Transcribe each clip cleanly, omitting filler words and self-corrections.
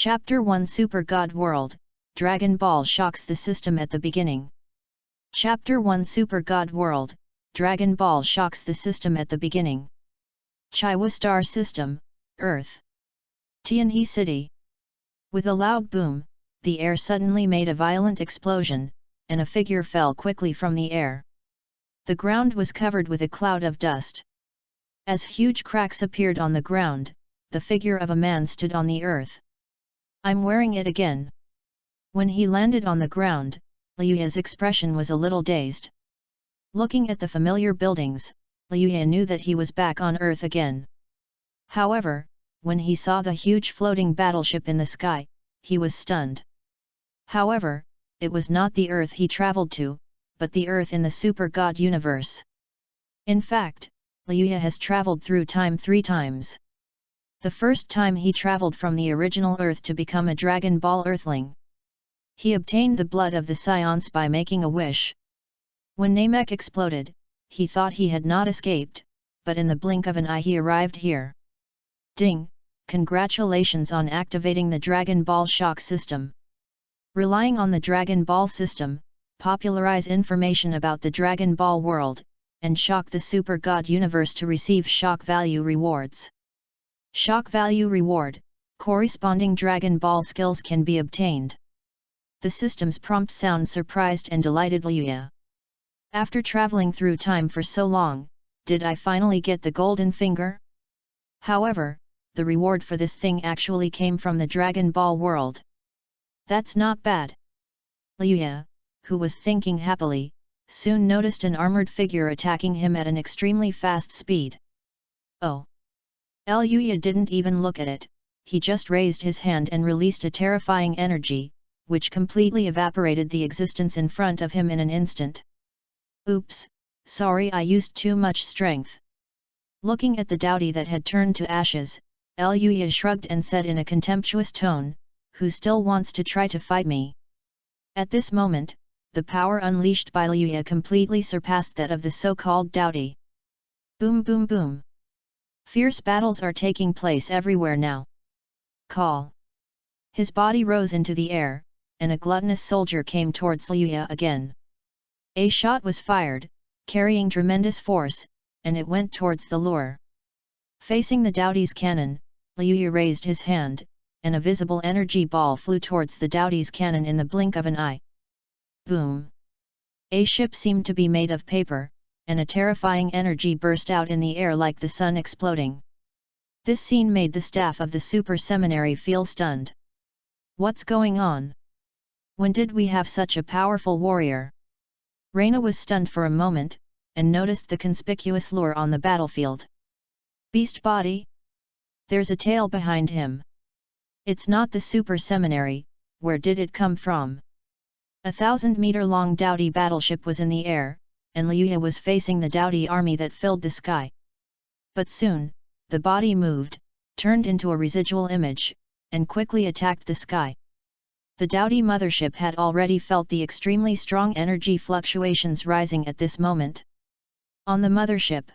Chapter 1 Super God World, Dragon Ball shocks the system at the beginning. Chapter 1 Super God World, Dragon Ball shocks the system at the beginning. Chaiwa Star System, Earth. Tianhe City. With a loud boom, the air suddenly made a violent explosion, and a figure fell quickly from the air. The ground was covered with a cloud of dust. As huge cracks appeared on the ground, the figure of a man stood on the earth. "I'm wearing it again." When he landed on the ground, Liuya's expression was a little dazed. Looking at the familiar buildings, Liuya knew that he was back on Earth again. However, when he saw the huge floating battleship in the sky, he was stunned. However, it was not the Earth he traveled to, but the Earth in the Super God universe. In fact, Liuya has traveled through time 3 times. The first time he traveled from the original Earth to become a Dragon Ball Earthling. He obtained the blood of the Scions by making a wish. When Namek exploded, he thought he had not escaped, but in the blink of an eye he arrived here. Ding! Congratulations on activating the Dragon Ball Shock system. Relying on the Dragon Ball system, popularize information about the Dragon Ball world, and shock the Super God universe to receive shock value rewards. Shock value reward, corresponding Dragon Ball skills can be obtained. The system's prompt sound surprised and delighted Liuya. After traveling through time for so long, did I finally get the golden finger? However, the reward for this thing actually came from the Dragon Ball world. That's not bad. Liuya, who was thinking happily, soon noticed an armored figure attacking him at an extremely fast speed. Oh! Liuya didn't even look at it, he just raised his hand and released a terrifying energy, which completely evaporated the existence in front of him in an instant. Oops, sorry, I used too much strength. Looking at the dowdy that had turned to ashes, Liuya shrugged and said in a contemptuous tone, "Who still wants to try to fight me?" At this moment, the power unleashed by Liuya completely surpassed that of the so-called dowdy. Boom boom boom. Fierce battles are taking place everywhere now. Call. His body rose into the air, and a gluttonous soldier came towards Liuya again. A shot was fired, carrying tremendous force, and it went towards the lure. Facing the dowdy's cannon, Liuya raised his hand, and a visible energy ball flew towards the dowdy's cannon in the blink of an eye. Boom! A ship seemed to be made of paper, and a terrifying energy burst out in the air like the sun exploding. This scene made the staff of the Super Seminary feel stunned. What's going on? When did we have such a powerful warrior? Reina was stunned for a moment, and noticed the conspicuous lure on the battlefield. Beast body? There's a tail behind him. It's not the Super Seminary, where did it come from? 1,000-meter-long dowdy battleship was in the air, and Liuya was facing the dowdy army that filled the sky. But soon, the body moved, turned into a residual image, and quickly attacked the sky. The dowdy mothership had already felt the extremely strong energy fluctuations rising at this moment. On the mothership.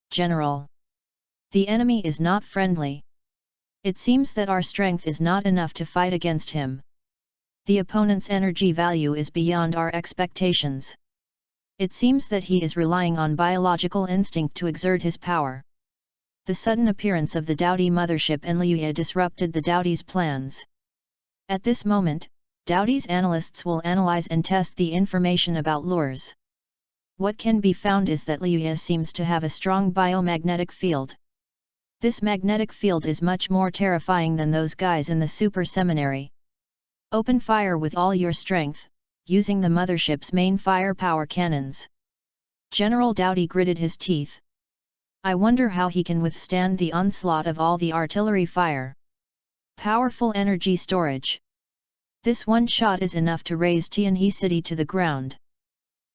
General. The enemy is not friendly. It seems that our strength is not enough to fight against him. The opponent's energy value is beyond our expectations. It seems that he is relying on biological instinct to exert his power. The sudden appearance of the dowdy mothership and Liuya disrupted the dowdy's plans. At this moment, dowdy's analysts will analyze and test the information about lures. What can be found is that Liuya seems to have a strong biomagnetic field. This magnetic field is much more terrifying than those guys in the Super Seminary. Open fire with all your strength, using the mothership's main firepower cannons. General Dowdy gritted his teeth. I wonder how he can withstand the onslaught of all the artillery fire. Powerful energy storage. This one shot is enough to raise Tianhe City to the ground.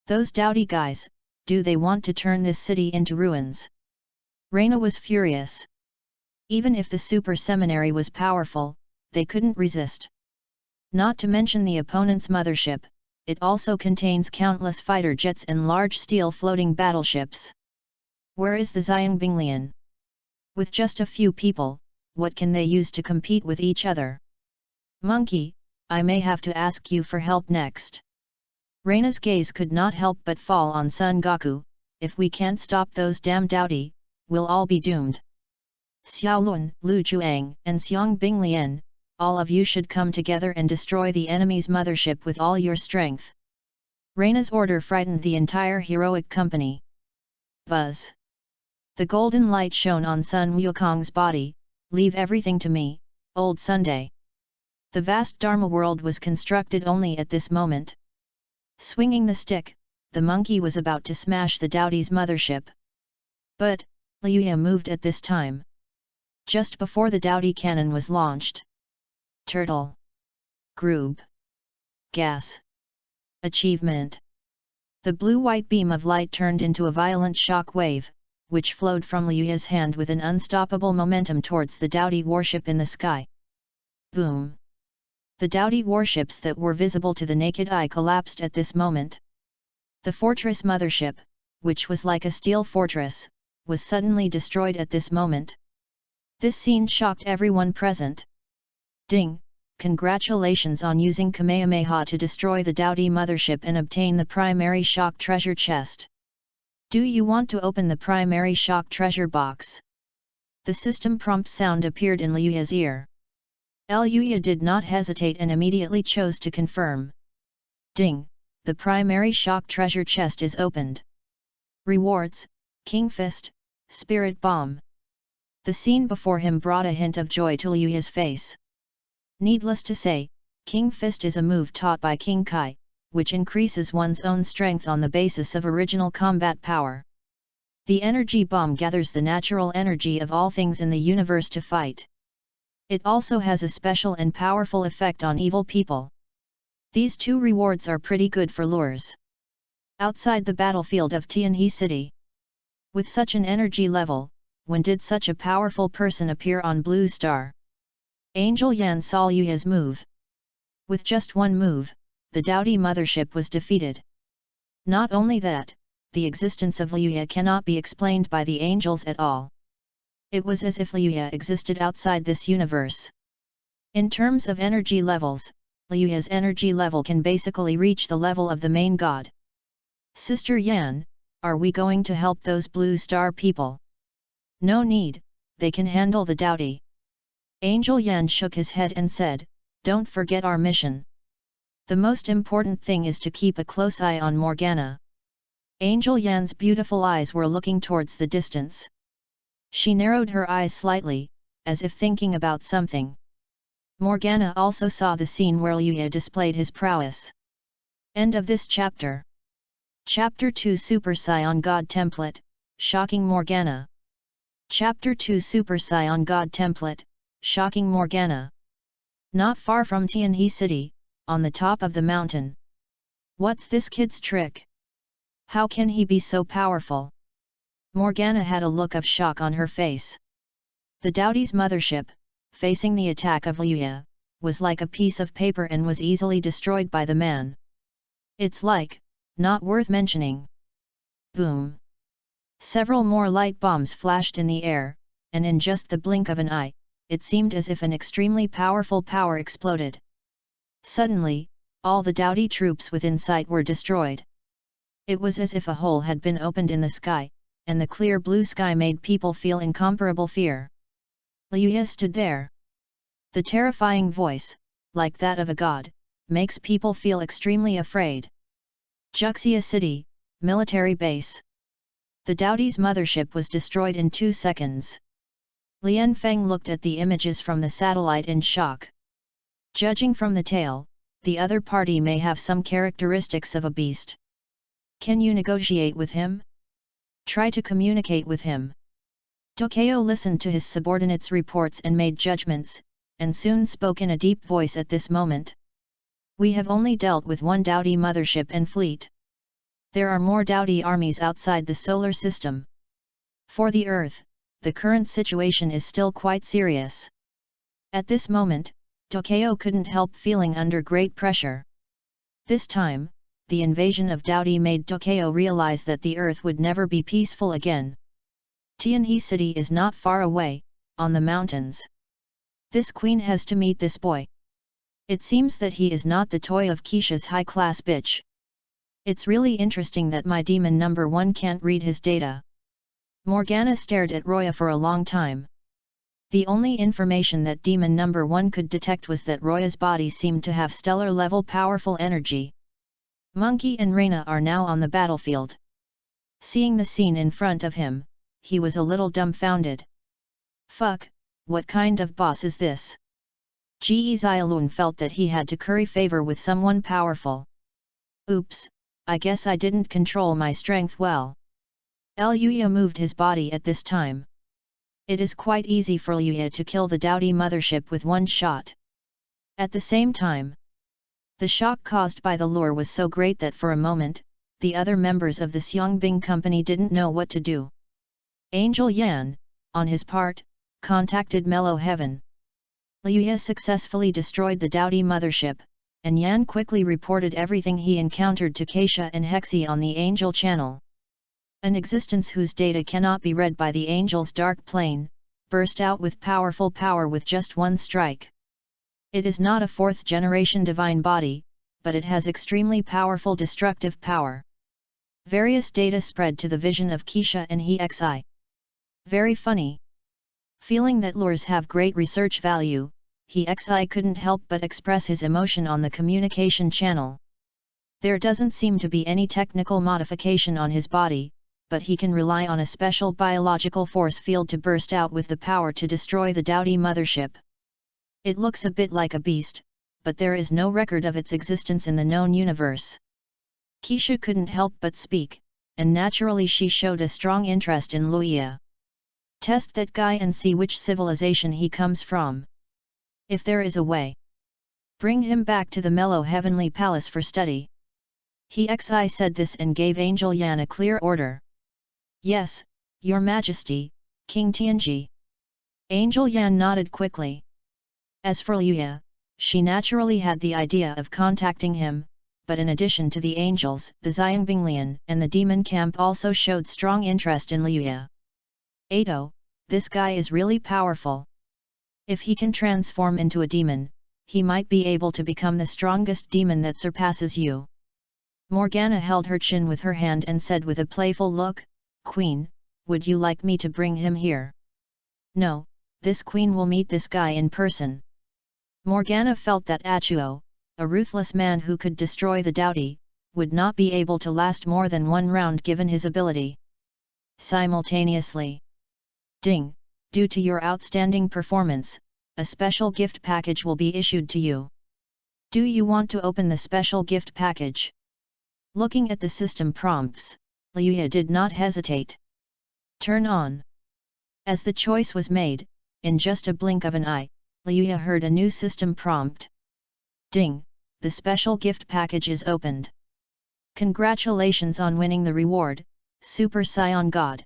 Those Dowdy guys, do they want to turn this city into ruins? Reina was furious. Even if the Super Seminary was powerful, they couldn't resist. Not to mention the opponent's mothership, it also contains countless fighter jets and large steel floating battleships. Where is the Xiangbinglian? With just a few people, what can they use to compete with each other? Monkey, I may have to ask you for help next. Reina's gaze could not help but fall on Son Goku. If we can't stop those damn Dowdy, we'll all be doomed. Xiaolun, Lu Juang, and Xiang Binglian, all of you should come together and destroy the enemy's mothership with all your strength. Reina's order frightened the entire heroic company. Buzz. The golden light shone on Sun Wukong's body. Leave everything to me, old Sunday. The vast Dharma world was constructed only at this moment. Swinging the stick, the monkey was about to smash the Dowdy's mothership. But, Liuya moved at this time. Just before the Dowdy cannon was launched. Turtle. Groob. Gas. Achievement. The blue-white beam of light turned into a violent shock wave, which flowed from Liuya's hand with an unstoppable momentum towards the Dowdy warship in the sky. Boom! The Dowdy warships that were visible to the naked eye collapsed at this moment. The fortress mothership, which was like a steel fortress, was suddenly destroyed at this moment. This scene shocked everyone present. Ding! Congratulations on using Kamehameha to destroy the Dowdy mothership and obtain the primary shock treasure chest. Do you want to open the primary shock treasure box? The system prompt sound appeared in Liuya's ear. Liuya did not hesitate and immediately chose to confirm. Ding! The primary shock treasure chest is opened. Rewards, King Fist, Spirit Bomb. The scene before him brought a hint of joy to Liuya's face. Needless to say, King Fist is a move taught by King Kai, which increases one's own strength on the basis of original combat power. The energy bomb gathers the natural energy of all things in the universe to fight. It also has a special and powerful effect on evil people. These two rewards are pretty good for lures. Outside the battlefield of Tianhe City. With such an energy level, when did such a powerful person appear on Blue Star? Angel Yan saw Liuya's move. With just one move, the Dowdy mothership was defeated. Not only that, the existence of Liuya cannot be explained by the angels at all. It was as if Liuya existed outside this universe. In terms of energy levels, Liuya's energy level can basically reach the level of the main god. Sister Yan, are we going to help those Blue Star people? No need, they can handle the Dowdy. Angel Yan shook his head and said, don't forget our mission. The most important thing is to keep a close eye on Morgana. Angel Yan's beautiful eyes were looking towards the distance. She narrowed her eyes slightly, as if thinking about something. Morgana also saw the scene where Liuya displayed his prowess. End of this chapter. Chapter 2 Super Saiyan God Template, Shocking Morgana. Chapter 2 Super Saiyan God Template, Shocking Morgana. Not far from Tianhe City, on the top of the mountain. What's this kid's trick? How can he be so powerful? Morgana had a look of shock on her face. The Dowdy's mothership, facing the attack of Liuya, was like a piece of paper and was easily destroyed by the man. It's like, not worth mentioning. Boom! Several more light bombs flashed in the air, and in just the blink of an eye, it seemed as if an extremely powerful power exploded. Suddenly, all the Dowdy troops within sight were destroyed. It was as if a hole had been opened in the sky, and the clear blue sky made people feel incomparable fear. Liuya stood there. The terrifying voice, like that of a god, makes people feel extremely afraid. Juxia City, military base. The Dowdy's mothership was destroyed in 2 seconds. Lian Feng looked at the images from the satellite in shock. Judging from the tale, the other party may have some characteristics of a beast. Can you negotiate with him? Try to communicate with him. Tokyo listened to his subordinates' reports and made judgments, and soon spoke in a deep voice at this moment. We have only dealt with one Dowdy mothership and fleet. There are more Dowdy armies outside the solar system. For the Earth, the current situation is still quite serious. At this moment, Tokyo couldn't help feeling under great pressure. This time, the invasion of Dowdy made Tokyo realize that the Earth would never be peaceful again. Tianhe City is not far away, on the mountains. This queen has to meet this boy. It seems that he is not the toy of Keisha's high-class bitch. It's really interesting that my demon number 1 can't read his data. Morgana stared at Roya for a long time. The only information that demon number 1 could detect was that Roya's body seemed to have stellar-level powerful energy. Monkey and Reina are now on the battlefield. Seeing the scene in front of him, he was a little dumbfounded. Fuck, what kind of boss is this? Ge Xiaolun felt that he had to curry favor with someone powerful. Oops, I guess I didn't control my strength well. Luya moved his body at this time. It is quite easy for Luya to kill the Dowdy mothership with one shot. At the same time, the shock caused by the lure was so great that for a moment, the other members of the Xiangbing company didn't know what to do. Angel Yan, on his part, contacted Mellow Heaven. Luya successfully destroyed the Dowdy mothership, and Yan quickly reported everything he encountered to Keisha and Hexi on the Angel channel. An existence whose data cannot be read by the Angel's dark plane, burst out with powerful power with just one strike. It is not a 4th-generation divine body, but it has extremely powerful destructive power. Various data spread to the vision of Keisha and Hexi. Very funny. Feeling that lures have great research value, Hexi couldn't help but express his emotion on the communication channel. There doesn't seem to be any technical modification on his body, but he can rely on a special biological force field to burst out with the power to destroy the Dowdy mothership. It looks a bit like a beast, but there is no record of its existence in the known universe. Keisha couldn't help but speak, and naturally she showed a strong interest in Luya. Test that guy and see which civilization he comes from. If there is a way, bring him back to the Mellow Heavenly Palace for study. Hexi said this and gave Angel Yan a clear order. Yes, Your Majesty, King Tianji. Angel Yan nodded quickly. As for Luya, she naturally had the idea of contacting him, but in addition to the angels, the Xiangbinglian and the demon camp also showed strong interest in Luya. Ato, this guy is really powerful. If he can transform into a demon, he might be able to become the strongest demon that surpasses you. Morgana held her chin with her hand and said with a playful look, Queen, would you like me to bring him here? No, this queen will meet this guy in person. Morgana felt that Achuo, a ruthless man who could destroy the Dowdy, would not be able to last more than one round given his ability. Simultaneously. Ding, due to your outstanding performance, a special gift package will be issued to you. Do you want to open the special gift package? Looking at the system prompts, Luya did not hesitate. Turn on. As the choice was made, in just a blink of an eye, Luya heard a new system prompt. Ding, the special gift package is opened. Congratulations on winning the reward, Super Scion God.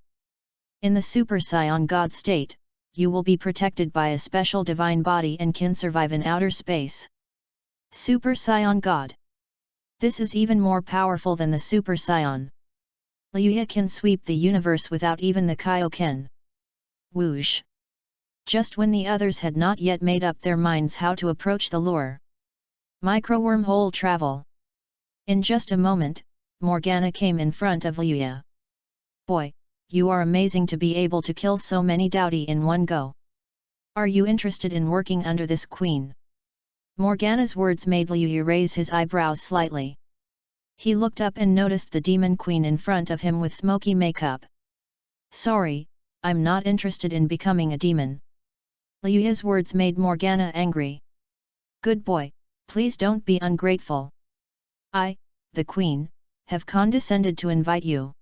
In the Super Scion God state, you will be protected by a special divine body and can survive in outer space. Super Scion God. This is even more powerful than the Super Scion. Luya can sweep the universe without even the Kaioken. Whoosh! Just when the others had not yet made up their minds how to approach the lure. Microwormhole travel. In just a moment, Morgana came in front of Luya. Boy, you are amazing to be able to kill so many Dowdy in one go. Are you interested in working under this queen? Morgana's words made Luya raise his eyebrows slightly. He looked up and noticed the demon queen in front of him with smoky makeup. Sorry, I'm not interested in becoming a demon. Luya's words made Morgana angry. Good boy, please don't be ungrateful. I, the queen, have condescended to invite you.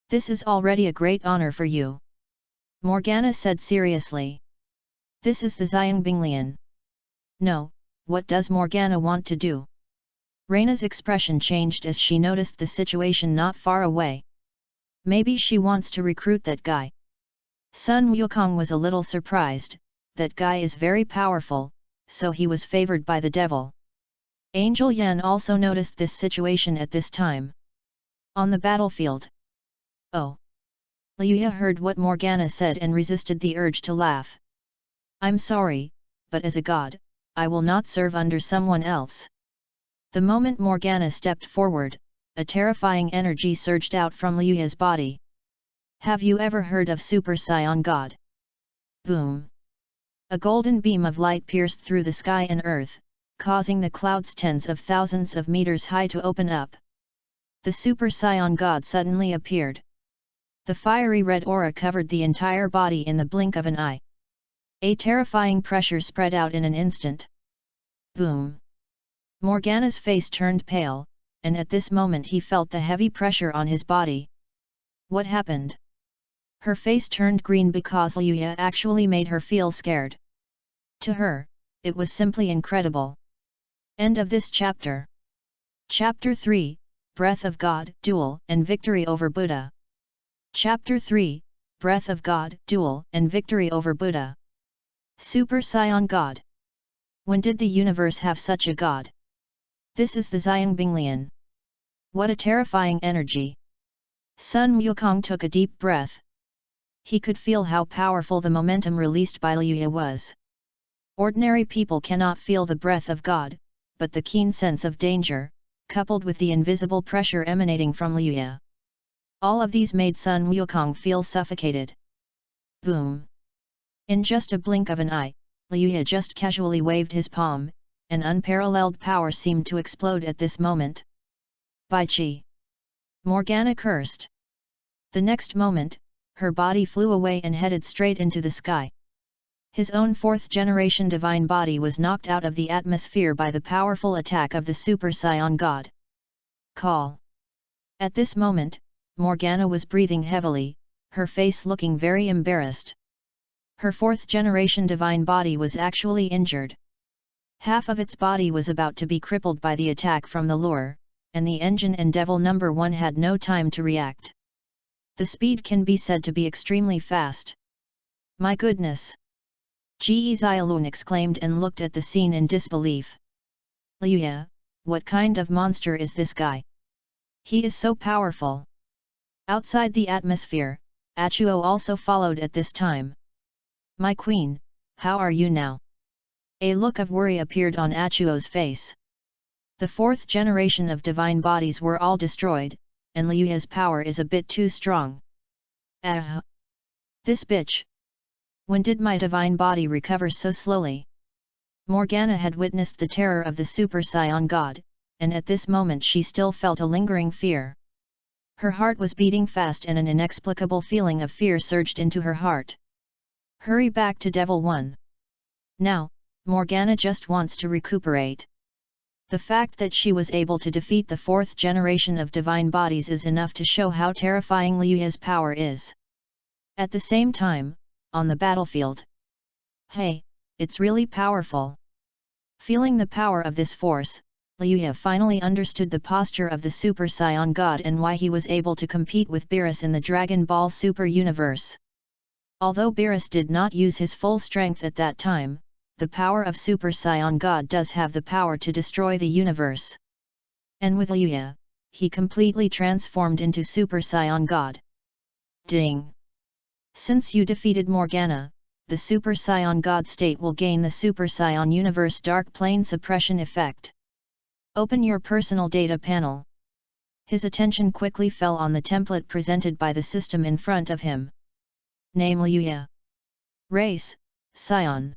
This is already a great honor for you. Morgana said seriously. This is the Xiangbinglian. No, what does Morgana want to do? Reina's expression changed as she noticed the situation not far away. Maybe she wants to recruit that guy. Sun Wukong was a little surprised, that guy is very powerful, so he was favored by the devil. Angel Yan also noticed this situation at this time. On the battlefield. Oh! Luya heard what Morgana said and resisted the urge to laugh. I'm sorry, but as a god, I will not serve under someone else. The moment Morgana stepped forward, a terrifying energy surged out from Liuya's body. Have you ever heard of Super Saiyan God? Boom! A golden beam of light pierced through the sky and earth, causing the clouds tens of thousands of meters high to open up. The Super Saiyan God suddenly appeared. The fiery red aura covered the entire body in the blink of an eye. A terrifying pressure spread out in an instant. Boom! Morgana's face turned pale, and at this moment he felt the heavy pressure on his body. What happened? Her face turned green because Liuya actually made her feel scared. To her, it was simply incredible. End of this chapter. Chapter 3, Breath of God, Duel and Victory over Buddha. Chapter 3, Breath of God, Duel and Victory over Buddha. Super Saiyan God. When did the universe have such a god? This is the Xiang Binglian. What a terrifying energy! Sun Wukong took a deep breath. He could feel how powerful the momentum released by Liuya was. Ordinary people cannot feel the breath of God, but the keen sense of danger, coupled with the invisible pressure emanating from Liuya. All of these made Sun Wukong feel suffocated. Boom! In just a blink of an eye, Liuya just casually waved his palm, and unparalleled power seemed to explode at this moment. Bai Chi! Morgana cursed. The next moment, her body flew away and headed straight into the sky. His own fourth-generation divine body was knocked out of the atmosphere by the powerful attack of the Super Saiyan God. Call! At this moment, Morgana was breathing heavily, her face looking very embarrassed. Her fourth-generation divine body was actually injured. Half of its body was about to be crippled by the attack from the lure, and the engine and Devil Number 1 had no time to react. The speed can be said to be extremely fast. My goodness! Ge Xiaolun exclaimed and looked at the scene in disbelief. Liuya, what kind of monster is this guy? He is so powerful. Outside the atmosphere, Achuo also followed at this time. My queen, how are you now? A look of worry appeared on Achuo's face. The fourth generation of divine bodies were all destroyed, and Liuya's power is a bit too strong. This bitch! When did my divine body recover so slowly? Morgana had witnessed the terror of the Super Saiyan God, and at this moment she still felt a lingering fear. Her heart was beating fast and an inexplicable feeling of fear surged into her heart. Hurry back to Devil 1. Now, Morgana just wants to recuperate. The fact that she was able to defeat the fourth generation of divine bodies is enough to show how terrifying Liuya's power is. At the same time, on the battlefield. Hey, it's really powerful. Feeling the power of this force, Liuya finally understood the posture of the Super Saiyan God and why he was able to compete with Beerus in the Dragon Ball Super Universe. Although Beerus did not use his full strength at that time, the power of Super Saiyan God does have the power to destroy the universe. And with Liuya, he completely transformed into Super Saiyan God. Ding! Since you defeated Morgana, the Super Saiyan God state will gain the Super Saiyan Universe Dark Plane Suppression effect. Open your personal data panel. His attention quickly fell on the template presented by the system in front of him. Name Liuya. Race, Scion.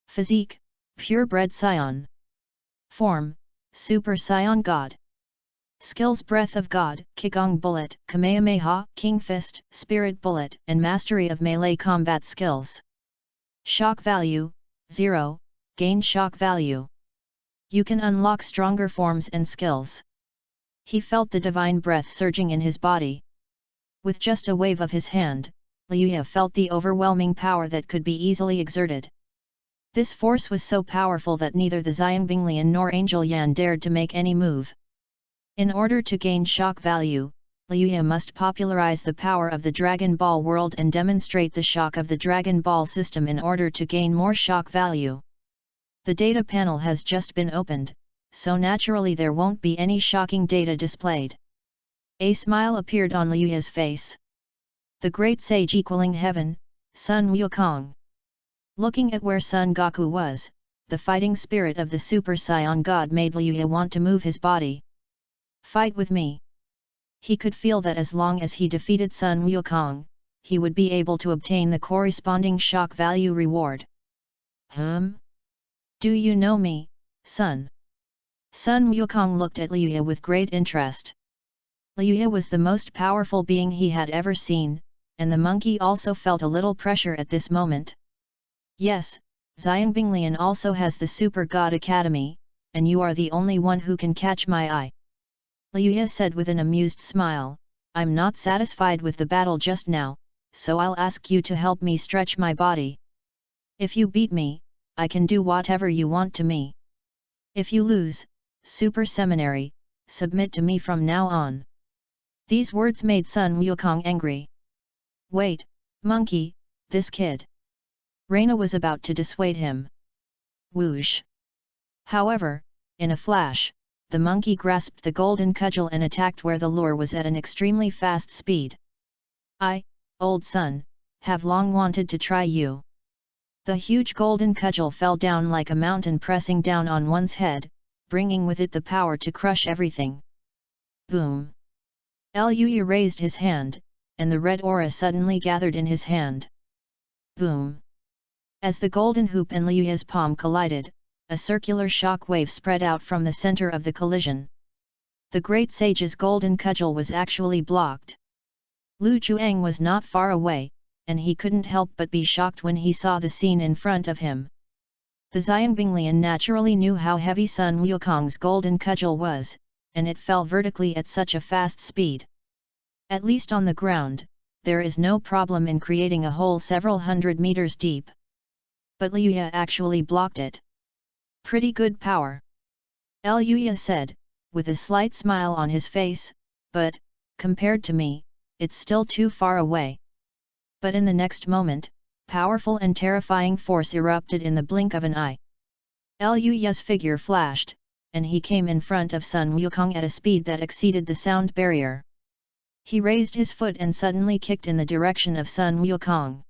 Physique, purebred Scion. Form, Super Saiyan God. Skills: Breath of God, Qigong Bullet, Kamehameha, King Fist, Spirit Bullet, and Mastery of Melee Combat Skills. Shock Value, 0, gain shock value. You can unlock stronger forms and skills. He felt the divine breath surging in his body. With just a wave of his hand, Liuya felt the overwhelming power that could be easily exerted. This force was so powerful that neither the Xiang Binglian nor Angel Yan dared to make any move. In order to gain shock value, Liuya must popularize the power of the Dragon Ball world and demonstrate the shock of the Dragon Ball system in order to gain more shock value. The data panel has just been opened, so naturally there won't be any shocking data displayed. A smile appeared on Liuya's face. The great sage equaling heaven, Sun Wukong. Looking at where Sun Goku was, the fighting spirit of the Super Saiyan God made Liu Ye want to move his body. Fight with me. He could feel that as long as he defeated Sun Wukong, he would be able to obtain the corresponding shock value reward. Do you know me, son? Sun Wukong looked at Liu Ye with great interest. Liu Ye was the most powerful being he had ever seen, and the monkey also felt a little pressure at this moment. Yes, Xiangbinglian also has the Super God Academy, and you are the only one who can catch my eye. Liu Ye said with an amused smile, I'm not satisfied with the battle just now, so I'll ask you to help me stretch my body. If you beat me, I can do whatever you want to me. If you lose, Super Seminary, submit to me from now on. These words made Sun Wukong angry. Wait, monkey, this kid. Reina was about to dissuade him. Whoosh! However, in a flash, the monkey grasped the golden cudgel and attacked where the lure was at an extremely fast speed. I, old son, have long wanted to try you. The huge golden cudgel fell down like a mountain pressing down on one's head, bringing with it the power to crush everything. Boom! Liu Ye raised his hand, and the red aura suddenly gathered in his hand. Boom! As the golden hoop and Liu Ye's palm collided, a circular shock wave spread out from the center of the collision. The great sage's golden cudgel was actually blocked. Lu Chuang was not far away, and he couldn't help but be shocked when he saw the scene in front of him. The Xiangbinglian naturally knew how heavy Sun Wukong's golden cudgel was, and it fell vertically at such a fast speed. At least on the ground, there is no problem in creating a hole several hundred meters deep. But Liu Ye actually blocked it. Pretty good power. Liu Ye said, with a slight smile on his face, but, compared to me, it's still too far away. But in the next moment, powerful and terrifying force erupted in the blink of an eye. Liu Ye's figure flashed, and he came in front of Sun Wukong at a speed that exceeded the sound barrier. He raised his foot and suddenly kicked in the direction of Sun Wukong.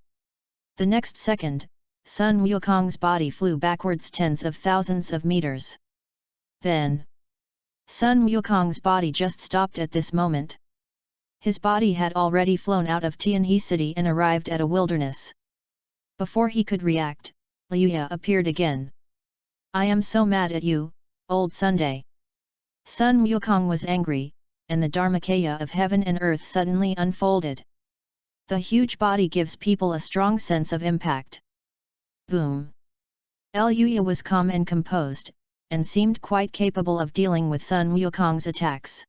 The next second, Sun Wukong's body flew backwards tens of thousands of meters. Then, Sun Wukong's body just stopped at this moment. His body had already flown out of Tianhe City and arrived at a wilderness. Before he could react, Liu Ye appeared again. I am so mad at you, old Sunday. Sun Wukong was angry, and the Dharmakaya of heaven and earth suddenly unfolded. The huge body gives people a strong sense of impact. Boom! Liu Ye was calm and composed, and seemed quite capable of dealing with Sun Wukong's attacks.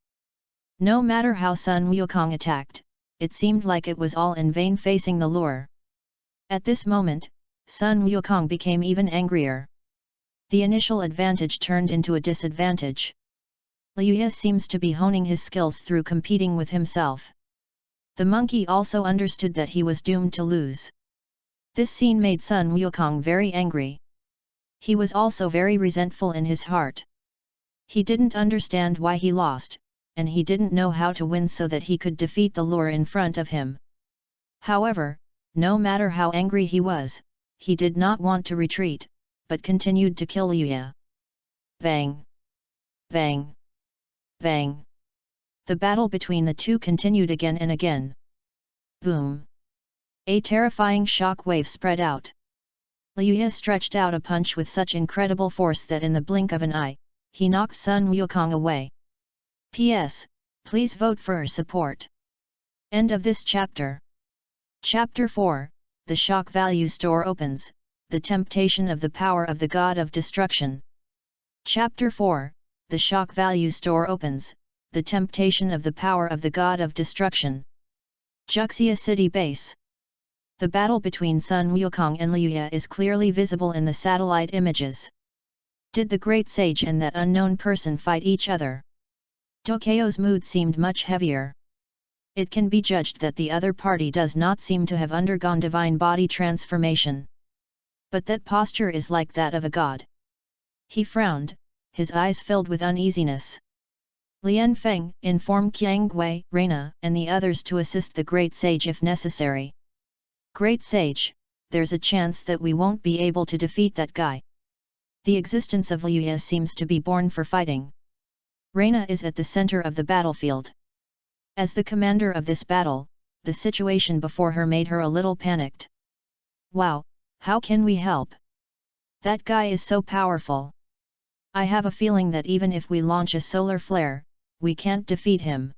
No matter how Sun Wukong attacked, it seemed like it was all in vain facing the lure. At this moment, Sun Wukong became even angrier. The initial advantage turned into a disadvantage. Liu Ye seems to be honing his skills through competing with himself. The monkey also understood that he was doomed to lose. This scene made Sun Wukong very angry. He was also very resentful in his heart. He didn't understand why he lost, and he didn't know how to win so that he could defeat the lure in front of him. However, no matter how angry he was, he did not want to retreat, but continued to kill Liu Ye. Bang! Bang! Bang! The battle between the two continued again and again. Boom! A terrifying shock wave spread out. Liu Ye stretched out a punch with such incredible force that in the blink of an eye, he knocked Sun Wukong away. P.S. Please vote for support. End of this chapter. Chapter 4, The Shock Value Store Opens, The Temptation of the Power of the God of Destruction. Chapter 4, The Shock Value Store Opens, The Temptation of the Power of the God of Destruction. Juxia City Base. The battle between Sun Wukong and Liu Ye is clearly visible in the satellite images. Did the great sage and that unknown person fight each other? Tokeo's mood seemed much heavier. It can be judged that the other party does not seem to have undergone divine body transformation. But that posture is like that of a god. He frowned, his eyes filled with uneasiness. Lian Feng informed Qiang Gui, Reina, and the others to assist the great sage if necessary. Great sage, there's a chance that we won't be able to defeat that guy. The existence of Liu Ye seems to be born for fighting. Reina is at the center of the battlefield. As the commander of this battle, the situation before her made her a little panicked. Wow, how can we help? That guy is so powerful. I have a feeling that even if we launch a solar flare, we can't defeat him.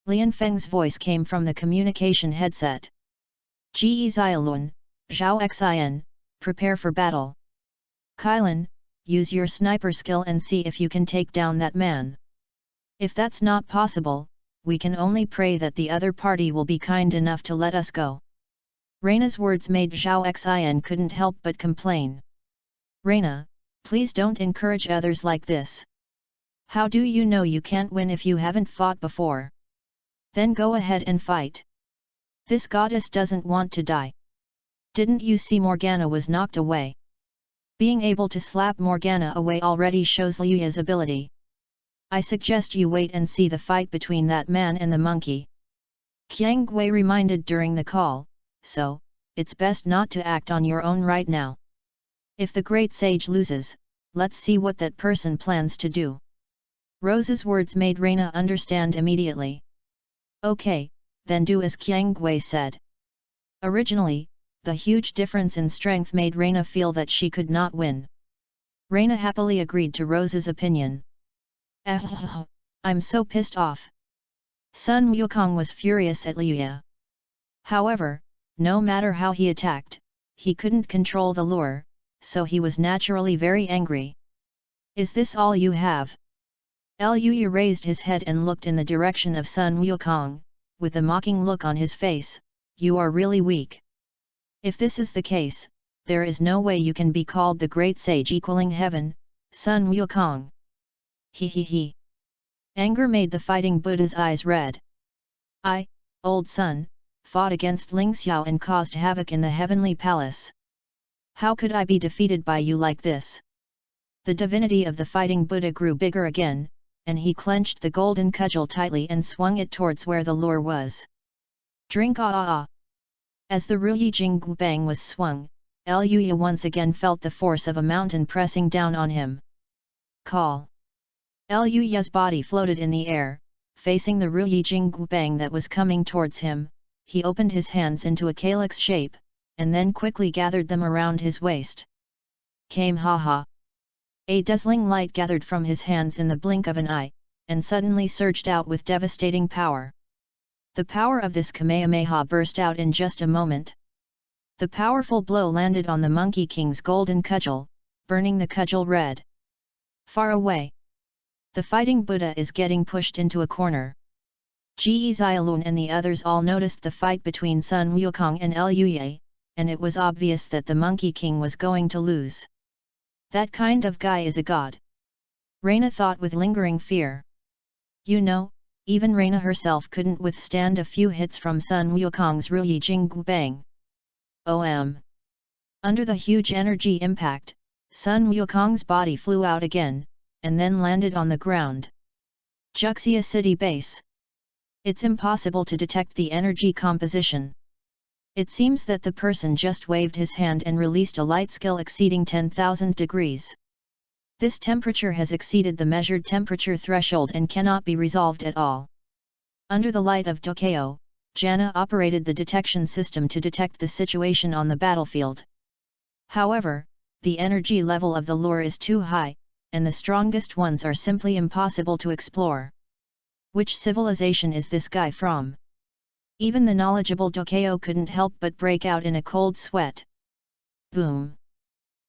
Lian Feng's voice came from the communication headset. Ge Xiaolun, Zhao Xin, prepare for battle. Kailan, use your sniper skill and see if you can take down that man. If that's not possible, we can only pray that the other party will be kind enough to let us go. Reina's words made Zhao Xin couldn't help but complain. Reina, please don't encourage others like this. How do you know you can't win if you haven't fought before? Then go ahead and fight. This goddess doesn't want to die. Didn't you see Morgana was knocked away? Being able to slap Morgana away already shows Liu Ye's ability. I suggest you wait and see the fight between that man and the monkey. Qiang Gui reminded during the call, so, it's best not to act on your own right now. If the great sage loses, let's see what that person plans to do. Rose's words made Reina understand immediately. Okay, then do as Qiang Gui said. Originally, the huge difference in strength made Reina feel that she could not win. Reina happily agreed to Rose's opinion. I'm so pissed off. Sun Wukong was furious at Liu Ye. However, no matter how he attacked, he couldn't control the lure, so he was naturally very angry. Is this all you have? Liu Ye raised his head and looked in the direction of Sun Wukong, with a mocking look on his face. You are really weak. If this is the case, there is no way you can be called the great sage equaling heaven, Sun Wukong. He. Anger made the fighting Buddha's eyes red. I, old Sun, fought against Ling Xiao and caused havoc in the heavenly palace. How could I be defeated by you like this? The divinity of the fighting Buddha grew bigger again, and he clenched the golden cudgel tightly and swung it towards where the lure was. Drink ah. As the Ruyi Jinggu Bang was swung, Liu Ye once again felt the force of a mountain pressing down on him. Call. Liu Ye's body floated in the air, facing the Ruyi Jinggu Bang that was coming towards him. He opened his hands into a calyx shape, and then quickly gathered them around his waist. Came ha. A dazzling light gathered from his hands in the blink of an eye, and suddenly surged out with devastating power. The power of this Kamehameha burst out in just a moment. The powerful blow landed on the Monkey King's golden cudgel, burning the cudgel red. Far away. The fighting Buddha is getting pushed into a corner. Ge Xiaolun and the others all noticed the fight between Sun Wukong and Liu Ye, and it was obvious that the Monkey King was going to lose. That kind of guy is a god. Reina thought with lingering fear. You know, even Reina herself couldn't withstand a few hits from Sun Wukong's Ruyi Jinggu Bang. Under the huge energy impact, Sun Wukong's body flew out again, and then landed on the ground. Juxia City Base. It's impossible to detect the energy composition. It seems that the person just waved his hand and released a light skill exceeding 10,000 degrees. This temperature has exceeded the measured temperature threshold and cannot be resolved at all. Under the light of Tokyo, Jana operated the detection system to detect the situation on the battlefield. However, the energy level of the lure is too high, and the strongest ones are simply impossible to explore. Which civilization is this guy from? Even the knowledgeable Tokyo couldn't help but break out in a cold sweat. Boom!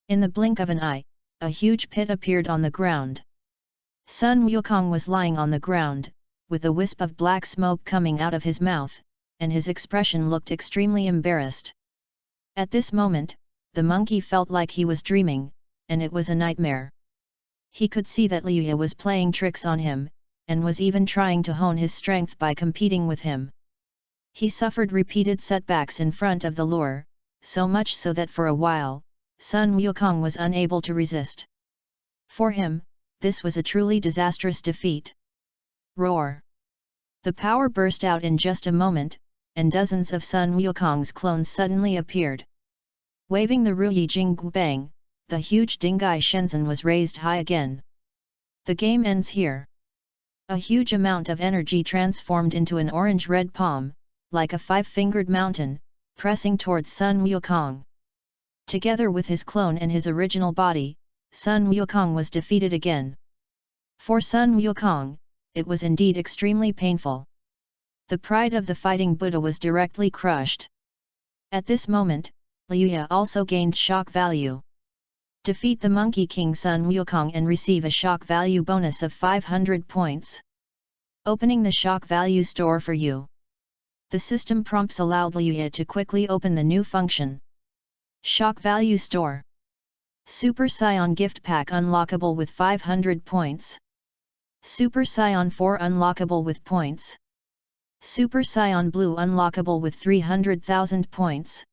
In the blink of an eye, a huge pit appeared on the ground. Sun Wukong was lying on the ground, with a wisp of black smoke coming out of his mouth, and his expression looked extremely embarrassed. At this moment, the monkey felt like he was dreaming, and it was a nightmare. He could see that Liu Ye was playing tricks on him, and was even trying to hone his strength by competing with him. He suffered repeated setbacks in front of the lure, so much so that for a while, Sun Wukong was unable to resist. For him, this was a truly disastrous defeat. Roar! The power burst out in just a moment, and dozens of Sun Wukong's clones suddenly appeared. Waving the Ruyi Jinggu Bang, the huge Dingai Shenzhen was raised high again. The game ends here. A huge amount of energy transformed into an orange-red palm, like a five-fingered mountain, pressing towards Sun Wukong. Together with his clone and his original body, Sun Wukong was defeated again. For Sun Wukong, it was indeed extremely painful. The pride of the fighting Buddha was directly crushed. At this moment, Liuya also gained shock value. Defeat the Monkey King Sun Wukong and receive a shock value bonus of 500 points. Opening the shock value store for you. The system prompts allowed Liuya to quickly open the new function. Shock value store. Super Scion gift pack unlockable with 500 points. Super Scion 4 unlockable with points. Super Scion Blue unlockable with 300,000 points.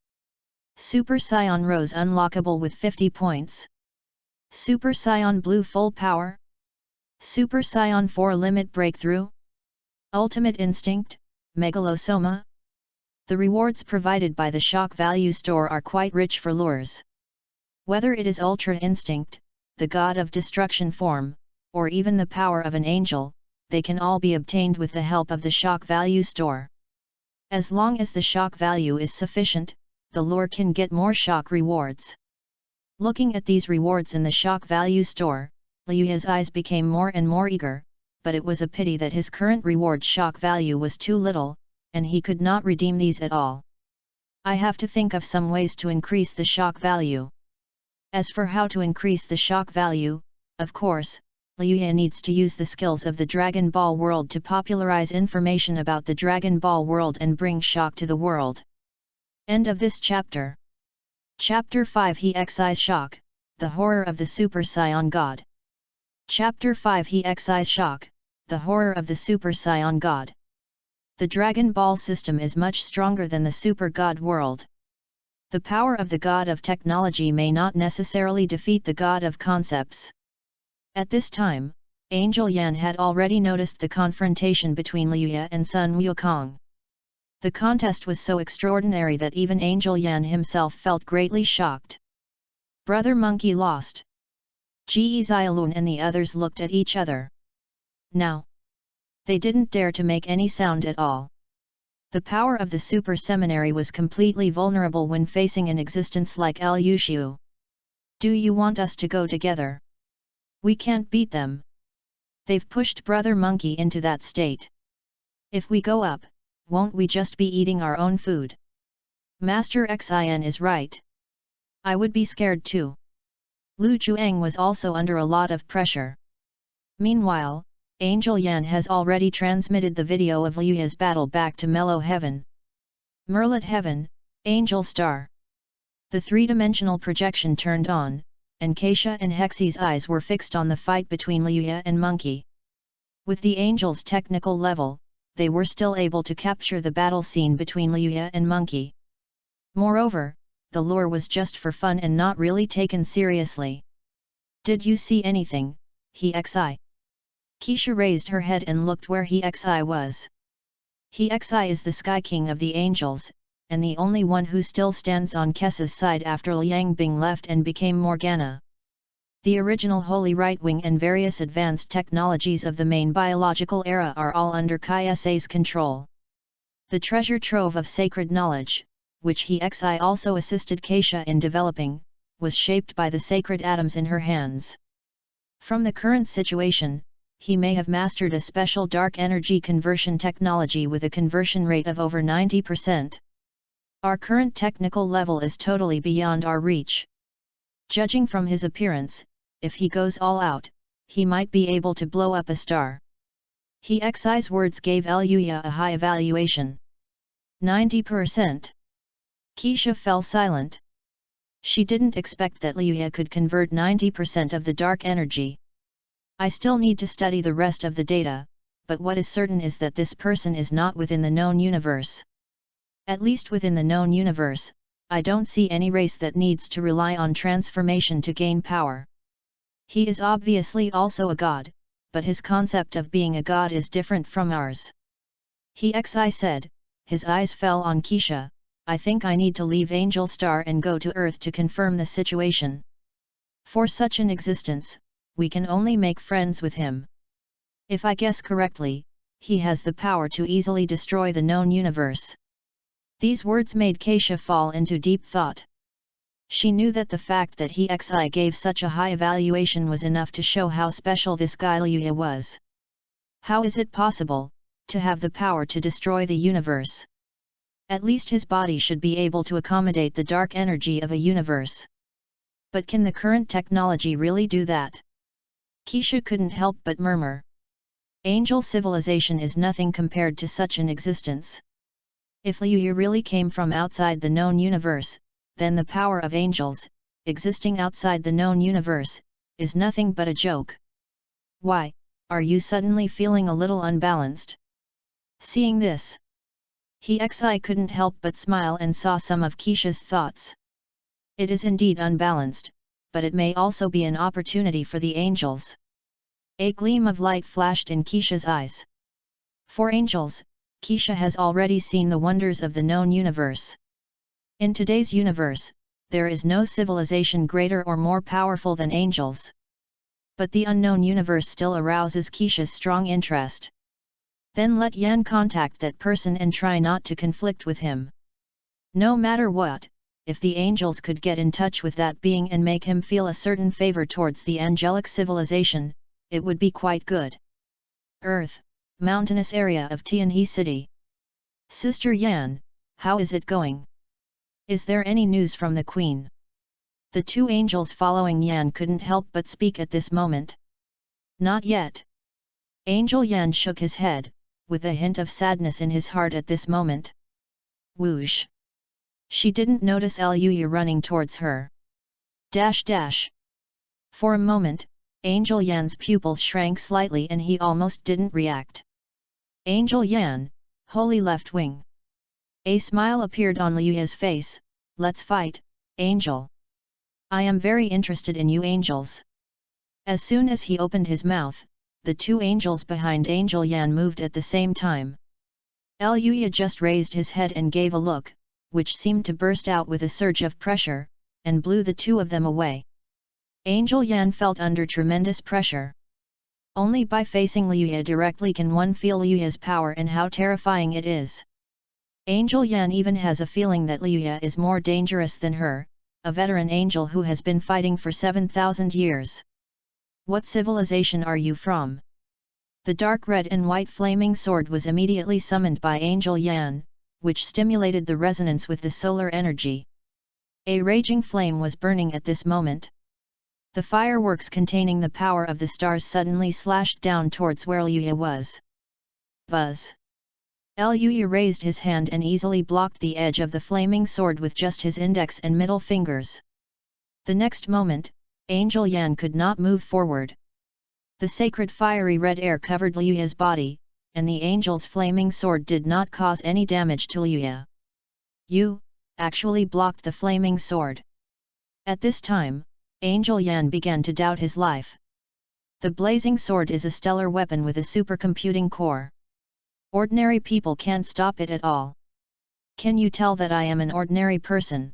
Super Scion Rose unlockable with 50 points. Super Scion Blue Full Power. Super Scion 4 Limit Breakthrough. Ultimate Instinct, Megalosoma. The rewards provided by the shock value store are quite rich for lures. Whether it is Ultra Instinct, the God of Destruction form, or even the power of an angel, they can all be obtained with the help of the shock value store. As long as the shock value is sufficient, the lure can get more shock rewards. Looking at these rewards in the shock value store, Liuya's eyes became more and more eager, but it was a pity that his current reward shock value was too little, and he could not redeem these at all. I have to think of some ways to increase the shock value. As for how to increase the shock value, of course, Liuya needs to use the skills of the Dragon Ball world to popularize information about the Dragon Ball world and bring shock to the world. End of this chapter. Chapter 5 He Excises Shock, the Horror of the Super Saiyan God. Chapter 5 He Excises Shock, the Horror of the Super Saiyan God. The Dragon Ball system is much stronger than the Super God world. The power of the God of technology may not necessarily defeat the God of concepts. At this time, Angel Yan had already noticed the confrontation between Liuya and Sun Wukong. The contest was so extraordinary that even Angel Yan himself felt greatly shocked. Brother Monkey lost. Ji Xiaolun and the others looked at each other. Now, they didn't dare to make any sound at all. The power of the Super Seminary was completely vulnerable when facing an existence like El Yushu. Do you want us to go together? We can't beat them. They've pushed Brother Monkey into that state. If we go up, won't we just be eating our own food? Master Xin is right. I would be scared too. Lu Juang was also under a lot of pressure. Meanwhile, Angel Yan has already transmitted the video of Liuya's battle back to Mellow Heaven. Merlit Heaven, Angel Star. The three-dimensional projection turned on, and Keisha and Hexy's eyes were fixed on the fight between Liuya and Monkey. With the Angel's technical level, they were still able to capture the battle scene between Liuya and Monkey. Moreover, the lure was just for fun and not really taken seriously. Did you see anything, Hexi? Keisha raised her head and looked where Hexi was. Hexi is the Sky King of the Angels, and the only one who still stands on Kessa's side after Liang Bing left and became Morgana. The original Holy Right Wing and various advanced technologies of the main biological era are all under Kai Sa's control. The treasure trove of sacred knowledge, which Hexi also assisted Keisha in developing, was shaped by the sacred atoms in her hands. From the current situation, he may have mastered a special dark energy conversion technology with a conversion rate of over 90%. Our current technical level is totally beyond our reach. Judging from his appearance, if he goes all out, he might be able to blow up a star. Hexi's words gave Liuya a high evaluation. 90%. Keisha fell silent. She didn't expect that Liuya could convert 90% of the dark energy. I still need to study the rest of the data, but what is certain is that this person is not within the known universe. At least within the known universe, I don't see any race that needs to rely on transformation to gain power. He is obviously also a god, but his concept of being a god is different from ours. Hexi said, his eyes fell on Keisha. I think I need to leave Angel Star and go to Earth to confirm the situation. For such an existence, we can only make friends with him. If I guess correctly, he has the power to easily destroy the known universe." These words made Keisha fall into deep thought. She knew that the fact that he gave such a high evaluation was enough to show how special this guy Liuya was. How is it possible to have the power to destroy the universe? At least his body should be able to accommodate the dark energy of a universe. But can the current technology really do that? Keisha couldn't help but murmur. Angel civilization is nothing compared to such an existence. If Liuya really came from outside the known universe, then the power of angels, existing outside the known universe, is nothing but a joke. Why, are you suddenly feeling a little unbalanced? Seeing this, he couldn't help but smile and saw some of Keisha's thoughts. It is indeed unbalanced, but it may also be an opportunity for the angels. A gleam of light flashed in Keisha's eyes. For angels, Keisha has already seen the wonders of the known universe. In today's universe, there is no civilization greater or more powerful than angels. But the unknown universe still arouses Keisha's strong interest. Then let Yan contact that person and try not to conflict with him. No matter what, if the angels could get in touch with that being and make him feel a certain favor towards the angelic civilization, it would be quite good. Earth, mountainous area of Tianhe City. Sister Yan, how is it going? Is there any news from the Queen? The two angels following Yan couldn't help but speak at this moment. Not yet. Angel Yan shook his head, with a hint of sadness in his heart at this moment. Whoosh! She didn't notice Liuya running towards her. For a moment, Angel Yan's pupils shrank slightly and he almost didn't react. Angel Yan, holy left wing. A smile appeared on Liuya's face. Let's fight, Angel. I am very interested in you angels. As soon as he opened his mouth, the two angels behind Angel Yan moved at the same time. Liuya just raised his head and gave a look, which seemed to burst out with a surge of pressure, and blew the two of them away. Angel Yan felt under tremendous pressure. Only by facing Liuya directly can one feel Liuya's power and how terrifying it is. Angel Yan even has a feeling that Liuya is more dangerous than her, a veteran angel who has been fighting for 7,000 years. What civilization are you from? The dark red and white flaming sword was immediately summoned by Angel Yan, which stimulated the resonance with the solar energy. A raging flame was burning at this moment. The fireworks containing the power of the stars suddenly slashed down towards where Liuya was. Buzz! Liuya raised his hand and easily blocked the edge of the flaming sword with just his index and middle fingers. The next moment, Angel Yan could not move forward. The sacred fiery red air covered Liuya's body, and the angel's flaming sword did not cause any damage to Liuya. You, actually blocked the flaming sword. At this time, Angel Yan began to doubt his life. The blazing sword is a stellar weapon with a supercomputing core. Ordinary people can't stop it at all. Can you tell that I am an ordinary person?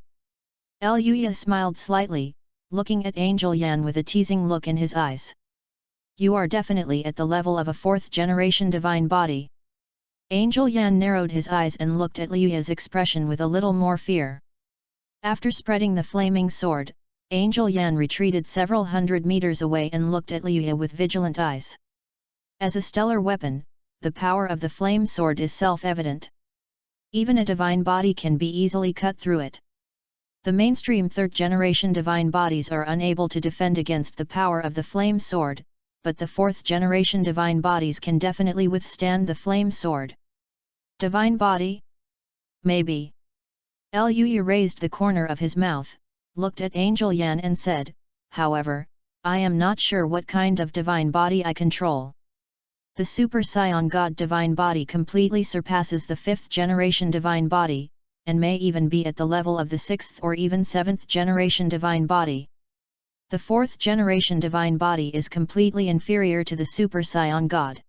Liuya smiled slightly, looking at Angel Yan with a teasing look in his eyes. You are definitely at the level of a fourth-generation divine body. Angel Yan narrowed his eyes and looked at Liuya's expression with a little more fear. After spreading the flaming sword, Angel Yan retreated several hundred meters away and looked at Liuya with vigilant eyes. As a stellar weapon, the power of the flame sword is self-evident. Even a divine body can be easily cut through it. The mainstream third-generation divine bodies are unable to defend against the power of the flame sword, but the fourth-generation divine bodies can definitely withstand the flame sword. Divine body? Maybe. Liuya raised the corner of his mouth, looked at Angel Yan and said, however, I am not sure what kind of divine body I control. The Super Scion God divine body completely surpasses the fifth-generation divine body, and may even be at the level of the sixth or even seventh-generation divine body. The fourth-generation divine body is completely inferior to the Super Scion God.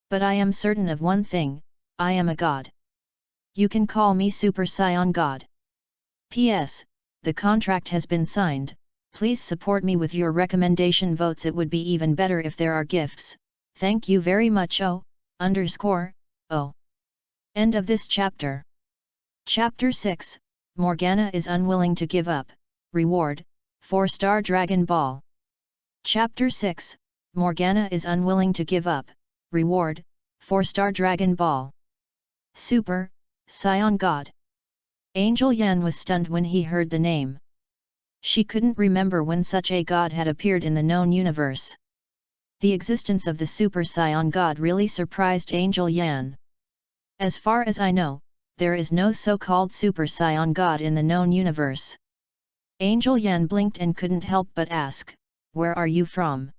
But I am certain of one thing, I am a god. You can call me Super Scion God. P.S. The contract has been signed, Please support me with your recommendation votes. It would be even better if there are gifts. Thank you very much. O. End of this chapter. Chapter 6, Morgana is unwilling to give up. Reward, 4-star Dragon Ball. Chapter 6, Morgana is unwilling to give up. Reward, 4-star Dragon Ball. Super, Scion God. Angel Yan was stunned when he heard the name. She couldn't remember when such a god had appeared in the known universe. The existence of the Super Scion God really surprised Angel Yan. As far as I know, there is no so-called Super Scion God in the known universe. Angel Yan blinked and couldn't help but ask, "Where are you from?"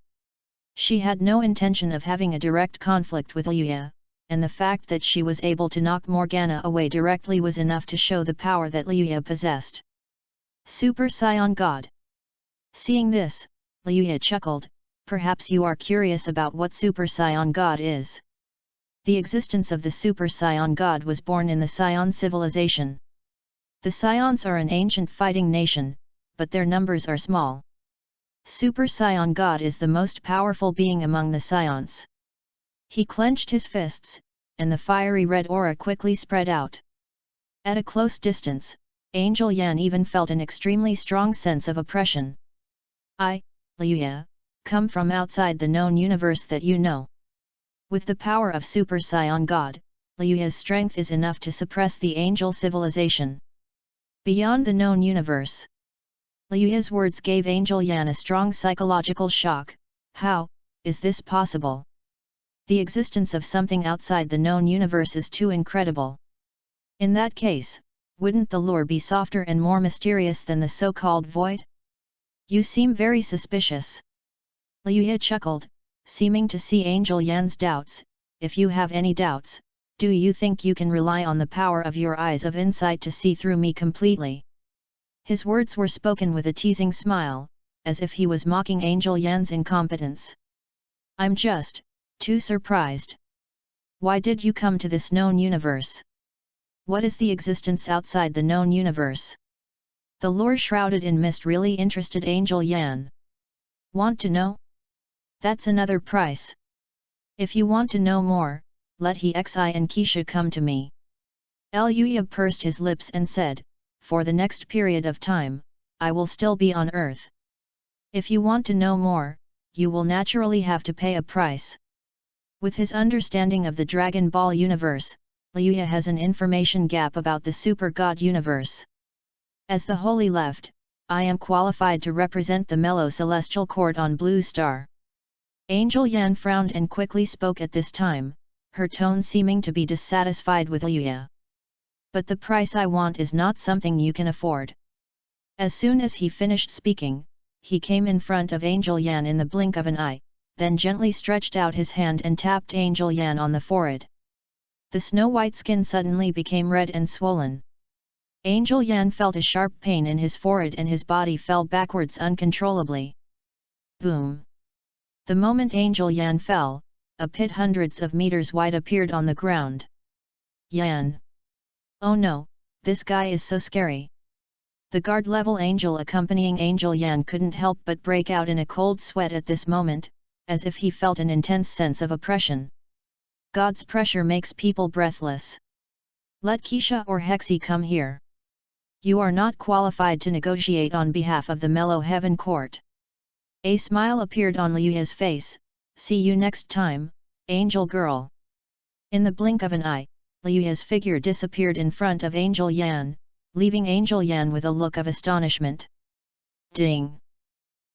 She had no intention of having a direct conflict with Liuya, and the fact that she was able to knock Morgana away directly was enough to show the power that Liuya possessed. Super Scion God. Seeing this, Liuya chuckled, "Perhaps you are curious about what Super Scion God is." The existence of the Super Scion God was born in the Scion civilization. The Scions are an ancient fighting nation, but their numbers are small. Super Scion God is the most powerful being among the Scions. He clenched his fists, and the fiery red aura quickly spread out. At a close distance, Angel Yan even felt an extremely strong sense of oppression. "I, Liuya, come from outside the known universe that you know." With the power of Super Scion God, Liuya's strength is enough to suppress the angel civilization. Beyond the known universe. Liuya's words gave Angel Yan a strong psychological shock. How is this possible? The existence of something outside the known universe is too incredible. In that case, wouldn't the lure be softer and more mysterious than the so-called void? You seem very suspicious. Liuya chuckled, seeming to see Angel Yan's doubts. "If you have any doubts, do you think you can rely on the power of your eyes of insight to see through me completely?" His words were spoken with a teasing smile, as if he was mocking Angel Yan's incompetence. "I'm just too surprised. Why did you come to this known universe? What is the existence outside the known universe?" The lore shrouded in mist really interested Angel Yan. "Want to know? That's another price. If you want to know more, let Xi and Keisha come to me." Liuya pursed his lips and said, "For the next period of time, I will still be on Earth. If you want to know more, you will naturally have to pay a price." With his understanding of the Dragon Ball universe, Liuya has an information gap about the Super God universe. As the Holy Left, I am qualified to represent the Mellow Celestial Court on Blue Star. Angel Yan frowned and quickly spoke at this time, her tone seeming to be dissatisfied with Liuya. "But the price I want is not something you can afford." As soon as he finished speaking, he came in front of Angel Yan in the blink of an eye, then gently stretched out his hand and tapped Angel Yan on the forehead. The snow-white skin suddenly became red and swollen. Angel Yan felt a sharp pain in his forehead and his body fell backwards uncontrollably. Boom! The moment Angel Yan fell, a pit hundreds of meters wide appeared on the ground. "Yan! Oh no, this guy is so scary." The guard-level angel accompanying Angel Yan couldn't help but break out in a cold sweat at this moment, as if he felt an intense sense of oppression. God's pressure makes people breathless. "Let Keisha or Hexi come here. You are not qualified to negotiate on behalf of the Mellow Heaven Court." A smile appeared on Liuya's face. "See you next time, Angel Girl." In the blink of an eye, Liuya's figure disappeared in front of Angel Yan, leaving Angel Yan with a look of astonishment. Ding!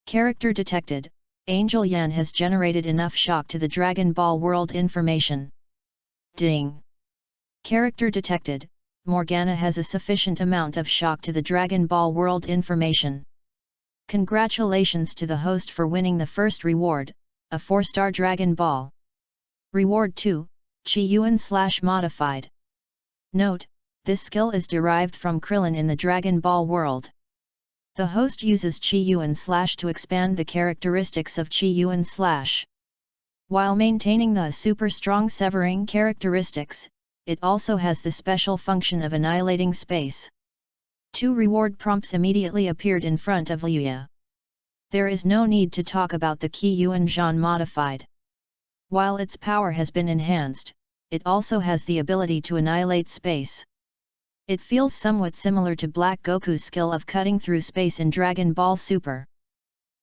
Character detected. Angel Yan has generated enough shock to the Dragon Ball world information. Ding! Character detected. Morgana has a sufficient amount of shock to the Dragon Ball world information. Congratulations to the host for winning the first reward, a 4-star Dragon Ball. Reward 2, Chi Yuan/modified. Note, this skill is derived from Krillin in the Dragon Ball world. The host uses Chi Yuan/ to expand the characteristics of Chi Yuan/, while maintaining the super strong severing characteristics. It also has the special function of annihilating space. 2 reward prompts immediately appeared in front of Liuya. There is no need to talk about the Qi Yuan Zhan modified. While its power has been enhanced, it also has the ability to annihilate space. It feels somewhat similar to Black Goku's skill of cutting through space in Dragon Ball Super.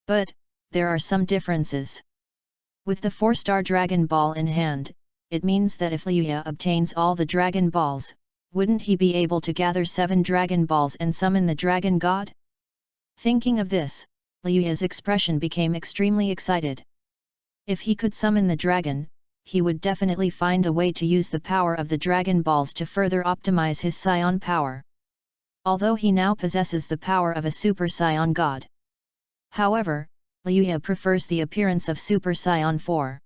But, there are some differences. With the 4-star Dragon Ball in hand, it means that if Liuya obtains all the Dragon Balls, wouldn't he be able to gather 7 Dragon Balls and summon the Dragon God? Thinking of this, Liuya's expression became extremely excited. If he could summon the dragon, he would definitely find a way to use the power of the Dragon Balls to further optimize his Scion power. Although he now possesses the power of a Super Scion God. However, Liuya prefers the appearance of Super Scion 4.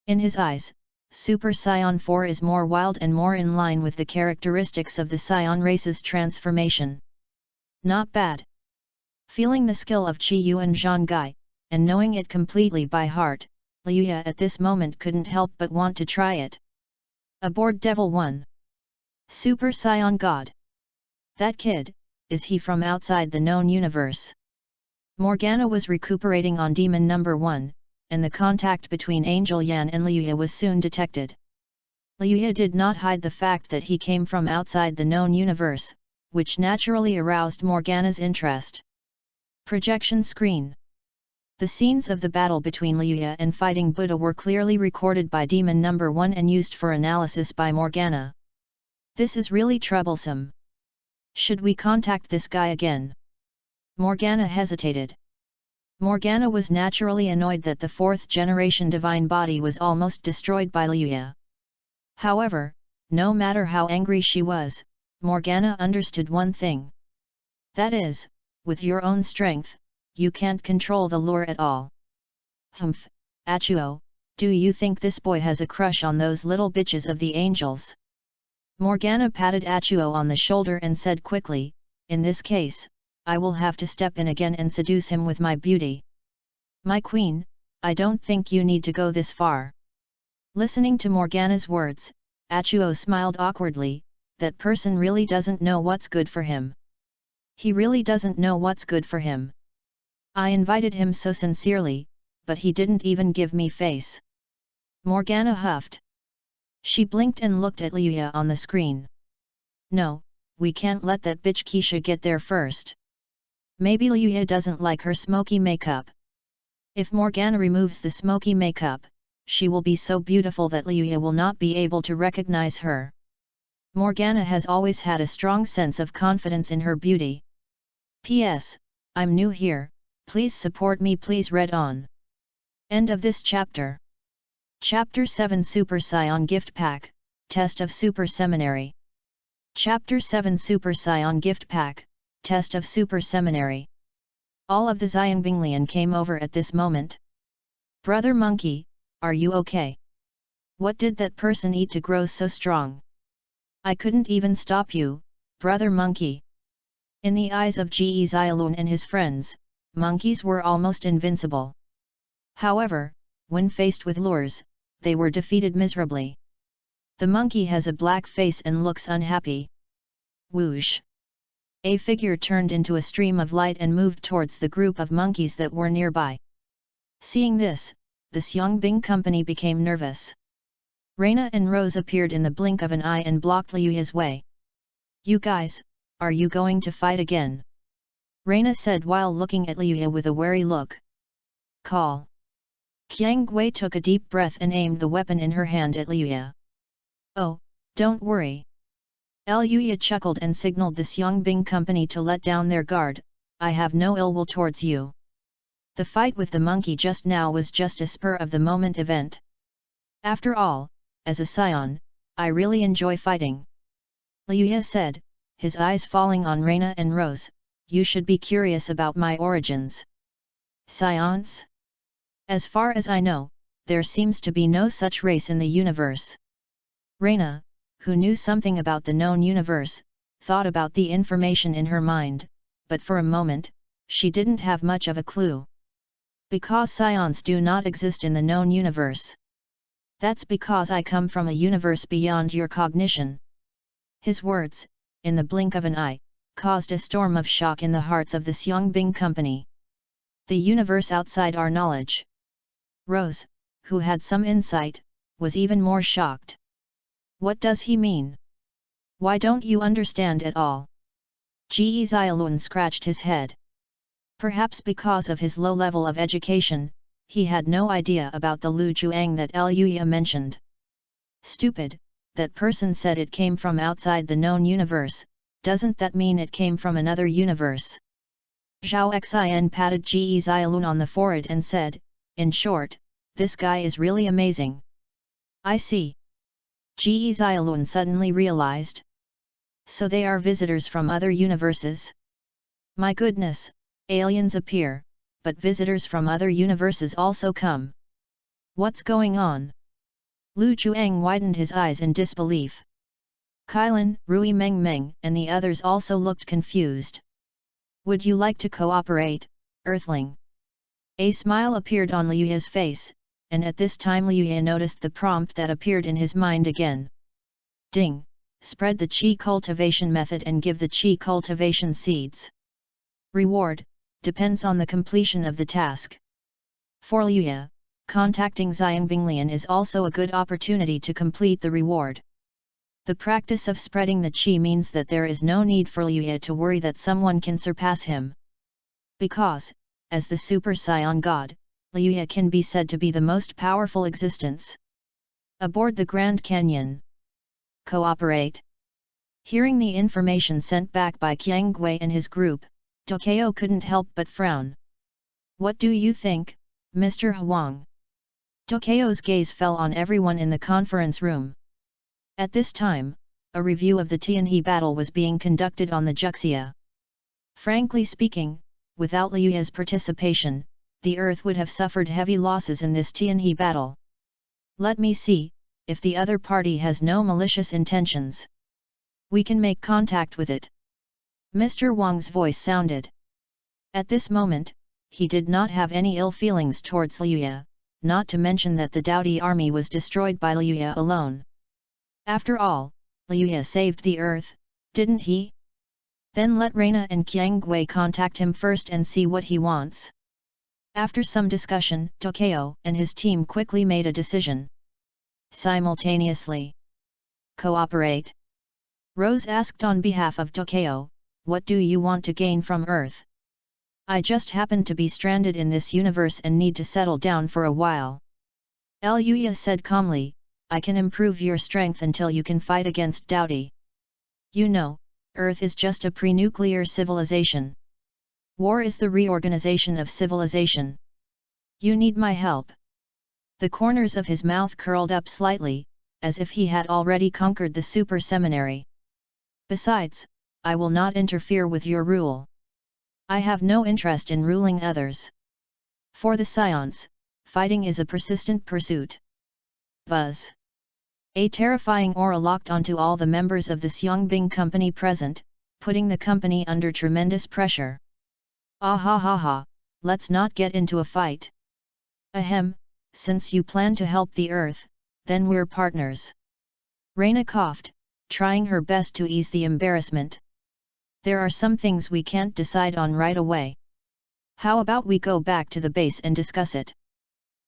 In his eyes, Super Scion 4 is more wild and more in line with the characteristics of the Scion race's transformation. Not bad. Feeling the skill of Qi Yuan Zhan Gai, and knowing it completely by heart, Liuya at this moment couldn't help but want to try it. Aboard Devil 1. Super Scion God. That kid, is he from outside the known universe? Morgana was recuperating on Demon number 1, and the contact between Angel Yan and Liuya was soon detected. Liuya did not hide the fact that he came from outside the known universe, which naturally aroused Morgana's interest. Projection screen. The scenes of the battle between Liuya and Fighting Buddha were clearly recorded by Demon number 1 and used for analysis by Morgana. This is really troublesome. Should we contact this guy again? Morgana hesitated. Morgana was naturally annoyed that the 4th generation divine body was almost destroyed by Liuya. However, no matter how angry she was, Morgana understood one thing. That is, with your own strength, you can't control the lure at all. Humph, Achuo, do you think this boy has a crush on those little bitches of the angels? Morgana patted Achuo on the shoulder and said quickly, in this case, I will have to step in again and seduce him with my beauty. My queen, I don't think you need to go this far. Listening to Morgana's words, Achuo smiled awkwardly. That person really doesn't know what's good for him. He really doesn't know what's good for him. I invited him so sincerely, but he didn't even give me face. Morgana huffed. She blinked and looked at Liuya on the screen. No, we can't let that bitch Keisha get there first. Maybe Liuya doesn't like her smoky makeup. If Morgana removes the smoky makeup, she will be so beautiful that Liuya will not be able to recognize her. Morgana has always had a strong sense of confidence in her beauty. P.S. I'm new here, please support me, please read on. End of this chapter. Chapter 7 Super Scion Gift Pack, Test of Super Seminary. Chapter 7 Super Scion Gift Pack, Test of Super Seminary. All of the Xianbinglian came over at this moment. Brother Monkey, are you okay? What did that person eat to grow so strong? I couldn't even stop you, Brother Monkey. In the eyes of Ge Xiaolun and his friends, monkeys were almost invincible. However, when faced with lures, they were defeated miserably. The monkey has a black face and looks unhappy. Whoosh! A figure turned into a stream of light and moved towards the group of monkeys that were nearby. Seeing this, the Xiangbing company became nervous. Reina and Rose appeared in the blink of an eye and blocked Liuya's way. You guys, are you going to fight again? Reina said while looking at Liuya with a wary look. Call. Qiang Gui took a deep breath and aimed the weapon in her hand at Liuya. Oh, don't worry. Liuya chuckled and signaled the Xiangbing company to let down their guard. I have no ill will towards you. The fight with the monkey just now was just a spur-of-the-moment event. After all, as a scion, I really enjoy fighting. Liuya said, his eyes falling on Reina and Rose. You should be curious about my origins. Scions? As far as I know, there seems to be no such race in the universe. Reina, who knew something about the known universe, thought about the information in her mind, but for a moment, she didn't have much of a clue. Because scions do not exist in the known universe. That's because I come from a universe beyond your cognition. His words, in the blink of an eye, caused a storm of shock in the hearts of the Xiangbing company. The universe outside our knowledge. Rose, who had some insight, was even more shocked. What does he mean? Why don't you understand at all? Ge Xiaolun scratched his head. Perhaps because of his low level of education, he had no idea about the Lu Juang that Luya mentioned. Stupid, that person said it came from outside the known universe, doesn't that mean it came from another universe? Zhao Xin patted Ge Xiaolun on the forehead and said, in short, this guy is really amazing. I see. Ge Xiaolun suddenly realized. So they are visitors from other universes? My goodness, aliens appear, but visitors from other universes also come. What's going on? Lu Juang widened his eyes in disbelief. Kailan, Rui Meng, and the others also looked confused. Would you like to cooperate, Earthling? A smile appeared on Liuya's face, and at this time Liuya noticed the prompt that appeared in his mind again. Ding! Spread the Qi cultivation method and give the Qi cultivation seeds. Reward, depends on the completion of the task. For Liuya, contacting Xiangbinglian is also a good opportunity to complete the reward. The practice of spreading the Qi means that there is no need for Liuya to worry that someone can surpass him. Because, as the Super Scion God, Liuya can be said to be the most powerful existence. Aboard the Grand Canyon. Cooperate. Hearing the information sent back by Qiang Gui and his group, Tokyo couldn't help but frown. What do you think, Mr. Huang? Tokyo's gaze fell on everyone in the conference room. At this time, a review of the Tianhe battle was being conducted on the Juxia. Frankly speaking, without Liuya's participation, the Earth would have suffered heavy losses in this Tianhe battle. Let me see, if the other party has no malicious intentions. We can make contact with it. Mr. Wang's voice sounded. At this moment, he did not have any ill feelings towards Liuya, not to mention that the Daodi army was destroyed by Liuya alone. After all, Liuya saved the Earth, didn't he? Then let Reina and Qiang Gui contact him first and see what he wants. After some discussion, Tokyo and his team quickly made a decision. Simultaneously. Cooperate. Rose asked on behalf of Tokyo, what do you want to gain from Earth? I just happen to be stranded in this universe and need to settle down for a while. Luya said calmly, I can improve your strength until you can fight against Daodi. You know, Earth is just a pre-nuclear civilization. War is the reorganization of civilization. You need my help. The corners of his mouth curled up slightly, as if he had already conquered the super seminary. Besides, I will not interfere with your rule. I have no interest in ruling others. For the Scions, fighting is a persistent pursuit. Buzz. A terrifying aura locked onto all the members of the Xiangbing company present, putting the company under tremendous pressure. Ah ha ha ha, let's not get into a fight. Ahem, since you plan to help the Earth, then we're partners. Reina coughed, trying her best to ease the embarrassment. There are some things we can't decide on right away. How about we go back to the base and discuss it?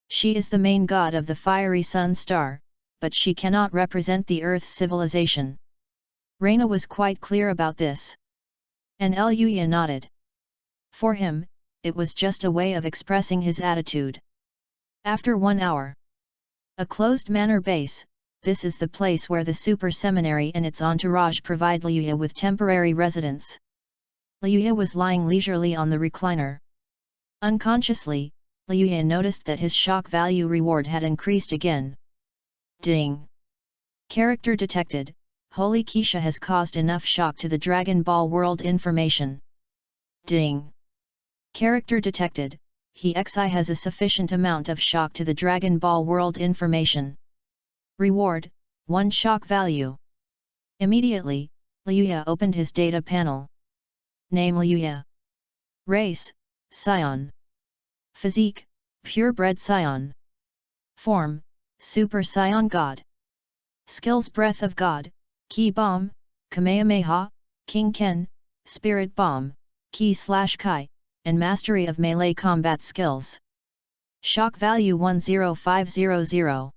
She is the main god of the fiery sun star, but she cannot represent the Earth's civilization. Reina was quite clear about this. And Luya nodded. For him, it was just a way of expressing his attitude. After 1 hour. A closed manor base, this is the place where the super seminary and its entourage provide Liuya with temporary residence. Liuya was lying leisurely on the recliner. Unconsciously, Liuya noticed that his shock value reward had increased again. Ding! Character detected, Holy Keisha has caused enough shock to the Dragon Ball world information. Ding! Character detected, he XI has a sufficient amount of shock to the Dragon Ball world information. Reward, 1 shock value. Immediately, Liuya opened his data panel. Name Liuya. Race, Scion. Physique, purebred Scion. Form, Super Scion God. Skills Breath of God, Ki Bomb, Kamehameha, King Ken, Spirit Bomb, Ki/Kai, and mastery of melee combat skills. Shock value 10500.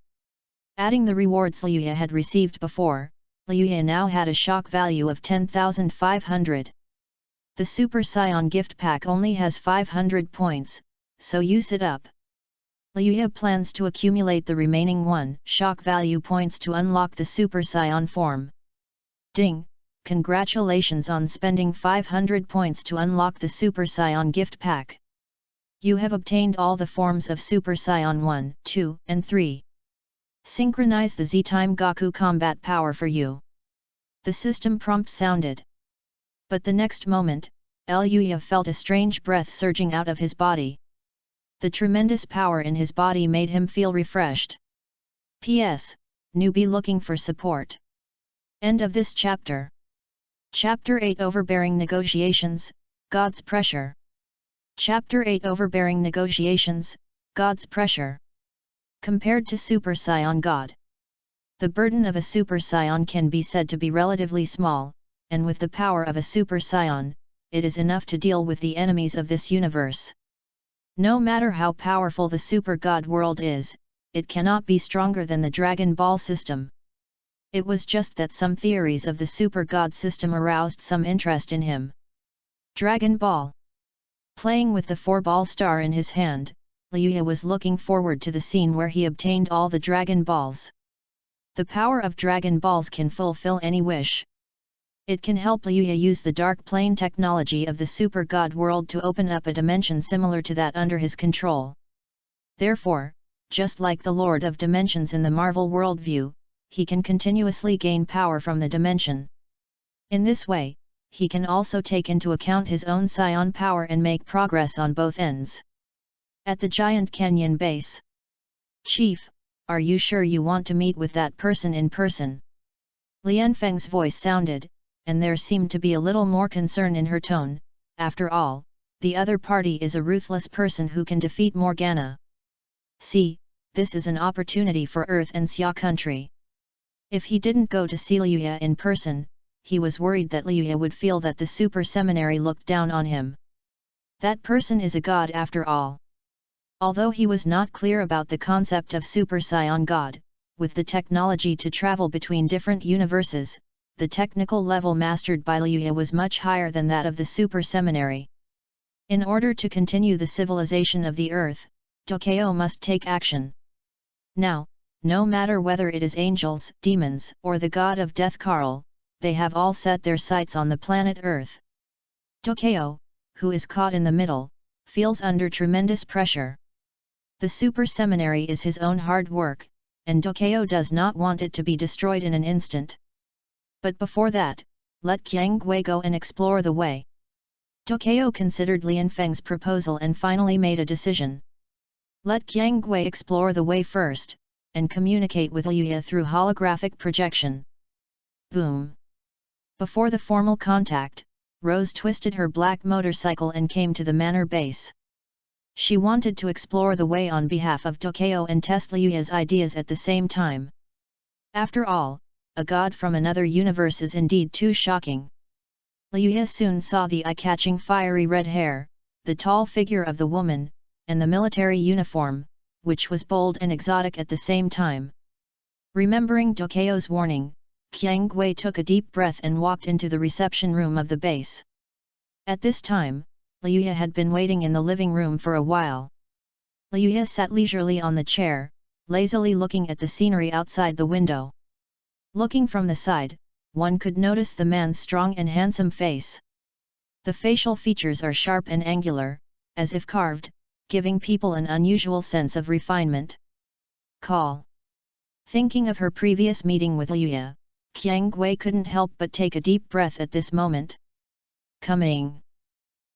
Adding the rewards Liuya had received before, Liuya now had a shock value of 10,500. The Super Scion gift pack only has 500 points, so use it up. Liuya plans to accumulate the remaining 1 shock value points to unlock the Super Scion form. Ding! Congratulations on spending 500 points to unlock the Super Scion gift pack. You have obtained all the forms of Super Scion 1, 2, and 3. Synchronize the Z-Time Gaku combat power for you. The system prompt sounded. But the next moment, Liuya felt a strange breath surging out of his body. The tremendous power in his body made him feel refreshed. P.S. Newbie looking for support. End of this chapter. Chapter 8 Overbearing Negotiations, God's Pressure. Chapter 8 Overbearing Negotiations, God's Pressure. Compared to Super Scion God, the burden of a Super Scion can be said to be relatively small, and with the power of a Super Scion, it is enough to deal with the enemies of this universe. No matter how powerful the Super God world is, it cannot be stronger than the Dragon Ball system. It was just that some theories of the Super God system aroused some interest in him. Dragon Ball. Playing with the 4-ball star in his hand, Liuya was looking forward to the scene where he obtained all the Dragon Balls. The power of Dragon Balls can fulfill any wish. It can help Liuya use the Dark Plane technology of the Super God world to open up a dimension similar to that under his control. Therefore, just like the Lord of Dimensions in the Marvel worldview, he can continuously gain power from the dimension. In this way, he can also take into account his own Scion power and make progress on both ends. At the Giant Canyon base. Chief, are you sure you want to meet with that person in person? Lianfeng's voice sounded, and there seemed to be a little more concern in her tone. After all, the other party is a ruthless person who can defeat Morgana. See, this is an opportunity for Earth and Xia country. If he didn't go to see Liuya in person, he was worried that Liuya would feel that the Super Seminary looked down on him. That person is a god after all. Although he was not clear about the concept of Super Scion God, with the technology to travel between different universes, the technical level mastered by Liuya was much higher than that of the Super Seminary. In order to continue the civilization of the Earth, Tokyo must take action. Now, no matter whether it is angels, demons, or the god of death Karl, they have all set their sights on the planet Earth. Tokyo, who is caught in the middle, feels under tremendous pressure. The Super Seminary is his own hard work, and Tokyo does not want it to be destroyed in an instant. But before that, let Qiang Gui go and explore the way. Tokyo considered Lianfeng's proposal and finally made a decision. Let Qiang Gui explore the way first, and communicate with Liuya through holographic projection. Boom! Before the formal contact, Rose twisted her black motorcycle and came to the manor base. She wanted to explore the way on behalf of Tokyo and test Liuya's ideas at the same time. After all, a god from another universe is indeed too shocking. Liuya soon saw the eye-catching fiery red hair, the tall figure of the woman, and the military uniform, which was bold and exotic at the same time. Remembering Tokyo's warning, Qiang Gui took a deep breath and walked into the reception room of the base. At this time, Liuya had been waiting in the living room for a while. Liuya sat leisurely on the chair, lazily looking at the scenery outside the window. Looking from the side, one could notice the man's strong and handsome face. The facial features are sharp and angular, as if carved, giving people an unusual sense of refinement. Call. Thinking of her previous meeting with Liuya, Qiang Gui couldn't help but take a deep breath at this moment. Coming.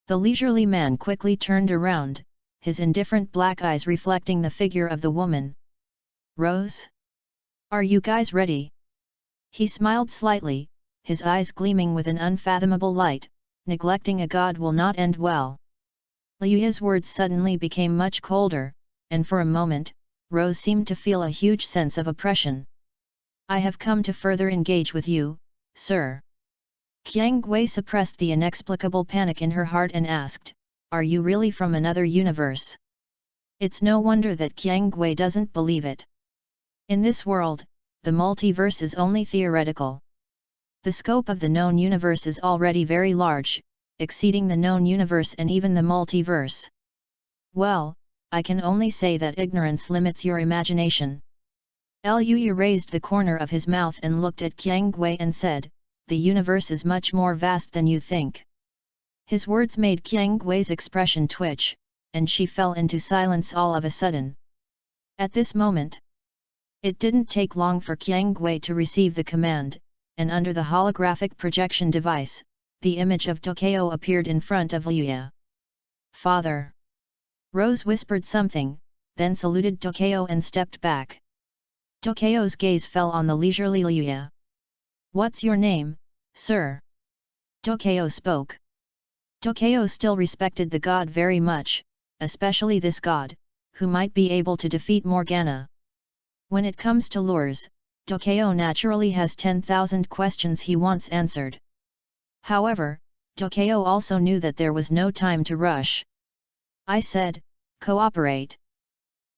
The leisurely man quickly turned around, his indifferent black eyes reflecting the figure of the woman. Rose? Are you guys ready? He smiled slightly, his eyes gleaming with an unfathomable light. Neglecting a god will not end well. Liuya's words suddenly became much colder, and for a moment, Rose seemed to feel a huge sense of oppression. I have come to further engage with you, sir. Qiang Gui suppressed the inexplicable panic in her heart and asked, are you really from another universe? It's no wonder that Qiang Gui doesn't believe it. In this world, the multiverse is only theoretical. The scope of the known universe is already very large, exceeding the known universe and even the multiverse. Well, I can only say that ignorance limits your imagination. Liu raised the corner of his mouth and looked at Qiang Gui and said, the universe is much more vast than you think. His words made Qiang Gui's expression twitch, and she fell into silence all of a sudden. At this moment, it didn't take long for Qiang Gui to receive the command, and under the holographic projection device, the image of Tokyo appeared in front of Liu. Father! Rose whispered something, then saluted Tokyo and stepped back. Tokyo's gaze fell on the leisurely Liu. What's your name, sir? Tokyo spoke. Tokyo still respected the god very much, especially this god, who might be able to defeat Morgana. When it comes to lures, Tokyo naturally has 10,000 questions he wants answered. However, Tokyo also knew that there was no time to rush. I said, cooperate.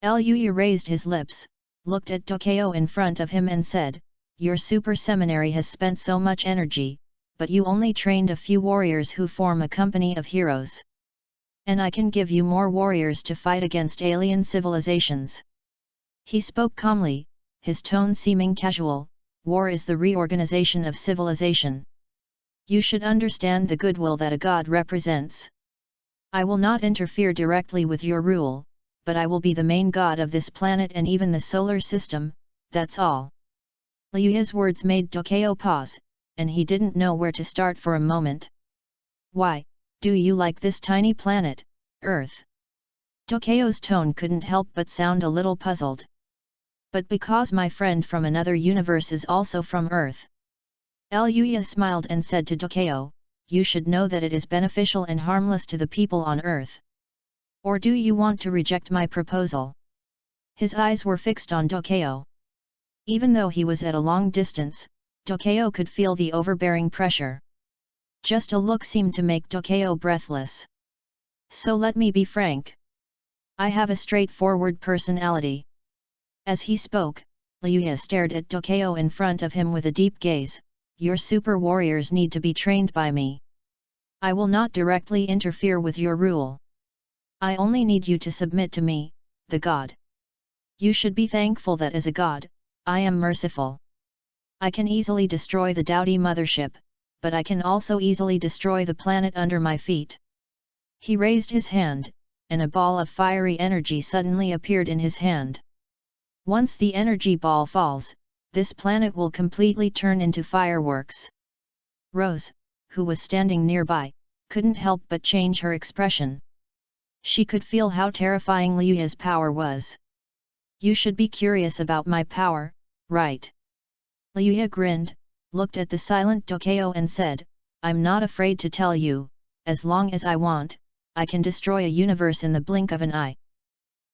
Liu raised his lips, looked at Tokyo in front of him and said, your super seminary has spent so much energy, but you only trained a few warriors who form a company of heroes. And I can give you more warriors to fight against alien civilizations. He spoke calmly, his tone seeming casual. War is the reorganization of civilization. You should understand the goodwill that a god represents. I will not interfere directly with your rule, but I will be the main god of this planet and even the solar system, that's all. Liu's words made Tokyo pause, and he didn't know where to start for a moment. Why, do you like this tiny planet, Earth? Tokyo's tone couldn't help but sound a little puzzled. But because my friend from another universe is also from Earth. Liu smiled and said to Tokyo, you should know that it is beneficial and harmless to the people on Earth. Or do you want to reject my proposal? His eyes were fixed on Tokyo. Even though he was at a long distance, Tokyo could feel the overbearing pressure. Just a look seemed to make Tokyo breathless. So let me be frank. I have a straightforward personality. As he spoke, Liu stared at Tokyo in front of him with a deep gaze. Your super warriors need to be trained by me. I will not directly interfere with your rule. I only need you to submit to me, the god. You should be thankful that as a god, I am merciful. I can easily destroy the Dowdy mothership, but I can also easily destroy the planet under my feet. He raised his hand, and a ball of fiery energy suddenly appeared in his hand. Once the energy ball falls, this planet will completely turn into fireworks. Rose, who was standing nearby, couldn't help but change her expression. She could feel how terrifying Liu's power was. You should be curious about my power, right? Liu grinned, looked at the silent Tokyo and said, I'm not afraid to tell you, as long as I want, I can destroy a universe in the blink of an eye.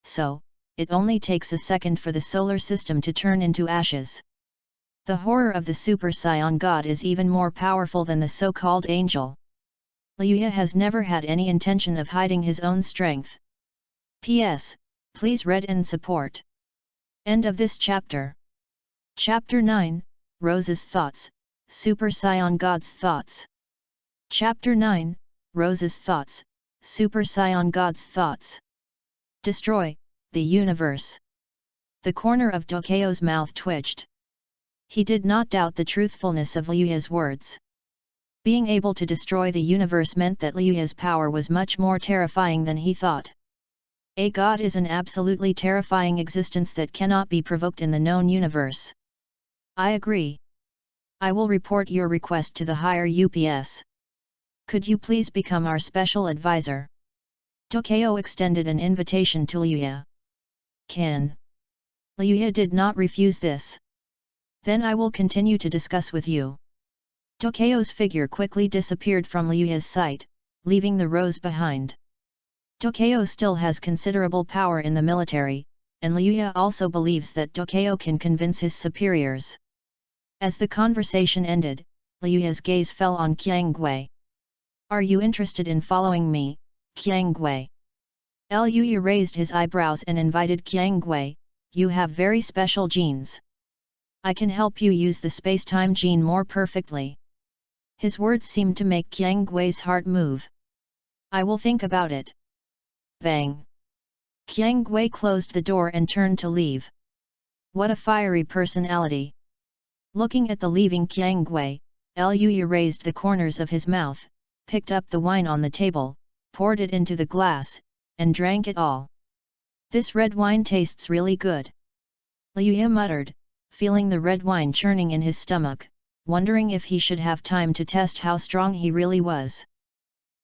So, it only takes a second for the solar system to turn into ashes. The horror of the Super Saiyan God is even more powerful than the so-called angel. Liu has never had any intention of hiding his own strength. P.S. Please read and support. End of this chapter. Chapter 9, Rose's Thoughts, Super Saiyan God's Thoughts. Chapter 9, Rose's Thoughts, Super Saiyan God's Thoughts. Destroy the universe. The corner of Tokyo's mouth twitched. He did not doubt the truthfulness of Liu's words. Being able to destroy the universe meant that Liu's power was much more terrifying than he thought. A god is an absolutely terrifying existence that cannot be provoked in the known universe. I agree. I will report your request to the higher UPS. Could you please become our special advisor? Tokyo extended an invitation to Liu. Can. Liu did not refuse this. Then I will continue to discuss with you. Tokyo's figure quickly disappeared from Liu's sight, leaving the rose behind. Tokyo still has considerable power in the military, and Liu also believes that Tokyo can convince his superiors. As the conversation ended, Liu's gaze fell on Qiang Gui. Are you interested in following me, Qiang Gui. Liu raised his eyebrows and invited Qiang Gui, you have very special genes. I can help you use the space-time gene more perfectly. His words seemed to make Qiang Gui's heart move. I will think about it. Bang! Qiang Gui closed the door and turned to leave. What a fiery personality! Looking at the leaving Qiang Gui, Liu raised the corners of his mouth, picked up the wine on the table, poured it into the glass, and drank it all. This red wine tastes really good. Liu muttered, feeling the red wine churning in his stomach, wondering if he should have time to test how strong he really was.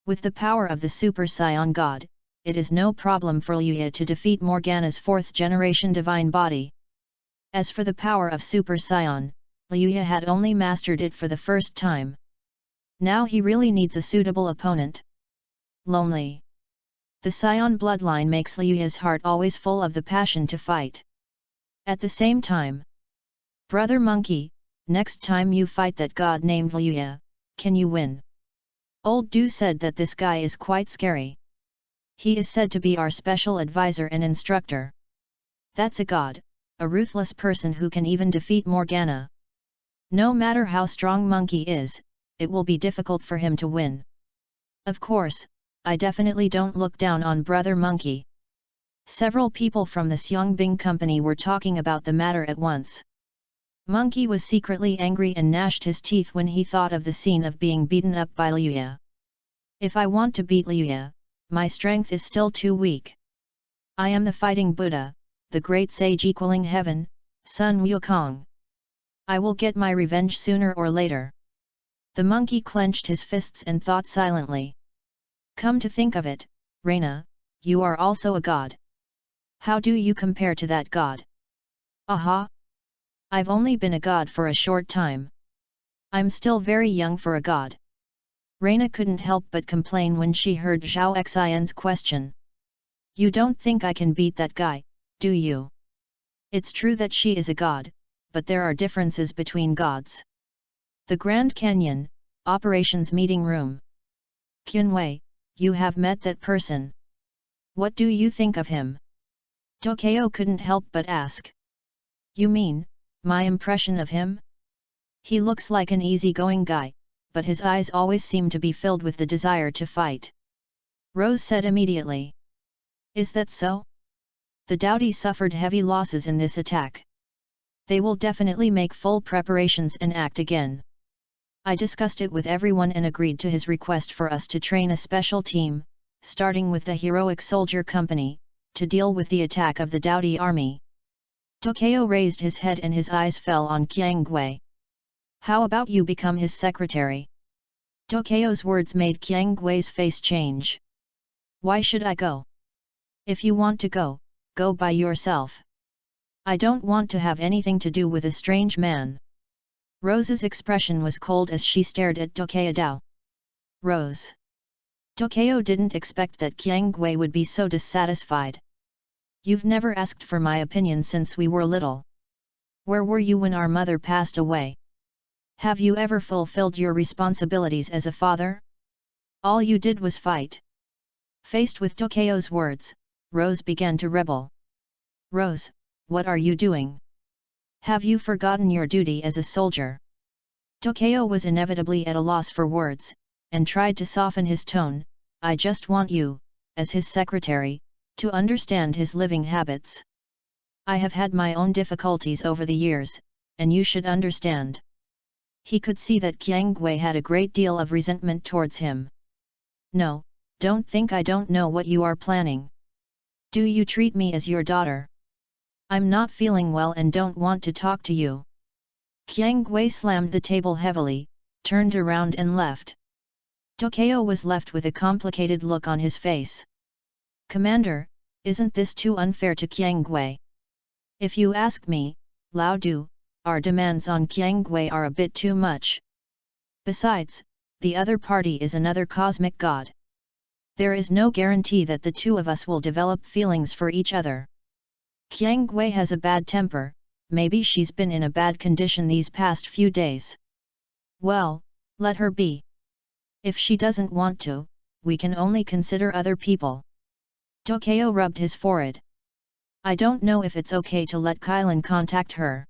With the power of the Super Saiyan God, it is no problem for Liu to defeat Morgana's fourth-generation divine body. As for the power of Super Saiyan, Liu had only mastered it for the first time. Now he really needs a suitable opponent. Lonely. The Saiyan bloodline makes Liu's heart always full of the passion to fight. At the same time, Brother Monkey, next time you fight that god named Liu, can you win? Old Du said that this guy is quite scary. He is said to be our special advisor and instructor. That's a god, a ruthless person who can even defeat Morgana. No matter how strong Monkey is, it will be difficult for him to win. Of course, I definitely don't look down on Brother Monkey. Several people from the Xiangbing company were talking about the matter at once. Monkey was secretly angry and gnashed his teeth when he thought of the scene of being beaten up by Liu. If I want to beat Liu, my strength is still too weak. I am the fighting Buddha, the great sage equaling heaven, Sun Wukong. I will get my revenge sooner or later. The monkey clenched his fists and thought silently. Come to think of it, Reina, you are also a god. How do you compare to that god? Aha! I've only been a god for a short time. I'm still very young for a god. Reina couldn't help but complain when she heard Zhao Xian's question. You don't think I can beat that guy, do you? It's true that she is a god, but there are differences between gods. The Grand Canyon, Operations Meeting Room. Qinwei, you have met that person. What do you think of him? Tokyo couldn't help but ask. You mean, my impression of him? He looks like an easygoing guy, but his eyes always seem to be filled with the desire to fight. Rose said immediately. Is that so? The Dowdy suffered heavy losses in this attack. They will definitely make full preparations and act again. I discussed it with everyone and agreed to his request for us to train a special team, starting with the Heroic Soldier Company, to deal with the attack of the Dowdy army. Tokyo raised his head and his eyes fell on Qiang Gui. How about you become his secretary? Tokyo's words made Qiang Gui's face change. Why should I go? If you want to go, go by yourself. I don't want to have anything to do with a strange man. Rose's expression was cold as she stared at Tokyo. Rose. Tokyo didn't expect that Qiang Gui would be so dissatisfied. You've never asked for my opinion since we were little. Where were you when our mother passed away? Have you ever fulfilled your responsibilities as a father? All you did was fight. Faced with Tokyo's words, Rose began to rebel. Rose, what are you doing? Have you forgotten your duty as a soldier? Tokyo was inevitably at a loss for words, and tried to soften his tone. I just want you, as his secretary, to understand his living habits. I have had my own difficulties over the years, and you should understand. He could see that Qiang Gui had a great deal of resentment towards him. No, don't think I don't know what you are planning. Do you treat me as your daughter? I'm not feeling well and don't want to talk to you. Qiang Gui slammed the table heavily, turned around and left. Tokyo was left with a complicated look on his face. Commander, isn't this too unfair to Qiang Gui? If you ask me, Lao Du, our demands on Qiang Gui are a bit too much. Besides, the other party is another cosmic god. There is no guarantee that the two of us will develop feelings for each other. Qiang Gui has a bad temper, maybe she's been in a bad condition these past few days. Well, let her be. If she doesn't want to, we can only consider other people. Tokyo rubbed his forehead. I don't know if it's okay to let Kylan contact her.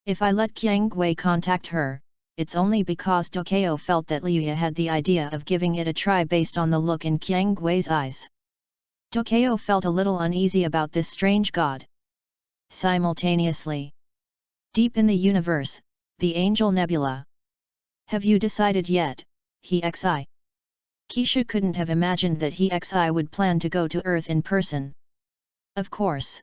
If I let Qiangwei contact her, it's only because Tokyo felt that Liuya had the idea of giving it a try based on the look in Qiangwei's eyes. Tokyo felt a little uneasy about this strange god. Simultaneously, deep in the universe, the Angel Nebula. Have you decided yet, He-Xi? Keisha couldn't have imagined that He-Xi would plan to go to Earth in person. Of course.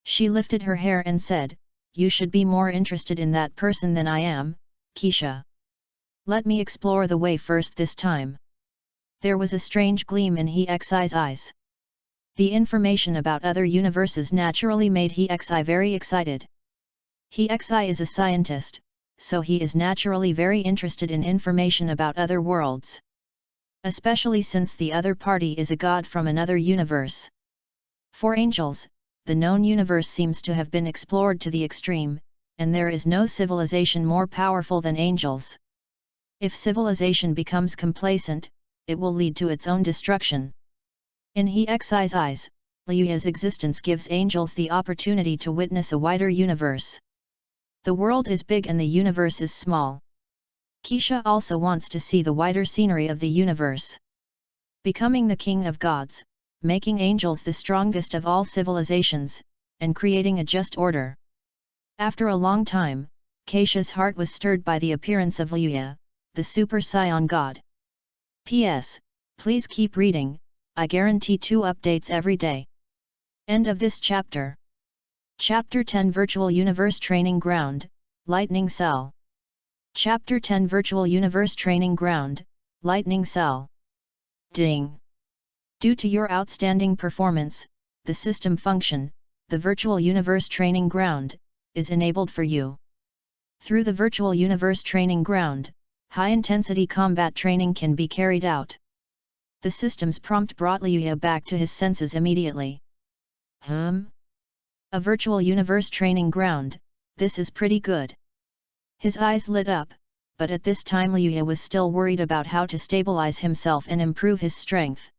She lifted her hair and said, you should be more interested in that person than I am, Keisha. Let me explore the way first this time. There was a strange gleam in He-Xi's eyes. The information about other universes naturally made He-Xi very excited. He-Xi is a scientist, so he is naturally very interested in information about other worlds. Especially since the other party is a god from another universe. For angels, the known universe seems to have been explored to the extreme, and there is no civilization more powerful than angels. If civilization becomes complacent, it will lead to its own destruction. In He-Xi's eyes, Liuya's existence gives angels the opportunity to witness a wider universe. The world is big and the universe is small. Keisha also wants to see the wider scenery of the universe. Becoming the king of gods, making angels the strongest of all civilizations, and creating a just order. After a long time, Keisha's heart was stirred by the appearance of Liuya, the Super Saiyan God. P.S. Please keep reading, I guarantee 2 updates every day. End of this chapter. Chapter 10 Virtual Universe Training Ground, Lightning Cell. Chapter 10 Virtual Universe Training Ground, Lightning Cell. Ding! Due to your outstanding performance, the system function, the Virtual Universe Training Ground, is enabled for you. Through the Virtual Universe Training Ground, high-intensity combat training can be carried out. The system's prompt brought Liuya back to his senses immediately. A Virtual Universe Training Ground, this is pretty good. His eyes lit up, but at this time Liuya was still worried about how to stabilize himself and improve his strength.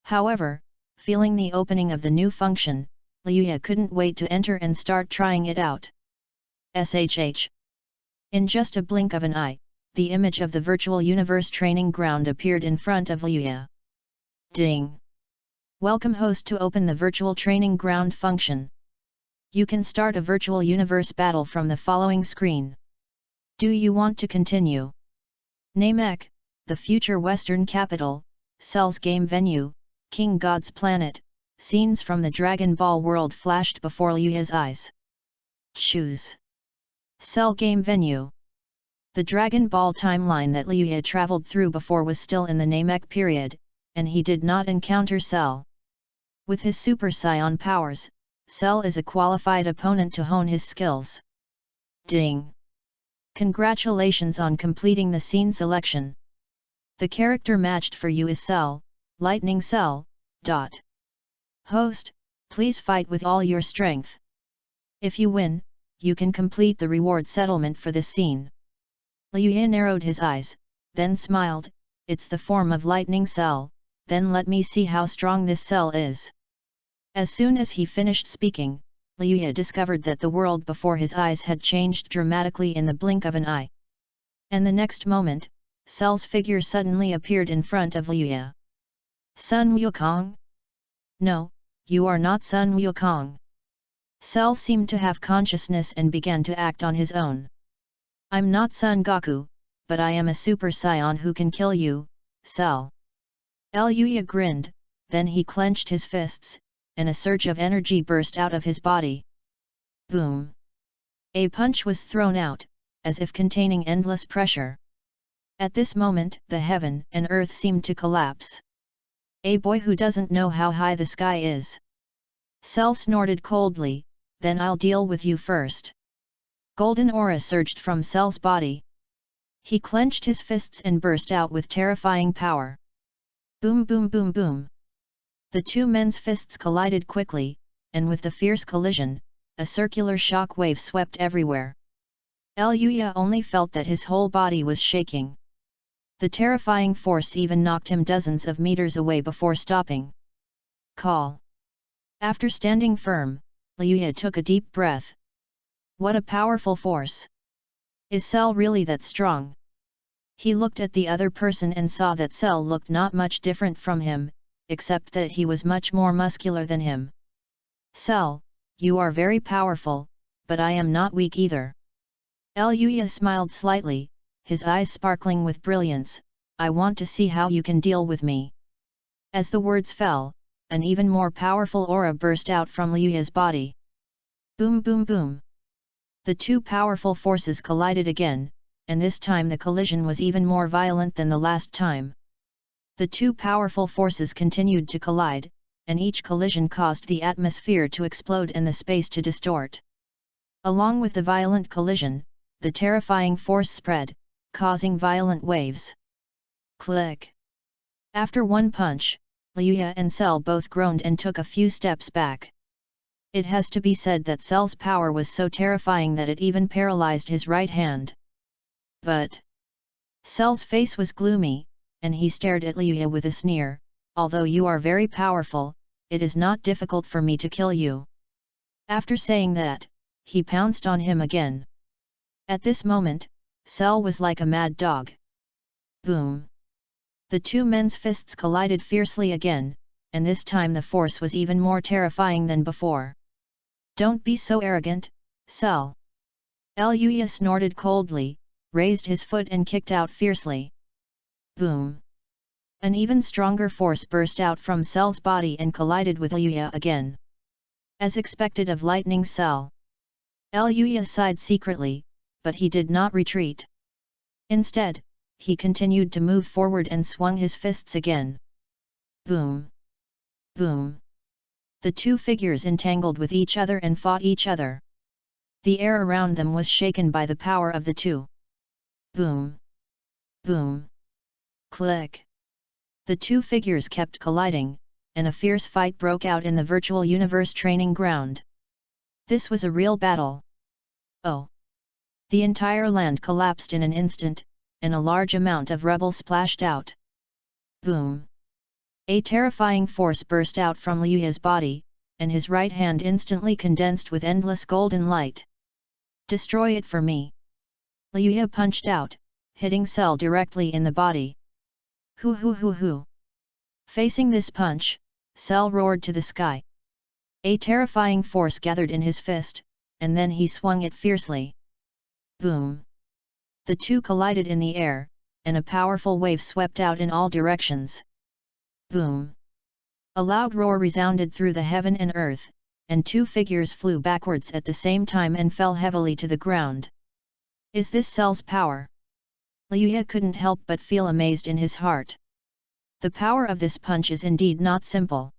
However, feeling the opening of the new function, Liuya couldn't wait to enter and start trying it out. SHH. In just a blink of an eye, the image of the Virtual Universe Training Ground appeared in front of Liuya. Ding! Welcome host to open the Virtual Training Ground function. You can start a Virtual Universe battle from the following screen. Do you want to continue? Namek, the future Western capital, Cell's game venue, King God's planet, scenes from the Dragon Ball world flashed before Liuya's eyes. Choose Cell game venue. The Dragon Ball timeline that Liuya traveled through before was still in the Namek period, and he did not encounter Cell. With his Super Saiyan powers, Cell is a qualified opponent to hone his skills. Ding! Congratulations on completing the scene selection. The character matched for you is Cell, Lightning Cell. Host, please fight with all your strength. If you win, you can complete the reward settlement for this scene. Liuya narrowed his eyes, then smiled, it's the form of Lightning Cell, then let me see how strong this cell is. As soon as he finished speaking, Liuya discovered that the world before his eyes had changed dramatically in the blink of an eye. And the next moment, Cell's figure suddenly appeared in front of Liuya. Sun Wukong? No, you are not Sun Wukong. Cell seemed to have consciousness and began to act on his own. I'm not Son Goku, but I am a Super Saiyan who can kill you, Cell. Liuya grinned, then he clenched his fists, and a surge of energy burst out of his body. Boom! A punch was thrown out, as if containing endless pressure. At this moment, the heaven and earth seemed to collapse. A boy who doesn't know how high the sky is. Cell snorted coldly, then I'll deal with you first. Golden aura surged from Cell's body. He clenched his fists and burst out with terrifying power. Boom boom boom boom. The two men's fists collided quickly, and with the fierce collision, a circular shock wave swept everywhere. Liuya only felt that his whole body was shaking. The terrifying force even knocked him dozens of meters away before stopping. Call. After standing firm, Liuya took a deep breath. What a powerful force! Is Cell really that strong? He looked at the other person and saw that Cell looked not much different from him, except that he was much more muscular than him. Cell, you are very powerful, but I am not weak either. Liuya smiled slightly, his eyes sparkling with brilliance. I want to see how you can deal with me. As the words fell, an even more powerful aura burst out from Liuya's body. Boom boom boom. The two powerful forces collided again, and this time the collision was even more violent than the last time. The two powerful forces continued to collide, and each collision caused the atmosphere to explode and the space to distort. Along with the violent collision, the terrifying force spread, causing violent waves. Click! After one punch, Liuya and Cell both groaned and took a few steps back. It has to be said that Cell's power was so terrifying that it even paralyzed his right hand. But Cell's face was gloomy, and he stared at Liuya with a sneer. Although you are very powerful, it is not difficult for me to kill you. After saying that, he pounced on him again. At this moment, Cell was like a mad dog. Boom! The two men's fists collided fiercely again, and this time the force was even more terrifying than before. Don't be so arrogant, Cell. Liuya snorted coldly, raised his foot and kicked out fiercely. Boom! An even stronger force burst out from Cell's body and collided with Liuya again. As expected of Lightning Cell. Liuya sighed secretly, but he did not retreat. Instead, he continued to move forward and swung his fists again. Boom! Boom! The two figures entangled with each other and fought each other. The air around them was shaken by the power of the two. Boom! Boom! Click! The two figures kept colliding, and a fierce fight broke out in the virtual universe training ground. This was a real battle. Oh! The entire land collapsed in an instant, and a large amount of rubble splashed out. Boom! A terrifying force burst out from Liuya's body, and his right hand instantly condensed with endless golden light. Destroy it for me! Liuya punched out, hitting Cell directly in the body. Hoo hoo hoo hoo! Facing this punch, Cell roared to the sky. A terrifying force gathered in his fist, and then he swung it fiercely. Boom! The two collided in the air, and a powerful wave swept out in all directions. Boom! A loud roar resounded through the heaven and earth, and two figures flew backwards at the same time and fell heavily to the ground. Is this Cell's power? Liuya couldn't help but feel amazed in his heart. The power of this punch is indeed not simple.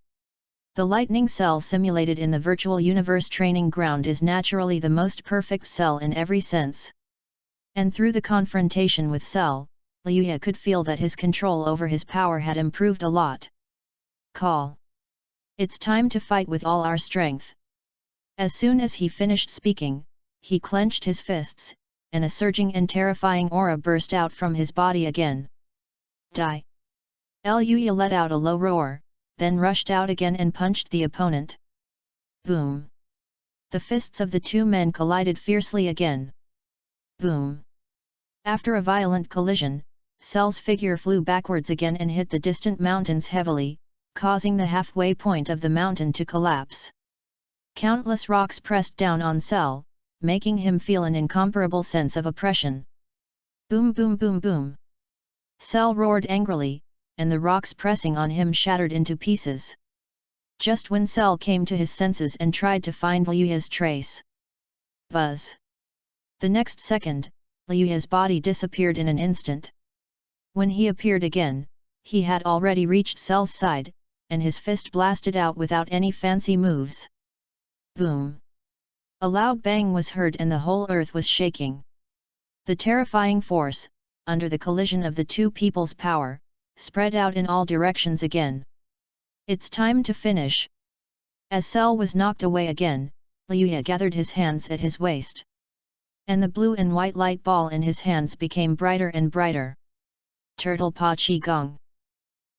The lightning cell simulated in the virtual universe training ground is naturally the most perfect cell in every sense. And through the confrontation with Cell, Liuya could feel that his control over his power had improved a lot. Call. It's time to fight with all our strength. As soon as he finished speaking, he clenched his fists, and a surging and terrifying aura burst out from his body again. Die! Liuya let out a low roar, then rushed out again and punched the opponent. Boom! The fists of the two men collided fiercely again. Boom! After a violent collision, Cell's figure flew backwards again and hit the distant mountains heavily, causing the halfway point of the mountain to collapse. Countless rocks pressed down on Cell, making him feel an incomparable sense of oppression. Boom boom boom boom! Cell roared angrily, and the rocks pressing on him shattered into pieces. Just when Cell came to his senses and tried to find Liuya's trace. Buzz! The next second, Liuya's body disappeared in an instant. When he appeared again, he had already reached Cell's side, and his fist blasted out without any fancy moves. Boom! A loud bang was heard and the whole earth was shaking. The terrifying force, under the collision of the two people's power, spread out in all directions again. It's time to finish. As Cell was knocked away again, Liuya gathered his hands at his waist. And the blue and white light ball in his hands became brighter and brighter. turtle pa qi gong.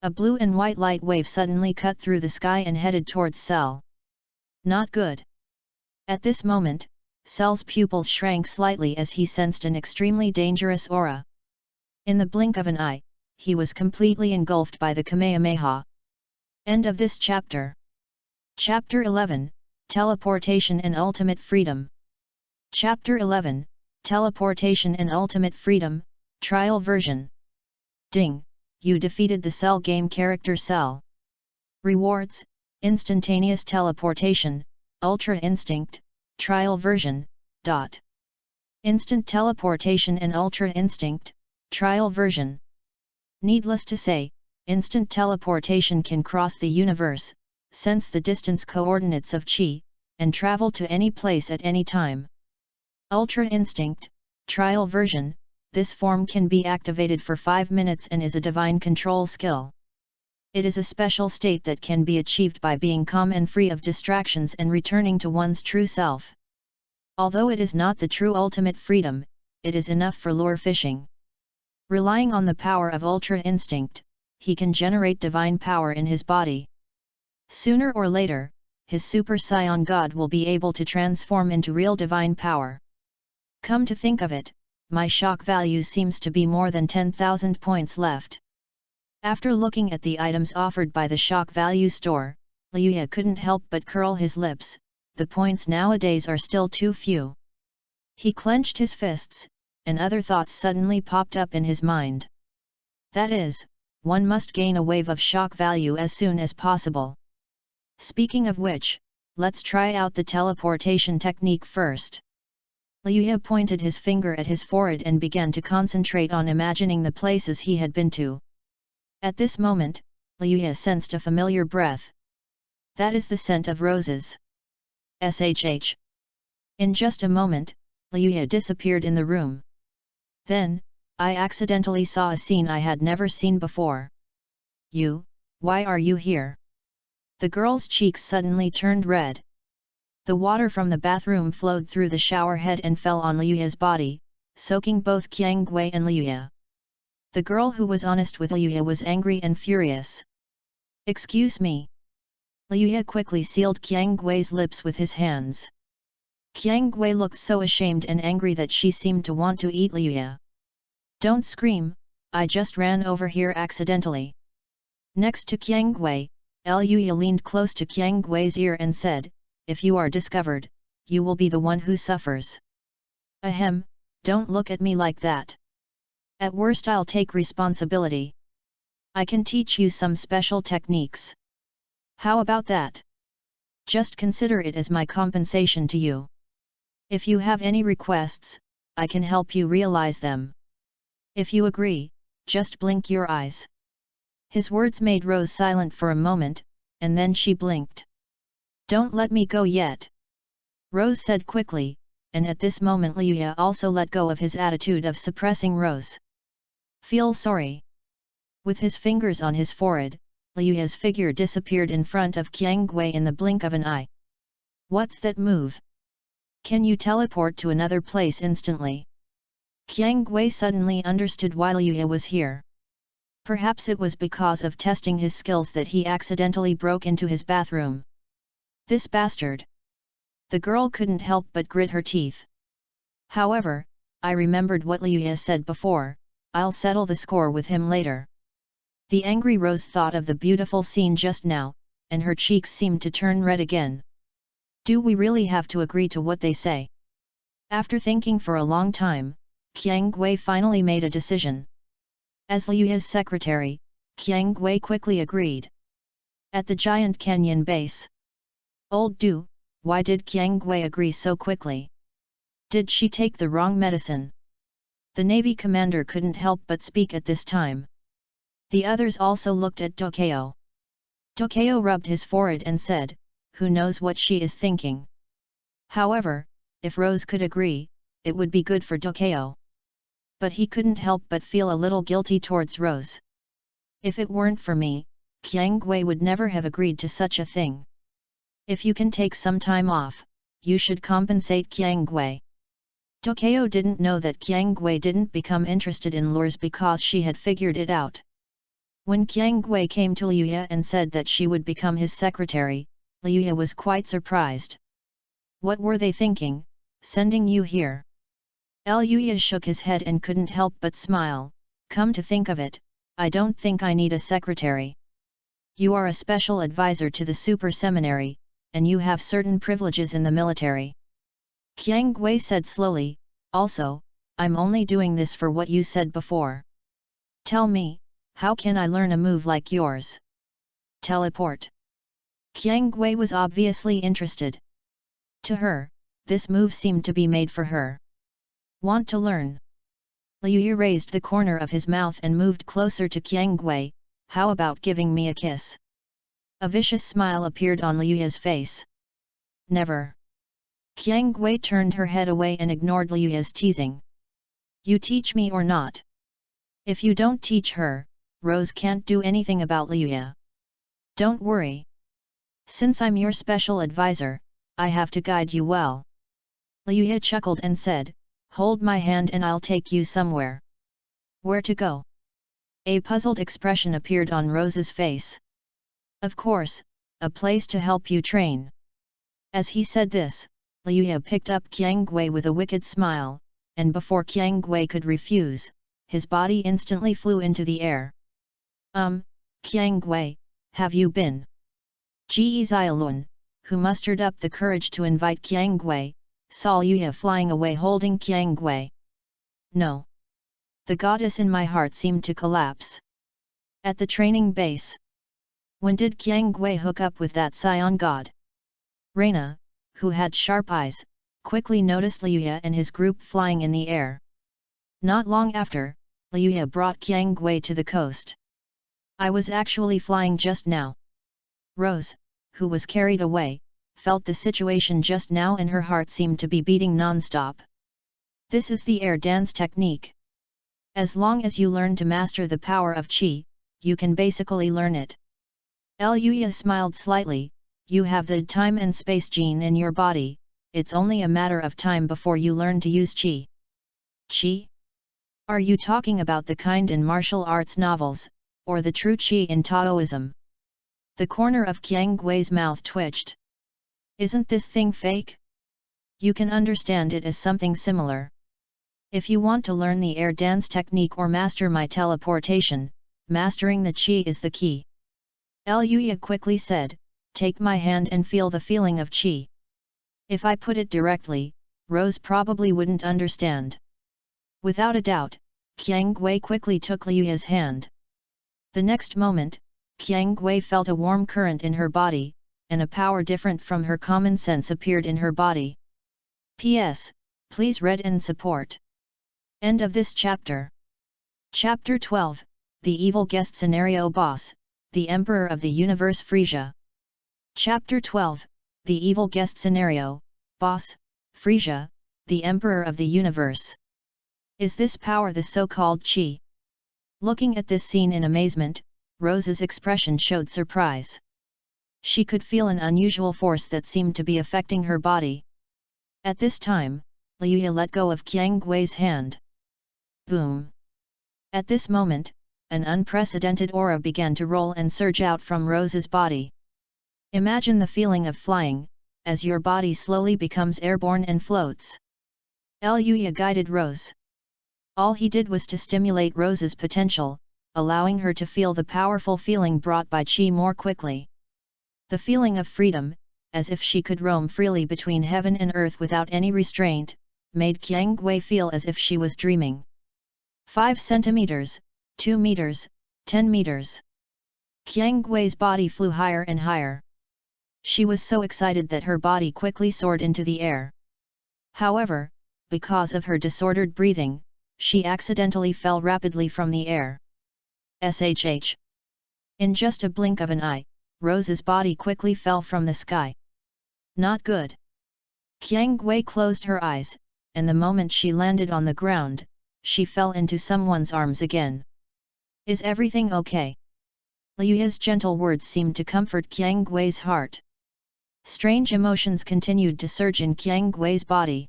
A blue and white light wave suddenly cut through the sky and headed towards Cell. Not good. At this moment, Cell's pupils shrank slightly as he sensed an extremely dangerous aura. In the blink of an eye, he was completely engulfed by the Kamehameha. End of this chapter. Chapter 11, Teleportation and Ultimate Freedom. Chapter 11, Teleportation and Ultimate Freedom, Trial Version. Ding! You defeated the Cell game character Cell. Rewards: Instantaneous Teleportation, Ultra Instinct, Trial Version. Instant Teleportation and Ultra Instinct, Trial Version. Needless to say, instant teleportation can cross the universe, sense the distance coordinates of Qi, and travel to any place at any time. Ultra Instinct, Trial Version. This form can be activated for 5 minutes and is a divine control skill. It is a special state that can be achieved by being calm and free of distractions and returning to one's true self. Although it is not the true ultimate freedom, it is enough for lure fishing. Relying on the power of Ultra Instinct, he can generate divine power in his body. Sooner or later, his Super Saiyan God will be able to transform into real divine power. Come to think of it, my shock value seems to be more than 10,000 points left. After looking at the items offered by the shock value store, Liuya couldn't help but curl his lips. The points nowadays are still too few. He clenched his fists, and other thoughts suddenly popped up in his mind. That is, one must gain a wave of shock value as soon as possible. Speaking of which, let's try out the teleportation technique first. Liuya pointed his finger at his forehead and began to concentrate on imagining the places he had been to. At this moment, Liuya sensed a familiar breath. That is the scent of roses. SHH. In just a moment, Liuya disappeared in the room. Then, I accidentally saw a scene I had never seen before. You, why are you here? The girl's cheeks suddenly turned red. The water from the bathroom flowed through the shower head and fell on Liuya's body, soaking both Qiang Gui and Liuya. The girl who was honest with Liuya was angry and furious. Excuse me. Liuya quickly sealed Qiang Gui's lips with his hands. Qiang Gui looked so ashamed and angry that she seemed to want to eat Liuya. Don't scream, I just ran over here accidentally. Next to Qiang Gui, Liuya leaned close to Qiang Gui's ear and said, if you are discovered, you will be the one who suffers. Ahem, don't look at me like that. At worst I'll take responsibility. I can teach you some special techniques. How about that? Just consider it as my compensation to you. If you have any requests, I can help you realize them. If you agree, just blink your eyes. His words made Rose silent for a moment, and then she blinked. Don't let me go yet. Rose said quickly, and at this moment Liuya also let go of his attitude of suppressing Rose. Feel sorry. With his fingers on his forehead, Liuya's figure disappeared in front of Qiang Gui in the blink of an eye. What's that move? Can you teleport to another place instantly? Qiang Gui suddenly understood why Liuya was here. Perhaps it was because of testing his skills that he accidentally broke into his bathroom. This bastard! The girl couldn't help but grit her teeth. However, I remembered what Liuya said before, I'll settle the score with him later. The angry Rose thought of the beautiful scene just now, and her cheeks seemed to turn red again. Do we really have to agree to what they say? After thinking for a long time, Qiang Gui finally made a decision. As Liuya's secretary, Qiang Gui quickly agreed. At the giant canyon base. Old Du, why did Qiang Gui agree so quickly? Did she take the wrong medicine? The Navy commander couldn't help but speak at this time. The others also looked at Tokyo. Tokyo rubbed his forehead and said, who knows what she is thinking. However, if Rose could agree, it would be good for Tokyo. But he couldn't help but feel a little guilty towards Rose. If it weren't for me, Qiang Gui would never have agreed to such a thing. If you can take some time off, you should compensate Qiang Gui. Tokyo didn't know that Qiang Gui didn't become interested in lures because she had figured it out. When Qiang Gui came to Liuya and said that she would become his secretary, Liuya was quite surprised. What were they thinking, sending you here? Liuya shook his head and couldn't help but smile. Come to think of it, I don't think I need a secretary. You are a special advisor to the super seminary, and you have certain privileges in the military. Qiang Gui said slowly, also, I'm only doing this for what you said before. Tell me, how can I learn a move like yours? Teleport. Qiang Gui was obviously interested. To her, this move seemed to be made for her. Want to learn? Liu raised the corner of his mouth and moved closer to Qiang Gui. How about giving me a kiss? A vicious smile appeared on Liuya's face. Never. Qiang Gui turned her head away and ignored Liuya's teasing. You teach me or not? If you don't teach her, Rose can't do anything about Liuya. Don't worry. Since I'm your special advisor, I have to guide you well. Liuya chuckled and said, hold my hand and I'll take you somewhere. Where to go? A puzzled expression appeared on Rose's face. Of course, a place to help you train. As he said this, Liuya picked up Qiang Gui with a wicked smile, and before Qiang Gui could refuse, his body instantly flew into the air. Qiang Gui, have you been? Ji Xiaolun, who mustered up the courage to invite Qiang Gui, saw Liuya flying away holding Qiang Gui. No. The goddess in my heart seemed to collapse. At the training base. When did Qiang Gui hook up with that scion god? Reina, who had sharp eyes, quickly noticed Liuya and his group flying in the air. Not long after, Liuya brought Qiang Gui to the coast. I was actually flying just now. Rose, who was carried away, felt the situation just now and her heart seemed to be beating non-stop. This is the air dance technique. As long as you learn to master the power of Qi, you can basically learn it. Liuya smiled slightly, you have the time and space gene in your body, it's only a matter of time before you learn to use Qi. Qi? Are you talking about the kind in martial arts novels, or the true Qi in Taoism? The corner of Qiang Gui's mouth twitched. Isn't this thing fake? You can understand it as something similar. If you want to learn the air dance technique or master my teleportation, mastering the Qi is the key. Liuya quickly said, take my hand and feel the feeling of Qi. If I put it directly, Rose probably wouldn't understand. Without a doubt, Qiang Gui quickly took Liuya's hand. The next moment, Qiang Gui felt a warm current in her body, and a power different from her common sense appeared in her body. P.S. Please read and support. End of this chapter. Chapter 12, The Evil Guest Scenario Boss, the Emperor of the Universe Frisia. Chapter 12, The Evil Guest Scenario, Boss, Frisia, the Emperor of the Universe. Is this power the so-called Qi? Looking at this scene in amazement, Rose's expression showed surprise. She could feel an unusual force that seemed to be affecting her body. At this time, Liuya let go of Qiang Gui's hand. Boom! At this moment, an unprecedented aura began to roll and surge out from Rose's body. Imagine the feeling of flying, as your body slowly becomes airborne and floats. Liuya guided Rose. All he did was to stimulate Rose's potential, allowing her to feel the powerful feeling brought by Qi more quickly. The feeling of freedom, as if she could roam freely between heaven and earth without any restraint, made Qiang Gui feel as if she was dreaming. 5 centimeters, 2 meters, 10 meters. Qiang Gui's body flew higher and higher. She was so excited that her body quickly soared into the air. However, because of her disordered breathing, she accidentally fell rapidly from the air. SHH. In just a blink of an eye, Rose's body quickly fell from the sky. Not good. Qiang Gui closed her eyes, and the moment she landed on the ground, she fell into someone's arms again. Is everything okay? Liuya's gentle words seemed to comfort Qiang Gui's heart. Strange emotions continued to surge in Qiang Gui's body.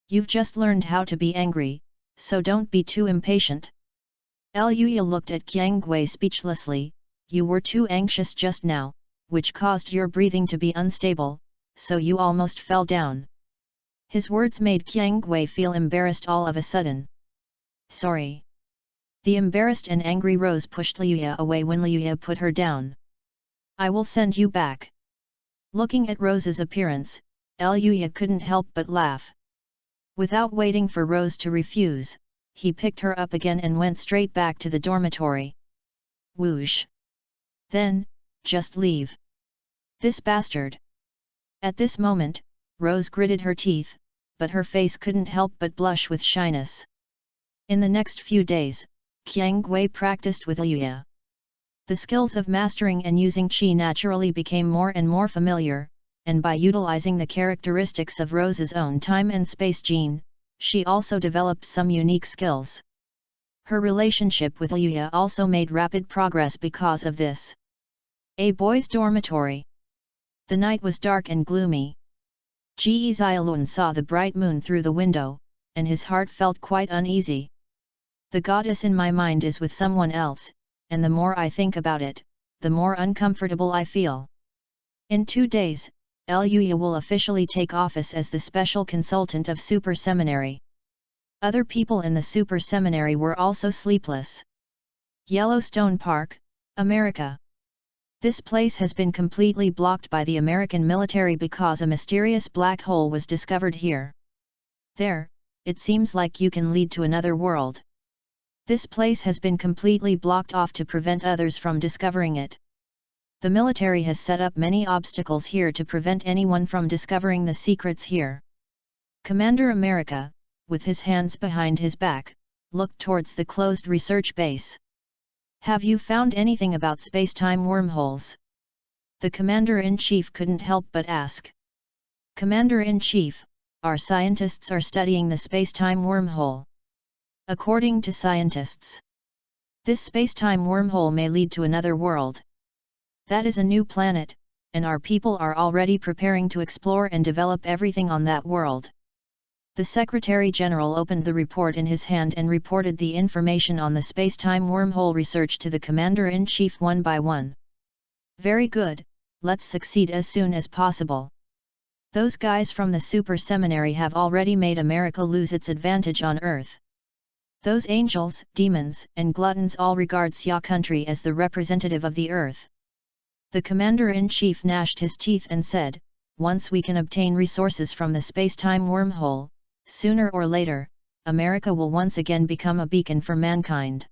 You've just learned how to be angry, so don't be too impatient. Liuya looked at Qiang Gui speechlessly. You were too anxious just now, which caused your breathing to be unstable, so you almost fell down. His words made Qiang Gui feel embarrassed all of a sudden. Sorry. The embarrassed and angry Rose pushed Liuya away when Liuya put her down. I will send you back. Looking at Rose's appearance, Liuya couldn't help but laugh. Without waiting for Rose to refuse, he picked her up again and went straight back to the dormitory. Whoosh! Then, just leave. This bastard! At this moment, Rose gritted her teeth, but her face couldn't help but blush with shyness. In the next few days, Qiang Gui practiced with Liuya. The skills of mastering and using qi naturally became more and more familiar, and by utilizing the characteristics of Rose's own time and space gene, she also developed some unique skills. Her relationship with Liuya also made rapid progress because of this. A boys' dormitory. The night was dark and gloomy. Ji Xiaolun saw the bright moon through the window, and his heart felt quite uneasy. The goddess in my mind is with someone else, and the more I think about it, the more uncomfortable I feel. In 2 days, Liuya will officially take office as the special consultant of Super Seminary. Other people in the Super Seminary were also sleepless. Yellowstone Park, America. This place has been completely blocked by the American military because a mysterious black hole was discovered here. There, it seems like you can lead to another world. This place has been completely blocked off to prevent others from discovering it. The military has set up many obstacles here to prevent anyone from discovering the secrets here. Commander America, with his hands behind his back, looked towards the closed research base. Have you found anything about space-time wormholes? The Commander-in-Chief couldn't help but ask. Commander-in-Chief, our scientists are studying the space-time wormhole. According to scientists, this space-time wormhole may lead to another world. That is a new planet, and our people are already preparing to explore and develop everything on that world. The Secretary-General opened the report in his hand and reported the information on the space-time wormhole research to the Commander-in-Chief one by one. Very good, let's succeed as soon as possible. Those guys from the Super Seminary have already made America lose its advantage on Earth. Those angels, demons, and gluttons all regard Xia country as the representative of the Earth. The Commander-in-Chief gnashed his teeth and said, once we can obtain resources from the space-time wormhole, sooner or later, America will once again become a beacon for mankind.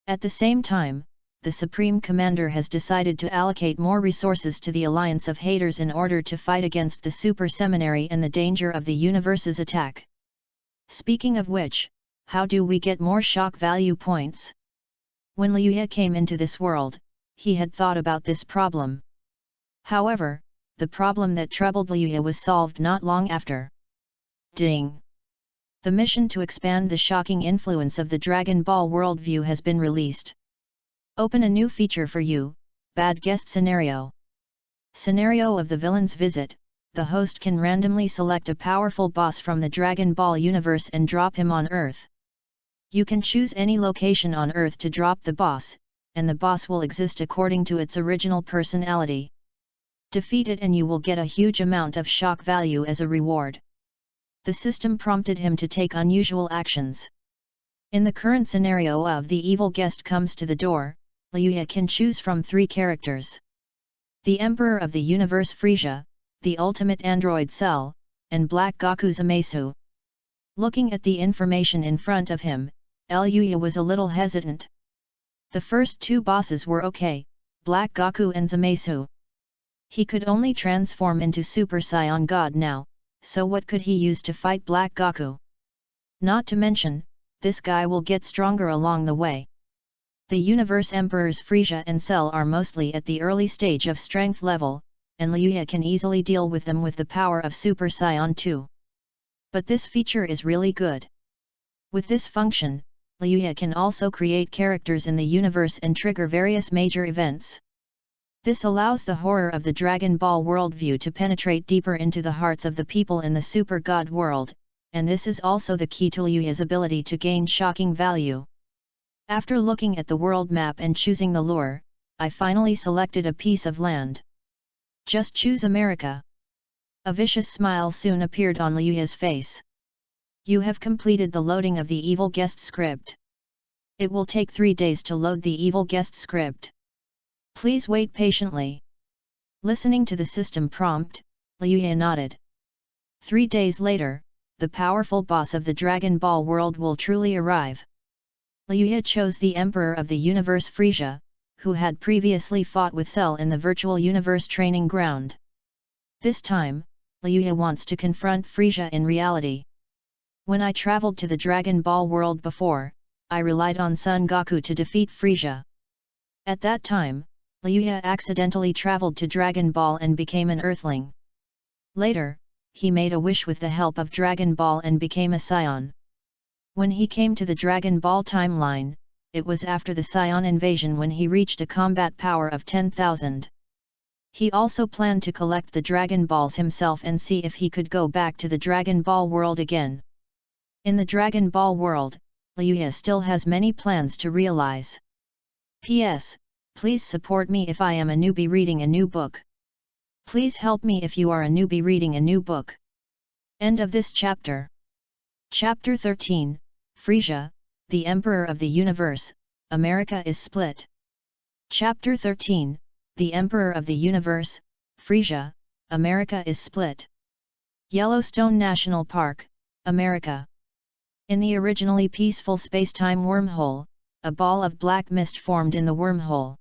At the same time, the Supreme Commander has decided to allocate more resources to the Alliance of Haters in order to fight against the Super Seminary and the danger of the universe's attack. Speaking of which, how do we get more shock value points? When Liuya came into this world, he had thought about this problem. However, the problem that troubled Liuya was solved not long after. Ding! The mission to expand the shocking influence of the Dragon Ball worldview has been released. Open a new feature for you, Bad Guest Scenario. Scenario of the villain's visit. The host can randomly select a powerful boss from the Dragon Ball universe and drop him on Earth. You can choose any location on Earth to drop the boss, and the boss will exist according to its original personality. Defeat it and you will get a huge amount of shock value as a reward. The system prompted him to take unusual actions. In the current scenario of the evil guest comes to the door, Liuya can choose from 3 characters. The Emperor of the Universe Frisia, the Ultimate Android Cell, and Black Goku Zamasu. Looking at the information in front of him, Liuya was a little hesitant. The first 2 bosses were okay, Black Goku and Zamasu. He could only transform into Super Saiyan God now, so what could he use to fight Black Goku? Not to mention, this guy will get stronger along the way. The Universe Emperors Frisia and Cell are mostly at the early stage of strength level, and Liuya can easily deal with them with the power of Super Saiyan 2. But this feature is really good. With this function, Liuya can also create characters in the universe and trigger various major events. This allows the horror of the Dragon Ball worldview to penetrate deeper into the hearts of the people in the Super God world, and this is also the key to Liuya's ability to gain shocking value. After looking at the world map and choosing the lure, I finally selected a piece of land. Just choose America. A vicious smile soon appeared on Liuya's face. You have completed the loading of the evil guest script. It will take 3 days to load the evil guest script. Please wait patiently. Listening to the system prompt, Liuya nodded. 3 days later, the powerful boss of the Dragon Ball world will truly arrive. Liuya chose the Emperor of the Universe Frieza, who had previously fought with Cell in the virtual universe training ground. This time, Liuya wants to confront Frieza in reality. When I traveled to the Dragon Ball world before, I relied on Son Goku to defeat Frieza. At that time, Liuya accidentally traveled to Dragon Ball and became an Earthling. Later, he made a wish with the help of Dragon Ball and became a Scion. When he came to the Dragon Ball timeline, it was after the Scion invasion when he reached a combat power of 10,000. He also planned to collect the Dragon Balls himself and see if he could go back to the Dragon Ball world again. In the Dragon Ball world, Liuya still has many plans to realize. P.S. Please support me if I am a newbie reading a new book. Please help me if you are a newbie reading a new book. End of this chapter. Chapter 13, Frieza, the Emperor of the Universe, America is split. Chapter 13, the Emperor of the Universe, Frieza, America is split. Yellowstone National Park, America. In the originally peaceful space-time wormhole, a ball of black mist formed in the wormhole.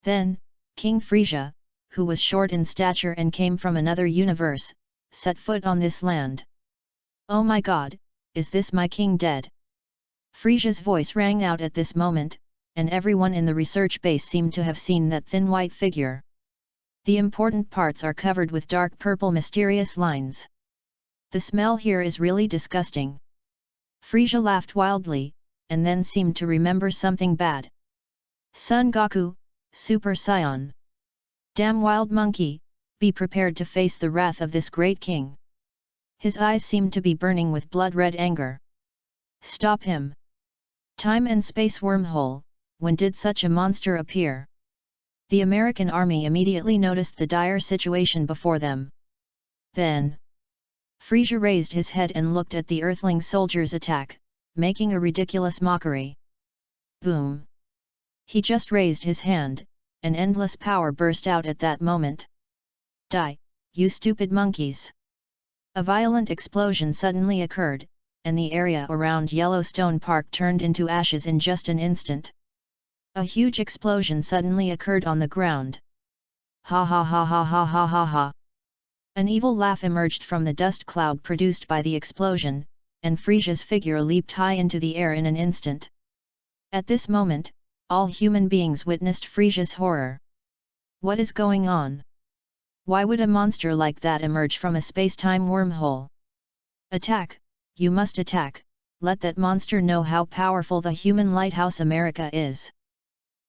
Then, King Frieza, who was short in stature and came from another universe, set foot on this land. Oh my god, is this my king dead? Frieza's voice rang out at this moment, and everyone in the research base seemed to have seen that thin white figure. The important parts are covered with dark purple mysterious lines. The smell here is really disgusting. Frieza laughed wildly, and then seemed to remember something bad. Son Goku, Super Saiyan. Damn wild monkey, be prepared to face the wrath of this great king. His eyes seemed to be burning with blood-red anger. Stop him. Time and space wormhole, when did such a monster appear? The American army immediately noticed the dire situation before them. Then, Frieza raised his head and looked at the Earthling soldiers' attack, making a ridiculous mockery. Boom! He just raised his hand, and endless power burst out at that moment. Die, you stupid monkeys! A violent explosion suddenly occurred, and the area around Yellowstone Park turned into ashes in just an instant. A huge explosion suddenly occurred on the ground. Ha ha ha ha ha ha ha ha! An evil laugh emerged from the dust cloud produced by the explosion, and Frieza's figure leaped high into the air in an instant. At this moment, all human beings witnessed Frieza's horror. What is going on? Why would a monster like that emerge from a space-time wormhole? Attack, you must attack, let that monster know how powerful the human lighthouse America is.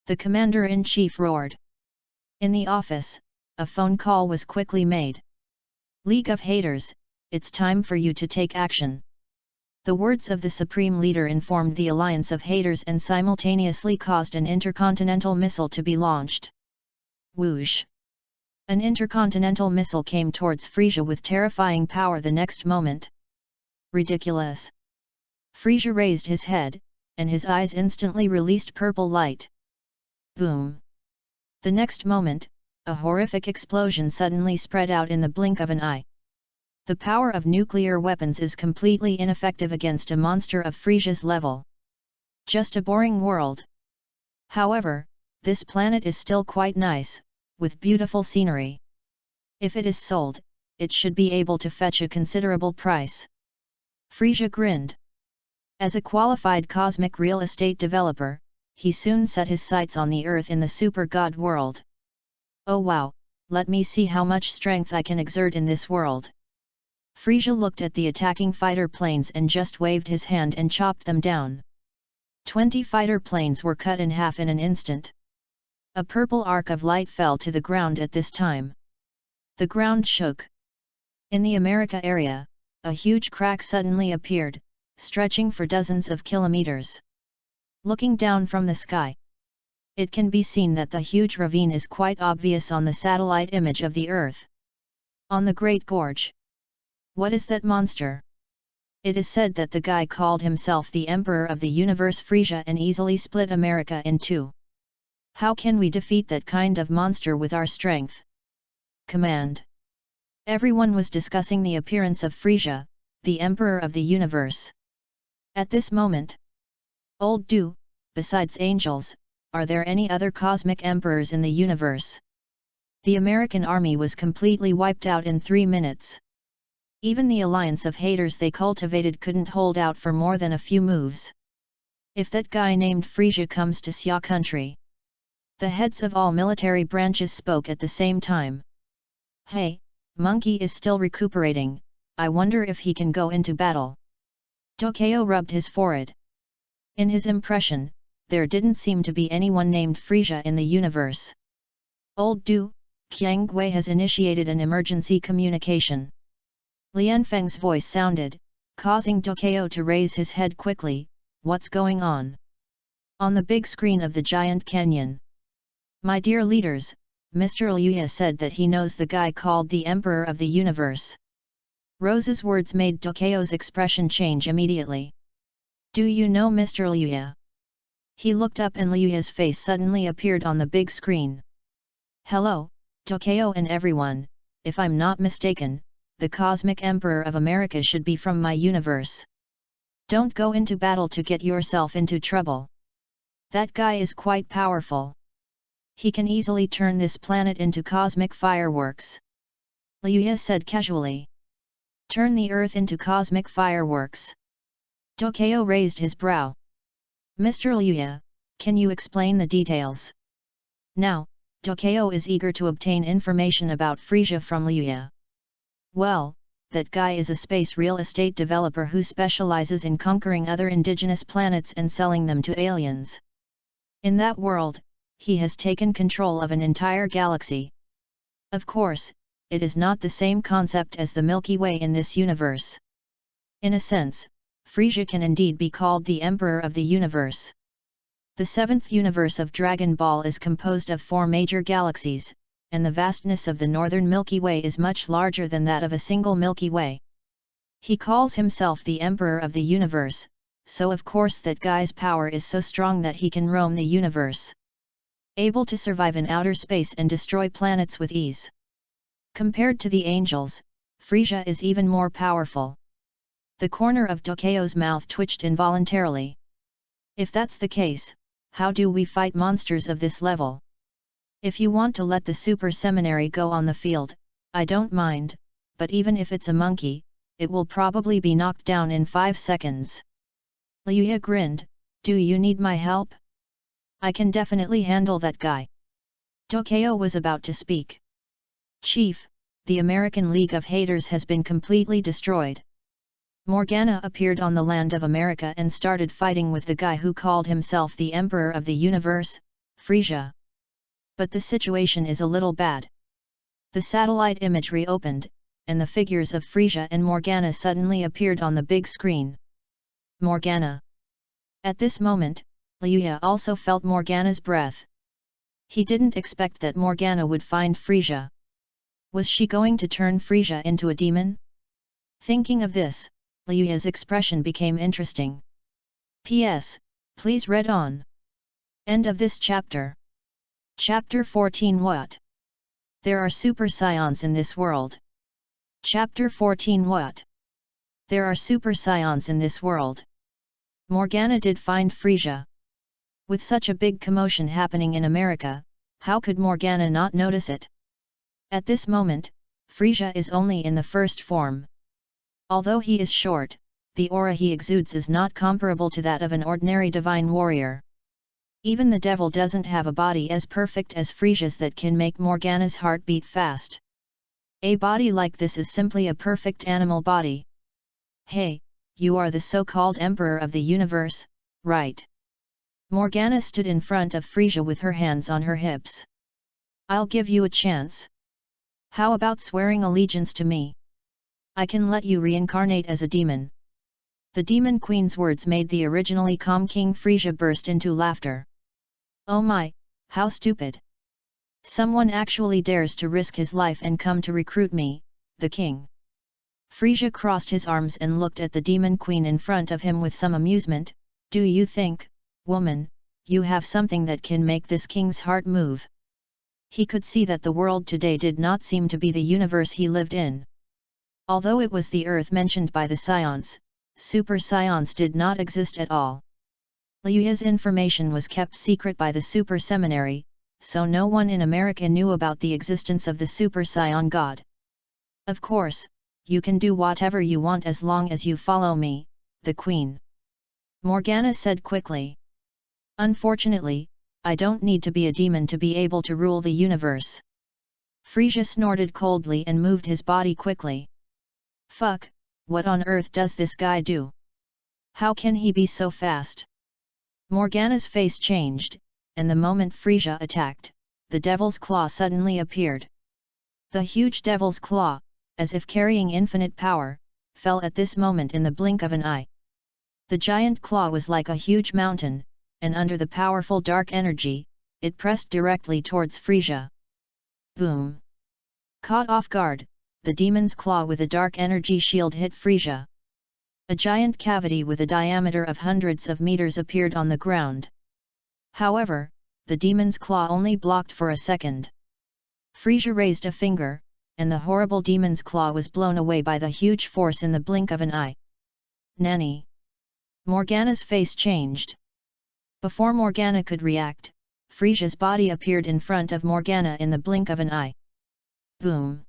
The commander-in-chief roared. In the office, a phone call was quickly made. League of Haters, it's time for you to take action. The words of the Supreme Leader informed the Alliance of Haters and simultaneously caused an intercontinental missile to be launched. Whoosh! An intercontinental missile came towards Frieza with terrifying power the next moment. Ridiculous! Frieza raised his head, and his eyes instantly released purple light. Boom! The next moment, a horrific explosion suddenly spread out in the blink of an eye. The power of nuclear weapons is completely ineffective against a monster of Frieza's level. Just a boring world. However, this planet is still quite nice, with beautiful scenery. If it is sold, it should be able to fetch a considerable price. Frieza grinned. As a qualified cosmic real estate developer, he soon set his sights on the Earth in the Super God world. Oh wow, let me see how much strength I can exert in this world. Frieza looked at the attacking fighter planes and just waved his hand and chopped them down. 20 fighter planes were cut in half in an instant. A purple arc of light fell to the ground at this time. The ground shook. In the America area, a huge crack suddenly appeared, stretching for dozens of kilometers. Looking down from the sky, it can be seen that the huge ravine is quite obvious on the satellite image of the Earth. On the Great Gorge. What is that monster? It is said that the guy called himself the Emperor of the Universe Frisia and easily split America in two. How can we defeat that kind of monster with our strength? Command. Everyone was discussing the appearance of Frisia, the Emperor of the Universe. At this moment, Old Do, besides angels, are there any other cosmic emperors in the universe? The American army was completely wiped out in 3 minutes. Even the alliance of haters they cultivated couldn't hold out for more than a few moves. If that guy named Frisia comes to Xia country. The heads of all military branches spoke at the same time. Hey, Monkey is still recuperating, I wonder if he can go into battle. Tokyo rubbed his forehead. In his impression, there didn't seem to be anyone named Frisia in the universe. Old Du, Qiang Gui has initiated an emergency communication. Lian Feng's voice sounded, causing Tokyo to raise his head quickly. What's going on? On the big screen of the giant canyon. My dear leaders, Mr. Liuya said that he knows the guy called the Emperor of the Universe. Rose's words made Tokyo's expression change immediately. Do you know Mr. Liuya? He looked up and Liuya's face suddenly appeared on the big screen. Hello, Tokyo and everyone, if I'm not mistaken, the Cosmic Emperor of America should be from my universe. Don't go into battle to get yourself into trouble. That guy is quite powerful. He can easily turn this planet into cosmic fireworks. Liuya said casually. Turn the Earth into cosmic fireworks. Tokyo raised his brow. Mr. Liuya, can you explain the details? Now, Tokyo is eager to obtain information about Frisia from Liuya. Well, that guy is a space real estate developer who specializes in conquering other indigenous planets and selling them to aliens. In that world, he has taken control of an entire galaxy. Of course, it is not the same concept as the Milky Way in this universe. In a sense, Frisia can indeed be called the Emperor of the Universe. The seventh universe of Dragon Ball is composed of 4 major galaxies, and the vastness of the northern Milky Way is much larger than that of a single Milky Way. He calls himself the Emperor of the Universe, so of course that guy's power is so strong that he can roam the universe. Able to survive in outer space and destroy planets with ease. Compared to the angels, Frisia is even more powerful. The corner of Tokyo's mouth twitched involuntarily. If that's the case, how do we fight monsters of this level? If you want to let the super seminary go on the field, I don't mind, but even if it's a monkey, it will probably be knocked down in 5 seconds. Liuya grinned, do you need my help? I can definitely handle that guy. Tokyo was about to speak. Chief, the American League of Haters has been completely destroyed. Morgana appeared on the land of America and started fighting with the guy who called himself the Emperor of the Universe, Frisia. But the situation is a little bad. The satellite imagery opened, and the figures of Frisia and Morgana suddenly appeared on the big screen. Morgana. At this moment, Liuya also felt Morgana's breath. He didn't expect that Morgana would find Frisia. Was she going to turn Frisia into a demon? Thinking of this, Liuya's expression became interesting. P.S. Please read on. End of this chapter. Chapter 14 What? There are super scions in this world. Chapter 14 What? There are super scions in this world. Morgana did find Frisia. With such a big commotion happening in America, how could Morgana not notice it? At this moment, Frisia is only in the first form. Although he is short, the aura he exudes is not comparable to that of an ordinary divine warrior. Even the devil doesn't have a body as perfect as Frisia's that can make Morgana's heart beat fast. A body like this is simply a perfect animal body. Hey, you are the so-called Emperor of the Universe, right? Morgana stood in front of Frisia with her hands on her hips. I'll give you a chance. How about swearing allegiance to me? I can let you reincarnate as a demon." The demon queen's words made the originally calm King Frisia burst into laughter. "Oh my, how stupid! Someone actually dares to risk his life and come to recruit me, the king." Frisia crossed his arms and looked at the demon queen in front of him with some amusement. "Do you think, woman, you have something that can make this king's heart move?" He could see that the world today did not seem to be the universe he lived in. Although it was the earth mentioned by the scions, super scions did not exist at all. Liuya's information was kept secret by the super seminary, so no one in America knew about the existence of the super scion god. "Of course, you can do whatever you want as long as you follow me, the queen," Morgana said quickly. "Unfortunately, I don't need to be a demon to be able to rule the universe." Frisia snorted coldly and moved his body quickly. "Fuck, what on earth does this guy do? How can he be so fast?" Morgana's face changed, and the moment Frisia attacked, the Devil's Claw suddenly appeared. The huge Devil's Claw, as if carrying infinite power, fell at this moment in the blink of an eye. The giant claw was like a huge mountain, and under the powerful dark energy, it pressed directly towards Frisia. Boom! Caught off guard, the demon's claw with a dark energy shield hit Frisia. A giant cavity with a diameter of hundreds of meters appeared on the ground. However, the demon's claw only blocked for a second. Frisia raised a finger, and the horrible demon's claw was blown away by the huge force in the blink of an eye. "Nanny!" Morgana's face changed. Before Morgana could react, Frisia's body appeared in front of Morgana in the blink of an eye. Boom!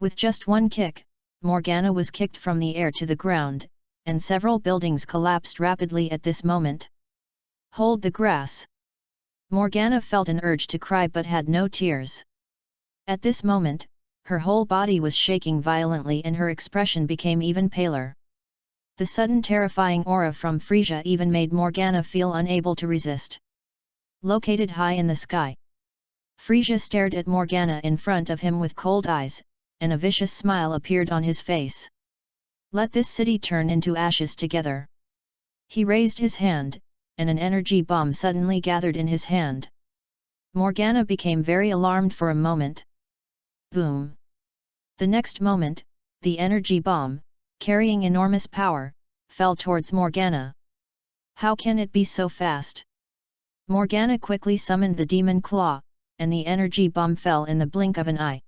With just one kick, Morgana was kicked from the air to the ground, and several buildings collapsed rapidly at this moment. "Hold the grass!" Morgana felt an urge to cry but had no tears. At this moment, her whole body was shaking violently and her expression became even paler. The sudden terrifying aura from Frisia even made Morgana feel unable to resist. Located high in the sky, Frisia stared at Morgana in front of him with cold eyes, and a vicious smile appeared on his face. "Let this city turn into ashes together." He raised his hand, and an energy bomb suddenly gathered in his hand. Morgana became very alarmed for a moment. Boom! The next moment, the energy bomb, carrying enormous power, fell towards Morgana. How can it be so fast? Morgana quickly summoned the demon claw, and the energy bomb fell in the blink of an eye.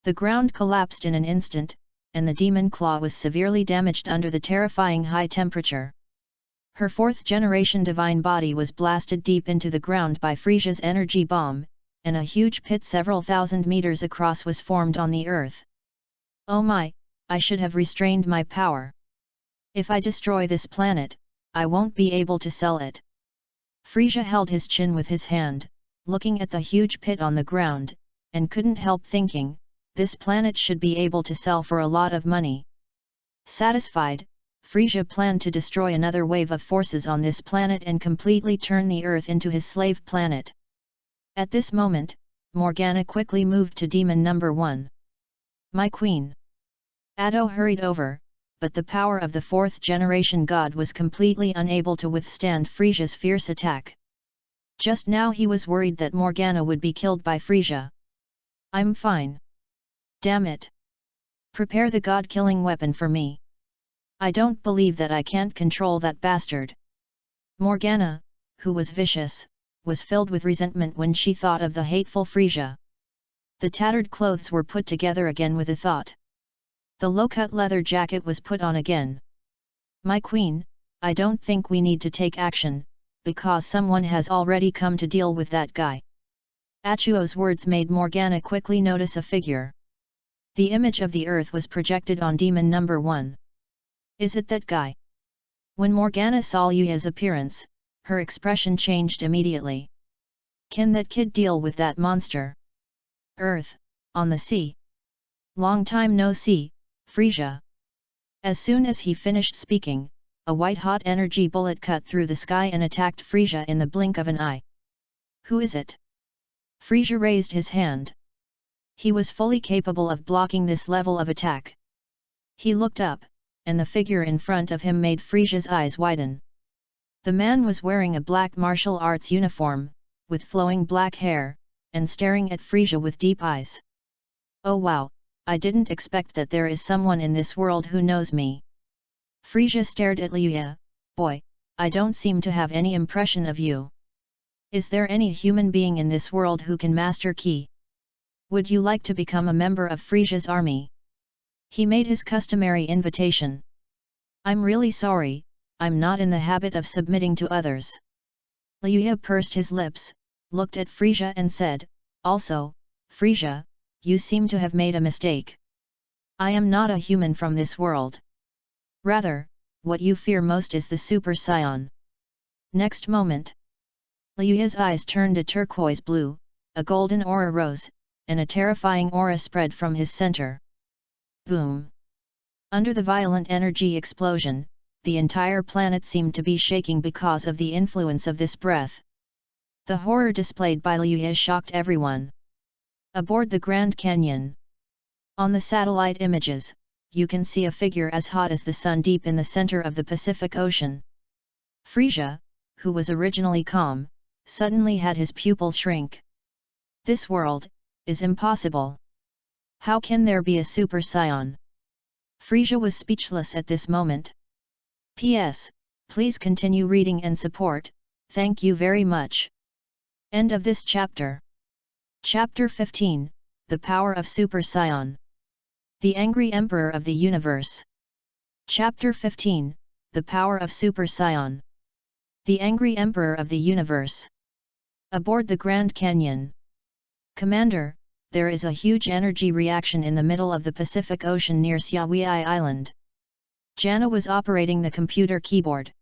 The ground collapsed in an instant, and the demon claw was severely damaged under the terrifying high temperature. Her fourth-generation divine body was blasted deep into the ground by Frisia's energy bomb, and a huge pit several thousand meters across was formed on the earth. "Oh my, I should have restrained my power. If I destroy this planet, I won't be able to sell it." Frisia held his chin with his hand, looking at the huge pit on the ground, and couldn't help thinking, this planet should be able to sell for a lot of money. Satisfied, Frisia planned to destroy another wave of forces on this planet and completely turn the Earth into his slave planet. At this moment, Morgana quickly moved to Demon number 1. "My queen!" Addo hurried over, but the power of the fourth-generation god was completely unable to withstand Frisia's fierce attack. Just now he was worried that Morgana would be killed by Frisia. "I'm fine. Damn it! Prepare the god-killing weapon for me. I don't believe that I can't control that bastard." Morgana, who was vicious, was filled with resentment when she thought of the hateful Frisia. The tattered clothes were put together again with a thought. The low-cut leather jacket was put on again. "My queen, I don't think we need to take action, because someone has already come to deal with that guy." Achuo's words made Morgana quickly notice a figure. The image of the earth was projected on Demon number 1. "Is it that guy?" When Morgana saw Yuya's appearance, her expression changed immediately. "Can that kid deal with that monster?" "Earth, on the sea. Long time no see, Frisia." As soon as he finished speaking, a white-hot energy bullet cut through the sky and attacked Frisia in the blink of an eye. "Who is it?" Frisia raised his hand. He was fully capable of blocking this level of attack. He looked up, and the figure in front of him made Frisia's eyes widen. The man was wearing a black martial arts uniform, with flowing black hair, and staring at Frisia with deep eyes. "Oh wow, I didn't expect that there is someone in this world who knows me." Frisia stared at Liuya. "Boy, I don't seem to have any impression of you. Is there any human being in this world who can master Ki? Would you like to become a member of Frisia's army?" He made his customary invitation. "I'm really sorry, I'm not in the habit of submitting to others." Liuya pursed his lips, looked at Frisia and said, "Also, Frisia, you seem to have made a mistake. I am not a human from this world. Rather, what you fear most is the Super Scion." Next moment, Liuya's eyes turned a turquoise blue, a golden aura rose, and a terrifying aura spread from his center. Boom! Under the violent energy explosion, the entire planet seemed to be shaking because of the influence of this breath. The horror displayed by Liuya shocked everyone. Aboard the Grand Canyon, on the satellite images, you can see a figure as hot as the sun deep in the center of the Pacific Ocean. Frisia, who was originally calm, suddenly had his pupil shrink. "This world is impossible. How can there be a Super Scion?" Frisia was speechless at this moment. P.S. Please continue reading and support, thank you very much. End of this chapter. Chapter 15, The Power of Super Scion. The Angry Emperor of the Universe. Chapter 15, The Power of Super Scion. The Angry Emperor of the Universe. Aboard the Grand Canyon. "Commander, there is a huge energy reaction in the middle of the Pacific Ocean near Siawii Island." Jana was operating the computer keyboard.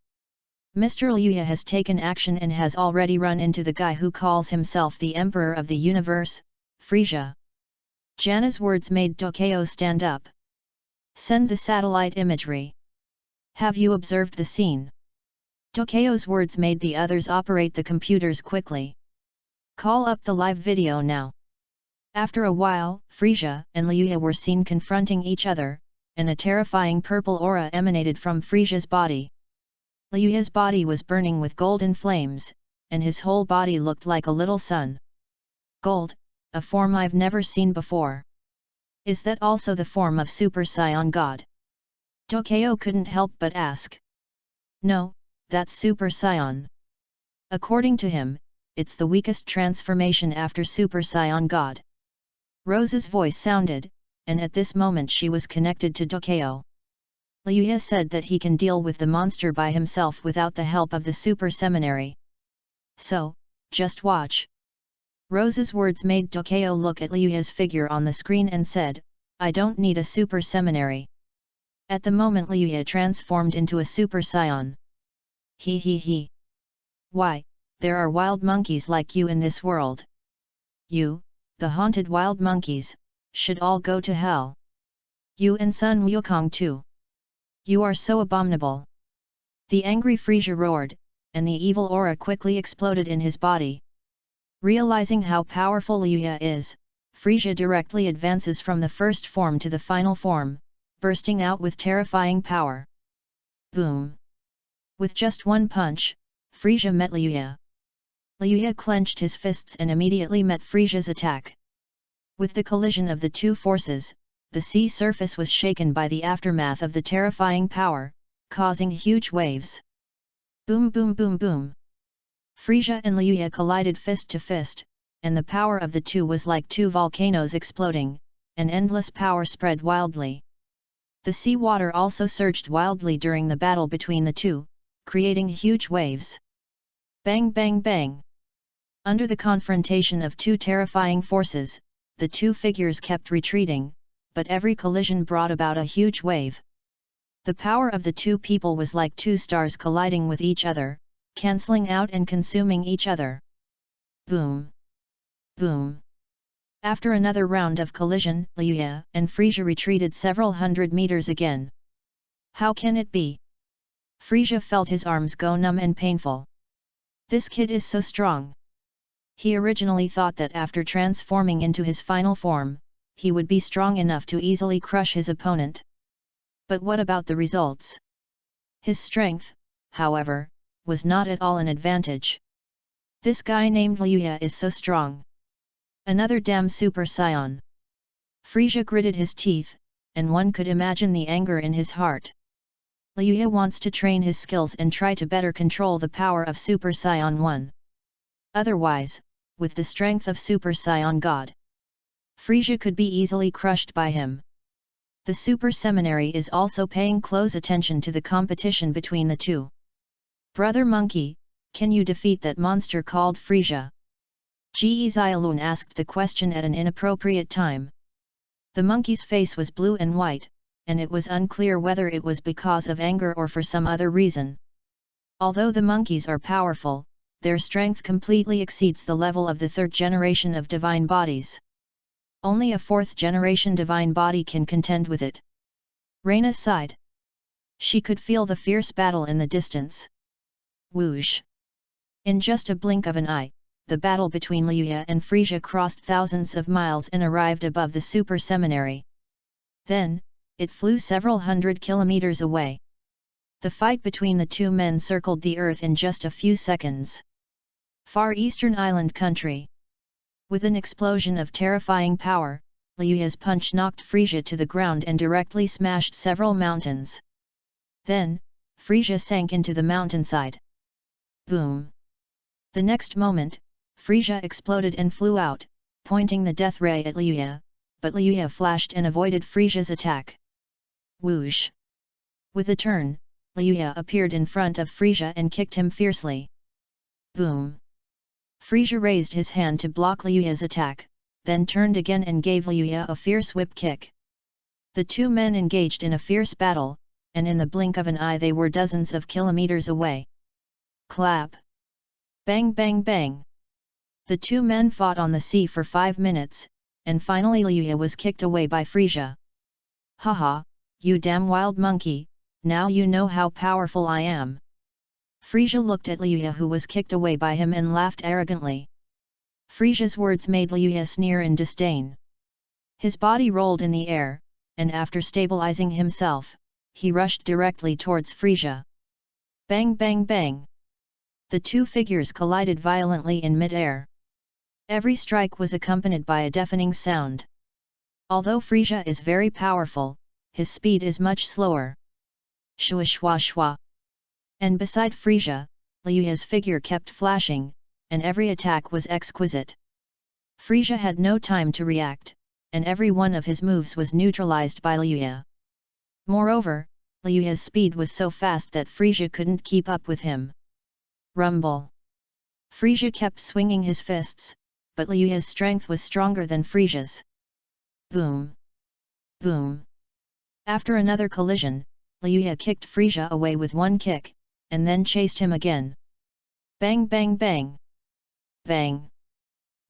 "Mr. Liuya has taken action and has already run into the guy who calls himself the Emperor of the Universe, Frisia." Jana's words made Dokeo stand up. "Send the satellite imagery. Have you observed the scene?" Dokeo's words made the others operate the computers quickly. "Call up the live video now." After a while, Frisia and Liuya were seen confronting each other, and a terrifying purple aura emanated from Frisia's body. Liuya's body was burning with golden flames, and his whole body looked like a little sun. "Gold, a form I've never seen before. Is that also the form of Super Scion God?" Dokeo couldn't help but ask. "No, that's Super Scion. According to him, it's the weakest transformation after Super Scion God." Rose's voice sounded, and at this moment she was connected to Dokeo. Liuya said that he can deal with the monster by himself without the help of the Super Seminary. "So, just watch." Rose's words made Dokeo look at Liuya's figure on the screen and said, "I don't need a Super Seminary." At the moment Liuya transformed into a Super Scion. He. "Why, there are wild monkeys like you in this world. You, the haunted wild monkeys, should all go to hell. You and Sun Wukong too. You are so abominable." The angry Frisia roared, and the evil aura quickly exploded in his body. Realizing how powerful Liuya is, Frisia directly advances from the first form to the final form, bursting out with terrifying power. Boom! With just one punch, Frisia met Liuya. Liuya clenched his fists and immediately met Frisia's attack. With the collision of the two forces, the sea surface was shaken by the aftermath of the terrifying power, causing huge waves. Boom boom boom boom! Frisia and Liuya collided fist to fist, and the power of the two was like two volcanoes exploding, and endless power spread wildly. The sea water also surged wildly during the battle between the two, creating huge waves. Bang bang bang! Under the confrontation of two terrifying forces, the two figures kept retreating, but every collision brought about a huge wave. The power of the two people was like two stars colliding with each other, cancelling out and consuming each other. Boom! Boom! After another round of collision, Liuya and Frisia retreated several hundred meters again. How can it be? Frisia felt his arms go numb and painful. This kid is so strong. He originally thought that after transforming into his final form, he would be strong enough to easily crush his opponent. But what about the results? His strength, however, was not at all an advantage. This guy named Liuya is so strong. Another damn super scion. Frisia gritted his teeth, and one could imagine the anger in his heart. Liuya wants to train his skills and try to better control the power of Super Scion 1. Otherwise, with the strength of Super Scion God, Frisia could be easily crushed by him. The Super Seminary is also paying close attention to the competition between the two. Brother Monkey, can you defeat that monster called Frisia? Ge Xiaolun asked the question at an inappropriate time. The monkey's face was blue and white, and it was unclear whether it was because of anger or for some other reason. Although the monkeys are powerful, their strength completely exceeds the level of the third generation of divine bodies. Only a fourth generation divine body can contend with it. Reina sighed. She could feel the fierce battle in the distance. Whoosh! In just a blink of an eye, the battle between Liuya and Frisia crossed thousands of miles and arrived above the Super Seminary. Then, it flew several hundred kilometers away. The fight between the two men circled the earth in just a few seconds. Far Eastern Island country. With an explosion of terrifying power, Liuya's punch knocked Frisia to the ground and directly smashed several mountains. Then, Frisia sank into the mountainside. Boom! The next moment, Frisia exploded and flew out, pointing the death ray at Liuya, but Liuya flashed and avoided Frisia's attack. Whoosh! With a turn, Liuya appeared in front of Frisia and kicked him fiercely. Boom! Frisia raised his hand to block Liuya's attack, then turned again and gave Liuya a fierce whip kick. The two men engaged in a fierce battle, and in the blink of an eye they were dozens of kilometers away. Clap! Bang bang bang! The two men fought on the sea for 5 minutes, and finally Liuya was kicked away by Frisia. Haha, you damn wild monkey, now you know how powerful I am. Frisia looked at Liuya who was kicked away by him and laughed arrogantly. Frisia's words made Liuya sneer in disdain. His body rolled in the air, and after stabilizing himself, he rushed directly towards Frisia. Bang bang bang! The two figures collided violently in mid-air. Every strike was accompanied by a deafening sound. Although Frisia is very powerful, his speed is much slower. Shwa shwa shwa! And beside Frisia, Liuya's figure kept flashing, and every attack was exquisite. Frisia had no time to react, and every one of his moves was neutralized by Liuya. Moreover, Liuya's speed was so fast that Frisia couldn't keep up with him. Rumble! Frisia kept swinging his fists, but Liuya's strength was stronger than Frisia's. Boom! Boom! After another collision, Liuya kicked Frisia away with one kick, and then chased him again. Bang bang bang! Bang!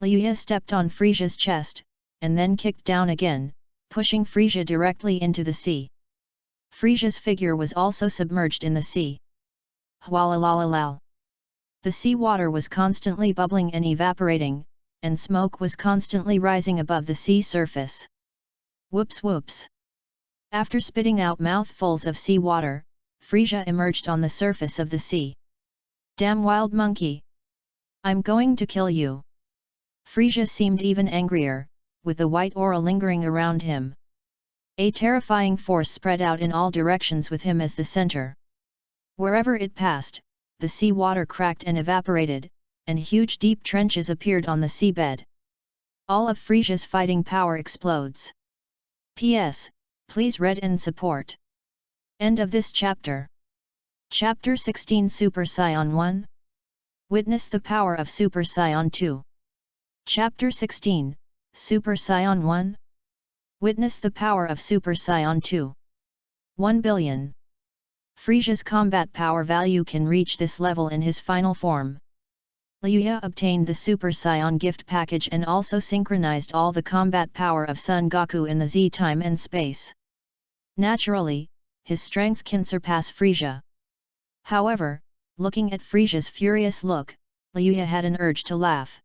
Liuya stepped on Frisia's chest, and then kicked down again, pushing Frisia directly into the sea. Frisia's figure was also submerged in the sea. Hwalalalal! The sea water was constantly bubbling and evaporating, and smoke was constantly rising above the sea surface. Whoops whoops! After spitting out mouthfuls of sea water, Frisia emerged on the surface of the sea. Damn wild monkey! I'm going to kill you! Frisia seemed even angrier, with the white aura lingering around him. A terrifying force spread out in all directions with him as the center. Wherever it passed, the sea water cracked and evaporated, and huge deep trenches appeared on the seabed. All of Frisia's fighting power explodes. P.S. Please read and support. End of this chapter. Chapter 16 Super Scion 1. Witness the power of Super Scion 2. Chapter 16, Super Scion 1. Witness the power of Super Scion 2. 1 billion. Frisia's combat power value can reach this level in his final form. Liuya obtained the Super Scion gift package and also synchronized all the combat power of Son Goku in the Z time and space. Naturally, his strength can surpass Frisia. However, looking at Frisia's furious look, Liuya had an urge to laugh.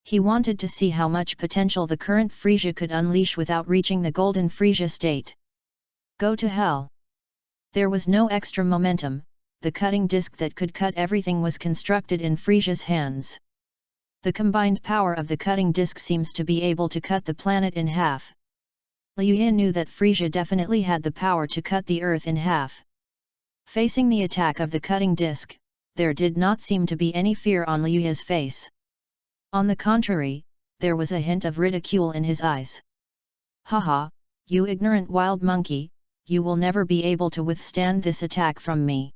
He wanted to see how much potential the current Frisia could unleash without reaching the golden Frisia state. Go to hell. There was no extra momentum, the cutting disc that could cut everything was constructed in Frisia's hands. The combined power of the cutting disc seems to be able to cut the planet in half. Liu Ye knew that Frisia definitely had the power to cut the earth in half. Facing the attack of the cutting disc, there did not seem to be any fear on Liu Ye's face. On the contrary, there was a hint of ridicule in his eyes. Haha, you ignorant wild monkey, you will never be able to withstand this attack from me.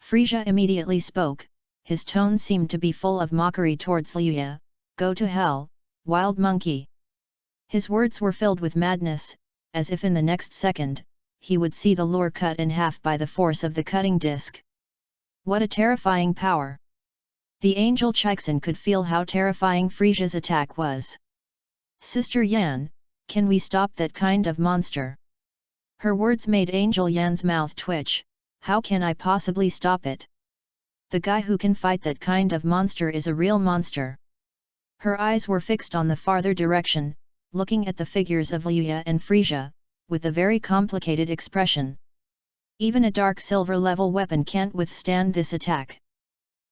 Frisia immediately spoke, his tone seemed to be full of mockery towards Liu Ye. Go to hell, wild monkey. His words were filled with madness, as if in the next second, he would see the lure cut in half by the force of the cutting disc. What a terrifying power! The angel Chixin could feel how terrifying Frisia's attack was. Sister Yan, can we stop that kind of monster? Her words made Angel Yan's mouth twitch. How can I possibly stop it? The guy who can fight that kind of monster is a real monster. Her eyes were fixed on the farther direction, looking at the figures of Liu Ye and Frisia, with a very complicated expression. Even a dark silver level weapon can't withstand this attack.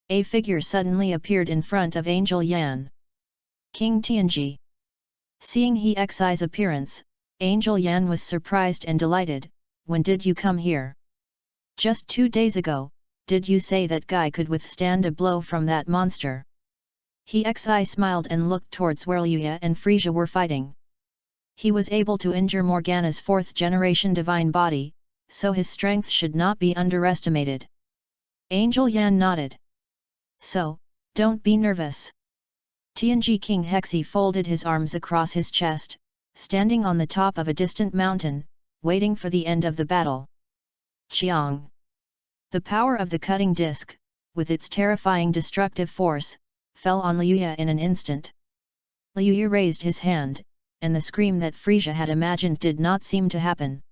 A figure suddenly appeared in front of Angel Yan. King Tianji. Seeing He Xi's appearance, Angel Yan was surprised and delighted. When did you come here? Just 2 days ago, did you say that guy could withstand a blow from that monster? He Xi smiled and looked towards where Liu Ye and Frisia were fighting. He was able to injure Morgana's 4th-generation divine body, so his strength should not be underestimated. Angel Yan nodded. So, don't be nervous. Tianji King Hexi folded his arms across his chest, standing on the top of a distant mountain, waiting for the end of the battle. Chiang. The power of the cutting disc, with its terrifying destructive force, fell on Liu Ye in an instant. Liu Ye raised his hand, and the scream that Frisia had imagined did not seem to happen.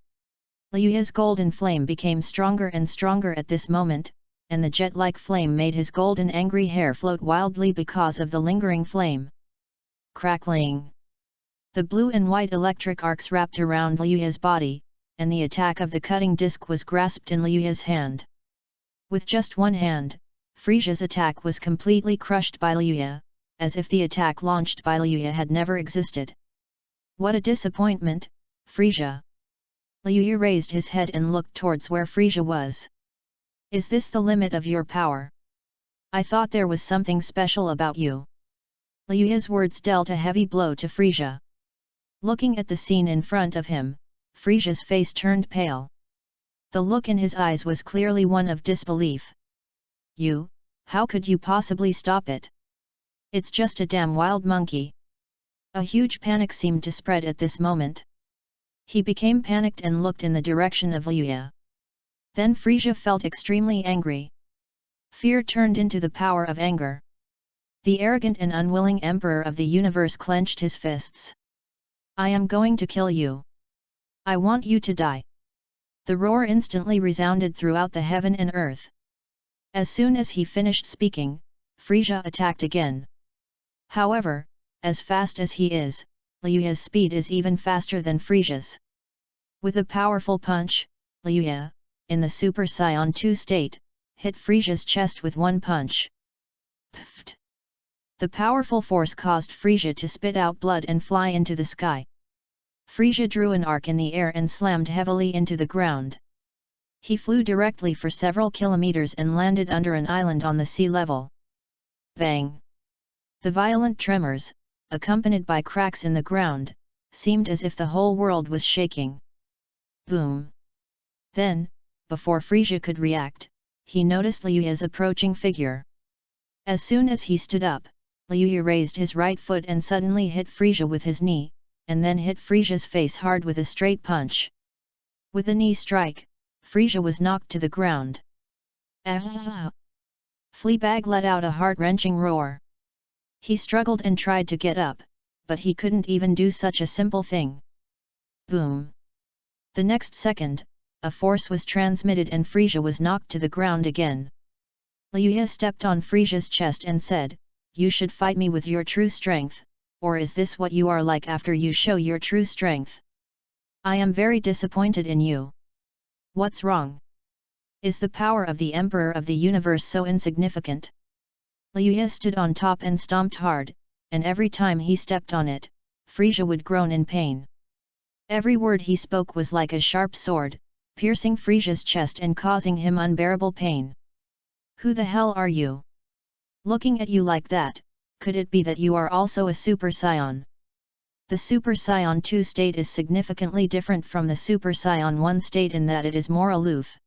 Liu Ye's golden flame became stronger and stronger at this moment, and the jet-like flame made his golden angry hair float wildly because of the lingering flame. Crackling! The blue and white electric arcs wrapped around Liu Ye's body, and the attack of the cutting disc was grasped in Liu Ye's hand. With just one hand, Frisia's attack was completely crushed by Liu Ye, as if the attack launched by Liu Ye had never existed. What a disappointment, Frisia! Liu Ye raised his head and looked towards where Frisia was. Is this the limit of your power? I thought there was something special about you. Liu Ye's words dealt a heavy blow to Frisia. Looking at the scene in front of him, Frisia's face turned pale. The look in his eyes was clearly one of disbelief. You, how could you possibly stop it? It's just a damn wild monkey. A huge panic seemed to spread at this moment. He became panicked and looked in the direction of Liu Ye. Then Frisia felt extremely angry. Fear turned into the power of anger. The arrogant and unwilling emperor of the universe clenched his fists. I am going to kill you. I want you to die. The roar instantly resounded throughout the heaven and earth. As soon as he finished speaking, Frisia attacked again. However, as fast as he is, Liu Ye's speed is even faster than Frisia's. With a powerful punch, Liu Ye, in the Super Saiyan 2 state, hit Frisia's chest with one punch. Pfft! The powerful force caused Frisia to spit out blood and fly into the sky. Frisia drew an arc in the air and slammed heavily into the ground. He flew directly for several kilometers and landed under an island on the sea level. Bang! The violent tremors, accompanied by cracks in the ground, seemed as if the whole world was shaking. Boom! Then, before Frisia could react, he noticed Liu Ye's approaching figure. As soon as he stood up, Liu Ye raised his right foot and suddenly hit Frisia with his knee, and then hit Frisia's face hard with a straight punch. With a knee strike, Frisia was knocked to the ground. Ah! Fleabag let out a heart-wrenching roar. He struggled and tried to get up, but he couldn't even do such a simple thing. Boom! The next second, a force was transmitted and Frisia was knocked to the ground again. Liu Ye stepped on Frisia's chest and said, "You should fight me with your true strength, or is this what you are like after you show your true strength?" I am very disappointed in you. What's wrong? Is the power of the Emperor of the Universe so insignificant? Liuya stood on top and stomped hard, and every time he stepped on it, Frisia would groan in pain. Every word he spoke was like a sharp sword, piercing Frisia's chest and causing him unbearable pain. Who the hell are you? Looking at you like that, could it be that you are also a Super Scion? The Super Scion 2 state is significantly different from the Super Scion 1 state in that it is more aloof.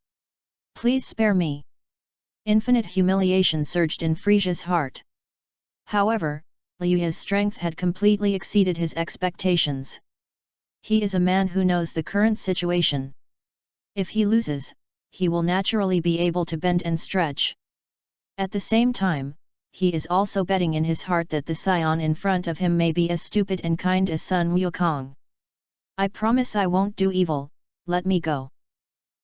Please spare me. Infinite humiliation surged in Frisia's heart. However, Liuya's strength had completely exceeded his expectations. He is a man who knows the current situation. If he loses, he will naturally be able to bend and stretch. At the same time, he is also betting in his heart that the Scion in front of him may be as stupid and kind as Sun Wukong. I promise I won't do evil, let me go.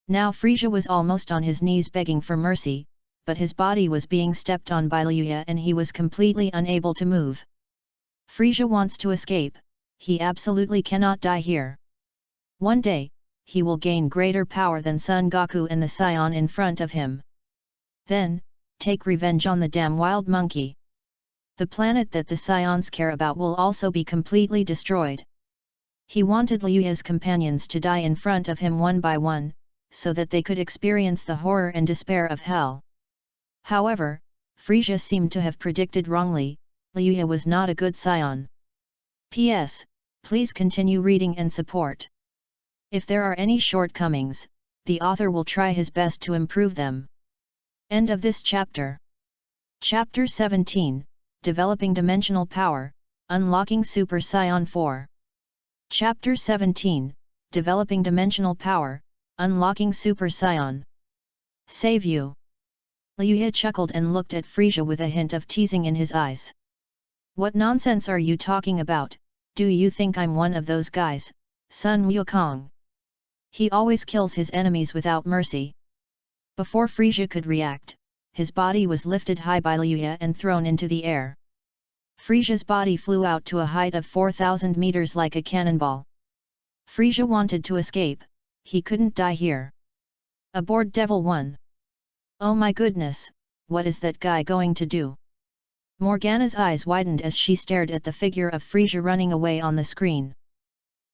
Now Frisia was almost on his knees begging for mercy, but his body was being stepped on by Liuya and he was completely unable to move. Frisia wants to escape, he absolutely cannot die here. One day, he will gain greater power than Son Goku and the Scion in front of him. Then, take revenge on the damn wild monkey. The planet that the Scions care about will also be completely destroyed. He wanted Liuya's companions to die in front of him one by one, so that they could experience the horror and despair of hell. However, Frisia seemed to have predicted wrongly, Liuya was not a good Scion. P.S. Please continue reading and support. If there are any shortcomings, the author will try his best to improve them. End of this chapter. Chapter 17, Developing Dimensional Power, Unlocking Super Scion 4. Chapter 17, Developing Dimensional Power, Unlocking Super Scion. Save you. Liuya chuckled and looked at Frisia with a hint of teasing in his eyes. What nonsense are you talking about? Do you think I'm one of those guys, Sun Wukong? He always kills his enemies without mercy. Before Frisia could react, his body was lifted high by Liuya and thrown into the air. Frisia's body flew out to a height of 4,000 meters like a cannonball. Frisia wanted to escape, he couldn't die here. Aboard Devil 1. Oh my goodness, what is that guy going to do? Morgana's eyes widened as she stared at the figure of Frisia running away on the screen.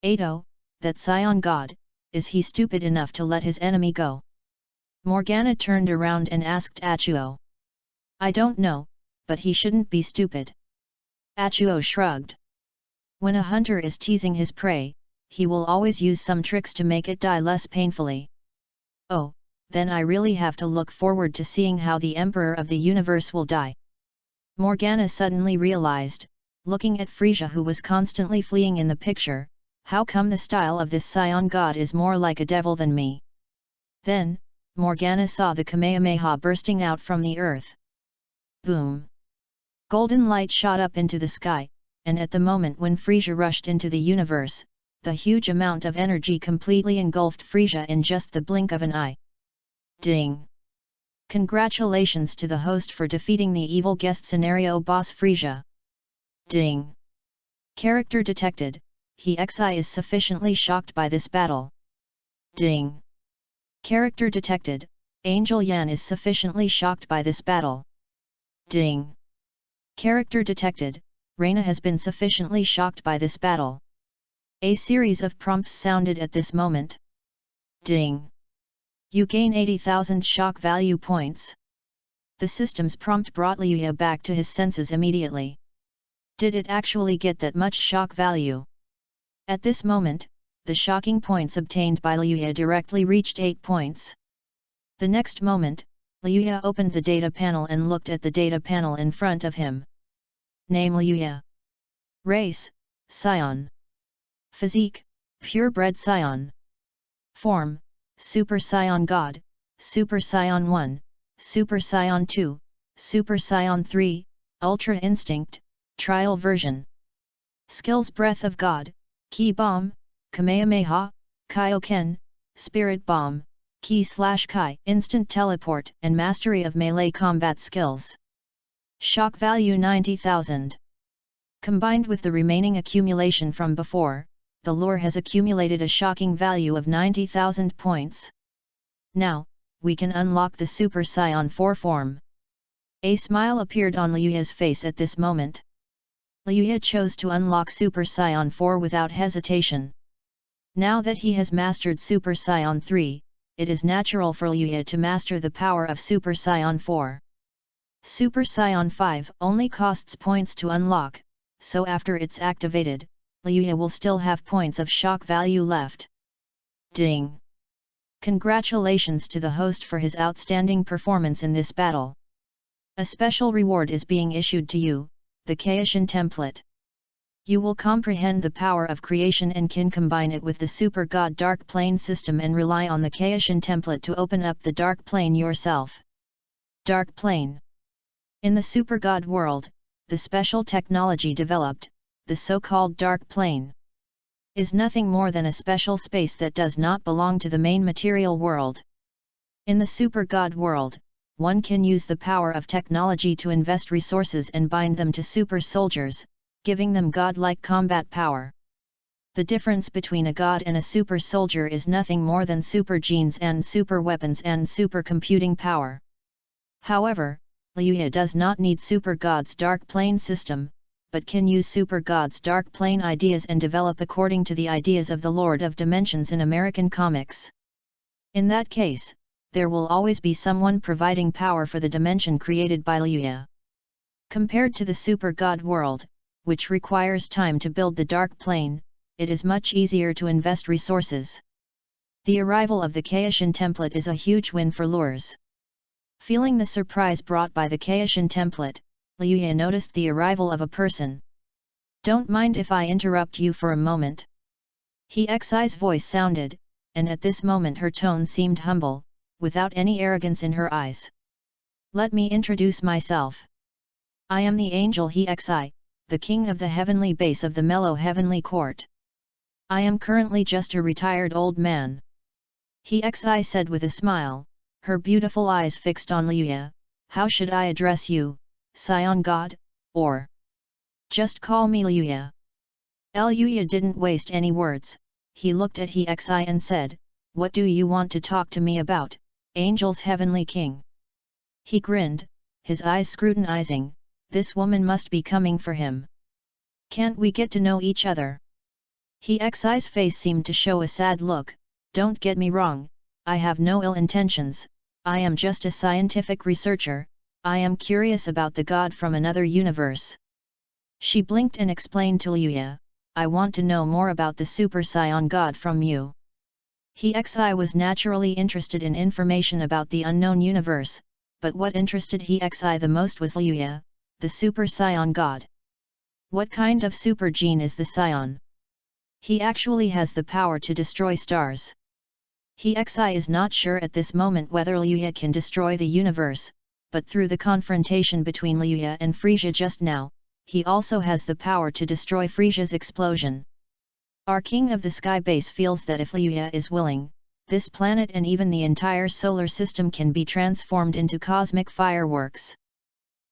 Ato, that Scion god, is he stupid enough to let his enemy go? Morgana turned around and asked Achuo. I don't know, but he shouldn't be stupid. Achuo shrugged. When a hunter is teasing his prey, he will always use some tricks to make it die less painfully. Oh, then I really have to look forward to seeing how the Emperor of the Universe will die. Morgana suddenly realized, looking at Frisia who was constantly fleeing in the picture, how come the style of this Scion god is more like a devil than me? Then, Morgana saw the Kamehameha bursting out from the earth. Boom! Golden light shot up into the sky, and at the moment when Frisia rushed into the universe, the huge amount of energy completely engulfed Frisia in just the blink of an eye. Ding! Congratulations to the host for defeating the evil guest scenario boss Frisia. Ding! Character detected, He-Xi is sufficiently shocked by this battle. Ding! Character detected, Angel Yan is sufficiently shocked by this battle. Ding! Character detected, Reina has been sufficiently shocked by this battle. A series of prompts sounded at this moment. Ding! You gain 80,000 shock value points. The system's prompt brought Liuya back to his senses immediately. Did it actually get that much shock value? At this moment, the shocking points obtained by Liuya directly reached 8 points. The next moment, Liuya opened the data panel and looked at the data panel in front of him. Name Liuya. Race, Scion. Physique, purebred Scion. Form, Super Scion God, Super Scion 1, Super Scion 2, Super Scion 3, Ultra Instinct, Trial Version. Skills Breath of God, Ki Bomb, Kamehameha, Kaioken, Spirit Bomb, Ki/Kai, Instant Teleport and Mastery of Melee Combat Skills. Shock value 90,000. Combined with the remaining accumulation from before, the lure has accumulated a shocking value of 90,000 points. Now, we can unlock the Super Scion 4 form. A smile appeared on Liuya's face at this moment. Liuya chose to unlock Super Scion 4 without hesitation. Now that he has mastered Super Scion 3, it is natural for Liuya to master the power of Super Scion 4. Super Scion 5 only costs points to unlock, so after it's activated, Liuya will still have points of shock value left. Ding! Congratulations to the host for his outstanding performance in this battle. A special reward is being issued to you, the Kaishin template. You will comprehend the power of creation and can combine it with the Super God Dark Plane system and rely on the Kaishin template to open up the Dark Plane yourself. Dark Plane. In the Super God world, the special technology developed, the so-called Dark Plane, is nothing more than a special space that does not belong to the main material world. In the Super God world, one can use the power of technology to invest resources and bind them to super soldiers, giving them godlike combat power. The difference between a god and a super soldier is nothing more than super genes and super weapons and super computing power. However, Liuya does not need Super God's Dark Plane system, but can use Super God's Dark Plane ideas and develop according to the ideas of the Lord of Dimensions in American comics. In that case, there will always be someone providing power for the dimension created by Liuya. Compared to the Super God world, which requires time to build the Dark Plane, it is much easier to invest resources. The arrival of the Kaishin template is a huge win for lures. Feeling the surprise brought by the Kaishin template, Liuya noticed the arrival of a person. "Don't mind if I interrupt you for a moment?" Xi's voice sounded, and at this moment her tone seemed humble, without any arrogance in her eyes. "Let me introduce myself. I am the angel Xi, the king of the heavenly base of the mellow heavenly court. I am currently just a retired old man." Xi said with a smile, her beautiful eyes fixed on Liuya. "How should I address you, Scion God, or just call me Liuya?" Liuya didn't waste any words. He looked at Xi and said, "What do you want to talk to me about, Angel's heavenly king?" He grinned, his eyes scrutinizing. This woman must be coming for him. "Can't we get to know each other?" Xi's face seemed to show a sad look. "Don't get me wrong, I have no ill intentions, I am just a scientific researcher, I am curious about the god from another universe." She blinked and explained to Liuya, "I want to know more about the Super Scion god from you." Xi was naturally interested in information about the unknown universe, but what interested Xi the most was Liuya, the Super Scion god. What kind of super gene is the Scion? He actually has the power to destroy stars. Xi is not sure at this moment whether Liuya can destroy the universe, but through the confrontation between Liuya and Frisia just now, he also has the power to destroy Frisia's explosion. Our king of the sky base feels that if Liuya is willing, this planet and even the entire solar system can be transformed into cosmic fireworks.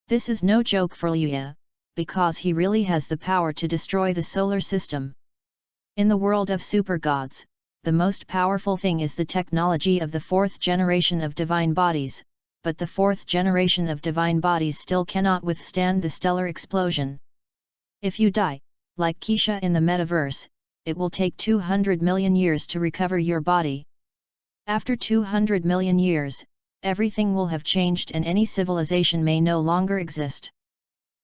This is no joke for Liuya, because he really has the power to destroy the solar system. In the world of super gods, the most powerful thing is the technology of the fourth generation of divine bodies, but the fourth generation of divine bodies still cannot withstand the stellar explosion. If you die, like Keisha in the metaverse, it will take 200 million years to recover your body. After 200 million years, everything will have changed and any civilization may no longer exist.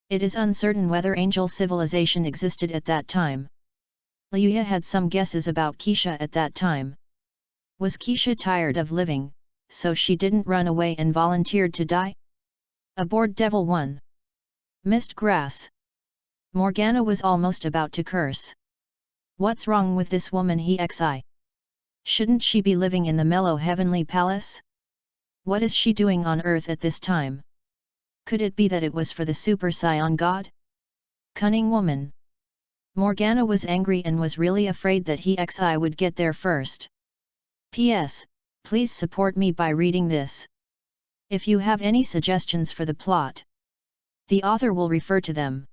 It is uncertain whether angel civilization existed at that time. Liuya had some guesses about Keisha at that time. Was Keisha tired of living, so she didn't run away and volunteered to die? Aboard Devil 1. Missed grass. Morgana was almost about to curse. What's wrong with this woman Xi? Shouldn't she be living in the mellow heavenly palace? What is she doing on earth at this time? Could it be that it was for the Super Scion god? Cunning woman. Morgana was angry and was really afraid that Xi would get there first. P.S. Please support me by reading this. If you have any suggestions for the plot, the author will refer to them.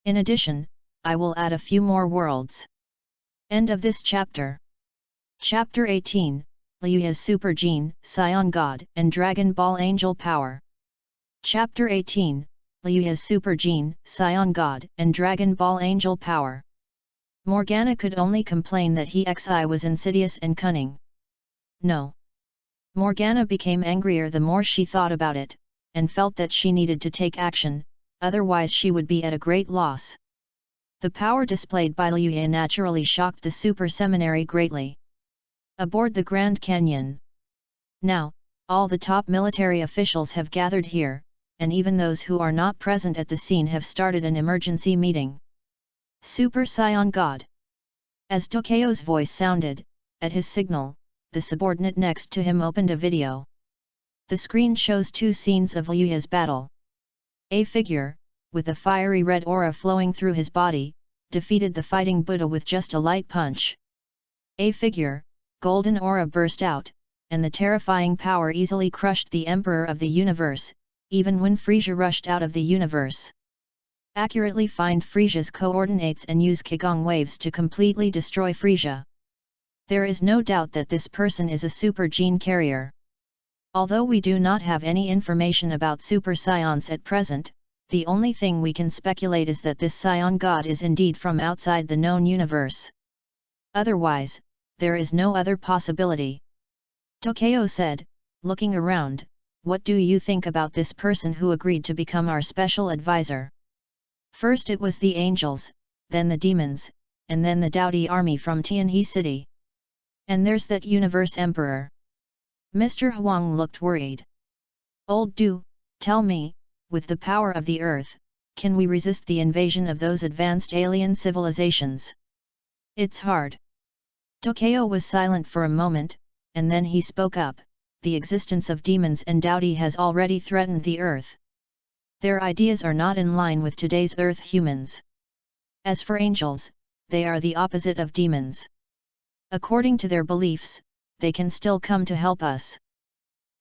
In addition, I will add a few more worlds. End of this chapter. Chapter 18, Liuya's Super Gene, Scion God, and Dragon Ball Angel Power. Chapter 18, Liuya's Super Gene, Scion God, and Dragon Ball Angel Power. Morgana could only complain that He-Xi was insidious and cunning. No. Morgana became angrier the more she thought about it, and felt that she needed to take action, otherwise she would be at a great loss. The power displayed by Liuya naturally shocked the Super Seminary greatly. Aboard the Grand Canyon. Now, all the top military officials have gathered here, and even those who are not present at the scene have started an emergency meeting. Super Scion God. As Tokeo's voice sounded, at his signal, the subordinate next to him opened a video. The screen shows two scenes of Liuya's battle. A figure, with a fiery red aura flowing through his body, defeated the fighting Buddha with just a light punch. A figure, golden aura burst out, and the terrifying power easily crushed the Emperor of the Universe, even when Frisia rushed out of the universe. Accurately find Frisia's coordinates and use Qigong waves to completely destroy Frisia. There is no doubt that this person is a super gene carrier. Although we do not have any information about super scions at present, the only thing we can speculate is that this Scion God is indeed from outside the known universe. Otherwise, there is no other possibility. Tokeo said, looking around, "What do you think about this person who agreed to become our special advisor? First it was the angels, then the demons, and then the Dowdy army from Tianhe City. And there's that universe emperor." Mr. Huang looked worried. "Old Du, tell me, with the power of the earth, can we resist the invasion of those advanced alien civilizations?" "It's hard." Tokeo was silent for a moment, and then he spoke up, "The existence of demons and Dowdy has already threatened the earth. Their ideas are not in line with today's earth humans. As for angels, they are the opposite of demons. According to their beliefs, they can still come to help us."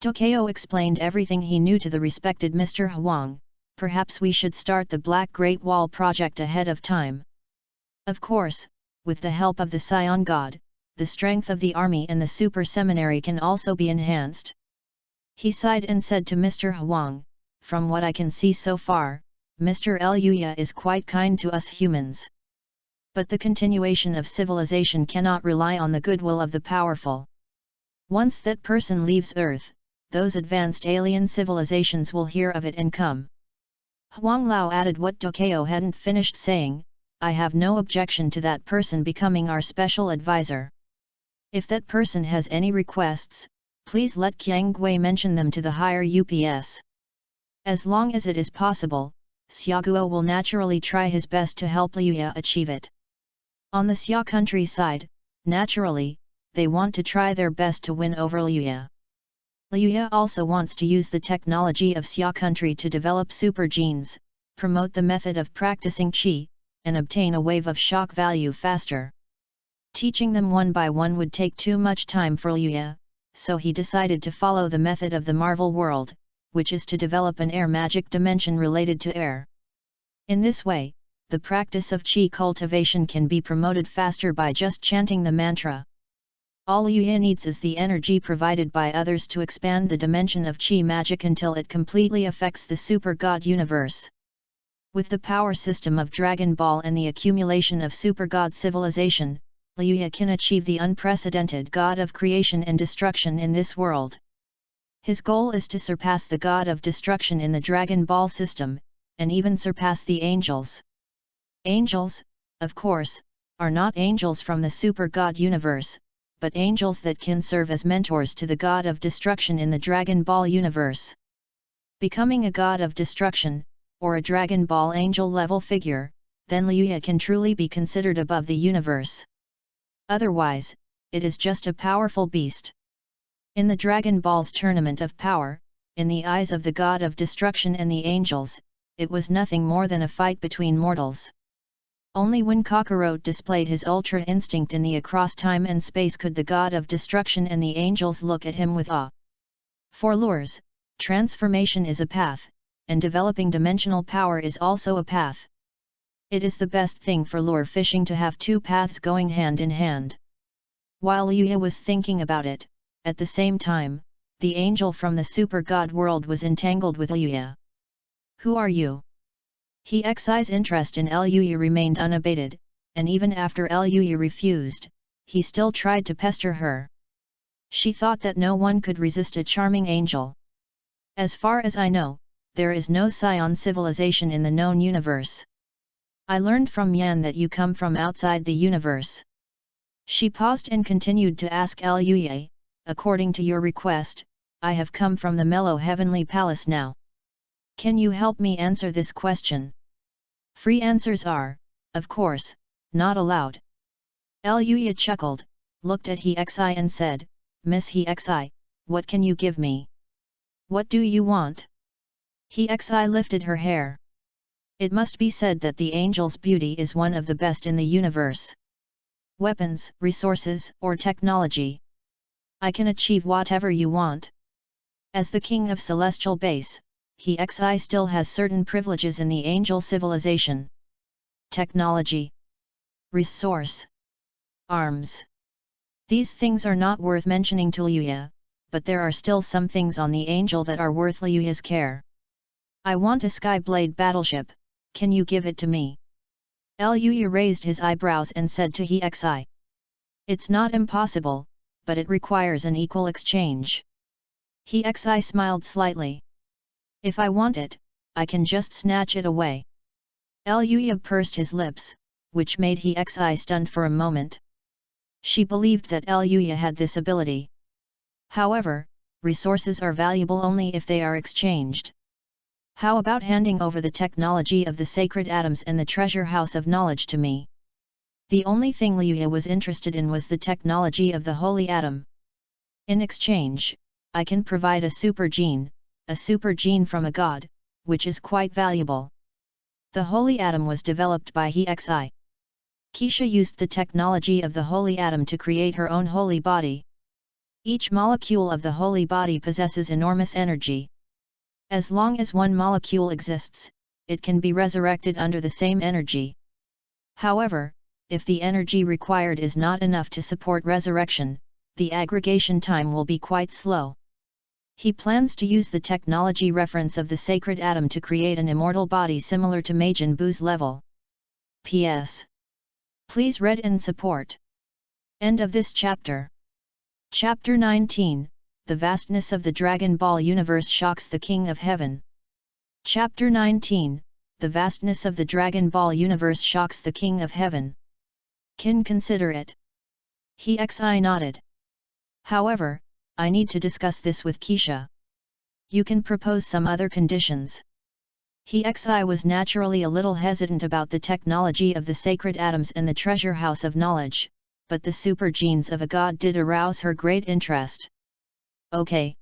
Tokeo explained everything he knew to the respected Mr. Huang. "Perhaps we should start the Black Great Wall project ahead of time. Of course, with the help of the Scion God, the strength of the army and the super seminary can also be enhanced." He sighed and said to Mr. Huang, "From what I can see so far, Mr. Liuya is quite kind to us humans. But the continuation of civilization cannot rely on the goodwill of the powerful. Once that person leaves Earth, those advanced alien civilizations will hear of it and come." Huang Lao added what Tokeo hadn't finished saying, "I have no objection to that person becoming our special advisor. If that person has any requests, please let Qiang Gui mention them to the higher UPS. As long as it is possible, Xiaoguo will naturally try his best to help Liuya achieve it." On the Xia country side, naturally, they want to try their best to win over Liuya. Liuya also wants to use the technology of Xia country to develop super genes, promote the method of practicing qi, and obtain a wave of shock value faster. Teaching them one by one would take too much time for Liuya, so he decided to follow the method of the Marvel world, which is to develop an air magic dimension related to air. In this way, the practice of qi cultivation can be promoted faster by just chanting the mantra. All Liuya needs is the energy provided by others to expand the dimension of qi magic until it completely affects the super god universe. With the power system of Dragon Ball and the accumulation of super god civilization, Liuya can achieve the unprecedented god of creation and destruction in this world. His goal is to surpass the god of destruction in the Dragon Ball system, and even surpass the angels. Angels, of course, are not angels from the super god universe, but angels that can serve as mentors to the god of destruction in the Dragon Ball universe. Becoming a god of destruction, or a Dragon Ball angel level figure, then Liuya can truly be considered above the universe. Otherwise, it is just a powerful beast. In the Dragon Ball's tournament of power, in the eyes of the god of destruction and the angels, it was nothing more than a fight between mortals. Only when Kakarot displayed his ultra instinct in the across time and space could the god of destruction and the angels look at him with awe. For lures, transformation is a path, and developing dimensional power is also a path. It is the best thing for lure fishing to have two paths going hand in hand. While Liuya was thinking about it, at the same time, the angel from the super god world was entangled with Liuya. Who are you? Xi's interest in Liuya remained unabated, and even after Liuya refused, he still tried to pester her. She thought that no one could resist a charming angel. As far as I know, there is no Scion civilization in the known universe. I learned from Yan that you come from outside the universe. She paused and continued to ask Liuya, according to your request, I have come from the mellow heavenly palace now. Can you help me answer this question? Free answers are, of course, not allowed. Liuya chuckled, looked at Xi and said, Miss Xi, what can you give me? What do you want? Xi lifted her hair. It must be said that the angel's beauty is one of the best in the universe. Weapons, resources, or technology. I can achieve whatever you want. As the king of Celestial Base, Xi still has certain privileges in the angel civilization. Technology. Resource. Arms. These things are not worth mentioning to Liuya, but there are still some things on the angel that are worth Liuya's care. I want a Skyblade battleship, can you give it to me? Liuya raised his eyebrows and said to Xi. It's not impossible, but it requires an equal exchange. Xi smiled slightly. If I want it, I can just snatch it away. Liuya pursed his lips, which made Xi stunned for a moment. She believed that Liuya had this ability. However, resources are valuable only if they are exchanged. How about handing over the technology of the sacred atoms and the treasure house of knowledge to me? The only thing Liuya was interested in was the technology of the holy atom. In exchange, I can provide a super gene from a god, which is quite valuable. The holy atom was developed by Xi. Keisha used the technology of the holy atom to create her own holy body. Each molecule of the holy body possesses enormous energy. As long as one molecule exists, it can be resurrected under the same energy. However, if the energy required is not enough to support resurrection, the aggregation time will be quite slow. He plans to use the technology reference of the sacred atom to create an immortal body similar to Majin Buu's level. P.S. Please read and support. End of this chapter. Chapter 19, The vastness of the Dragon Ball universe shocks the King of Heaven. Chapter 19, The vastness of the Dragon Ball universe shocks the King of Heaven. Can consider it. Xi nodded. However, I need to discuss this with Keisha. You can propose some other conditions. Xi was naturally a little hesitant about the technology of the sacred atoms and the treasure house of knowledge, but the super genes of a god did arouse her great interest. Okay.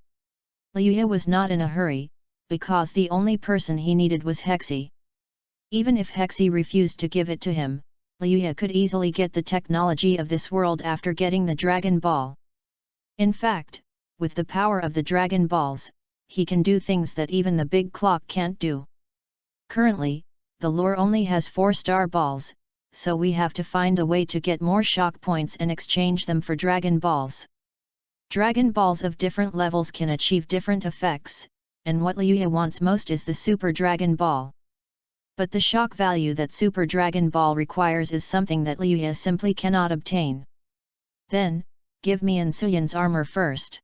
Liuya was not in a hurry, because the only person he needed was Hexi. Even if Hexi refused to give it to him, Liuya could easily get the technology of this world after getting the Dragon Ball. In fact, with the power of the Dragon Balls, he can do things that even the big clock can't do. Currently, the lure only has 4-star balls, so we have to find a way to get more shock points and exchange them for Dragon Balls. Dragon Balls of different levels can achieve different effects, and what Liuya wants most is the Super Dragon Ball. But the shock value that Super Dragon Ball requires is something that Liuya simply cannot obtain. Then, give me Insuyan's armor first.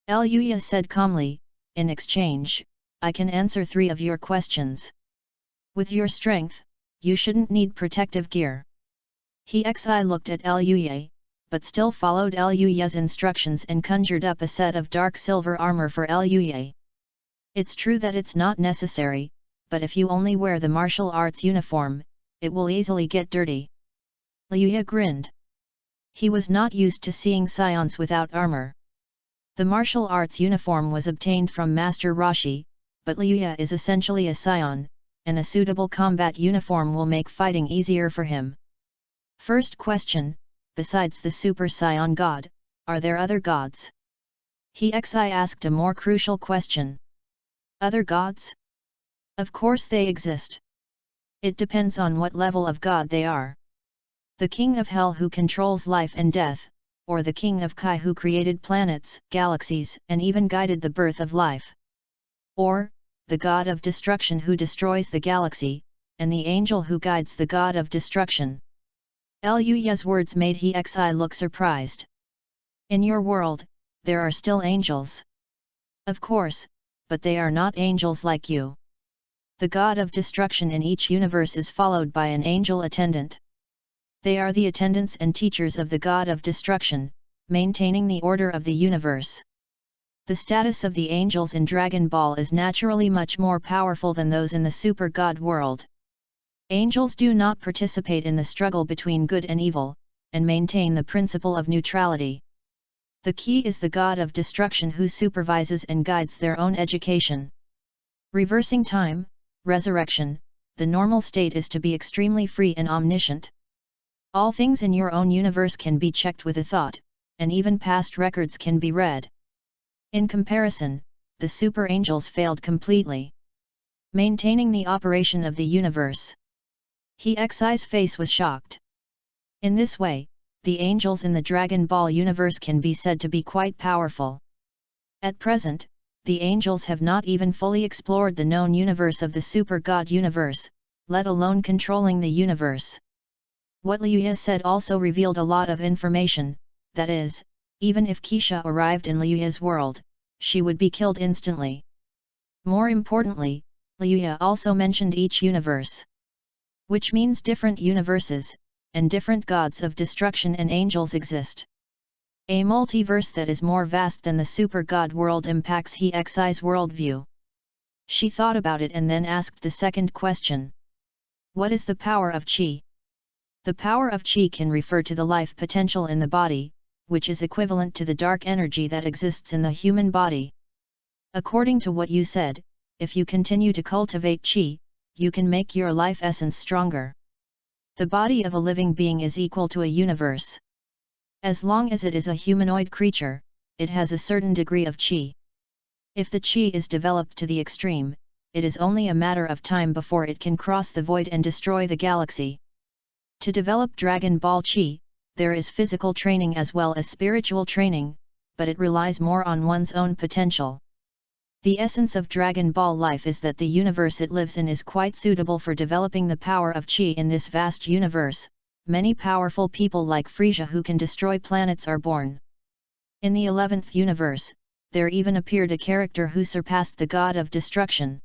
Liuya said calmly, in exchange, I can answer 3 of your questions. With your strength, you shouldn't need protective gear. Xi looked at Liuya, but still followed Liuya's instructions and conjured up a set of dark silver armor for Liuya. It's true that it's not necessary, but if you only wear the martial arts uniform, it will easily get dirty. Liuya grinned. He was not used to seeing scions without armor. The martial arts uniform was obtained from Master Roshi, but Liuya is essentially a scion, and a suitable combat uniform will make fighting easier for him. First question, besides the Super Scion God, are there other gods? Xi asked a more crucial question. Other gods? Of course they exist. It depends on what level of God they are. The king of hell who controls life and death, or the king of Kai who created planets, galaxies, and even guided the birth of life. Or, the god of destruction who destroys the galaxy, and the angel who guides the god of destruction. Luya's words made He Xi look surprised. In your world, there are still angels. Of course, but they are not angels like you. The god of destruction in each universe is followed by an angel attendant. They are the attendants and teachers of the god of destruction, maintaining the order of the universe. The status of the angels in Dragon Ball is naturally much more powerful than those in the super god world. Angels do not participate in the struggle between good and evil, and maintain the principle of neutrality. The key is the god of destruction who supervises and guides their own education. Reversing time, resurrection, the normal state is to be extremely free and omniscient. All things in your own universe can be checked with a thought, and even past records can be read. In comparison, the super angels failed completely, maintaining the operation of the universe. He Xi's face was shocked. In this way, the angels in the Dragon Ball universe can be said to be quite powerful. At present, the angels have not even fully explored the known universe of the super god universe, let alone controlling the universe. What Liuya said also revealed a lot of information, that is, even if Keisha arrived in Liuya's world, she would be killed instantly. More importantly, Liuya also mentioned each universe. Which means different universes, and different gods of destruction and angels exist. A multiverse that is more vast than the super god world impacts He Xi's worldview. She thought about it and then asked the second question. What is the power of Qi? The power of Qi can refer to the life potential in the body, which is equivalent to the dark energy that exists in the human body. According to what you said, if you continue to cultivate Qi, you can make your life essence stronger. The body of a living being is equal to a universe. As long as it is a humanoid creature, it has a certain degree of Qi. If the Qi is developed to the extreme, it is only a matter of time before it can cross the void and destroy the galaxy. To develop Dragon Ball Qi, there is physical training as well as spiritual training, but it relies more on one's own potential. The essence of Dragon Ball life is that the universe it lives in is quite suitable for developing the power of Qi in this vast universe. Many powerful people like Frieza who can destroy planets are born. In the 11th universe, there even appeared a character who surpassed the god of destruction.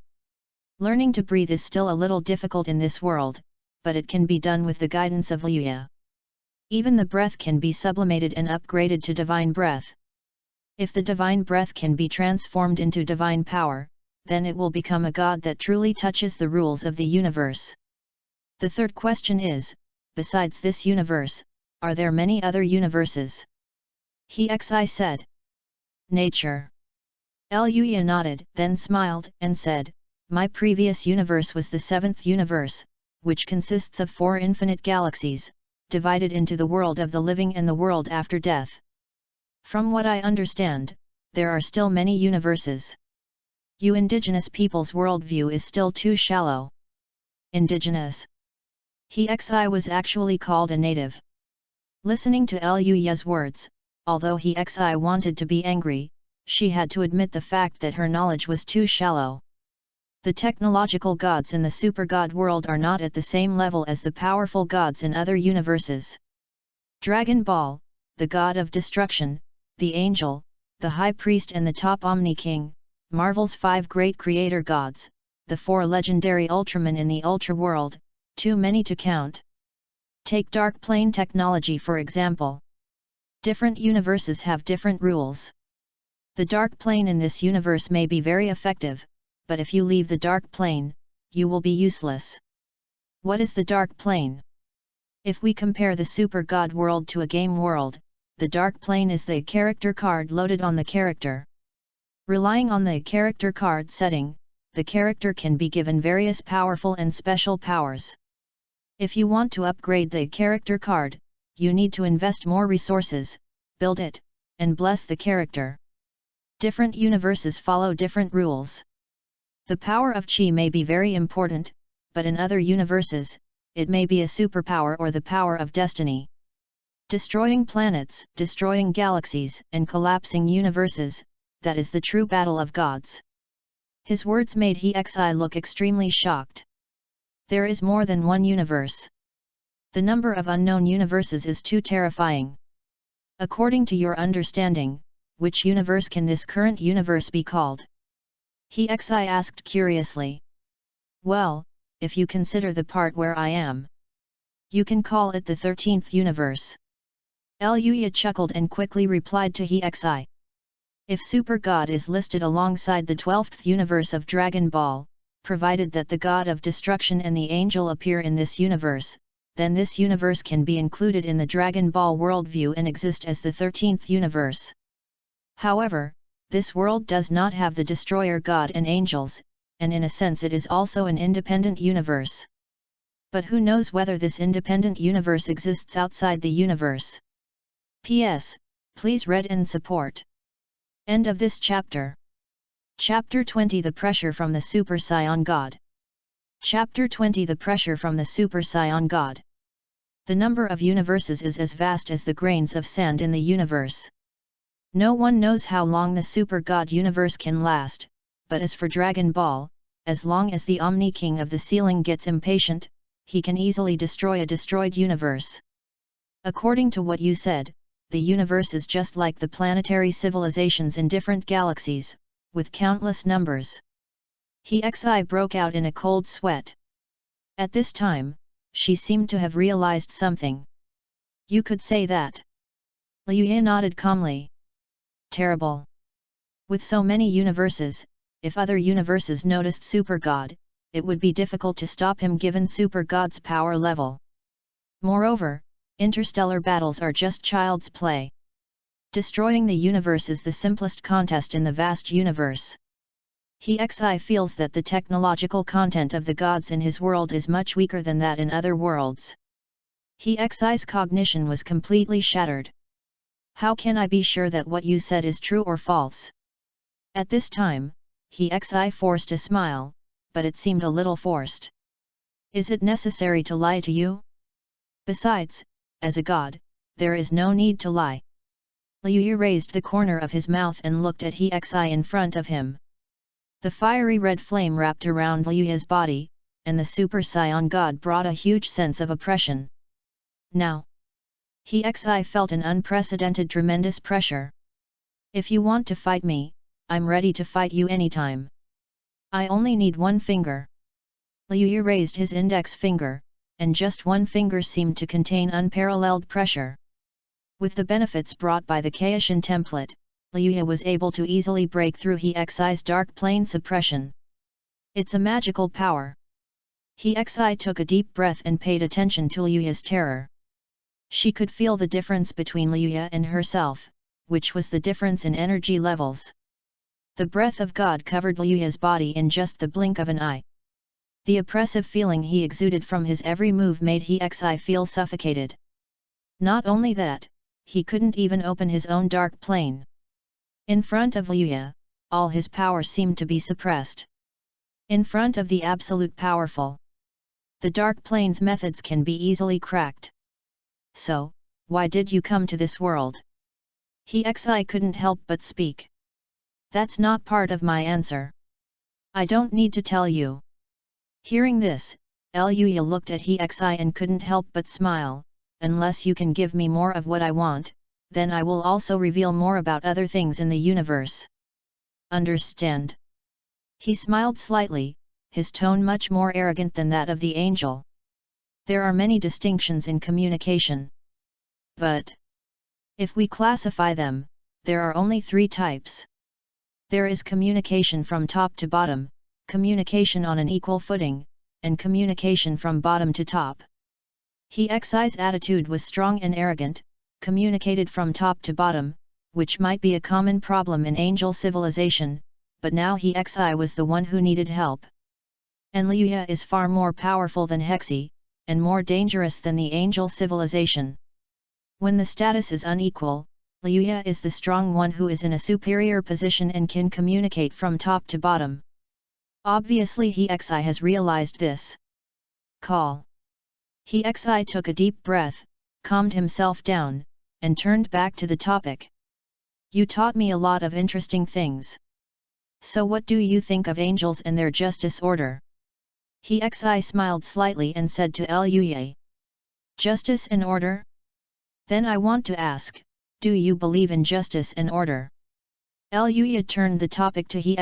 Learning to breathe is still a little difficult in this world, but it can be done with the guidance of Liuya. Even the breath can be sublimated and upgraded to divine breath. If the divine breath can be transformed into divine power, then it will become a god that truly touches the rules of the universe. The third question is, besides this universe, are there many other universes? He Xi said. Nature. Liuya nodded, then smiled, and said, my previous universe was the 7th universe, which consists of 4 infinite galaxies, divided into the world of the living and the world after death. From what I understand, there are still many universes. You indigenous people's worldview is still too shallow. Indigenous. He Xi was actually called a native. Listening to Liuya's words, although He Xi wanted to be angry, she had to admit the fact that her knowledge was too shallow. The technological gods in the super god world are not at the same level as the powerful gods in other universes. Dragon Ball, the god of destruction, the angel, the high priest and the top Omni King, Marvel's 5 great creator gods, the 4 legendary Ultramen in the Ultra world, too many to count. Take dark plane technology for example. Different universes have different rules. The dark plane in this universe may be very effective, but if you leave the dark plane, you will be useless. What is the dark plane? If we compare the super god world to a game world, the dark plane is the character card loaded on the character. Relying on the character card setting, the character can be given various powerful and special powers. If you want to upgrade the character card, you need to invest more resources, build it, and bless the character. Different universes follow different rules. The power of Qi may be very important, but in other universes, it may be a superpower or the power of destiny. Destroying planets, destroying galaxies, and collapsing universes, that is the true battle of gods. His words made He-Xi look extremely shocked. There is more than one universe. The number of unknown universes is too terrifying. According to your understanding, which universe can this current universe be called? He-Xi asked curiously. Well, if you consider the part where I am, you can call it the 13th universe. Luya chuckled and quickly replied to He-Xi. If Super God is listed alongside the 12th universe of Dragon Ball, provided that the God of Destruction and the Angel appear in this universe, then this universe can be included in the Dragon Ball worldview and exist as the 13th universe. However, this world does not have the Destroyer God and angels, and in a sense it is also an independent universe. But who knows whether this independent universe exists outside the universe? P.S. Please read and support. End of this chapter. Chapter 20 The Pressure from the Super Saiyan God. Chapter 20 The Pressure from the Super Saiyan God. The number of universes is as vast as the grains of sand in the universe. No one knows how long the Super God universe can last, but as for Dragon Ball, as long as the Omni King of the Ceiling gets impatient, he can easily destroy a destroyed universe. According to what you said, the universe is just like the planetary civilizations in different galaxies, with countless numbers. He-Xi broke out in a cold sweat. At this time, she seemed to have realized something. You could say that. Liuya nodded calmly. Terrible. With so many universes, if other universes noticed Super God, it would be difficult to stop him given Super God's power level. Moreover, interstellar battles are just child's play. Destroying the universe is the simplest contest in the vast universe. He-Xi feels that the technological content of the gods in his world is much weaker than that in other worlds. He-Xi's cognition was completely shattered. How can I be sure that what you said is true or false? At this time, He-Xi forced a smile, but it seemed a little forced. Is it necessary to lie to you? Besides, as a god, there is no need to lie. Liuya raised the corner of his mouth and looked at He-Xi in front of him. The fiery red flame wrapped around Liuya's body, and the Super Saiyan God brought a huge sense of oppression. Now, He-Xi felt an unprecedented tremendous pressure. If you want to fight me, I'm ready to fight you anytime. I only need one finger. Liuya raised his index finger, and just one finger seemed to contain unparalleled pressure. With the benefits brought by the Kaishin template, Liuya was able to easily break through He-Xi's dark plane suppression. It's a magical power. He-Xi took a deep breath and paid attention to Liuya's terror. She could feel the difference between Liuya and herself, which was the difference in energy levels. The breath of God covered Liuya's body in just the blink of an eye. The oppressive feeling he exuded from his every move made He-Xi feel suffocated. Not only that, he couldn't even open his own dark plane. In front of Liuya, all his power seemed to be suppressed. In front of the absolute powerful, the dark plane's methods can be easily cracked. So, why did you come to this world? He-Xi couldn't help but speak. That's not part of my answer. I don't need to tell you. Hearing this, Liuya looked at He-Xi and couldn't help but smile. Unless you can give me more of what I want, then I will also reveal more about other things in the universe. Understand? He smiled slightly, his tone much more arrogant than that of the angel. There are many distinctions in communication. But if we classify them, there are only 3 types. There is communication from top to bottom, communication on an equal footing, and communication from bottom to top. He-Xi's attitude was strong and arrogant, communicated from top to bottom, which might be a common problem in angel civilization, but now He-Xi was the one who needed help. And Liuya is far more powerful than Hexi, and more dangerous than the angel civilization. When the status is unequal, Liuya is the strong one who is in a superior position and can communicate from top to bottom. Obviously He-Xi has realized this. call. He took a deep breath, calmed himself down, and turned back to the topic. You taught me a lot of interesting things. So what do you think of angels and their justice order? He smiled slightly and said to Luye. Justice and order? Then I want to ask, do you believe in justice and order? Luye turned the topic to He.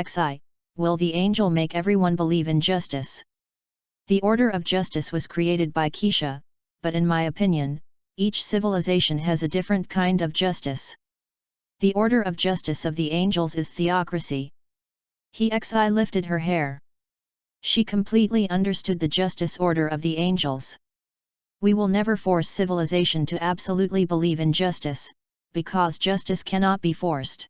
Will the angel make everyone believe in justice? The order of justice was created by Kisha, but in my opinion, each civilization has a different kind of justice. The order of justice of the angels is theocracy. He lifted her hair. She completely understood the justice order of the angels. We will never force civilization to absolutely believe in justice, because justice cannot be forced.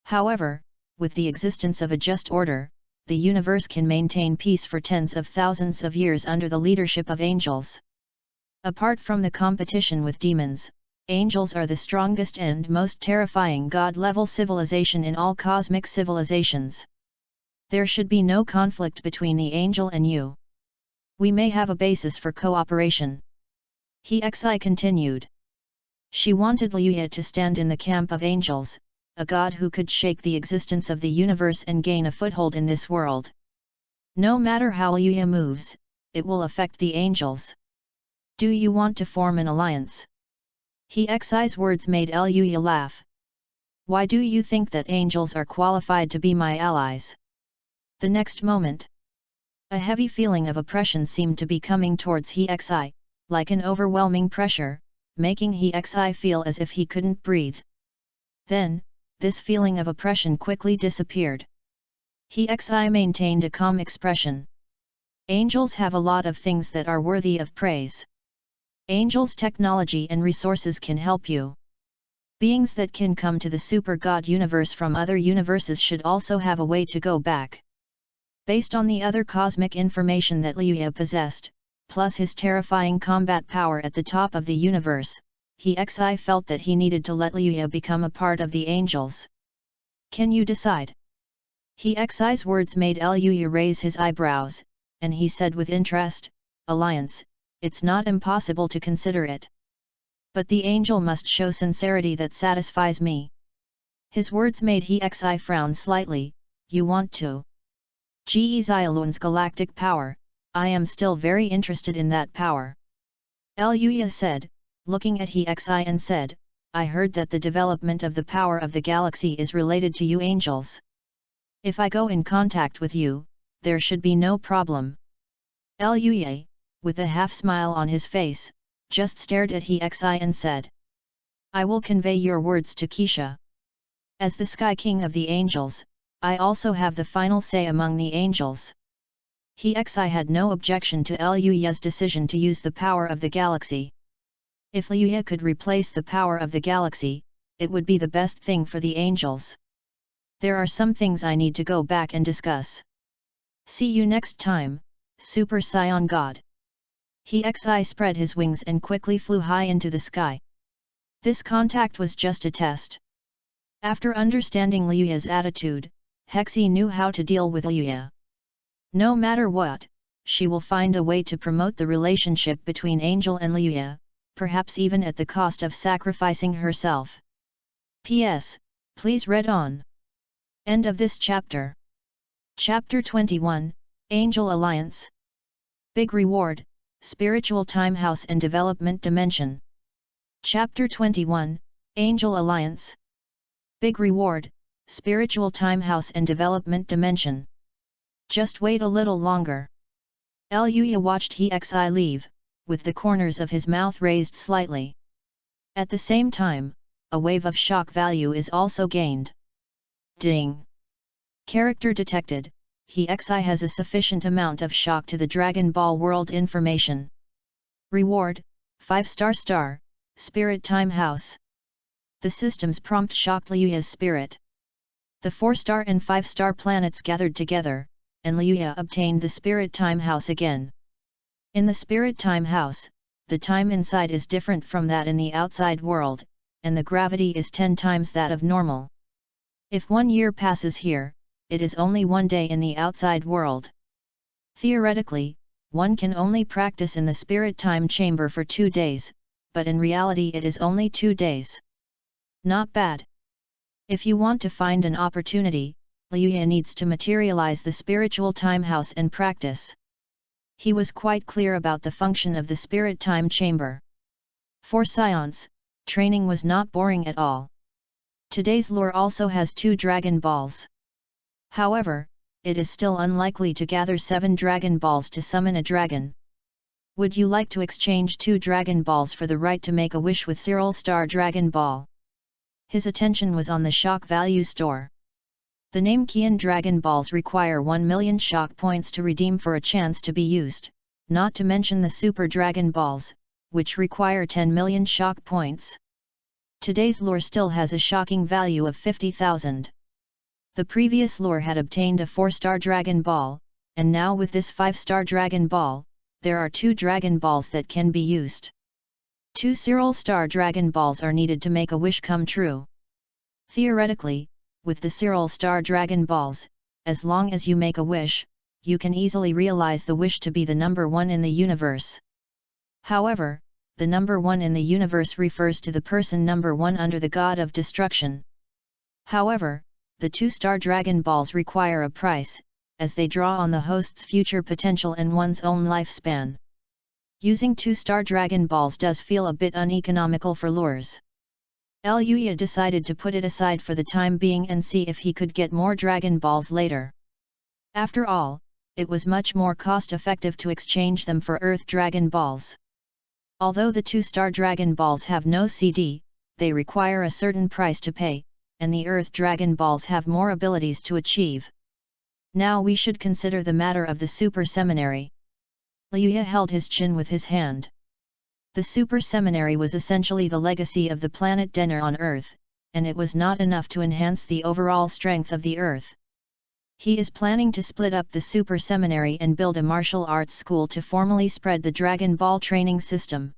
However, with the existence of a just order, the universe can maintain peace for tens of thousands of years under the leadership of angels. Apart from the competition with demons, angels are the strongest and most terrifying God-level civilization in all cosmic civilizations. There should be no conflict between the angel and you. We may have a basis for cooperation. He continued. She wanted Liuya to stand in the camp of angels, a god who could shake the existence of the universe and gain a foothold in this world. No matter how Liuya moves, it will affect the angels. Do you want to form an alliance? He's words made Liuya laugh. Why do you think that angels are qualified to be my allies? The next moment, a heavy feeling of oppression seemed to be coming towards He, like an overwhelming pressure, making He feel as if he couldn't breathe. Then, this feeling of oppression quickly disappeared. He maintained a calm expression. Angels have a lot of things that are worthy of praise. Angels' technology and resources can help you. Beings that can come to the super god universe from other universes should also have a way to go back. Based on the other cosmic information that Liuya possessed, plus his terrifying combat power at the top of the universe, He felt that he needed to let Liuya become a part of the angels. Can you decide? He's words made Liuya raise his eyebrows, and he said with interest, Alliance, it's not impossible to consider it. But the angel must show sincerity that satisfies me. His words made He frown slightly. You want to? Xiaolun's galactic power, I am still very interested in that power. Liuya said, looking at He and said, I heard that the development of the power of the galaxy is related to you angels. If I go in contact with you, there should be no problem. Liuya, with a half-smile on his face, just stared at He and said, I will convey your words to Kisha. As the Sky King of the angels, I also have the final say among the angels. He had no objection to Liuya's decision to use the power of the galaxy. If Liuya could replace the power of the galaxy, it would be the best thing for the angels. There are some things I need to go back and discuss. See you next time, Super Saiyan God. He spread his wings and quickly flew high into the sky. This contact was just a test. After understanding Liuya's attitude, Hexi knew how to deal with Liuya. No matter what, she will find a way to promote the relationship between Angel and Liuya, perhaps even at the cost of sacrificing herself. P.S. Please read on. End of this chapter. Chapter 21, Angel Alliance. Big Reward, Spiritual Time House and Development Dimension. Chapter 21, Angel Alliance. Big Reward, Spiritual Time House and Development Dimension. Just wait a little longer. Liuya watched He leave, with the corners of his mouth raised slightly. At the same time, a wave of shock value is also gained. Ding! Character detected. He has a sufficient amount of shock to the Dragon Ball World information. Reward, 5-star, Spirit Time House. The system's prompt shocked Liuya's spirit. The 4-star and 5-star planets gathered together, and Liuya obtained the Spirit Time House again. In the Spirit Time House, the time inside is different from that in the outside world, and the gravity is 10 times that of normal. If 1 year passes here, it is only 1 day in the outside world. Theoretically, one can only practice in the spirit time chamber for 2 days, but in reality it is only 2 days. Not bad. If you want to find an opportunity, Liuya needs to materialize the spiritual time house and practice. He was quite clear about the function of the spirit time chamber. For Science, training was not boring at all. Today's lore also has 2 Dragon Balls. However, it is still unlikely to gather 7 Dragon Balls to summon a dragon. Would you like to exchange 2 Dragon Balls for the right to make a wish with Cyril Star Dragon Ball? His attention was on the shock value store. The name Kian Dragon Balls require 1 million shock points to redeem for a chance to be used, not to mention the Super Dragon Balls, which require 10 million shock points. Today's lore still has a shocking value of 50,000. The previous lore had obtained a 4-star Dragon Ball, and now with this 5-star Dragon Ball, there are 2 Dragon Balls that can be used. 2 Cyril Star Dragon Balls are needed to make a wish come true. Theoretically, with the Cyril Star Dragon Balls, as long as you make a wish, you can easily realize the wish to be the number 1 in the universe. However, the number 1 in the universe refers to the person number 1 under the god of destruction. However, the 2-star Dragon Balls require a price, as they draw on the host's future potential and one's own lifespan. Using 2-star Dragon Balls does feel a bit uneconomical for lures. Liuya decided to put it aside for the time being and see if he could get more Dragon Balls later. After all, it was much more cost-effective to exchange them for Earth Dragon Balls. Although the 2-star Dragon Balls have no CD, they require a certain price to pay, and the Earth Dragon Balls have more abilities to achieve. Now we should consider the matter of the Super Seminary. Liuya held his chin with his hand. The Super Seminary was essentially the legacy of the planet Denner on Earth, and it was not enough to enhance the overall strength of the Earth. He is planning to split up the Super Seminary and build a martial arts school to formally spread the Dragon Ball training system.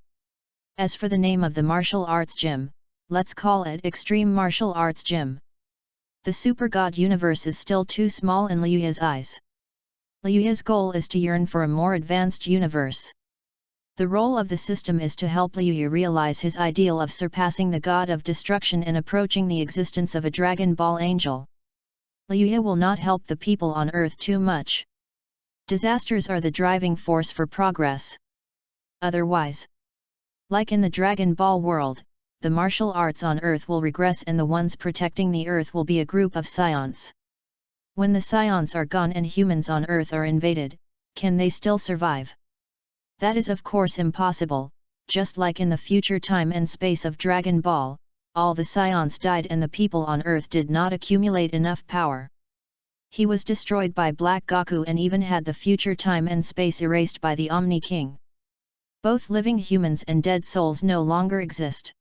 As for the name of the martial arts gym, let's call it Extreme Martial Arts Gym. The Super God universe is still too small in Liuya's eyes. Liuya's goal is to yearn for a more advanced universe. The role of the system is to help Liuya realize his ideal of surpassing the god of destruction and approaching the existence of a Dragon Ball angel. Liuya will not help the people on Earth too much. Disasters are the driving force for progress. Otherwise, like in the Dragon Ball world, the martial arts on Earth will regress and the ones protecting the Earth will be a group of scions. When the scions are gone and humans on Earth are invaded, can they still survive? That is of course impossible, just like in the future time and space of Dragon Ball, all the scions died and the people on Earth did not accumulate enough power. He was destroyed by Black Goku and even had the future time and space erased by the Omni King. Both living humans and dead souls no longer exist.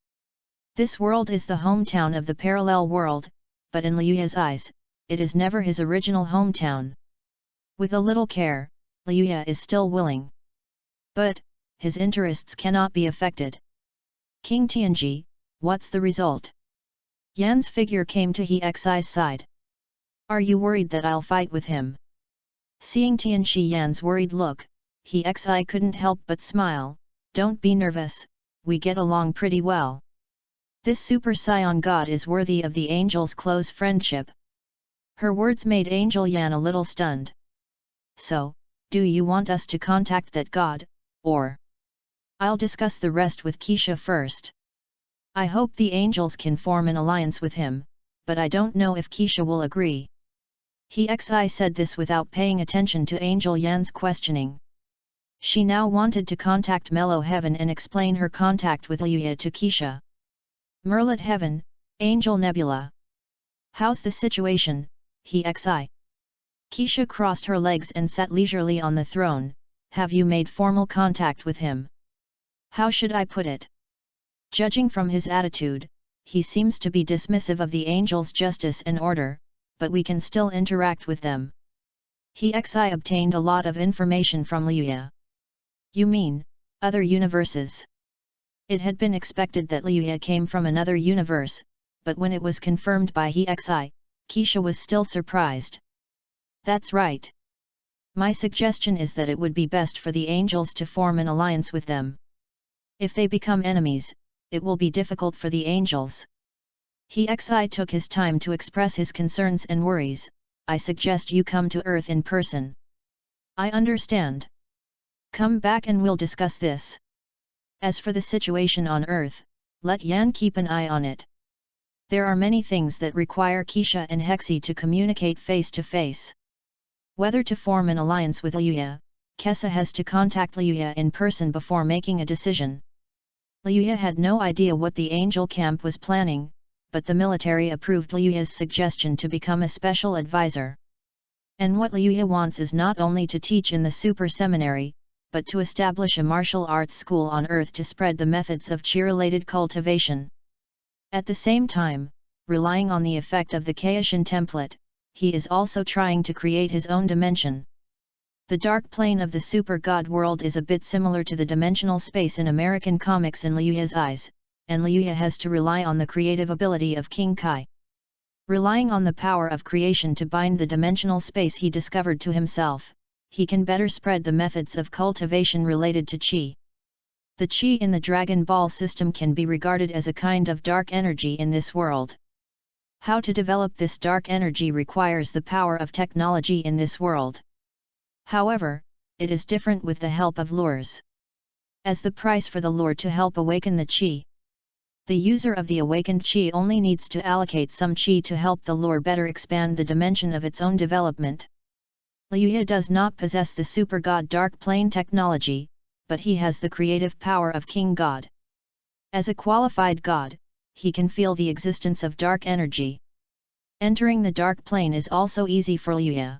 This world is the hometown of the parallel world, but in Liuya's eyes, it is never his original hometown. With a little care, Liuya is still willing. But, his interests cannot be affected. King Tianji, what's the result? Yan's figure came to He Xi's side. Are you worried that I'll fight with him? Seeing Tianji Yan's worried look, He Xi couldn't help but smile. Don't be nervous, we get along pretty well. This Super Saiyan God is worthy of the angel's close friendship. Her words made Angel Yan a little stunned. So, do you want us to contact that god, or? I'll discuss the rest with Keisha first. I hope the angels can form an alliance with him, but I don't know if Keisha will agree. He Xi said this without paying attention to Angel Yan's questioning. She now wanted to contact Mellow Heaven and explain her contact with Liuya to Keisha. Merlit Heaven, Angel Nebula. How's the situation, He Xi? Keisha crossed her legs and sat leisurely on the throne. Have you made formal contact with him? How should I put it? Judging from his attitude, he seems to be dismissive of the angels' justice and order, but we can still interact with them. He Xi obtained a lot of information from Liuya. You mean, other universes? It had been expected that Liuya came from another universe, but when it was confirmed by He Xi, Keisha was still surprised. That's right. My suggestion is that it would be best for the angels to form an alliance with them. If they become enemies, it will be difficult for the angels. He took his time to express his concerns and worries. I suggest you come to Earth in person. I understand. Come back and we'll discuss this. As for the situation on Earth, let Yan keep an eye on it. There are many things that require Keisha and Hexi to communicate face to face. Whether to form an alliance with Liuya, Kessa has to contact Liuya in person before making a decision. Liuya had no idea what the angel camp was planning, but the military approved Liuya's suggestion to become a special advisor. And what Liuya wants is not only to teach in the super seminary, but to establish a martial arts school on Earth to spread the methods of chi-related cultivation. At the same time, relying on the effect of the Kaishin template, he is also trying to create his own dimension. The dark plane of the super god world is a bit similar to the dimensional space in American comics in Liuya's eyes, and Liuya has to rely on the creative ability of King Kai. Relying on the power of creation to bind the dimensional space he discovered to himself, he can better spread the methods of cultivation related to Qi. The Qi in the Dragon Ball system can be regarded as a kind of dark energy in this world. How to develop this dark energy requires the power of technology in this world. However, it is different with the help of lures. As the price for the lure to help awaken the Qi, the user of the awakened Qi only needs to allocate some Qi to help the lure better expand the dimension of its own development. Liuya does not possess the super god dark plane technology, but he has the creative power of King God. As a qualified god, he can feel the existence of dark energy. Entering the dark plane is also easy for Liuya.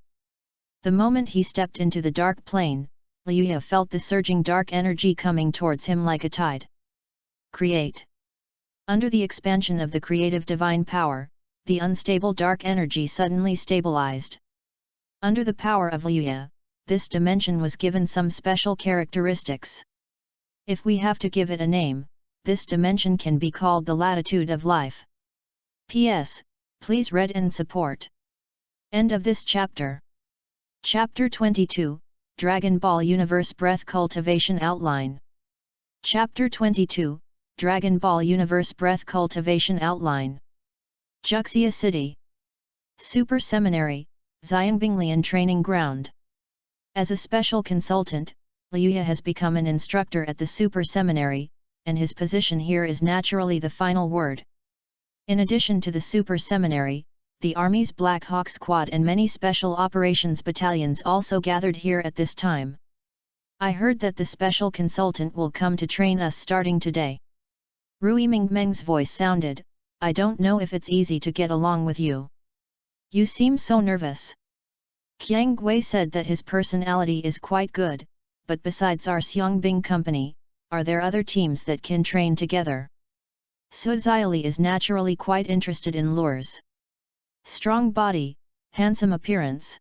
The moment he stepped into the dark plane, Liuya felt the surging dark energy coming towards him like a tide. Create. Under the expansion of the creative divine power, the unstable dark energy suddenly stabilized. Under the power of Liuya, this dimension was given some special characteristics. If we have to give it a name, this dimension can be called the latitude of life. P.S. Please read and support. End of this chapter. Chapter 22, Dragon Ball Universe Breath Cultivation Outline. Chapter 22, Dragon Ball Universe Breath Cultivation Outline. Juxia City. Super Seminary, Xiangbinglian Training Ground. As a special consultant, Liuya has become an instructor at the Super Seminary, and his position here is naturally the final word. In addition to the Super Seminary, the Army's Black Hawk Squad and many special operations battalions also gathered here at this time. I heard that the special consultant will come to train us starting today. Rui Mingmeng's voice sounded, I don't know if it's easy to get along with you. You seem so nervous. Qiang Gui said that his personality is quite good, but besides our Xiangbing company, are there other teams that can train together? Su Xiaoli is naturally quite interested in lures. Strong body, handsome appearance.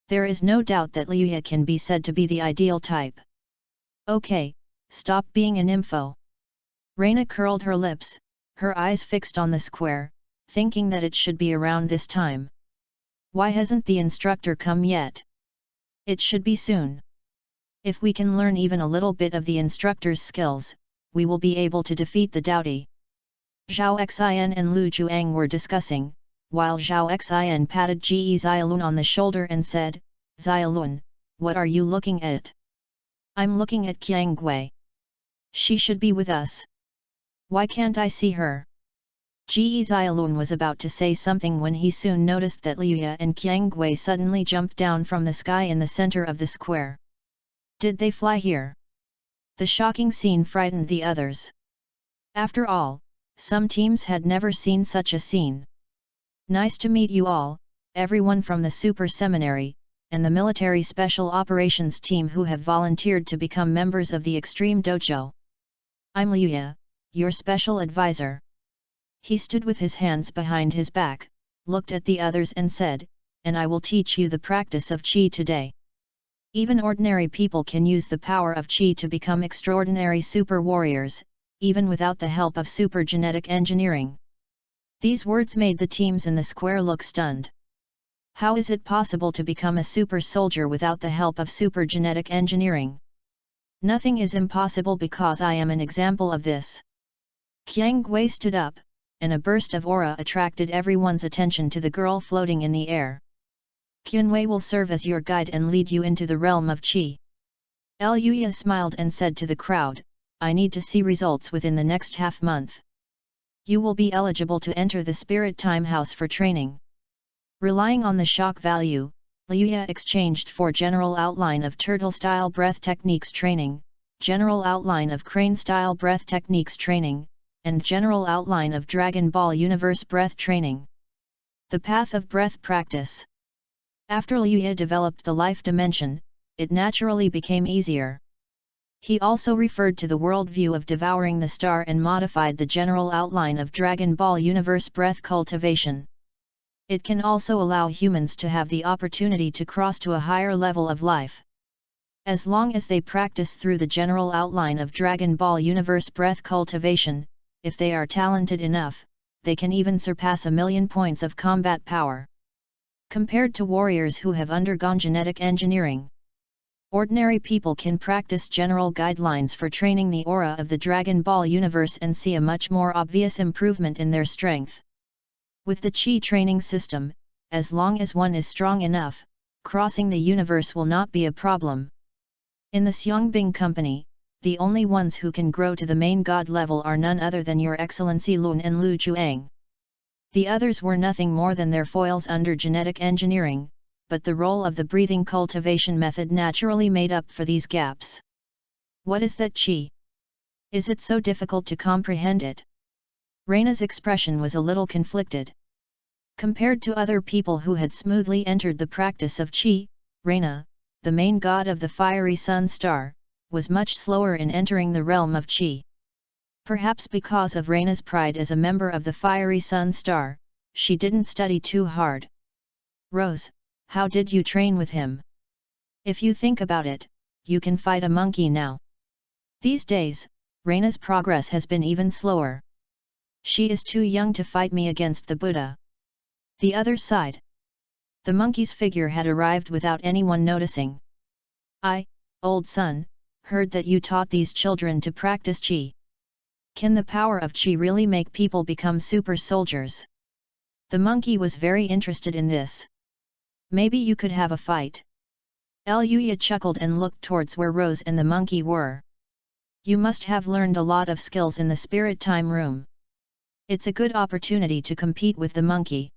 There is no doubt that Liuya can be said to be the ideal type. Okay, stop being an info. Reina curled her lips, her eyes fixed on the square, thinking that it should be around this time. Why hasn't the instructor come yet? It should be soon. If we can learn even a little bit of the instructor's skills, we will be able to defeat the Doubty. Zhao Xin and Lu Juang were discussing, while Zhao Xin patted Ge Xialun on the shoulder and said, Xialun, what are you looking at? I'm looking at Qiang Gui. She should be with us. Why can't I see her? Ge Xialun was about to say something when he soon noticed that Liuya and Qiang Gui suddenly jumped down from the sky in the center of the square. Did they fly here? The shocking scene frightened the others. After all, some teams had never seen such a scene. Nice to meet you all, everyone from the Super Seminary, and the military special operations team who have volunteered to become members of the Extreme Dojo. I'm Liuya, your special advisor. He stood with his hands behind his back, looked at the others and said, and I will teach you the practice of Qi today. Even ordinary people can use the power of Qi to become extraordinary super warriors, even without the help of super genetic engineering. These words made the teams in the square look stunned. How is it possible to become a super soldier without the help of super genetic engineering? Nothing is impossible because I am an example of this. Qiang Gui stood up, and a burst of aura attracted everyone's attention to the girl floating in the air. Qianwei will serve as your guide and lead you into the realm of Qi. Luya smiled and said to the crowd, I need to see results within the next half-month. You will be eligible to enter the Spirit Time House for training. Relying on the shock value, Luya exchanged for general outline of turtle-style breath techniques training, general outline of crane-style breath techniques training, and general outline of Dragon Ball Universe breath training. The path of breath practice. After Luya developed the life dimension, it naturally became easier. He also referred to the worldview of devouring the star and modified the general outline of Dragon Ball Universe breath cultivation. It can also allow humans to have the opportunity to cross to a higher level of life. As long as they practice through the general outline of Dragon Ball Universe breath cultivation, if they are talented enough, they can even surpass 1,000,000 points of combat power. Compared to warriors who have undergone genetic engineering, ordinary people can practice general guidelines for training the aura of the Dragon Ball universe and see a much more obvious improvement in their strength. With the Qi training system, as long as one is strong enough, crossing the universe will not be a problem. In the Xiangbing Company, the only ones who can grow to the main god level are none other than Your Excellency Lun and Lu Juang. The others were nothing more than their foils under genetic engineering, but the role of the breathing cultivation method naturally made up for these gaps. What is that Qi? Is it so difficult to comprehend it? Reina's expression was a little conflicted. Compared to other people who had smoothly entered the practice of Qi, Reina, the main god of the fiery sun star, was much slower in entering the realm of Qi. Perhaps because of Reina's pride as a member of the fiery sun star, she didn't study too hard. Rose, how did you train with him? If you think about it, you can fight a monkey now. These days, Reina's progress has been even slower. She is too young to fight me against the Buddha. The other side. The monkey's figure had arrived without anyone noticing. I, old son, heard that you taught these children to practice Qi. Can the power of Qi really make people become super soldiers? The monkey was very interested in this. Maybe you could have a fight. Luya chuckled and looked towards where Rose and the monkey were. You must have learned a lot of skills in the spirit time room. It's a good opportunity to compete with the monkey.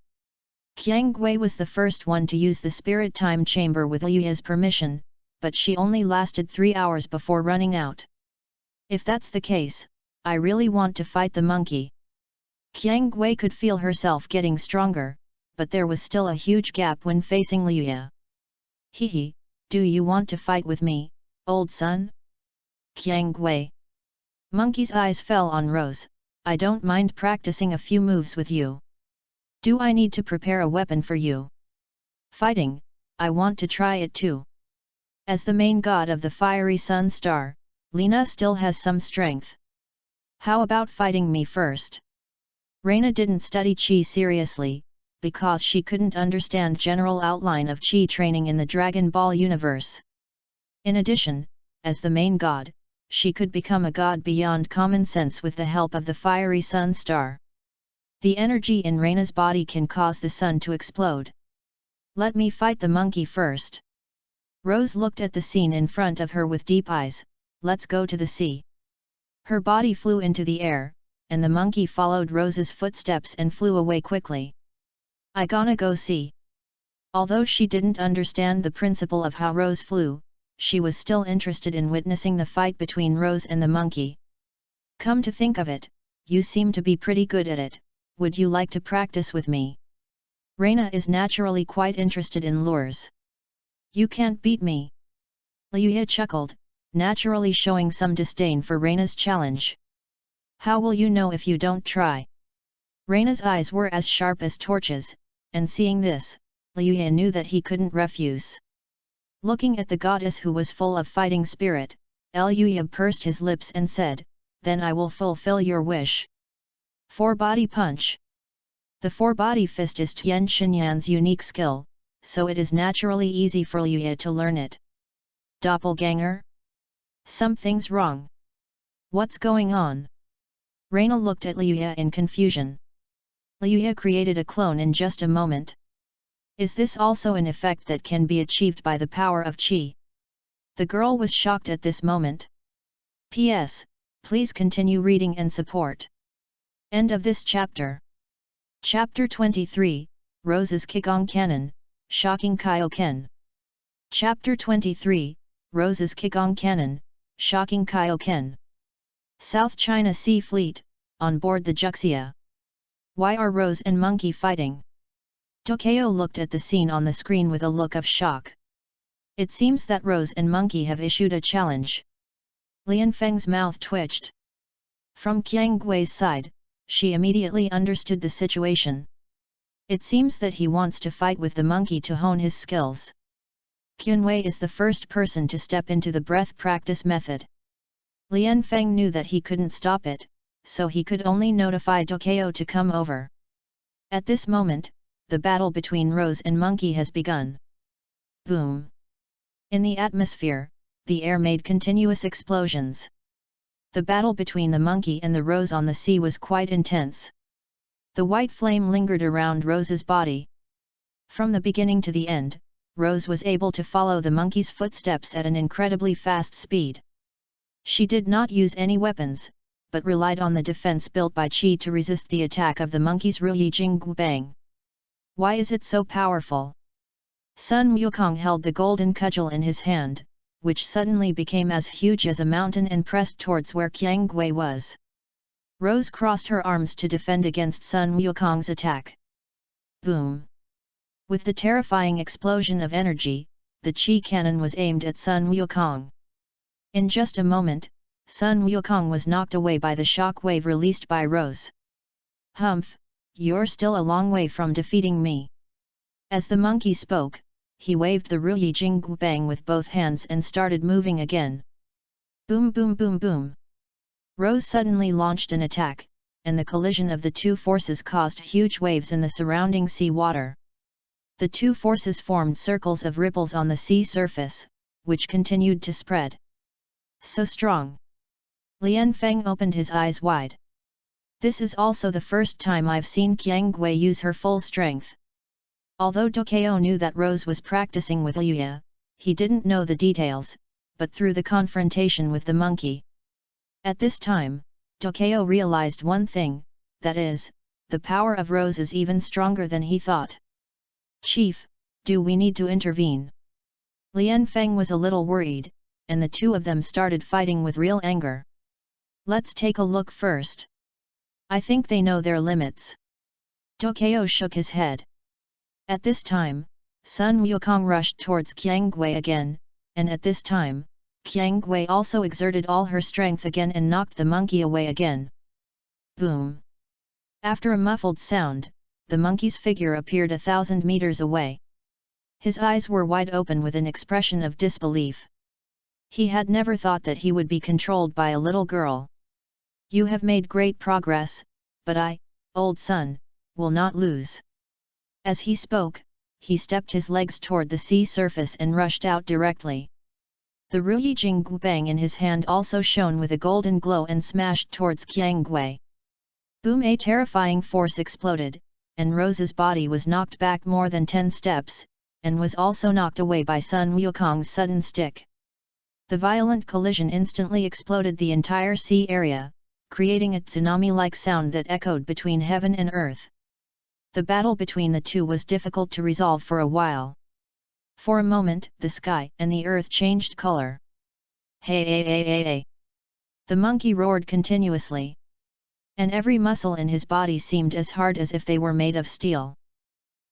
Qiang Gui was the first one to use the spirit time chamber with Luya's permission, but she only lasted 3 hours before running out. If that's the case, I really want to fight the monkey. Qiang Gui could feel herself getting stronger, but there was still a huge gap when facing Luya. Hehe, do you want to fight with me, old son? Qiang Gui. Monkey's eyes fell on Rose. I don't mind practicing a few moves with you. Do I need to prepare a weapon for you? Fighting, I want to try it too. As the main god of the fiery sun star, Lina still has some strength. How about fighting me first? Reina didn't study Qi seriously, because she couldn't understand general outline of Qi training in the Dragon Ball universe. In addition, as the main god, she could become a god beyond common sense with the help of the fiery sun star. The energy in Reina's body can cause the sun to explode. Let me fight the monkey first. Rose looked at the scene in front of her with deep eyes. Let's go to the sea. Her body flew into the air, and the monkey followed Rose's footsteps and flew away quickly. I gonna go see. Although she didn't understand the principle of how Rose flew, she was still interested in witnessing the fight between Rose and the monkey. Come to think of it, you seem to be pretty good at it, would you like to practice with me? Reina is naturally quite interested in lures. You can't beat me. Luya chuckled, naturally showing some disdain for Reina's challenge. How will you know if you don't try? Reina's eyes were as sharp as torches, and seeing this, Luya knew that he couldn't refuse. Looking at the goddess who was full of fighting spirit, Luya pursed his lips and said, then I will fulfill your wish. Four-body punch. The four-body fist is Tian Xinyan's unique skill, so it is naturally easy for Liuya to learn it. Doppelganger? Something's wrong. What's going on? Reina looked at Liuya in confusion. Liuya created a clone in just a moment. Is this also an effect that can be achieved by the power of Qi? The girl was shocked at this moment. P.S. Please continue reading and support. End of this chapter. Chapter 23, Rose's Kigong Cannon, Shocking Kaioken. Chapter 23, Rose's Kigong Cannon, Shocking Kaioken. South China Sea Fleet, on board the Juxia. Why are Rose and Monkey fighting? Tokyo looked at the scene on the screen with a look of shock. It seems that Rose and Monkey have issued a challenge. Lian Feng's mouth twitched. From Qiang Gui's side, she immediately understood the situation. It seems that he wants to fight with the monkey to hone his skills. Qianwei is the first person to step into the breath practice method. Lian Feng knew that he couldn't stop it, so he could only notify Tokyo to come over. At this moment, the battle between Rose and Monkey has begun. Boom! In the atmosphere, the air made continuous explosions. The battle between the monkey and the Rose on the sea was quite intense. The white flame lingered around Rose's body. From the beginning to the end, Rose was able to follow the monkey's footsteps at an incredibly fast speed. She did not use any weapons, but relied on the defense built by Qi to resist the attack of the monkey's Ruyi Jinggu Bang. Why is it so powerful? Sun Wukong held the golden cudgel in his hand, which suddenly became as huge as a mountain and pressed towards where Qiang Gui was. Rose crossed her arms to defend against Sun Wukong's attack. Boom! With the terrifying explosion of energy, the Qi cannon was aimed at Sun Wukong. In just a moment, Sun Wukong was knocked away by the shock wave released by Rose. Humph! You're still a long way from defeating me. As the monkey spoke, he waved the Ruyi Jinggu Bang with both hands and started moving again. Boom boom boom boom. Rose suddenly launched an attack, and the collision of the two forces caused huge waves in the surrounding sea water. The two forces formed circles of ripples on the sea surface, which continued to spread. So strong! Lian Feng opened his eyes wide. This is also the first time I've seen Qiang Gui use her full strength. Although Tokyo knew that Rose was practicing with Liuya, he didn't know the details, but through the confrontation with the monkey. At this time, Tokyo realized one thing, that is, the power of Rose is even stronger than he thought. Chief, do we need to intervene? Lian Feng was a little worried, and the two of them started fighting with real anger. Let's take a look first. I think they know their limits. Tokyo shook his head. At this time, Sun Wukong rushed towards Qiang Gui again, and at this time, Qiang Gui also exerted all her strength again and knocked the monkey away again. Boom! After a muffled sound, the monkey's figure appeared 1,000 meters away. His eyes were wide open with an expression of disbelief. He had never thought that he would be controlled by a little girl. You have made great progress, but I, old son, will not lose. As he spoke, he stepped his legs toward the sea surface and rushed out directly. The Ruyi Jinggu Bang in his hand also shone with a golden glow and smashed towards Qiang Gui. Boom! A terrifying force exploded, and Rose's body was knocked back more than 10 steps, and was also knocked away by Sun Wukong's sudden stick. The violent collision instantly exploded the entire sea area, creating a tsunami-like sound that echoed between heaven and earth. The battle between the two was difficult to resolve for a while. For a moment, the sky and the earth changed color. Hey hey hey hey hey! The monkey roared continuously. And every muscle in his body seemed as hard as if they were made of steel.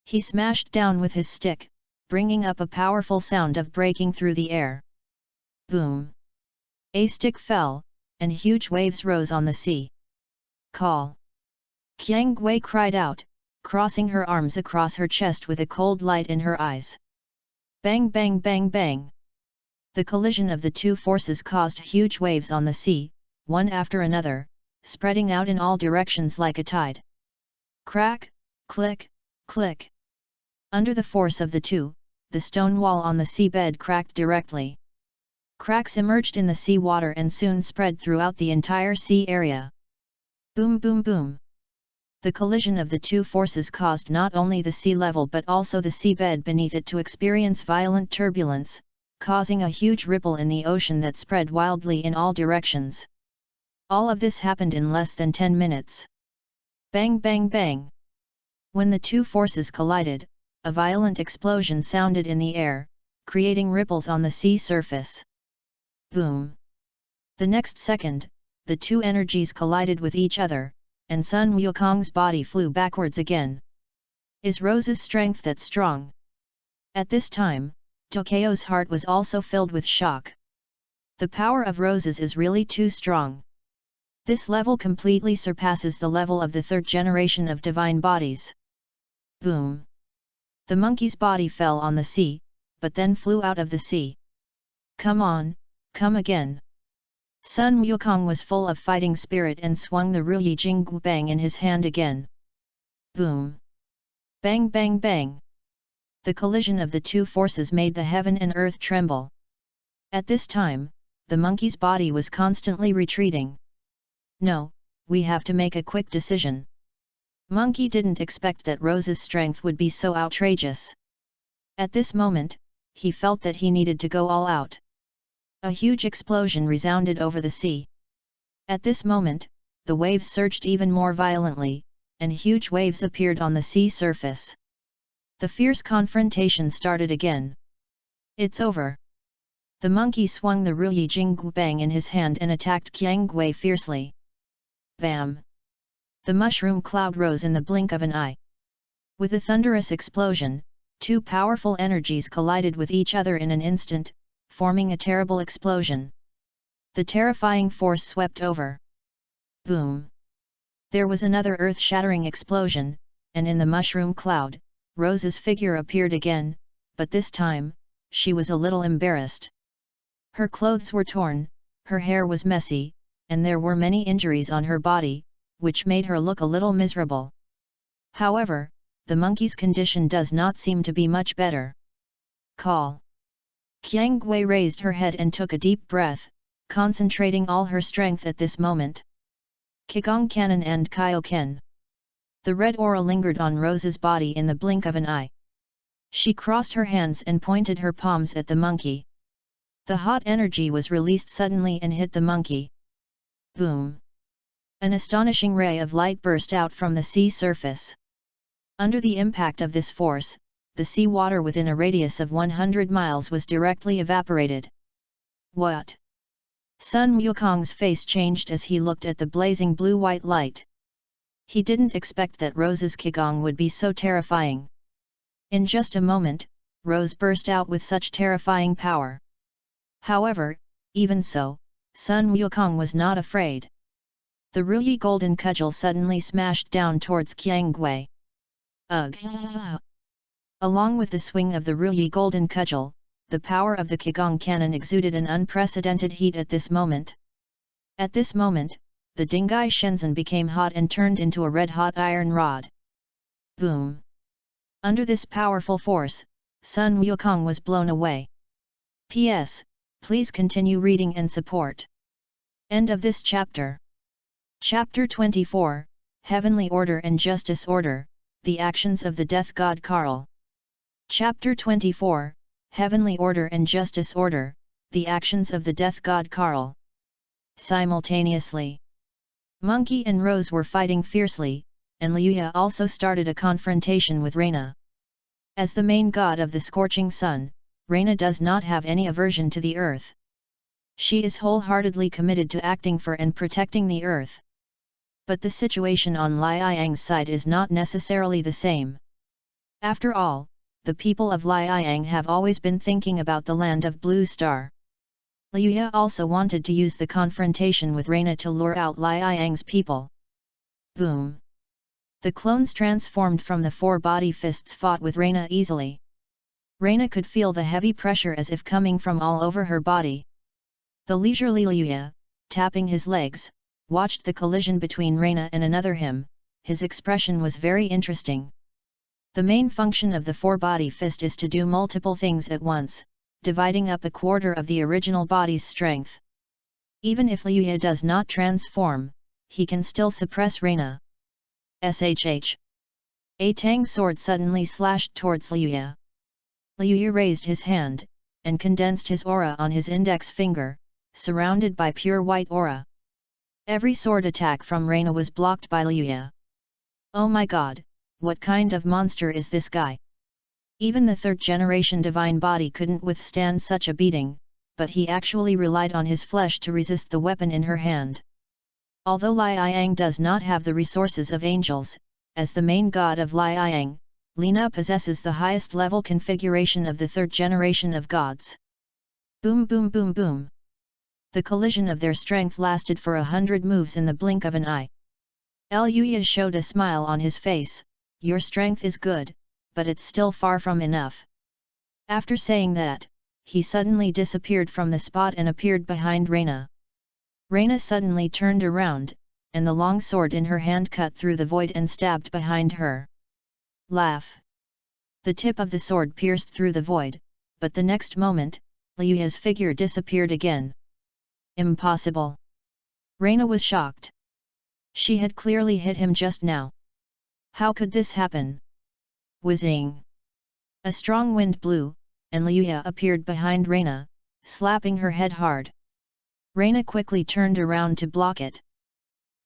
He smashed down with his stick, bringing up a powerful sound of breaking through the air. Boom! A stick fell, and huge waves rose on the sea. Call! Qiang Gui cried out, crossing her arms across her chest with a cold light in her eyes. Bang bang bang bang! The collision of the two forces caused huge waves on the sea, one after another, spreading out in all directions like a tide. Crack, click, click. Under the force of the two, the stone wall on the seabed cracked directly. Cracks emerged in the sea water and soon spread throughout the entire sea area. Boom boom boom. The collision of the two forces caused not only the sea level but also the seabed beneath it to experience violent turbulence, causing a huge ripple in the ocean that spread wildly in all directions. All of this happened in less than 10 minutes. Bang bang bang. When the two forces collided, a violent explosion sounded in the air, creating ripples on the sea surface. Boom. The next second, the two energies collided with each other, and Sun Wukong's body flew backwards again. Is Rose's strength that strong? At this time, Tokeo's heart was also filled with shock. The power of Rose's is really too strong. This level completely surpasses the level of the third generation of divine bodies. Boom. The monkey's body fell on the sea, but then flew out of the sea. Come on, come again. Sun Wukong was full of fighting spirit and swung the Ruyi Jinggu Bang in his hand again. Boom. Bang bang bang. The collision of the two forces made the heaven and earth tremble. At this time, the monkey's body was constantly retreating. No, we have to make a quick decision. Monkey didn't expect that Rose's strength would be so outrageous. At this moment, he felt that he needed to go all out. A huge explosion resounded over the sea. At this moment, the waves surged even more violently, and huge waves appeared on the sea surface. The fierce confrontation started again. It's over. The monkey swung the Ruyi Jinggu Bang in his hand and attacked Qiang Gui fiercely. Bam! The mushroom cloud rose in the blink of an eye. With a thunderous explosion, two powerful energies collided with each other in an instant, forming a terrible explosion. The terrifying force swept over. Boom! There was another earth-shattering explosion, and in the mushroom cloud, Rose's figure appeared again, but this time, she was a little embarrassed. Her clothes were torn, her hair was messy, and there were many injuries on her body, which made her look a little miserable. However, the monkey's condition does not seem to be much better. Call. Qiang Gui raised her head and took a deep breath, concentrating all her strength at this moment. Qigong Cannon and Kaioken. The red aura lingered on Rose's body in the blink of an eye. She crossed her hands and pointed her palms at the monkey. The hot energy was released suddenly and hit the monkey. Boom! An astonishing ray of light burst out from the sea surface. Under the impact of this force, the sea water within a radius of 100 miles was directly evaporated. What? Sun Wukong's face changed as he looked at the blazing blue-white light. He didn't expect that Rose's Qigong would be so terrifying. In just a moment, Rose burst out with such terrifying power. However, even so, Sun Wukong was not afraid. The Ruyi golden cudgel suddenly smashed down towards Qiang Gui. Ugh! Along with the swing of the Ruyi golden cudgel, the power of the Qigong cannon exuded an unprecedented heat at this moment. At this moment, the Dingai Shenzhen became hot and turned into a red-hot iron rod. Boom! Under this powerful force, Sun Wukong was blown away. P.S. Please continue reading and support. End of this chapter. Chapter 24, Heavenly Order and Justice Order, The Actions of the Death God Karl. Chapter 24, Heavenly Order and Justice Order, The Actions of the Death God Karl. Simultaneously, Monkey and Rose were fighting fiercely, and Liuya also started a confrontation with Reina. As the main god of the scorching sun, Reina does not have any aversion to the earth. She is wholeheartedly committed to acting for and protecting the earth. But the situation on Liuyang's side is not necessarily the same. After all, the people of Liuyang have always been thinking about the land of Blue Star. Liuya also wanted to use the confrontation with Reina to lure out Liuyang's people. Boom! The clones transformed from the four body fists fought with Reina easily. Reina could feel the heavy pressure as if coming from all over her body. The leisurely Liuya, tapping his legs, watched the collision between Reina and another him. His expression was very interesting. The main function of the four-body fist is to do multiple things at once, dividing up a quarter of the original body's strength. Even if Liuya does not transform, he can still suppress Reina. SHH. A tang sword suddenly slashed towards Liuya. Liuya raised his hand, and condensed his aura on his index finger, surrounded by pure white aura. Every sword attack from Reina was blocked by Liuya. Oh my god, what kind of monster is this guy? Even the third-generation divine body couldn't withstand such a beating, but he actually relied on his flesh to resist the weapon in her hand. Although Liang does not have the resources of angels, as the main god of Liang, Lina possesses the highest level configuration of the third generation of gods. Boom boom boom boom. The collision of their strength lasted for 100 moves in the blink of an eye. Liuya showed a smile on his face. Your strength is good, but it's still far from enough. After saying that, he suddenly disappeared from the spot and appeared behind Reina. Reina suddenly turned around, and the long sword in her hand cut through the void and stabbed behind her. Laugh. The tip of the sword pierced through the void, but the next moment, Liuya's figure disappeared again. Impossible. Reina was shocked. She had clearly hit him just now. How could this happen? Whizzing. A strong wind blew, and Liuya appeared behind Reina, slapping her head hard. Reina quickly turned around to block it.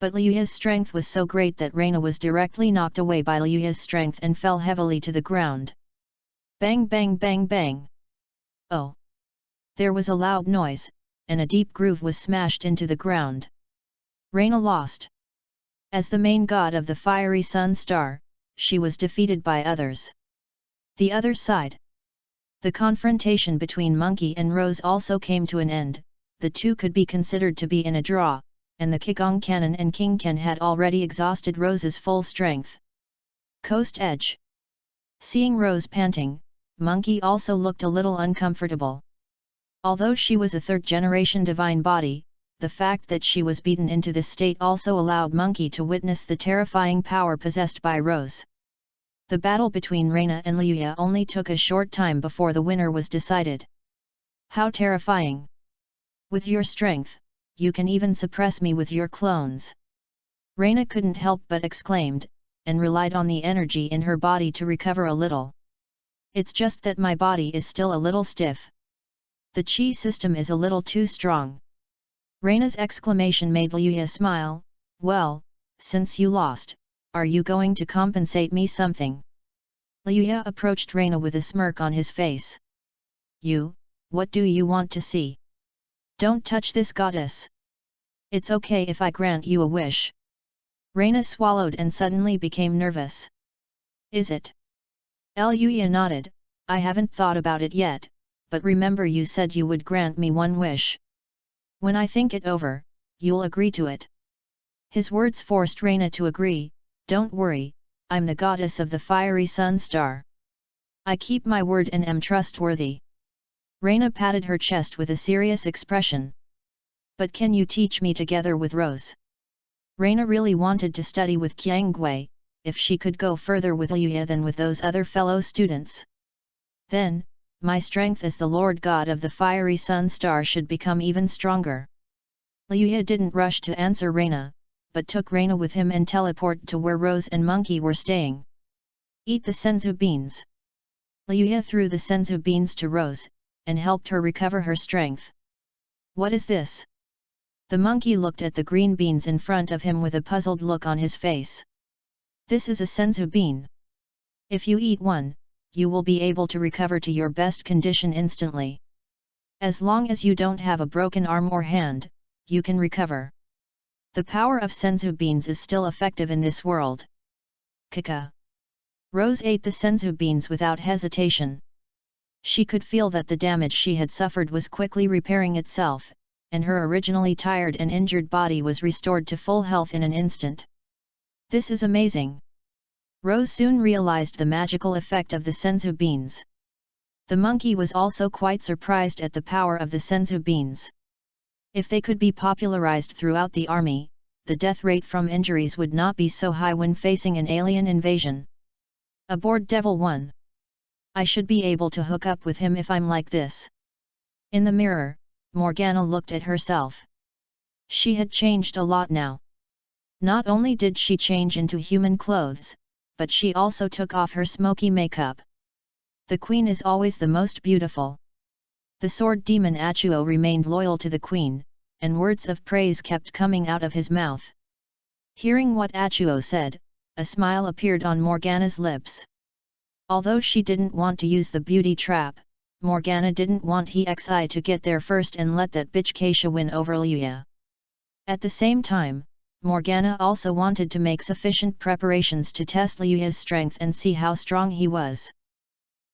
But Liuya's strength was so great that Reina was directly knocked away by Liuya's strength and fell heavily to the ground. Bang bang bang bang. Oh! There was a loud noise, and a deep groove was smashed into the ground. Reina lost. As the main god of the fiery sun star, she was defeated by others. The other side. The confrontation between Monkey and Rose also came to an end. The two could be considered to be in a draw, and the Qigong Cannon and King Ken had already exhausted Rose's full strength. Coast Edge. Seeing Rose panting, Monkey also looked a little uncomfortable. Although she was a third-generation divine body, the fact that she was beaten into this state also allowed Monkey to witness the terrifying power possessed by Rose. The battle between Reina and Liuya only took a short time before the winner was decided. How terrifying! With your strength, you can even suppress me with your clones. Reina couldn't help but exclaimed, and relied on the energy in her body to recover a little. It's just that my body is still a little stiff. The chi system is a little too strong. Reina's exclamation made Liuya smile. Well, since you lost, are you going to compensate me something? Liuya approached Reina with a smirk on his face. What do you want to see? Don't touch this goddess. It's okay if I grant you a wish. Reina swallowed and suddenly became nervous. Is it? Liuya nodded. I haven't thought about it yet, but remember you said you would grant me one wish. When I think it over, you'll agree to it. His words forced Reina to agree. Don't worry, I'm the goddess of the fiery sun star. I keep my word and am trustworthy. Reina patted her chest with a serious expression. But can you teach me together with Rose? Reina really wanted to study with Qiang Gui, if she could go further with Liuya than with those other fellow students. Then, my strength as the Lord God of the fiery sun star should become even stronger. Liuya didn't rush to answer Reina, but took Reina with him and teleported to where Rose and Monkey were staying. Eat the senzu beans. Liuya threw the senzu beans to Rose, and helped her recover her strength. What is this? The monkey looked at the green beans in front of him with a puzzled look on his face. This is a senzu bean. If you eat one, you will be able to recover to your best condition instantly. As long as you don't have a broken arm or hand, you can recover. The power of senzu beans is still effective in this world. Kaka. Rose ate the senzu beans without hesitation. She could feel that the damage she had suffered was quickly repairing itself, and her originally tired and injured body was restored to full health in an instant. This is amazing. Rose soon realized the magical effect of the senzu beans. The monkey was also quite surprised at the power of the senzu beans. If they could be popularized throughout the army, the death rate from injuries would not be so high when facing an alien invasion. Aboard Devil 1. I should be able to hook up with him if I'm like this. In the mirror, Morgana looked at herself. She had changed a lot now. Not only did she change into human clothes, but she also took off her smoky makeup. The queen is always the most beautiful. The sword demon Achuo remained loyal to the queen, and words of praise kept coming out of his mouth. Hearing what Achuo said, a smile appeared on Morgana's lips. Although she didn't want to use the beauty trap, Morgana didn't want Hexi to get there first and let that bitch Keisha win over Liuya. At the same time, Morgana also wanted to make sufficient preparations to test Liuya's strength and see how strong he was.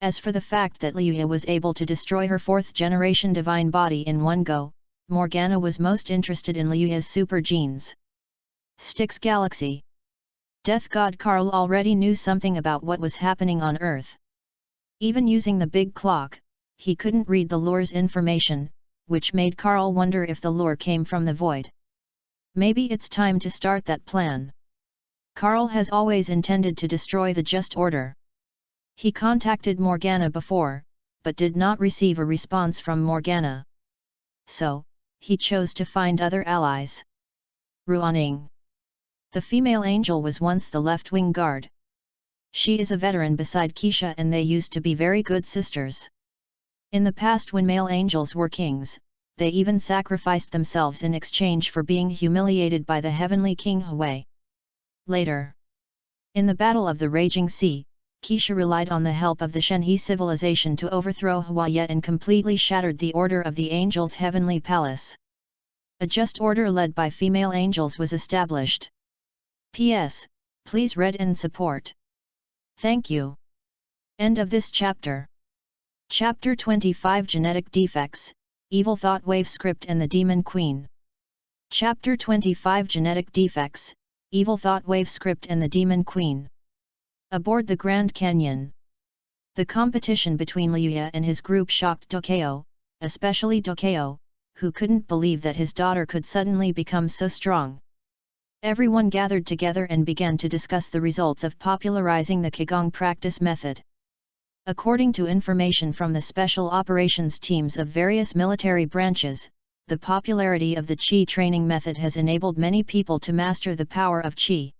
As for the fact that Liuya was able to destroy her 4th-generation divine body in one go, Morgana was most interested in Liuya's super genes. Styx Galaxy. Death God Karl already knew something about what was happening on Earth. Even using the big clock, he couldn't read the lure's information, which made Karl wonder if the lure came from the void. Maybe it's time to start that plan. Karl has always intended to destroy the Just Order. He contacted Morgana before, but did not receive a response from Morgana. So, he chose to find other allies. Ruaning. The female angel was once the left-wing guard. She is a veteran beside Keisha and they used to be very good sisters. In the past when male angels were kings, they even sacrificed themselves in exchange for being humiliated by the heavenly king Hui. Later, in the Battle of the Raging Sea, Keisha relied on the help of the Shenhe civilization to overthrow Huaya and completely shattered the Order of the Angels' heavenly palace. A just order led by female angels was established. P.S. Please read and support. Thank you. End of this chapter. Chapter 25 Genetic Defects, Evil Thought Wave Script and the Demon Queen. Chapter 25 Genetic Defects, Evil Thought Wave Script and the Demon Queen. Aboard the Grand Canyon. The competition between Liuya and his group shocked Dokeo, especially Dokeo, who couldn't believe that his daughter could suddenly become so strong. Everyone gathered together and began to discuss the results of popularizing the Qigong practice method. According to information from the special operations teams of various military branches, the popularity of the Qi training method has enabled many people to master the power of Qi.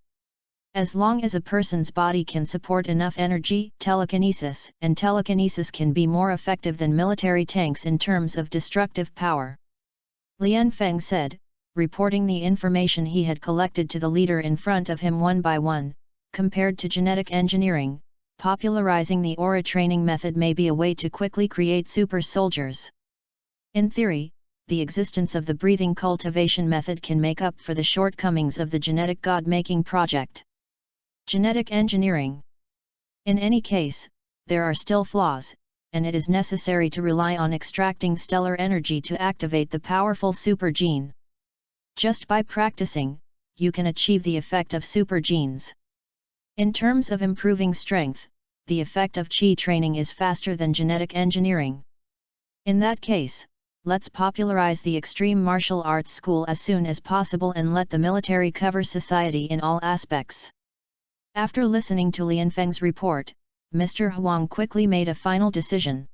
As long as a person's body can support enough energy, telekinesis can be more effective than military tanks in terms of destructive power. Lian Feng said, reporting the information he had collected to the leader in front of him one by one. Compared to genetic engineering, popularizing the aura training method may be a way to quickly create super soldiers. In theory, the existence of the breathing cultivation method can make up for the shortcomings of the genetic god-making project. Genetic engineering. In any case, there are still flaws, and it is necessary to rely on extracting stellar energy to activate the powerful super gene. Just by practicing, you can achieve the effect of super genes. In terms of improving strength, the effect of Qi training is faster than genetic engineering. In that case, let's popularize the extreme martial arts school as soon as possible and let the military cover society in all aspects. After listening to Lian Feng's report, Mr. Huang quickly made a final decision.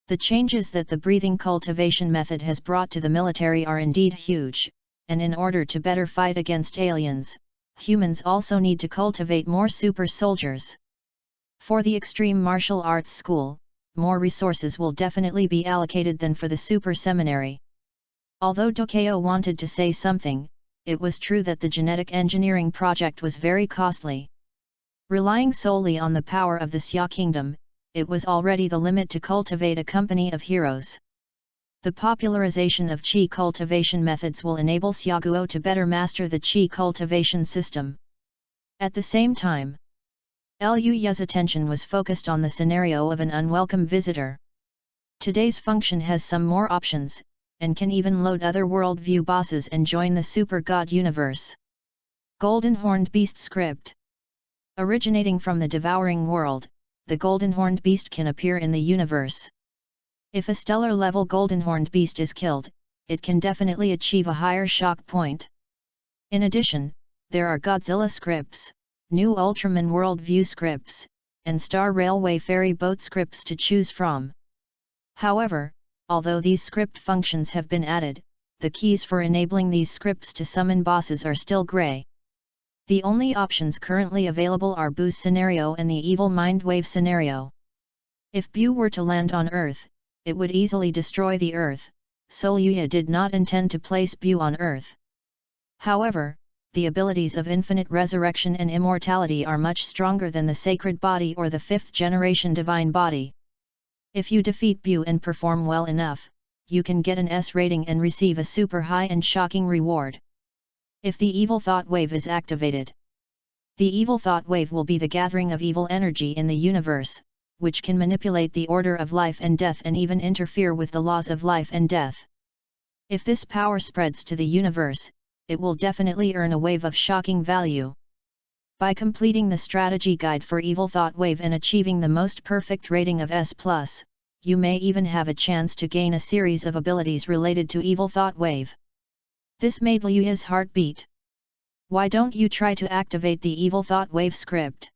The changes that the breathing cultivation method has brought to the military are indeed huge, and in order to better fight against aliens, humans also need to cultivate more super soldiers. For the extreme martial arts school, more resources will definitely be allocated than for the super seminary. Although Dokeo wanted to say something, it was true that the genetic engineering project was very costly. Relying solely on the power of the Xia Kingdom, it was already the limit to cultivate a company of heroes. The popularization of Qi cultivation methods will enable Xiaguo to better master the Qi cultivation system. At the same time, Liu Ye's attention was focused on the scenario of an unwelcome visitor. Today's function has some more options, and can even load other worldview bosses and join the Super God universe. Golden Horned Beast Script. Originating from the devouring world, the Golden Horned Beast can appear in the universe. If a stellar-level Golden Horned Beast is killed, it can definitely achieve a higher shock point. In addition, there are Godzilla scripts, new Ultraman worldview scripts, and Star Railway ferry boat scripts to choose from. However, although these script functions have been added, the keys for enabling these scripts to summon bosses are still grey. The only options currently available are Bu's scenario and the Evil Mind Wave scenario. If Bu were to land on Earth, it would easily destroy the Earth, so Yuya did not intend to place Bu on Earth. However, the abilities of infinite resurrection and immortality are much stronger than the sacred body or the 5th generation divine body. If you defeat Bu and perform well enough, you can get an S rating and receive a super high and shocking reward. If the evil thought wave is activated, the evil thought wave will be the gathering of evil energy in the universe, which can manipulate the order of life and death and even interfere with the laws of life and death. If this power spreads to the universe, it will definitely earn a wave of shocking value. By completing the strategy guide for Evil Thought Wave and achieving the most perfect rating of S+, you may even have a chance to gain a series of abilities related to Evil Thought Wave. This made Liuya's heart beat. Why don't you try to activate the Evil Thought Wave script?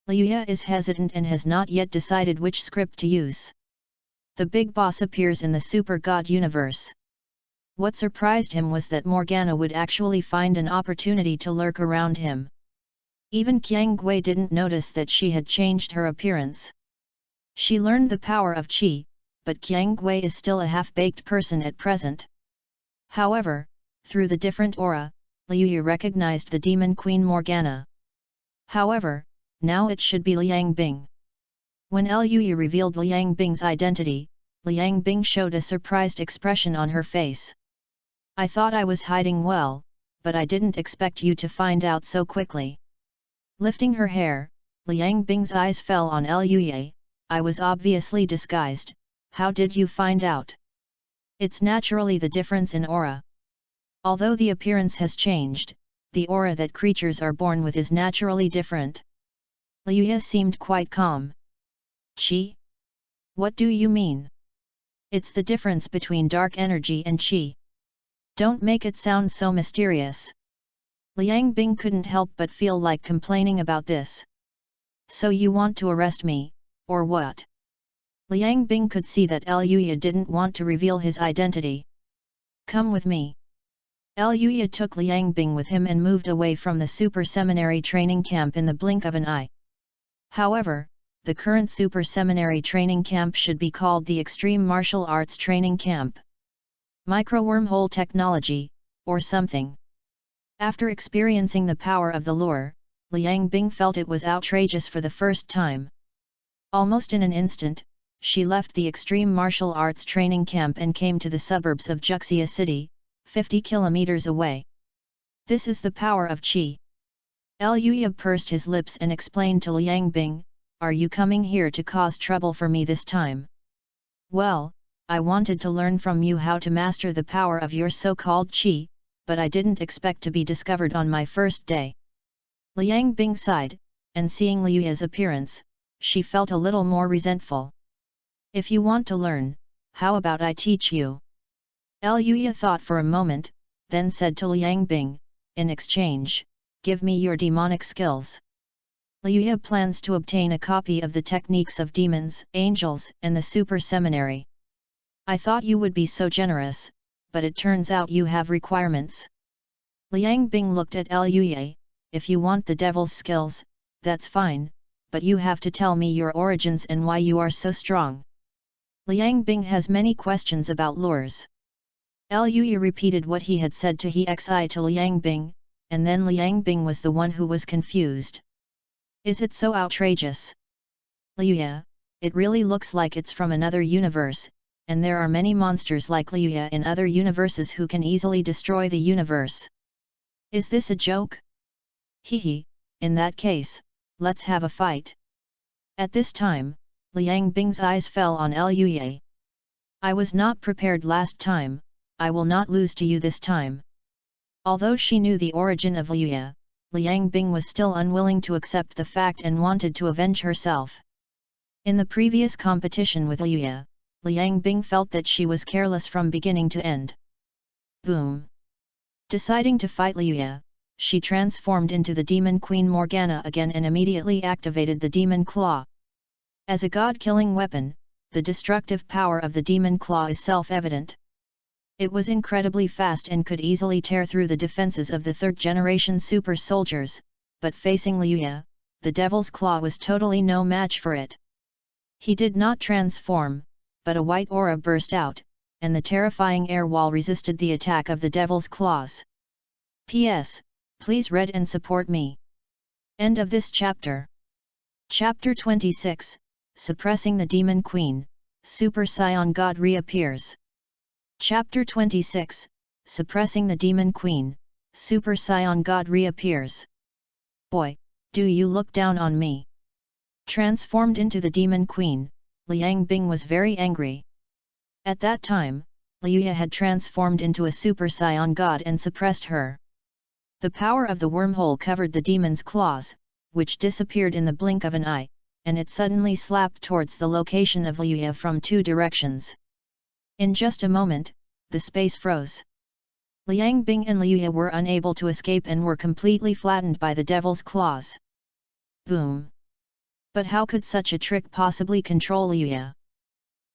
Liuya is hesitant and has not yet decided which script to use. The big boss appears in the Super God universe. What surprised him was that Morgana would actually find an opportunity to lurk around him. Even Qiang Gui didn't notice that she had changed her appearance. She learned the power of Qi, but Qiang Gui is still a half-baked person at present. However, through the different aura, Liuya recognized the demon queen Morgana. However, now it should be Liang Bing. When Liuya revealed Liang Bing's identity, Liang Bing showed a surprised expression on her face. I thought I was hiding well, but I didn't expect you to find out so quickly. Lifting her hair, Liang Bing's eyes fell on Liuya. I was obviously disguised, how did you find out? It's naturally the difference in aura. Although the appearance has changed, the aura that creatures are born with is naturally different. Liuya seemed quite calm. Qi? What do you mean? It's the difference between dark energy and Qi. Don't make it sound so mysterious. Liang Bing couldn't help but feel like complaining about this. So you want to arrest me, or what? Liang Bing could see that Liuya didn't want to reveal his identity. Come with me. Liuya took Liang Bing with him and moved away from the Super Seminary training camp in the blink of an eye. However, the current Super Seminary training camp should be called the Extreme Martial Arts Training Camp. Micro-wormhole technology, or something. After experiencing the power of the lure, Liang Bing felt it was outrageous for the first time. Almost in an instant, she left the Extreme Martial Arts Training Camp and came to the suburbs of Juxia City, 50 kilometers away. This is the power of Qi. Liuya pursed his lips and explained to Liang Bing, are you coming here to cause trouble for me this time? Well, I wanted to learn from you how to master the power of your so-called Qi, but I didn't expect to be discovered on my first day. Liang Bing sighed, and seeing Liuya's appearance, she felt a little more resentful. If you want to learn, how about I teach you? Liuya thought for a moment, then said to Liang Bing, in exchange, give me your demonic skills. Liuya plans to obtain a copy of the techniques of demons, angels, and the Super Seminary. I thought you would be so generous, but it turns out you have requirements. Liang Bing looked at Liuya, if you want the devil's skills, that's fine, but you have to tell me your origins and why you are so strong. Liang Bing has many questions about lures. Liuya repeated what he had said to Hexi to Liang Bing, and then Liang Bing was the one who was confused. Is it so outrageous? Liuya, it really looks like it's from another universe, and there are many monsters like Liuya in other universes who can easily destroy the universe. Is this a joke? Hehe, in that case, let's have a fight. At this time, Liang Bing's eyes fell on Liuya. I was not prepared last time, I will not lose to you this time. Although she knew the origin of Liuya, Liang Bing was still unwilling to accept the fact and wanted to avenge herself. In the previous competition with Liuya, Liang Bing felt that she was careless from beginning to end. Boom! Deciding to fight Liuya, she transformed into the Demon Queen Morgana again and immediately activated the Demon Claw. As a god-killing weapon, the destructive power of the Demon Claw is self-evident. It was incredibly fast and could easily tear through the defenses of the third-generation super soldiers, but facing Liuya, the Devil's Claw was totally no match for it. He did not transform, but a white aura burst out, and the terrifying air wall resisted the attack of the Devil's Claws. P.S. Please read and support me. End of this chapter. Chapter 26, Suppressing the Demon Queen, Super Scion God reappears. Chapter 26, Suppressing the Demon Queen, Super Scion God reappears. Boy, do you look down on me. Transformed into the Demon Queen, Liang Bing was very angry. At that time, Liuya had transformed into a Super Scion God and suppressed her. The power of the wormhole covered the demon's claws, which disappeared in the blink of an eye, and it suddenly slapped towards the location of Liuya from two directions. In just a moment, the space froze. Liang Bing and Liuya were unable to escape and were completely flattened by the Devil's Claws. Boom! But how could such a trick possibly control Liuya?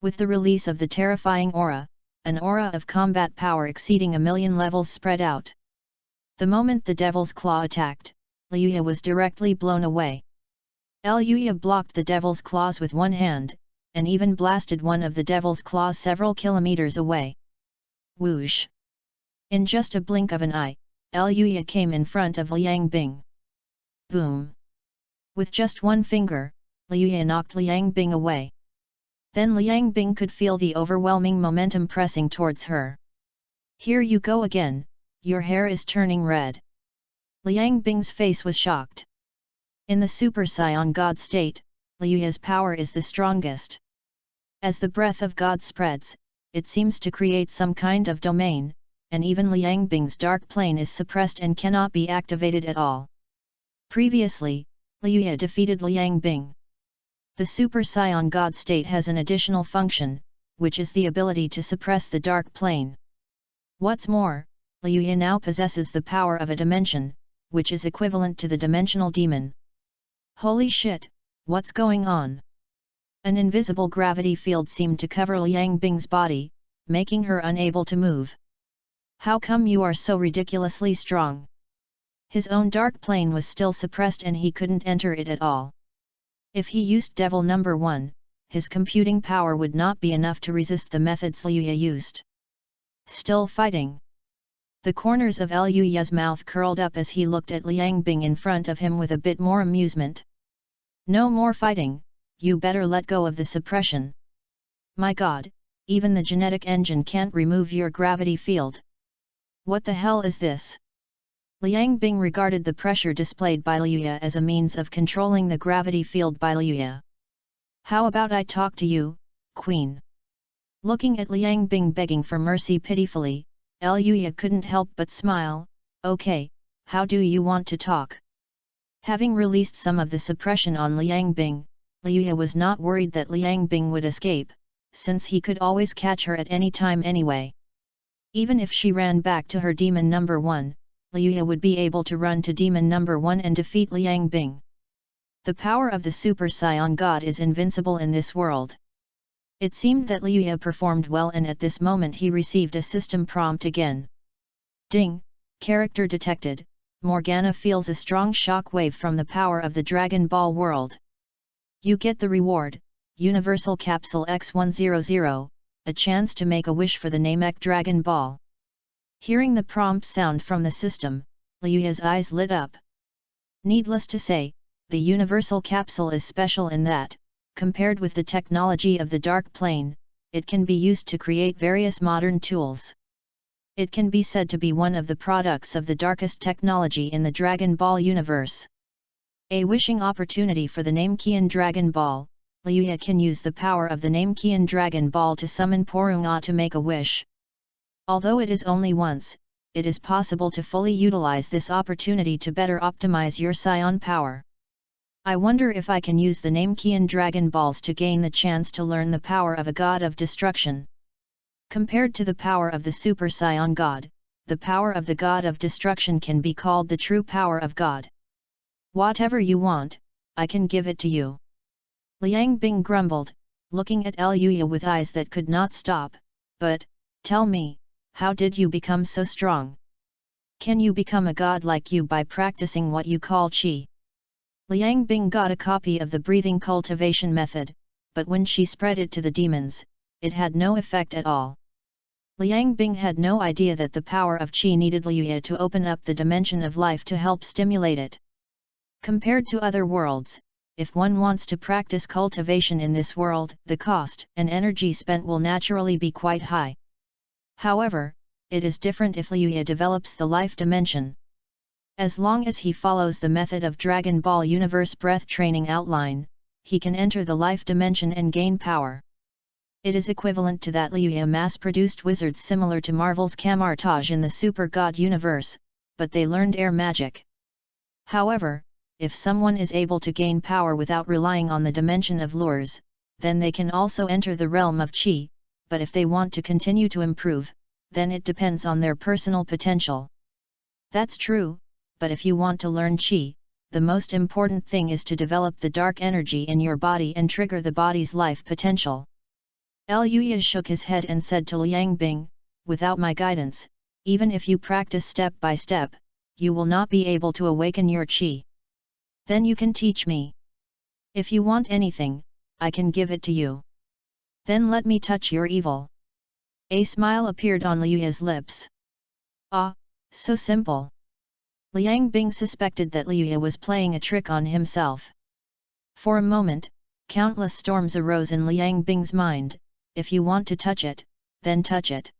With the release of the terrifying aura, an aura of combat power exceeding 1,000,000 levels spread out. The moment the Devil's Claw attacked, Liuya was directly blown away. Liuya blocked the Devil's Claws with one hand, and even blasted one of the Devil's Claws several kilometers away. Whoosh! In just a blink of an eye, Liuya came in front of Liang Bing. Boom! With just one finger, Liuya knocked Liang Bing away. Then Liang Bing could feel the overwhelming momentum pressing towards her. Here you go again, your hair is turning red. Liang Bing's face was shocked. In the Super Scion God state, Liuya's power is the strongest. As the breath of God spreads, it seems to create some kind of domain, and even Liang Bing's dark plane is suppressed and cannot be activated at all. Previously, Liuya defeated Liang Bing. The Super Scion God state has an additional function, which is the ability to suppress the dark plane. What's more, Liuya now possesses the power of a dimension, which is equivalent to the dimensional demon. Holy shit, what's going on? An invisible gravity field seemed to cover Liang Bing's body, making her unable to move. How come you are so ridiculously strong? His own dark plane was still suppressed and he couldn't enter it at all. If he used Devil Number 1, his computing power would not be enough to resist the methods Liuya used. Still fighting. The corners of Liuya's mouth curled up as he looked at Liang Bing in front of him with a bit more amusement. No more fighting, you better let go of the suppression. My god, even the genetic engine can't remove your gravity field. What the hell is this? Liang Bing regarded the pressure displayed by Liuya as a means of controlling the gravity field by Liuya. How about I talk to you, Queen? Looking at Liang Bing begging for mercy pitifully, Liuya couldn't help but smile. Okay, how do you want to talk? Having released some of the suppression on Liang Bing, Liuya was not worried that Liang Bing would escape, since he could always catch her at any time anyway. Even if she ran back to her Demon Number 1, Liuya would be able to run to Demon Number 1 and defeat Liang Bing. The power of the Super Scion God is invincible in this world. It seemed that Liuya performed well, and at this moment he received a system prompt again. Ding! Character detected. Morgana feels a strong shock wave from the power of the Dragon Ball world. You get the reward, Universal Capsule X100, a chance to make a wish for the Namek Dragon Ball. Hearing the prompt sound from the system, Liuya's eyes lit up. Needless to say, the Universal Capsule is special in that, compared with the technology of the Dark Plane, it can be used to create various modern tools. It can be said to be one of the products of the darkest technology in the Dragon Ball universe. A wishing opportunity for the Namekian Dragon Ball, Liuya can use the power of the Namekian Dragon Ball to summon Porunga to make a wish. Although it is only once, it is possible to fully utilize this opportunity to better optimize your Scion power. I wonder if I can use the Namekian Dragon Balls to gain the chance to learn the power of a god of destruction. Compared to the power of the Super Scion God, the power of the god of destruction can be called the true power of God. Whatever you want, I can give it to you. Liang Bing grumbled, looking at Luya with eyes that could not stop, but, tell me, how did you become so strong? Can you become a god like you by practicing what you call qi? Liang Bing got a copy of the breathing cultivation method, but when she spread it to the demons, it had no effect at all. Liang Bing had no idea that the power of qi needed Luya to open up the dimension of life to help stimulate it. Compared to other worlds, if one wants to practice cultivation in this world, the cost and energy spent will naturally be quite high. However, it is different if Luya develops the life dimension. As long as he follows the method of Dragon Ball Universe breath training outline, he can enter the life dimension and gain power. It is equivalent to that Luya mass-produced wizards similar to Marvel's Camartage in the Super God universe, but they learned air magic. However, if someone is able to gain power without relying on the dimension of lures, then they can also enter the realm of qi, but if they want to continue to improve, then it depends on their personal potential. That's true, but if you want to learn qi, the most important thing is to develop the dark energy in your body and trigger the body's life potential. Luya shook his head and said to Liang Bing, without my guidance, even if you practice step by step, you will not be able to awaken your qi. Then you can teach me. If you want anything, I can give it to you. Then let me touch your evil. A smile appeared on Luya's lips. Ah, so simple. Liang Bing suspected that Luya was playing a trick on himself. For a moment, countless storms arose in Liang Bing's mind. If you want to touch it, then touch it.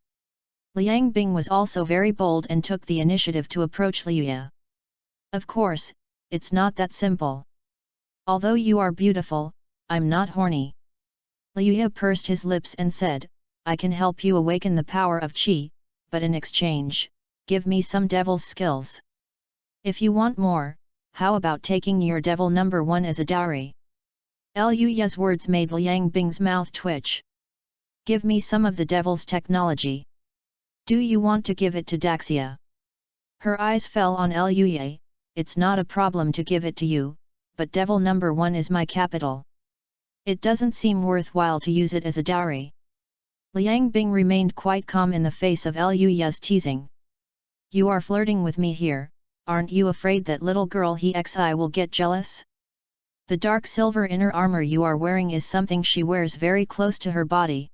Liang Bing was also very bold and took the initiative to approach Luya. Of course, it's not that simple. Although you are beautiful, I'm not horny. Luya pursed his lips and said, I can help you awaken the power of qi, but in exchange, give me some devil's skills. If you want more, how about taking your devil number 1 as a dowry? Luya's words made Liang Bing's mouth twitch. Give me some of the devil's technology. Do you want to give it to Daxia? Her eyes fell on Luya. It's not a problem to give it to you, but devil number 1 is my capital. It doesn't seem worthwhile to use it as a dowry. Liang Bing remained quite calm in the face of Luya's teasing. You are flirting with me here, aren't you afraid that little girl Hexi will get jealous? The dark silver inner armor you are wearing is something she wears very close to her body.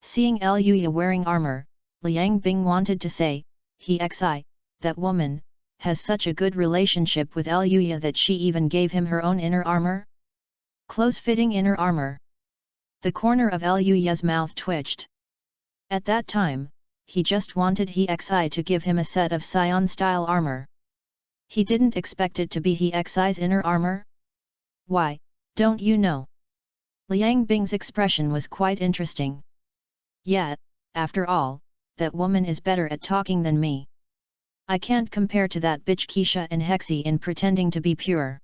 Seeing Luya wearing armor, Liang Bing wanted to say, Hexi, that woman, has such a good relationship with Luya that she even gave him her own inner armor? Close-fitting inner armor. The corner of Luya's mouth twitched. At that time, he just wanted Hexi to give him a set of Scion-style armor. He didn't expect it to be Hexi's inner armor. Why, don't you know? Liang Bing's expression was quite interesting. Yet, after all, that woman is better at talking than me. I can't compare to that bitch Keisha and Hexi in pretending to be pure.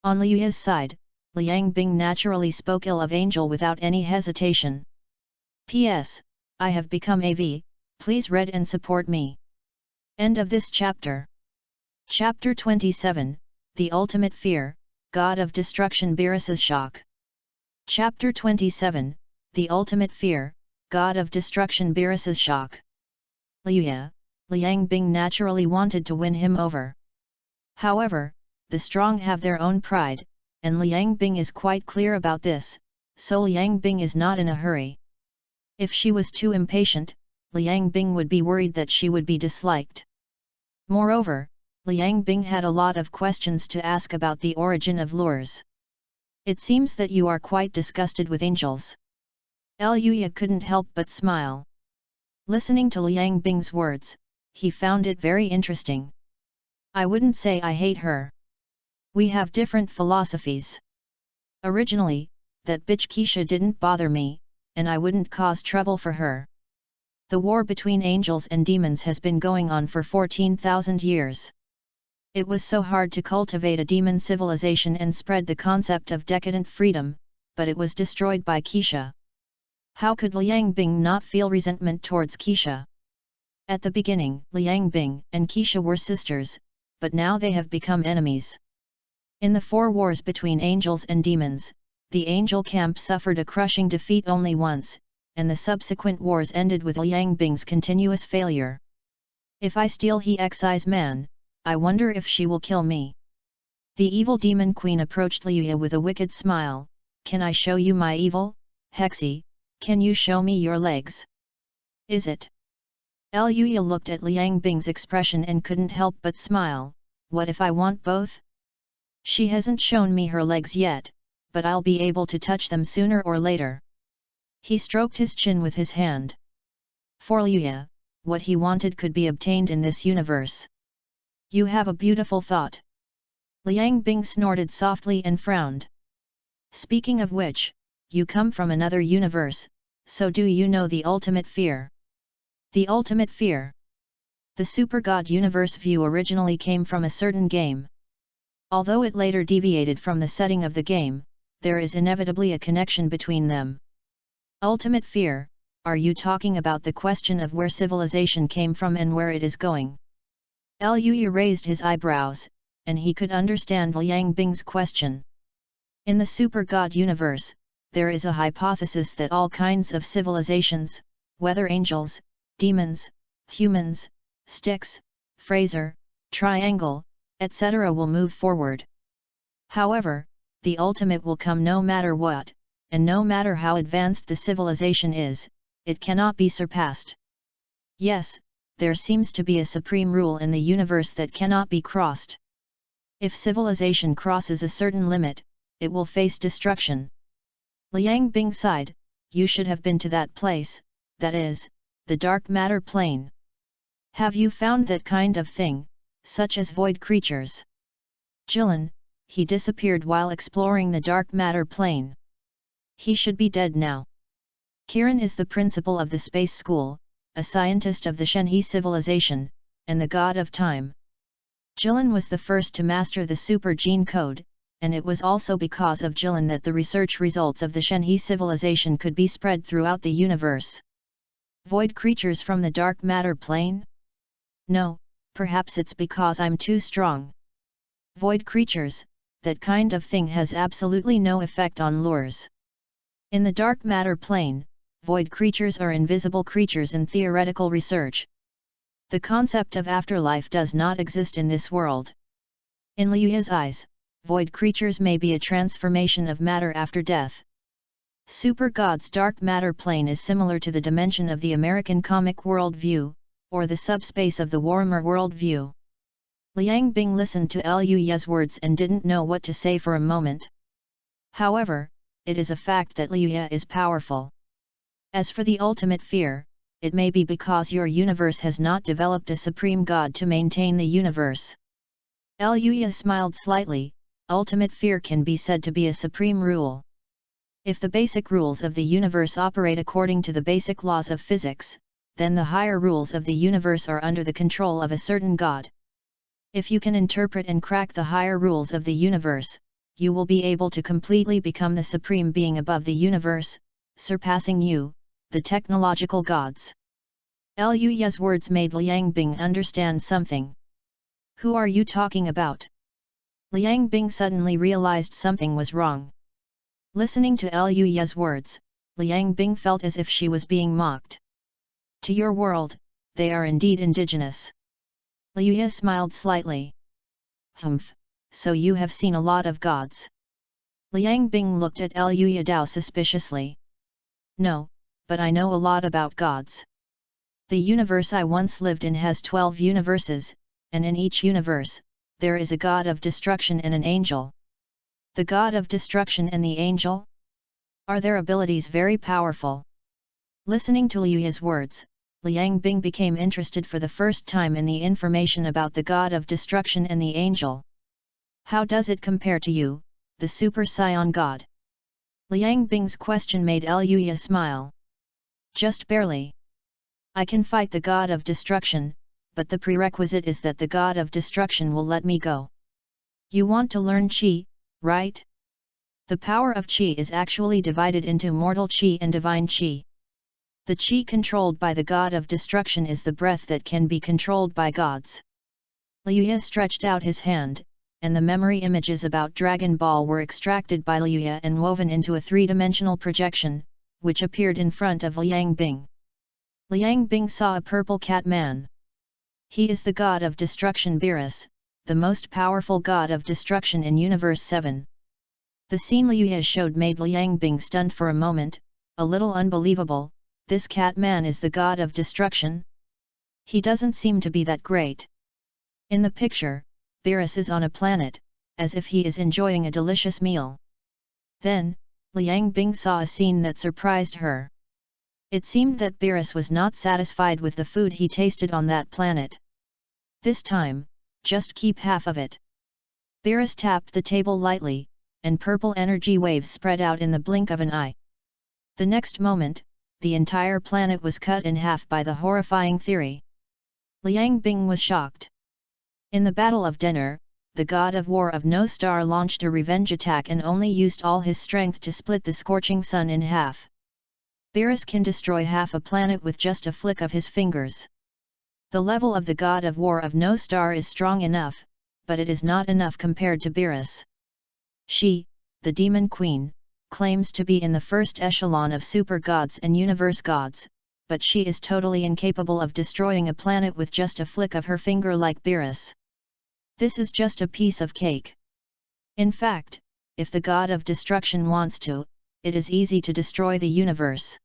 On Luya's side, Liang Bing naturally spoke ill of Angel without any hesitation. P.S. I have become AV, please read and support me. End of this chapter. Chapter 27, The Ultimate Fear, God of Destruction Beerus's Shock. Chapter 27, The Ultimate Fear, God of Destruction Beerus's Shock. Luya, Liang Bing naturally wanted to win him over. However, the strong have their own pride, and Liang Bing is quite clear about this, so Liang Bing is not in a hurry. If she was too impatient, Liang Bing would be worried that she would be disliked. Moreover, Liang Bing had a lot of questions to ask about the origin of lures. It seems that you are quite disgusted with angels. Luya couldn't help but smile. Listening to Liang Bing's words, he found it very interesting. I wouldn't say I hate her. We have different philosophies. Originally, that bitch Keisha didn't bother me, and I wouldn't cause trouble for her. The war between angels and demons has been going on for 14,000 years. It was so hard to cultivate a demon civilization and spread the concept of decadent freedom, but it was destroyed by Keisha. How could Liang Bing not feel resentment towards Keisha? At the beginning, Liang Bing and Keisha were sisters, but now they have become enemies. In the 4 wars between angels and demons, the angel camp suffered a crushing defeat only once, and the subsequent wars ended with Liang Bing's continuous failure. If I steal he Xi's man, I wonder if she will kill me. The evil demon queen approached Liuya with a wicked smile. Can I show you my evil? Hexi, can you show me your legs? Is it? Liuya looked at Liang Bing's expression and couldn't help but smile. What if I want both? She hasn't shown me her legs yet, but I'll be able to touch them sooner or later. He stroked his chin with his hand. For Liuya, what he wanted could be obtained in this universe. You have a beautiful thought. Liang Bing snorted softly and frowned. Speaking of which, you come from another universe, so do you know the ultimate fear? The ultimate fear. The Super God universe view originally came from a certain game. Although it later deviated from the setting of the game, there is inevitably a connection between them. Ultimate fear, are you talking about the question of where civilization came from and where it is going? Liuya raised his eyebrows, and he could understand Liang Bing's question. In the Super God universe, there is a hypothesis that all kinds of civilizations, whether angels, demons, humans, Styx, Fraser, Triangle, etc. will move forward. However, the ultimate will come no matter what, and no matter how advanced the civilization is, it cannot be surpassed. Yes, there seems to be a supreme rule in the universe that cannot be crossed. If civilization crosses a certain limit, it will face destruction. Liang Bing sighed. You should have been to that place, that is, the dark matter plane. Have you found that kind of thing, such as void creatures? Jilin, he disappeared while exploring the dark matter plane. He should be dead now. Kiran is the principal of the space school, a scientist of the Shenhe civilization, and the god of time. Jilin was the first to master the super gene code, and it was also because of Jilin that the research results of the Shenhe civilization could be spread throughout the universe. Void creatures from the dark matter plane? No, perhaps it's because I'm too strong. Void creatures, that kind of thing has absolutely no effect on lures. In the dark matter plane, void creatures are invisible creatures in theoretical research. The concept of afterlife does not exist in this world. In Liuya's eyes, void creatures may be a transformation of matter after death. Super God's dark matter plane is similar to the dimension of the American comic worldview, or the subspace of the Warhammer worldview. Liang Bing listened to Liuya's words and didn't know what to say for a moment. However, it is a fact that Liuya is powerful. As for the ultimate fear, it may be because your universe has not developed a supreme god to maintain the universe. Liuya smiled slightly. Ultimate fear can be said to be a supreme rule. If the basic rules of the universe operate according to the basic laws of physics, then the higher rules of the universe are under the control of a certain god. If you can interpret and crack the higher rules of the universe, you will be able to completely become the supreme being above the universe, surpassing you, the technological gods. Liuya's words made Liang Bing understand something. Who are you talking about? Liang Bing suddenly realized something was wrong. Listening to Liuya's words, Liang Bing felt as if she was being mocked. To your world, they are indeed indigenous. Liuya smiled slightly. Humph, so you have seen a lot of gods. Liang Bing looked at Liuya Dao suspiciously. No, but I know a lot about gods. The universe I once lived in has 12 universes, and in each universe, there is a god of destruction and an angel. The god of destruction and the angel? Are their abilities very powerful? Listening to Liuya's words, Liang Bing became interested for the first time in the information about the god of destruction and the angel. How does it compare to you, the Super Saiyan god? Liang Bing's question made Liuya smile. Just barely. I can fight the god of destruction, but the prerequisite is that the god of destruction will let me go. You want to learn Qi, right? The power of Qi is actually divided into mortal Qi and divine Qi. The chi controlled by the god of destruction is the breath that can be controlled by gods. Liuya stretched out his hand, and the memory images about Dragon Ball were extracted by Liuya and woven into a three-dimensional projection, which appeared in front of Liang Bing. Liang Bing saw a purple cat man. He is the god of destruction Beerus, the most powerful god of destruction in Universe 7. The scene Liuya showed made Liang Bing stunned for a moment, a little unbelievable. This cat man is the god of destruction? He doesn't seem to be that great. In the picture, Beerus is on a planet, as if he is enjoying a delicious meal. Then, Liang Bing saw a scene that surprised her. It seemed that Beerus was not satisfied with the food he tasted on that planet. This time, just keep half of it. Beerus tapped the table lightly, and purple energy waves spread out in the blink of an eye. The next moment, the entire planet was cut in half by the horrifying theory. Liang Bing was shocked. In the Battle of Denner, the god of war of No Star launched a revenge attack and only used all his strength to split the scorching sun in half. Beerus can destroy half a planet with just a flick of his fingers. The level of the god of war of No Star is strong enough, but it is not enough compared to Beerus. She, the demon queen, claims to be in the first echelon of super gods and universe gods, but she is totally incapable of destroying a planet with just a flick of her finger like Beerus. This is just a piece of cake. In fact, if the god of destruction wants to, it is easy to destroy the universe.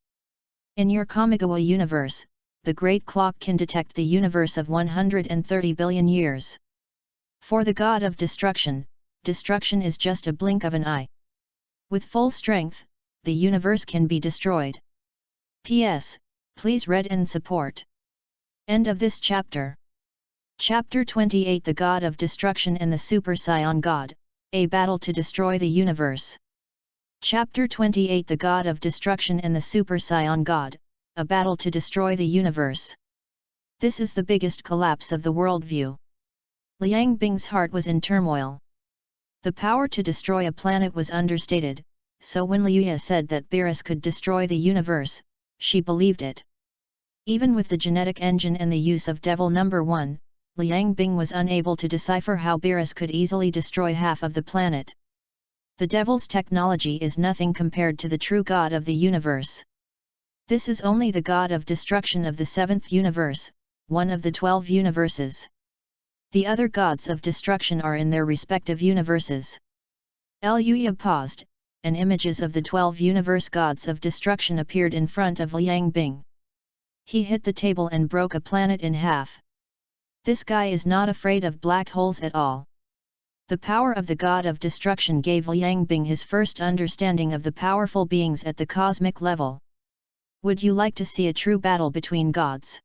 In your Kamigawa universe, the Great Clock can detect the universe of 130 billion years. For the god of destruction, destruction is just a blink of an eye. With full strength, the universe can be destroyed. P.S. Please read and support. End of this chapter. Chapter 28 The God of Destruction and the Super Saiyan God, a battle to destroy the universe. Chapter 28 The God of Destruction and the Super Saiyan God, a battle to destroy the universe. This is the biggest collapse of the worldview. Liang Bing's heart was in turmoil. The power to destroy a planet was understated, so when Liuya said that Beerus could destroy the universe, she believed it. Even with the genetic engine and the use of Devil Number 1, Liang Bing was unable to decipher how Beerus could easily destroy half of the planet. The Devil's technology is nothing compared to the true God of the universe. This is only the God of destruction of the 7th universe, one of the 12 universes. The other gods of destruction are in their respective universes. Liuya paused, and images of the 12 universe gods of destruction appeared in front of Liang Bing. He hit the table and broke a planet in half. This guy is not afraid of black holes at all. The power of the god of destruction gave Liang Bing his first understanding of the powerful beings at the cosmic level. Would you like to see a true battle between gods?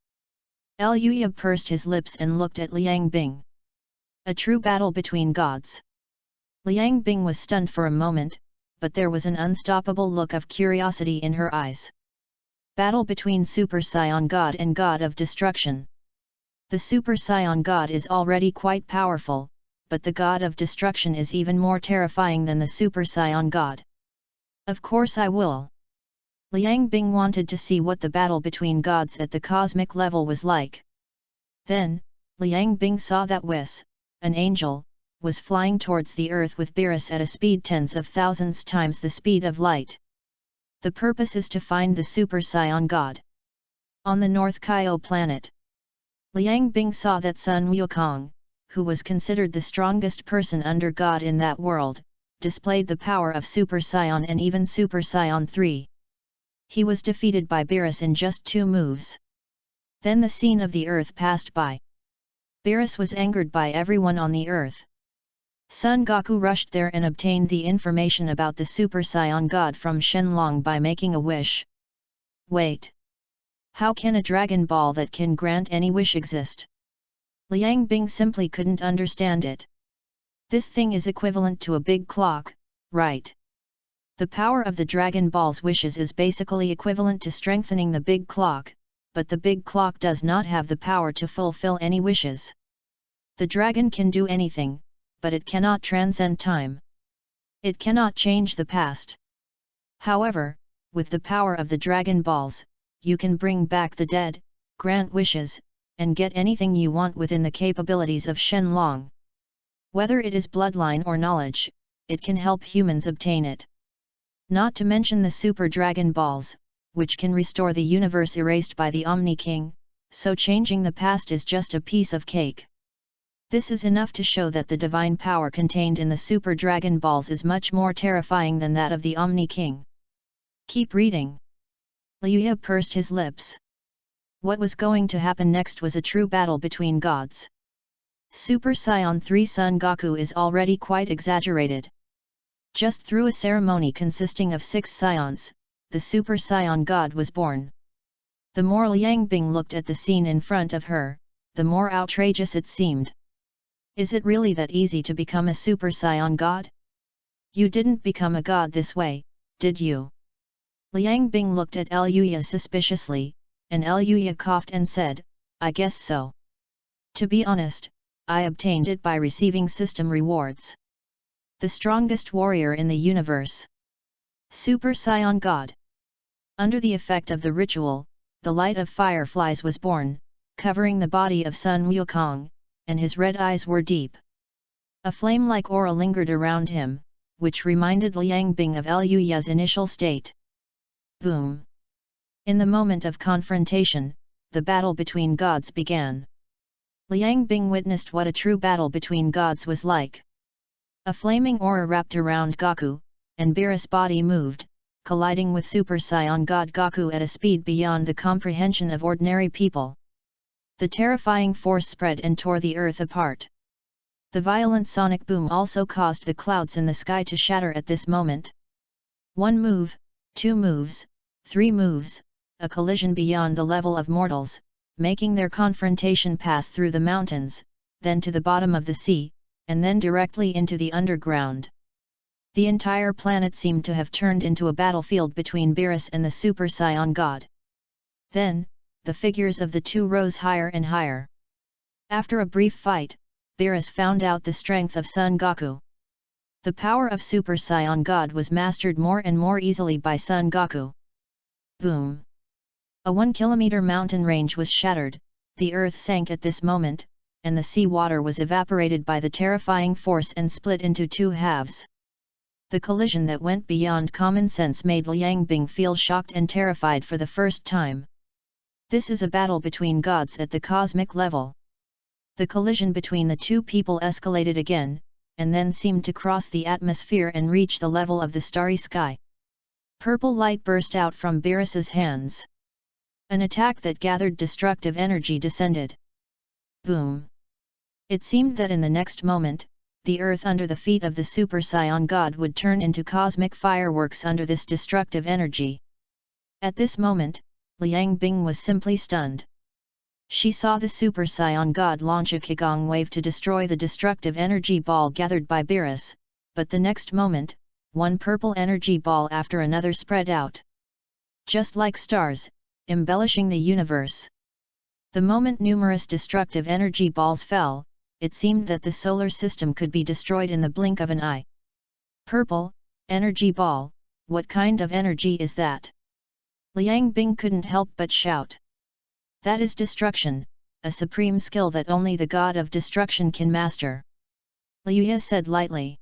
Liuya pursed his lips and looked at Liang Bing. A true battle between gods. Liang Bing was stunned for a moment, but there was an unstoppable look of curiosity in her eyes. Battle between Super Saiyan God and God of Destruction. The Super Saiyan God is already quite powerful, but the God of Destruction is even more terrifying than the Super Saiyan God. Of course I will. Liang Bing wanted to see what the battle between gods at the cosmic level was like. Then, Liang Bing saw that Whis, an angel, was flying towards the earth with Beerus at a speed tens of thousands times the speed of light. The purpose is to find the Super Saiyan God. On the North Kyo planet, Liang Bing saw that Sun Wukong, who was considered the strongest person under God in that world, displayed the power of Super Saiyan and even Super Saiyan 3. He was defeated by Beerus in just 2 moves. Then the scene of the earth passed by. Beerus was angered by everyone on the earth. Son Goku rushed there and obtained the information about the Super Saiyan God from Shenlong by making a wish. Wait! How can a Dragon Ball that can grant any wish exist? Liang Bing simply couldn't understand it. This thing is equivalent to a big clock, right? The power of the Dragon Ball's wishes is basically equivalent to strengthening the big clock, but the big clock does not have the power to fulfill any wishes. The dragon can do anything, but it cannot transcend time. It cannot change the past. However, with the power of the Dragon Balls, you can bring back the dead, grant wishes, and get anything you want within the capabilities of Shenlong. Whether it is bloodline or knowledge, it can help humans obtain it. Not to mention the Super Dragon Balls, which can restore the universe erased by the Omni King, so changing the past is just a piece of cake. This is enough to show that the divine power contained in the Super Dragon Balls is much more terrifying than that of the Omni King. Keep reading. Liuya pursed his lips. What was going to happen next was a true battle between gods. Super Saiyan 3 Son Goku is already quite exaggerated. Just through a ceremony consisting of 6 Saions, the Super Saiyan God was born. The more Liang Bing looked at the scene in front of her, the more outrageous it seemed. Is it really that easy to become a Super Saiyan God? You didn't become a god this way, did you? Liang Bing looked at Liuya suspiciously, and Liuya coughed and said, I guess so. To be honest, I obtained it by receiving system rewards. The strongest warrior in the universe. Super Saiyan God. Under the effect of the ritual, the light of fireflies was born, covering the body of Sun Wukong, and his red eyes were deep. A flame-like aura lingered around him, which reminded Liang Bing of Liuya's initial state. Boom! In the moment of confrontation, the battle between gods began. Liang Bing witnessed what a true battle between gods was like. A flaming aura wrapped around Goku, and Beerus' body moved, colliding with Super Saiyan God Goku at a speed beyond the comprehension of ordinary people. The terrifying force spread and tore the earth apart. The violent sonic boom also caused the clouds in the sky to shatter at this moment. 1 move, 2 moves, 3 moves, a collision beyond the level of mortals, making their confrontation pass through the mountains, then to the bottom of the sea, and then directly into the underground. The entire planet seemed to have turned into a battlefield between Beerus and the Super Saiyan God. Then, the figures of the two rose higher and higher. After a brief fight, Beerus found out the strength of Son Goku. The power of Super Saiyan God was mastered more and more easily by Son Goku. Boom! A 1-kilometer mountain range was shattered, the earth sank at this moment, and the sea water was evaporated by the terrifying force and split into 2 halves. The collision that went beyond common sense made Liang Bing feel shocked and terrified for the first time. This is a battle between gods at the cosmic level. The collision between the two people escalated again, and then seemed to cross the atmosphere and reach the level of the starry sky. Purple light burst out from Beerus's hands. An attack that gathered destructive energy descended. Boom! It seemed that in the next moment, the earth under the feet of the Super Saiyan God would turn into cosmic fireworks under this destructive energy. At this moment, Liang Bing was simply stunned. She saw the Super Saiyan God launch a Qigong wave to destroy the destructive energy ball gathered by Beerus, but the next moment, one purple energy ball after another spread out. Just like stars, embellishing the universe. The moment numerous destructive energy balls fell, it seemed that the solar system could be destroyed in the blink of an eye. Purple, energy ball, what kind of energy is that? Liang Bing couldn't help but shout. That is destruction, a supreme skill that only the god of destruction can master. Liuya said lightly.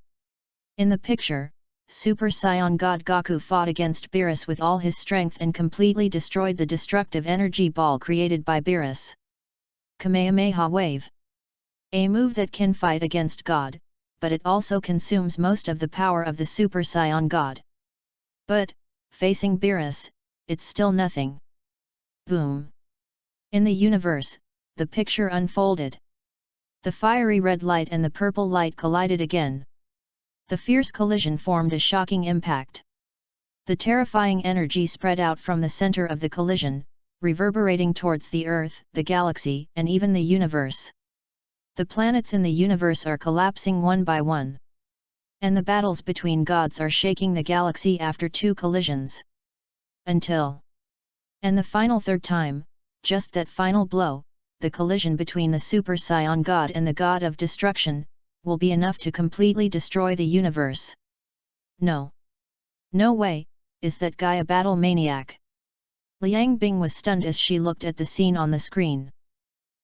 In the picture, Super Saiyan God Goku fought against Beerus with all his strength and completely destroyed the destructive energy ball created by Beerus. Kamehameha Wave. A move that can fight against God, but it also consumes most of the power of the Super Saiyan God. But, facing Beerus, it's still nothing. Boom! In the universe, the picture unfolded. The fiery red light and the purple light collided again. The fierce collision formed a shocking impact. The terrifying energy spread out from the center of the collision, reverberating towards the Earth, the galaxy, and even the universe. The planets in the universe are collapsing one by one. And the battles between gods are shaking the galaxy after 2 collisions. Until. And the final third time, just that final blow, the collision between the Super Saiyan God and the God of Destruction, will be enough to completely destroy the universe. No. No way, is that guy a battle maniac? Liang Bing was stunned as she looked at the scene on the screen.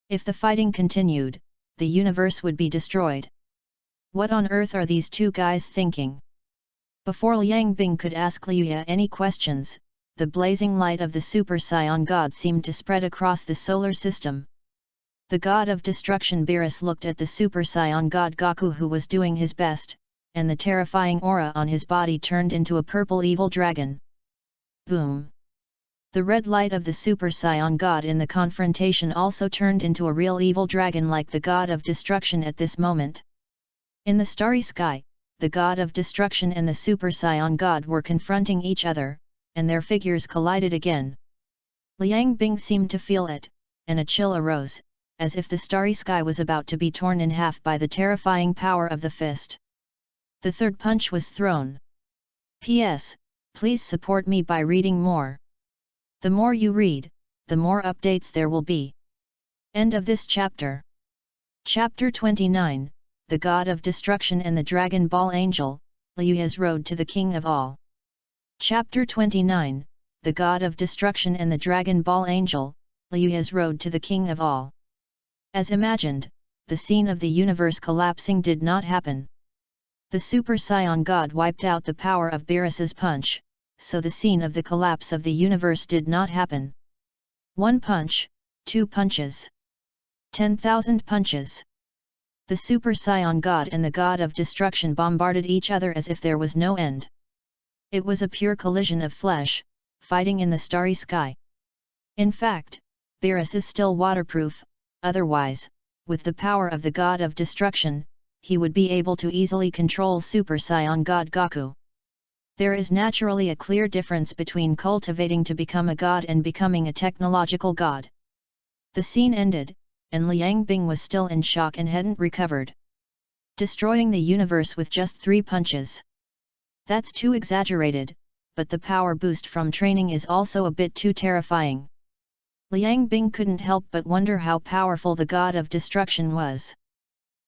If the fighting continued, the universe would be destroyed. What on earth are these two guys thinking? Before Liang Bing could ask Liuya any questions, the blazing light of the Super Saiyan God seemed to spread across the solar system. The god of destruction Beerus looked at the Super Saiyan God Goku, who was doing his best, and the terrifying aura on his body turned into a purple evil dragon. Boom! The red light of the Super Saiyan God in the confrontation also turned into a real evil dragon like the god of destruction at this moment. In the starry sky, the god of destruction and the Super Saiyan God were confronting each other, and their figures collided again. Liang Bing seemed to feel it, and a chill arose, as if the starry sky was about to be torn in half by the terrifying power of the fist. The third punch was thrown. P.S. Please support me by reading more. The more you read, the more updates there will be. End of this chapter. Chapter 29, The God of Destruction and the Dragon Ball Angel, Liuya's Road to the King of All. Chapter 29, The God of Destruction and the Dragon Ball Angel, Liuya's Road to the King of All. As imagined, the scene of the universe collapsing did not happen. The Super Saiyan God wiped out the power of Beerus's punch, so the scene of the collapse of the universe did not happen. 1 punch, 2 punches. 10,000 punches. The Super Saiyan God and the God of Destruction bombarded each other as if there was no end. It was a pure collision of flesh, fighting in the starry sky. In fact, Beerus is still waterproof, otherwise, with the power of the God of Destruction, he would be able to easily control Super Saiyan God Goku. There is naturally a clear difference between cultivating to become a god and becoming a technological god. The scene ended, and Liang Bing was still in shock and hadn't recovered. Destroying the universe with just 3 punches. That's too exaggerated, but the power boost from training is also a bit too terrifying. Liang Bing couldn't help but wonder how powerful the God of Destruction was.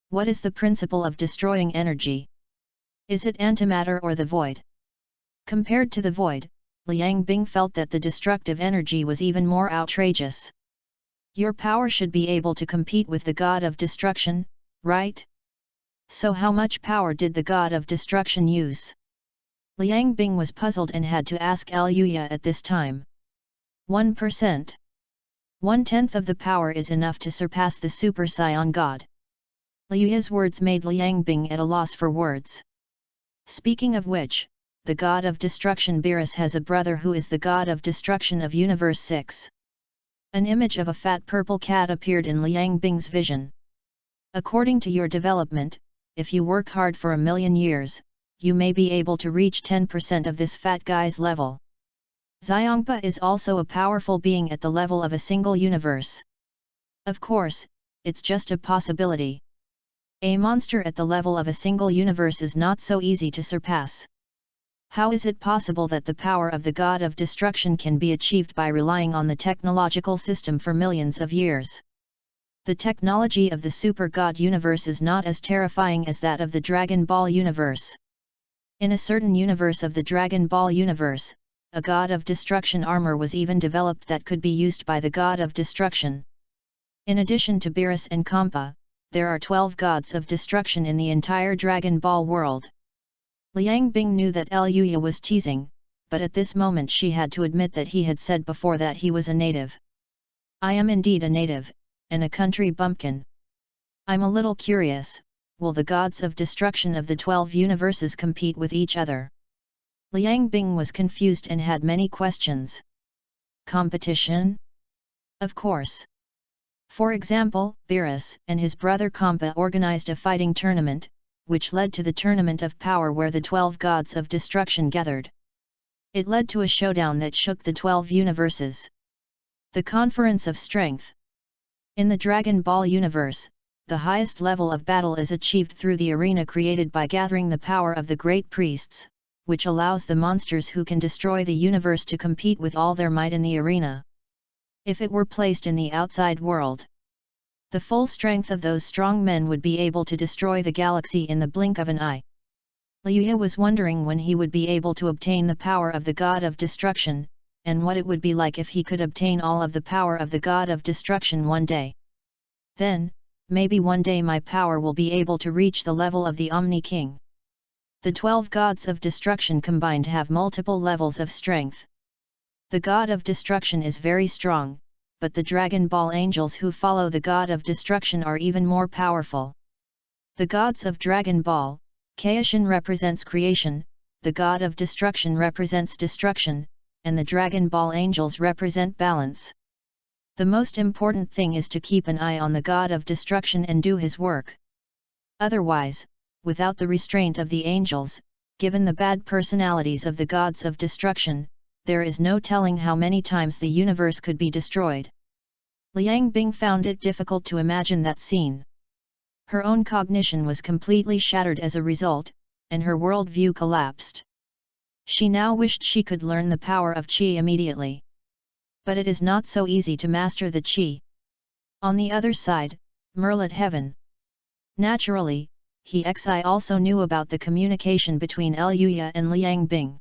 What is the principle of destroying energy? Is it antimatter or the void? Compared to the void, Liang Bing felt that the destructive energy was even more outrageous. Your power should be able to compete with the God of Destruction, right? So how much power did the God of Destruction use? Liang Bing was puzzled and had to ask Liuya at this time. 1%. 1/10 of the power is enough to surpass the Super Saiyan God. Liuya's words made Liang Bing at a loss for words. Speaking of which, the God of Destruction Beerus has a brother who is the God of Destruction of Universe 6. An image of a fat purple cat appeared in Liang Bing's vision. According to your development, if you work hard for 1,000,000 years, you may be able to reach 10% of this fat guy's level. Xiongpa is also a powerful being at the level of a single universe. Of course, it's just a possibility. A monster at the level of a single universe is not so easy to surpass. How is it possible that the power of the God of Destruction can be achieved by relying on the technological system for millions of years? The technology of the Super God universe is not as terrifying as that of the Dragon Ball universe. In a certain universe of the Dragon Ball universe, a God of Destruction armor was even developed that could be used by the God of Destruction. In addition to Beerus and Kampa, there are 12 gods of destruction in the entire Dragon Ball world. Liang Bing knew that Liuya was teasing, but at this moment she had to admit that he had said before that he was a native. I am indeed a native, and a country bumpkin. I'm a little curious, will the gods of destruction of the 12 universes compete with each other? Liang Bing was confused and had many questions. Competition? Of course. For example, Beerus and his brother Kampa organized a fighting tournament, which led to the Tournament of Power where the 12 gods of destruction gathered. It led to a showdown that shook the 12 universes. The Conference of Strength. In the Dragon Ball universe, the highest level of battle is achieved through the arena created by gathering the power of the great priests, which allows the monsters who can destroy the universe to compete with all their might in the arena. If it were placed in the outside world, the full strength of those strong men would be able to destroy the galaxy in the blink of an eye. Liuya was wondering when he would be able to obtain the power of the God of Destruction, and what it would be like if he could obtain all of the power of the God of Destruction one day. Then, maybe one day my power will be able to reach the level of the Omni King. The 12 gods of destruction combined have multiple levels of strength. The God of Destruction is very strong, but the Dragon Ball angels who follow the God of Destruction are even more powerful. The gods of Dragon Ball, Kaishin represents creation, the God of Destruction represents destruction, and the Dragon Ball angels represent balance. The most important thing is to keep an eye on the God of Destruction and do his work. Otherwise, without the restraint of the angels, given the bad personalities of the gods of destruction, there is no telling how many times the universe could be destroyed. Liang Bing found it difficult to imagine that scene. Her own cognition was completely shattered as a result, and her worldview collapsed. She now wished she could learn the power of Qi immediately. But it is not so easy to master the Qi. On the other side, Merlit Heaven. Naturally, He also knew about the communication between Eluya and Liang Bing.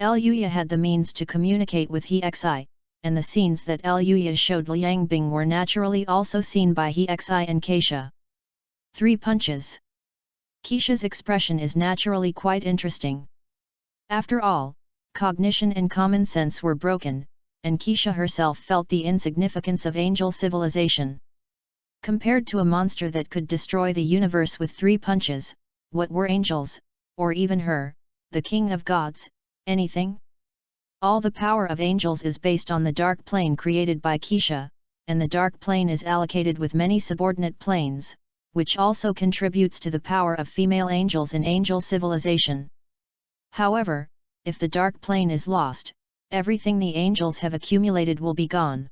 Eluya had the means to communicate with He, and the scenes that Eluya showed Liang Bing were naturally also seen by He and Keisha. 3 punches. Keisha's expression is naturally quite interesting. After all, cognition and common sense were broken, and Keisha herself felt the insignificance of angel civilization. Compared to a monster that could destroy the universe with 3 punches, what were angels, or even her, the king of gods, anything? All the power of angels is based on the dark plane created by Keisha, and the dark plane is allocated with many subordinate planes, which also contributes to the power of female angels in angel civilization. However, if the dark plane is lost, everything the angels have accumulated will be gone.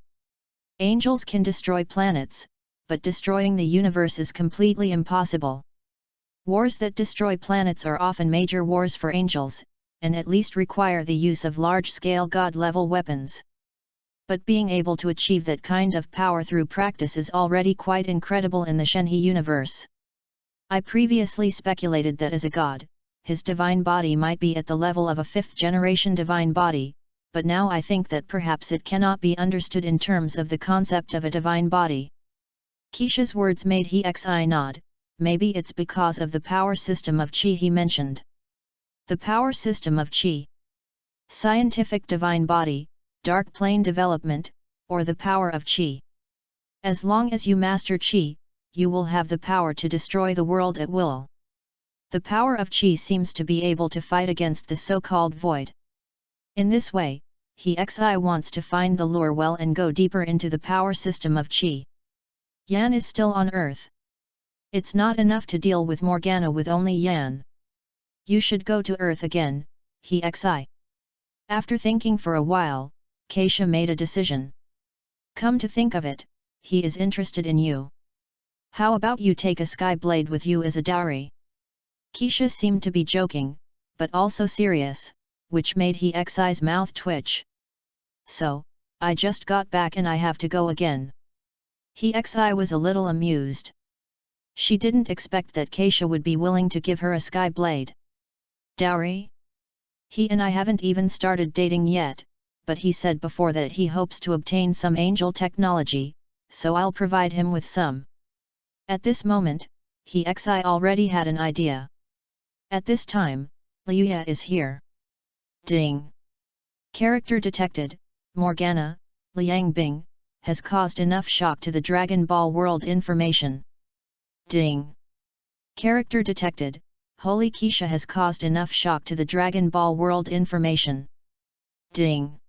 Angels can destroy planets, but destroying the universe is completely impossible. Wars that destroy planets are often major wars for angels, and at least require the use of large-scale god-level weapons. But being able to achieve that kind of power through practice is already quite incredible in the Shenhe universe. I previously speculated that as a god, his divine body might be at the level of a 5th-generation divine body, but now I think that perhaps it cannot be understood in terms of the concept of a divine body. Keisha's words made He nod. Maybe it's because of the power system of Qi he mentioned. The power system of Qi. Scientific divine body, dark plane development, or the power of Qi. As long as you master Qi, you will have the power to destroy the world at will. The power of Qi seems to be able to fight against the so-called void. In this way, He wants to find the lure well and go deeper into the power system of Qi. Yan is still on Earth. It's not enough to deal with Morgana with only Yan. You should go to Earth again, He. After thinking for a while, Keisha made a decision. Come to think of it, he is interested in you. How about you take a sky blade with you as a dowry? Keisha seemed to be joking, but also serious, which made He's mouth twitch. So, I just got back and I have to go again. He was a little amused. She didn't expect that Keisha would be willing to give her a sky blade. Dowry? He and I haven't even started dating yet, but he said before that he hopes to obtain some angel technology, so I'll provide him with some. At this moment, He already had an idea. At this time, Liuya is here. Ding! Character detected, Morgana, Liang Bing, has caused enough shock to the Dragon Ball world information. Ding! Character detected, Holy Keisha has caused enough shock to the Dragon Ball world information. Ding!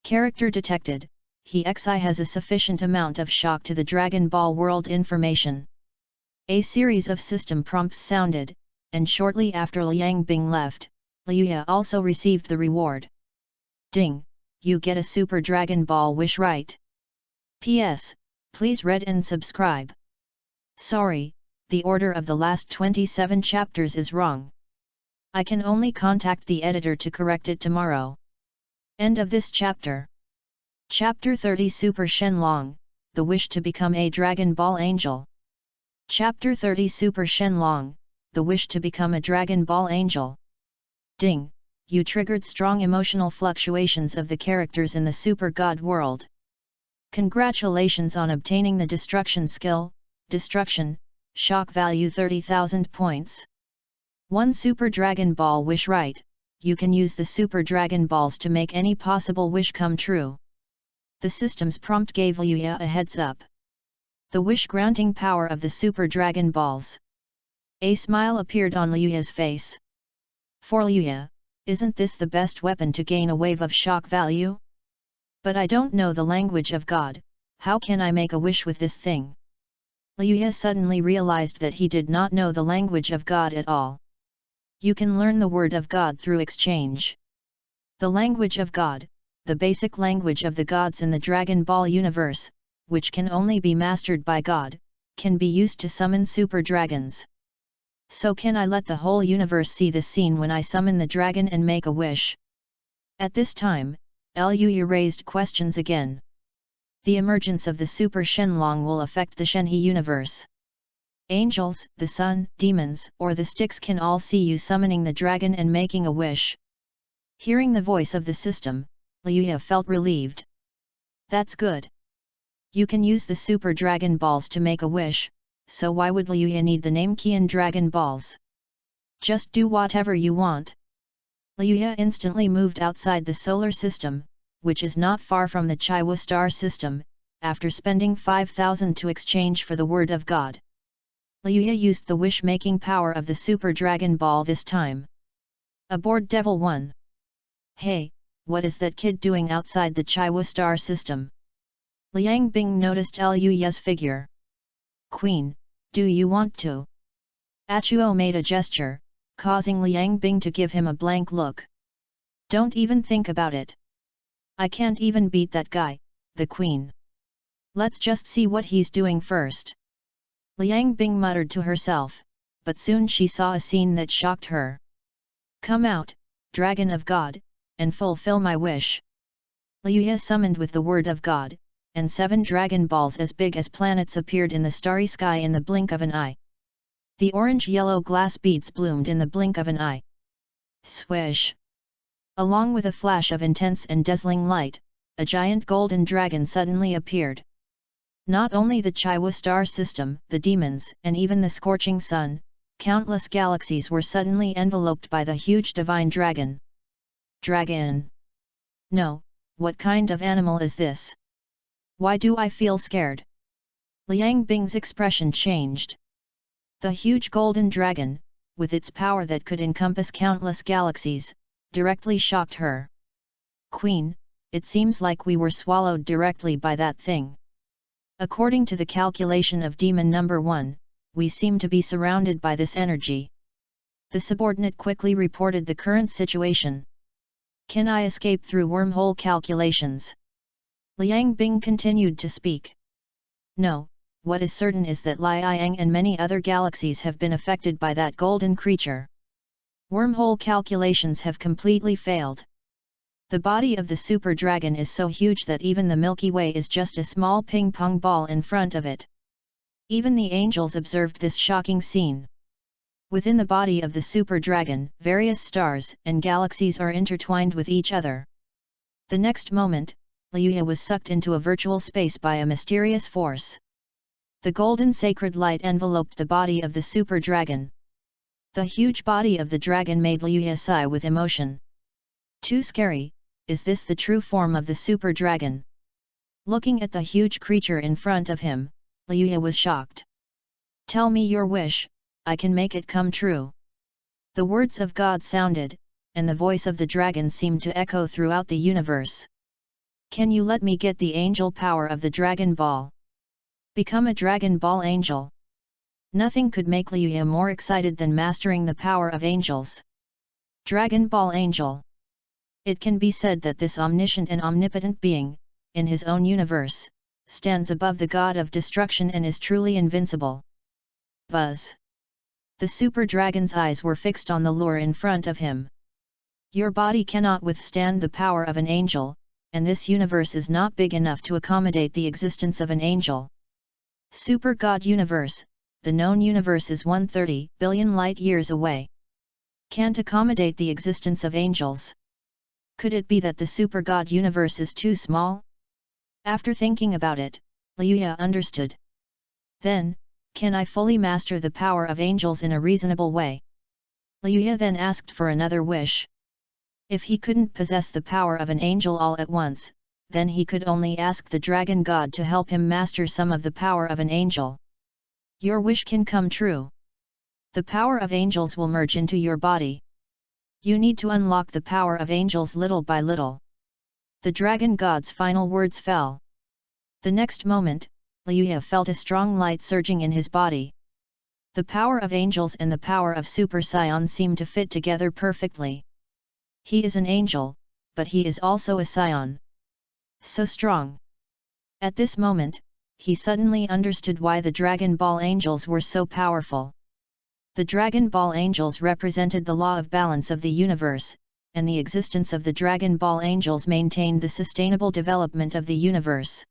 Character detected, He has a sufficient amount of shock to the Dragon Ball world information. A series of system prompts sounded, and shortly after Liang Bing left, Liuya also received the reward. Ding! You get a Super Dragon Ball wish, right? P.S. Please read and subscribe. Sorry, the order of the last 27 chapters is wrong. I can only contact the editor to correct it tomorrow. End of this chapter. Chapter 30 Super Shenlong, The Wish to Become a Dragon Ball Angel. Chapter 30 Super Shenlong, The Wish to Become a Dragon Ball Angel. Ding! you triggered strong emotional fluctuations of the characters in the Super God world. Congratulations on obtaining the Destruction skill, Destruction, shock value 30,000 points. 1 Super Dragon Ball Wish Right, you can use the Super Dragon Balls to make any possible wish come true. The system's prompt gave Liuya a heads up. The wish-granting power of the Super Dragon Balls. A smile appeared on Liuya's face. For Liuya, isn't this the best weapon to gain a wave of shock value? But I don't know the language of God, how can I make a wish with this thing? Liuya suddenly realized that he did not know the language of God at all. You can learn the word of God through exchange. The language of God, the basic language of the gods in the Dragon Ball universe, which can only be mastered by God, can be used to summon super dragons. So can I let the whole universe see this scene when I summon the dragon and make a wish? At this time, Liuya raised questions again. The emergence of the Super Shenlong will affect the Shenhe universe. Angels, the sun, demons, or the sticks can all see you summoning the dragon and making a wish. Hearing the voice of the system, Liuya felt relieved. That's good. You can use the Super Dragon Balls to make a wish, so why would Liuya need the name Qian Dragon Balls? Just do whatever you want. Liuya instantly moved outside the solar system, which is not far from the Chaiwa star system, after spending 5,000 to exchange for the word of God. Liuya used the wish-making power of the Super Dragon Ball this time. Aboard Devil 1. Hey, what is that kid doing outside the Chaiwa star system? Liang Bing noticed Liuya's figure. Queen, do you want to? Achuo made a gesture, causing Liang Bing to give him a blank look. Don't even think about it. I can't even beat that guy, the queen. Let's just see what he's doing first. Liang Bing muttered to herself, but soon she saw a scene that shocked her. Come out, Dragon of God, and fulfill my wish. Liuya summoned with the word of God, and 7 dragon balls as big as planets appeared in the starry sky in the blink of an eye. The orange-yellow glass beads bloomed in the blink of an eye. Swish! Along with a flash of intense and dazzling light, a giant golden dragon suddenly appeared. Not only the Chaiwa star system, the demons, and even the scorching sun, countless galaxies were suddenly enveloped by the huge divine dragon. Dragon! No, what kind of animal is this? Why do I feel scared? Liang Bing's expression changed. The huge golden dragon, with its power that could encompass countless galaxies, directly shocked her. Queen, it seems like we were swallowed directly by that thing. According to the calculation of demon number 1, we seem to be surrounded by this energy. The subordinate quickly reported the current situation. Can I escape through wormhole calculations? Liang Bing continued to speak. No, what is certain is that Liang and many other galaxies have been affected by that golden creature. Wormhole calculations have completely failed. The body of the super dragon is so huge that even the Milky Way is just a small ping-pong ball in front of it. Even the angels observed this shocking scene. Within the body of the super dragon, various stars and galaxies are intertwined with each other. The next moment, Liuya was sucked into a virtual space by a mysterious force. The golden sacred light enveloped the body of the super dragon. The huge body of the dragon made Liuya sigh with emotion. Too scary. Is this the true form of the super dragon? Looking at the huge creature in front of him, Liuya was shocked. Tell me your wish, I can make it come true. The words of God sounded, and the voice of the dragon seemed to echo throughout the universe. Can you let me get the angel power of the Dragon Ball? Become a Dragon Ball angel. Nothing could make Liuya more excited than mastering the power of angels. Dragon Ball Angel. It can be said that this omniscient and omnipotent being, in his own universe, stands above the god of destruction and is truly invincible. Buzz! The super dragon's eyes were fixed on the lure in front of him. Your body cannot withstand the power of an angel, and this universe is not big enough to accommodate the existence of an angel. Super God Universe, the known universe is 130 billion light-years away. can't accommodate the existence of angels. Could it be that the super god universe is too small? After thinking about it, Liuya understood. Then, can I fully master the power of angels in a reasonable way? Liuya then asked for another wish. If he couldn't possess the power of an angel all at once, then he could only ask the dragon god to help him master some of the power of an angel. Your wish can come true. The power of angels will merge into your body. You need to unlock the power of angels little by little. The dragon god's final words fell. The next moment, Liuya felt a strong light surging in his body. The power of angels and the power of Super Saiyan seemed to fit together perfectly. He is an angel, but he is also a Saiyan. So strong. At this moment, he suddenly understood why the Dragon Ball angels were so powerful. The Dragon Ball angels represented the law of balance of the universe, and the existence of the Dragon Ball angels maintained the sustainable development of the universe.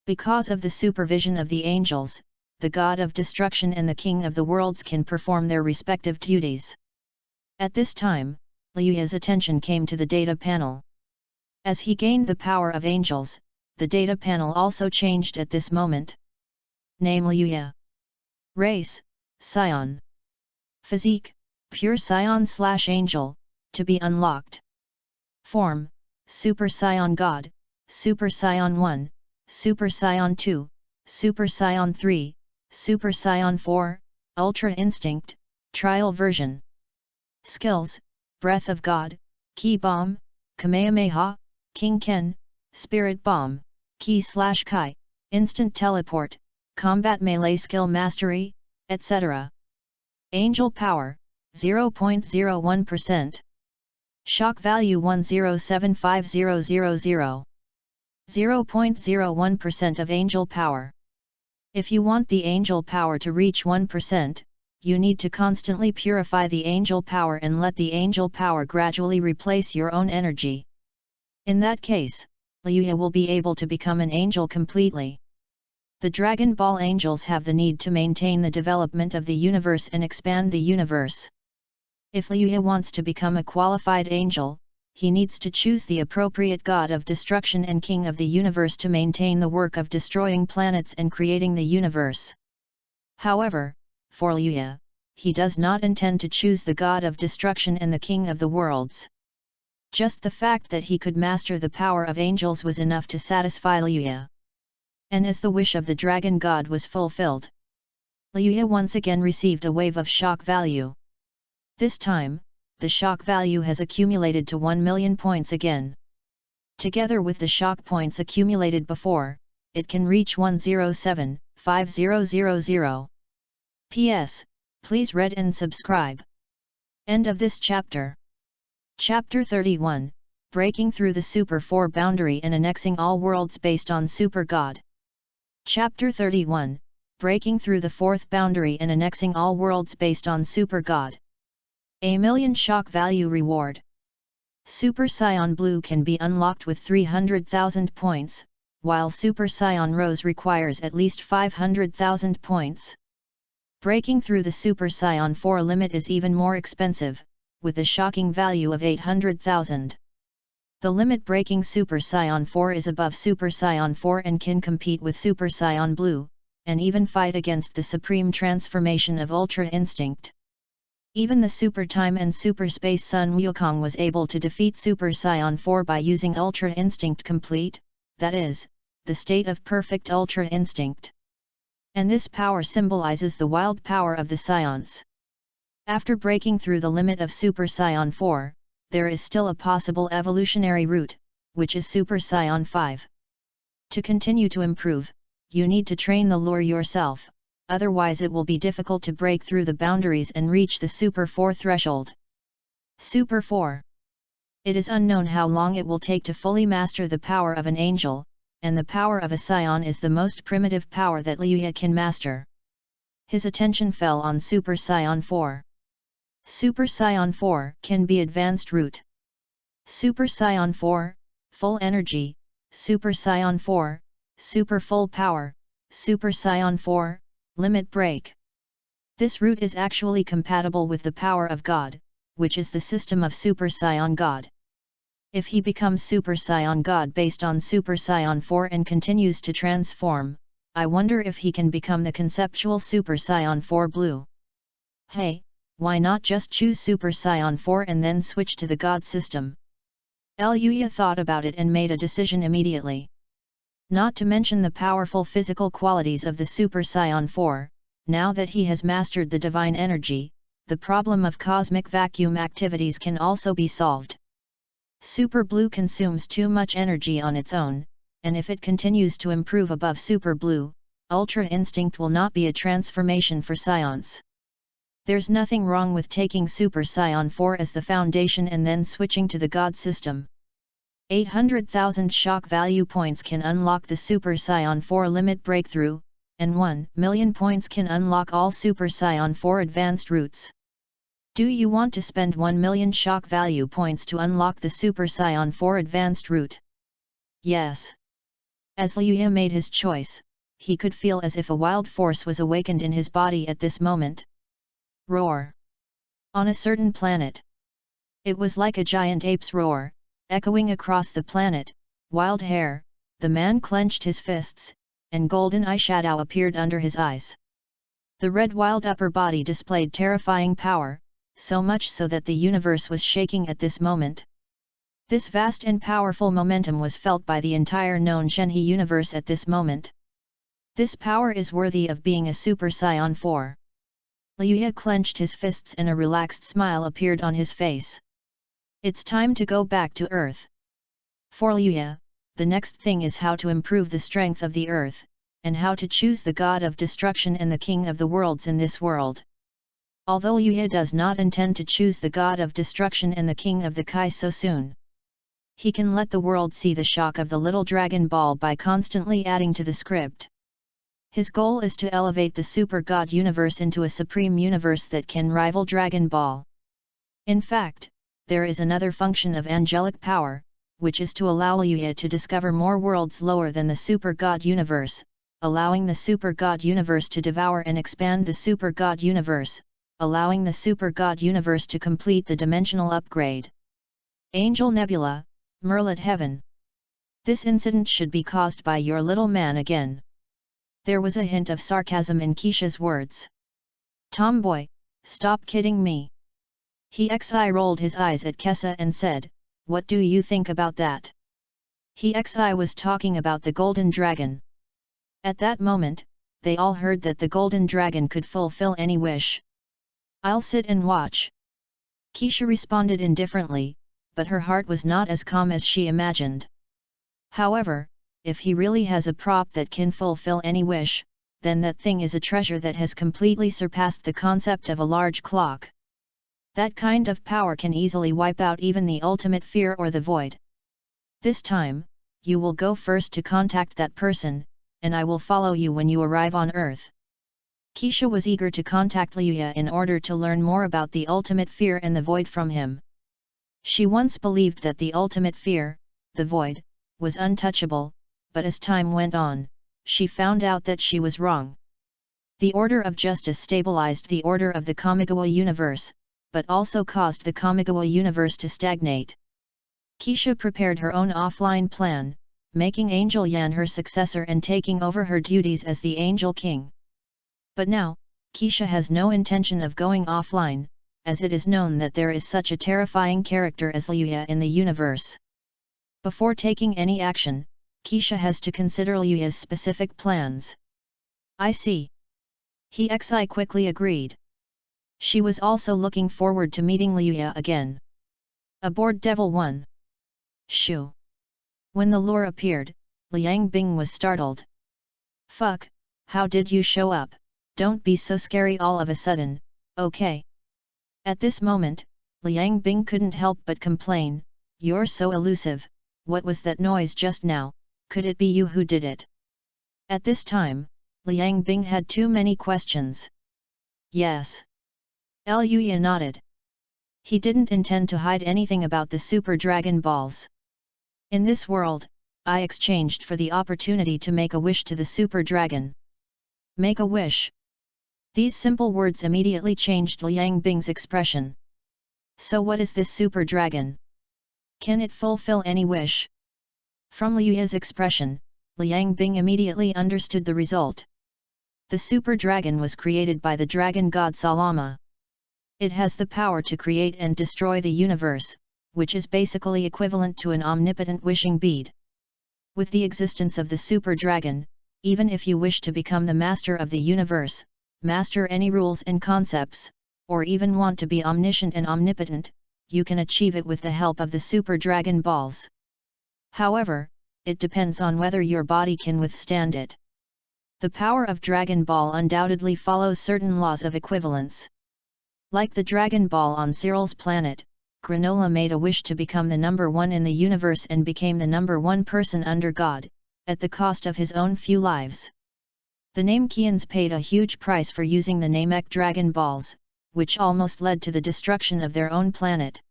Because of the supervision of the angels, the god of destruction and the king of the worlds can perform their respective duties. At this time, Liuya's attention came to the data panel. As he gained the power of angels, the data panel also changed at this moment. Name Liuya. Race, Saiyan. Physique, Pure Saiyan/Angel, to be unlocked. Form, Super Saiyan God, Super Saiyan 1, Super Saiyan 2, Super Saiyan 3, Super Saiyan 4, Ultra Instinct, Trial Version. Skills, Breath of God, Ki Bomb, Kamehameha, King Ken, Spirit Bomb, Ki/Kai, Instant Teleport, Combat Melee Skill Mastery, etc. Angel Power, 0.01%. Shock Value 107500. 0.01% of Angel Power. If you want the Angel Power to reach 1%, you need to constantly purify the Angel Power and let the Angel Power gradually replace your own energy. In that case, Liuya will be able to become an angel completely. The Dragon Ball angels have the need to maintain the development of the universe and expand the universe. If Liuya wants to become a qualified angel, he needs to choose the appropriate god of destruction and king of the universe to maintain the work of destroying planets and creating the universe. However, for Liuya, he does not intend to choose the god of destruction and the king of the worlds. Just the fact that he could master the power of angels was enough to satisfy Liuya. And as the wish of the dragon god was fulfilled, Liuya once again received a wave of shock value. This time, the shock value has accumulated to 1 million points again. Together with the shock points accumulated before, it can reach 107,5000. PS, please read and subscribe. End of this chapter. Chapter 31, Breaking Through the Super 4 Boundary and Annexing All Worlds Based on Super God. Chapter 31, Breaking Through the Fourth Boundary and Annexing All Worlds Based on Super God. A million shock value reward. Super Saiyan Blue can be unlocked with 300,000 points, while Super Saiyan Rose requires at least 500,000 points. Breaking through the Super Saiyan 4 limit is even more expensive, with a shocking value of 800,000. The limit-breaking Super Saiyan 4 is above Super Saiyan 4 and can compete with Super Saiyan Blue, and even fight against the supreme transformation of Ultra Instinct. Even the Super Time and Super Space Sun Wukong was able to defeat Super Saiyan 4 by using Ultra Instinct Complete, that is, the state of perfect Ultra Instinct. And this power symbolizes the wild power of the Saiyans. After breaking through the limit of Super Saiyan 4, there is still a possible evolutionary route, which is Super Saiyan 5. To continue to improve, you need to train the lure yourself, otherwise it will be difficult to break through the boundaries and reach the Super 4 threshold. Super 4. It is unknown how long it will take to fully master the power of an angel, and the power of a Saiyan is the most primitive power that Liuya can master. His attention fell on Super Saiyan 4. Super Saiyan 4 can be advanced route. Super Saiyan 4, full energy, Super Saiyan 4, super full power, Super Saiyan 4, limit break. This route is actually compatible with the power of God, which is the system of Super Saiyan God. If he becomes Super Saiyan God based on Super Saiyan 4 and continues to transform, I wonder if he can become the conceptual Super Saiyan 4 Blue. Hey, why not just choose Super Saiyan 4 and then switch to the God system? Luya thought about it and made a decision immediately. Not to mention the powerful physical qualities of the Super Saiyan 4, now that he has mastered the divine energy, the problem of cosmic vacuum activities can also be solved. Super Blue consumes too much energy on its own, and if it continues to improve above Super Blue, Ultra Instinct will not be a transformation for Science. There's nothing wrong with taking Super Saiyan 4 as the foundation and then switching to the God system. 800,000 shock value points can unlock the Super Saiyan 4 limit breakthrough, and 1 million points can unlock all Super Saiyan 4 advanced routes. Do you want to spend 1 million shock value points to unlock the Super Saiyan 4 advanced route? Yes. As Luya made his choice, he could feel as if a wild force was awakened in his body at this moment. Roar! On a certain planet. It was like a giant ape's roar, echoing across the planet. Wild hair, the man clenched his fists, and golden eyeshadow appeared under his eyes. The red wild upper body displayed terrifying power, so much so that the universe was shaking at this moment. This vast and powerful momentum was felt by the entire known Shenhe universe at this moment. This power is worthy of being a Super Saiyan 4. Luya clenched his fists and a relaxed smile appeared on his face. It's time to go back to Earth. For Luya, the next thing is how to improve the strength of the Earth, and how to choose the God of Destruction and the King of the Worlds in this world. Although Luya does not intend to choose the God of Destruction and the King of the Kai so soon, he can let the world see the shock of the little Dragon Ball by constantly adding to the script. His goal is to elevate the Super God universe into a supreme universe that can rival Dragon Ball. In fact, there is another function of angelic power, which is to allow Luya to discover more worlds lower than the Super God universe, allowing the Super God universe to devour and expand the Super God universe, allowing the Super God universe to complete the dimensional upgrade. Angel Nebula, Merlit Heaven. This incident should be caused by your little man again. There was a hint of sarcasm in Keisha's words. Tomboy, stop kidding me. He rolled his eyes at Kessa and said, what do you think about that? He was talking about the Golden Dragon. At that moment, they all heard that the Golden Dragon could fulfill any wish. I'll sit and watch. Keisha responded indifferently, but her heart was not as calm as she imagined. However, if he really has a prop that can fulfill any wish, then that thing is a treasure that has completely surpassed the concept of a large clock. That kind of power can easily wipe out even the ultimate fear or the void. This time, you will go first to contact that person, and I will follow you when you arrive on Earth. Keisha was eager to contact Luya in order to learn more about the ultimate fear and the void from him. She once believed that the ultimate fear, the void, was untouchable, but as time went on, she found out that she was wrong. The Order of Justice stabilized the order of the Kamigawa universe, but also caused the Kamigawa universe to stagnate. Keisha prepared her own offline plan, making Angel Yan her successor and taking over her duties as the Angel King. But now, Keisha has no intention of going offline, as it is known that there is such a terrifying character as Luya in the universe. Before taking any action, Keisha has to consider Luya's specific plans. I see. He quickly agreed. She was also looking forward to meeting Luya again. Aboard Devil 1. Shoo. When the lure appeared, Liang Bing was startled. Fuck, how did you show up? Don't be so scary all of a sudden, okay? At this moment, Liang Bing couldn't help but complain, you're so elusive, what was that noise just now, could it be you who did it? At this time, Liang Bing had too many questions. Yes. Luya nodded. He didn't intend to hide anything about the Super Dragon Balls. In this world, I exchanged for the opportunity to make a wish to the Super Dragon. Make a wish. These simple words immediately changed Liang Bing's expression. So what is this super dragon? Can it fulfill any wish? From Liu Ye's expression, Liang Bing immediately understood the result. The super dragon was created by the dragon god Salama. It has the power to create and destroy the universe, which is basically equivalent to an omnipotent wishing bead. With the existence of the super dragon, even if you wish to become the master of the universe, master any rules and concepts, or even want to be omniscient and omnipotent, you can achieve it with the help of the super dragon balls. However, it depends on whether your body can withstand it. The power of Dragon Ball undoubtedly follows certain laws of equivalence. Like the Dragon Ball on Cyril's planet, Granola made a wish to become the number one in the universe and became the number one person under God, at the cost of his own few lives. The Namekians paid a huge price for using the Namek Dragon Balls, which almost led to the destruction of their own planet.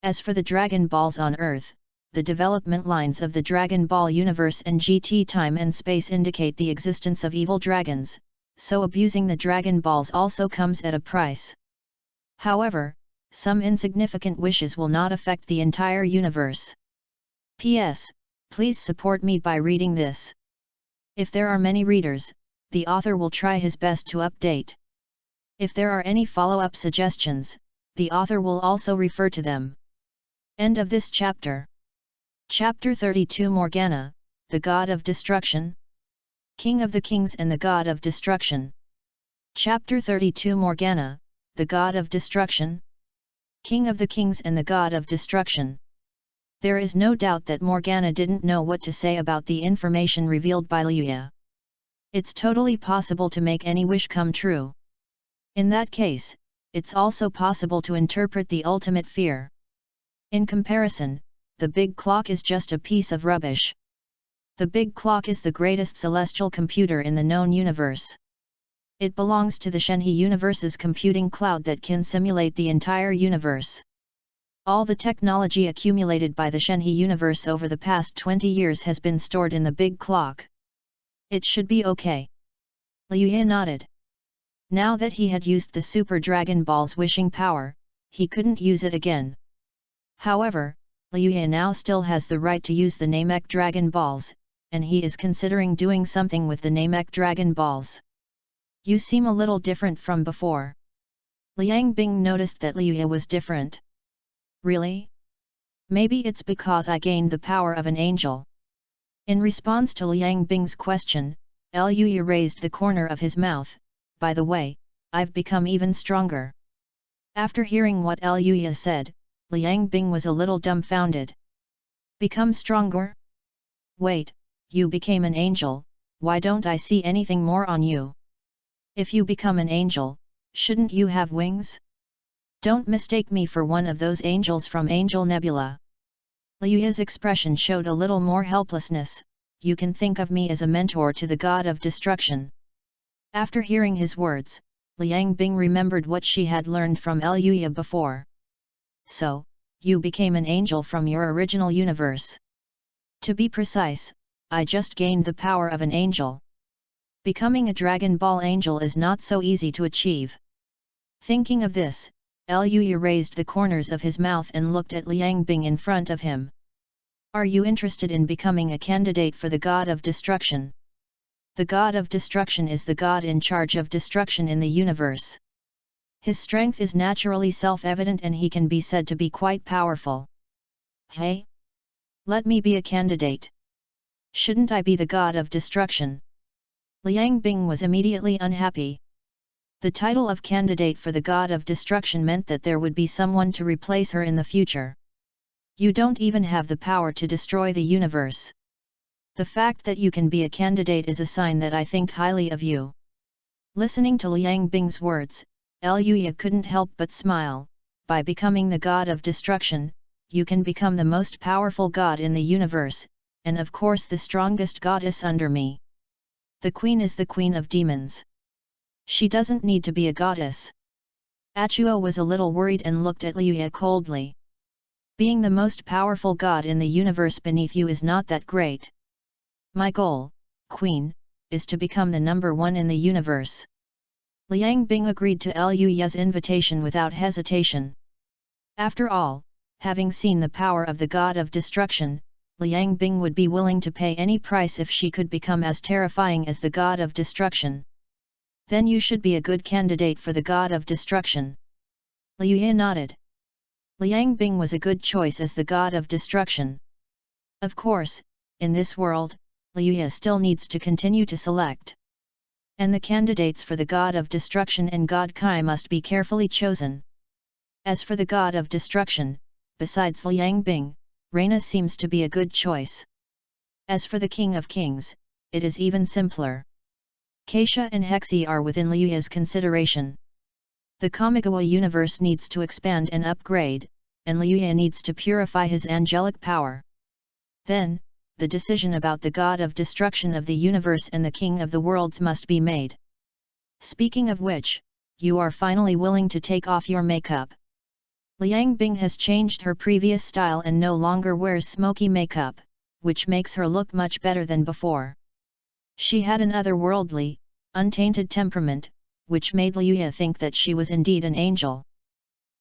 As for the Dragon Balls on Earth, the development lines of the Dragon Ball universe and GT time and space indicate the existence of evil dragons, so abusing the Dragon Balls also comes at a price. However, some insignificant wishes will not affect the entire universe. P.S. Please support me by reading this. If there are many readers, the author will try his best to update. If there are any follow-up suggestions, the author will also refer to them. End of this chapter. Chapter 32 Morgana, the God of Destruction. King of the Kings and the God of Destruction. Chapter 32 Morgana, the God of Destruction. King of the Kings and the God of Destruction. There is no doubt that Morgana didn't know what to say about the information revealed by Liu Ye. It's totally possible to make any wish come true. In that case, it's also possible to interpret the ultimate fear. In comparison, the big clock is just a piece of rubbish. The big clock is the greatest celestial computer in the known universe. It belongs to the Shenhe universe's computing cloud that can simulate the entire universe. All the technology accumulated by the Shenhe universe over the past 20 years has been stored in the big clock. It should be okay. Liu Ye nodded. Now that he had used the Super Dragon Ball's wishing power, he couldn't use it again. However, Liu Ye now still has the right to use the Namek Dragon Balls, and he is considering doing something with the Namek Dragon Balls. You seem a little different from before. Liang Bing noticed that Liu Ye was different. Really? Maybe it's because I gained the power of an angel. In response to Liang Bing's question, Liu Ye raised the corner of his mouth. By the way, I've become even stronger. After hearing what Liu Ye said, Liang Bing was a little dumbfounded. Become stronger? Wait, you became an angel, why don't I see anything more on you? If you become an angel, shouldn't you have wings? Don't mistake me for one of those angels from Angel Nebula. Liu Ye's expression showed a little more helplessness. You can think of me as a mentor to the God of Destruction. After hearing his words, Liang Bing remembered what she had learned from Liu Ye before. So, you became an angel from your original universe. To be precise, I just gained the power of an angel. Becoming a Dragon Ball angel is not so easy to achieve. Thinking of this, Liu Ye raised the corners of his mouth and looked at Liang Bing in front of him. Are you interested in becoming a candidate for the God of Destruction? The God of Destruction is the God in charge of destruction in the universe. His strength is naturally self-evident and he can be said to be quite powerful. Hey? Let me be a candidate. Shouldn't I be the God of Destruction? Liang Bing was immediately unhappy. The title of candidate for the God of Destruction meant that there would be someone to replace her in the future. You don't even have the power to destroy the universe. The fact that you can be a candidate is a sign that I think highly of you. Listening to Liang Bing's words, Liu Ye couldn't help but smile. By becoming the God of Destruction, you can become the most powerful god in the universe, and of course the strongest goddess under me. The queen is the queen of demons. She doesn't need to be a goddess. Achuo was a little worried and looked at Liu Ye coldly. Being the most powerful god in the universe beneath you is not that great. My goal, Queen, is to become the number one in the universe. Liang Bing agreed to Liu Ye's invitation without hesitation. After all, having seen the power of the god of destruction, Liang Bing would be willing to pay any price if she could become as terrifying as the god of destruction. Then you should be a good candidate for the god of destruction. Liu Ye nodded. Liang Bing was a good choice as the god of destruction. Of course, in this world, Liu Ye still needs to continue to select. And the candidates for the god of destruction and god Kai must be carefully chosen. As for the god of destruction, besides Liang Bing, Reina seems to be a good choice. As for the king of kings, it is even simpler. Keisha and Hexi are within Liu Ye's consideration. The Kamigawa universe needs to expand and upgrade, and Liu Ye needs to purify his angelic power. Then, the decision about the god of destruction of the universe and the king of the worlds must be made. Speaking of which, you are finally willing to take off your makeup. Liang Bing has changed her previous style and no longer wears smoky makeup, which makes her look much better than before. She had an otherworldly, untainted temperament, which made Liu Ye think that she was indeed an angel.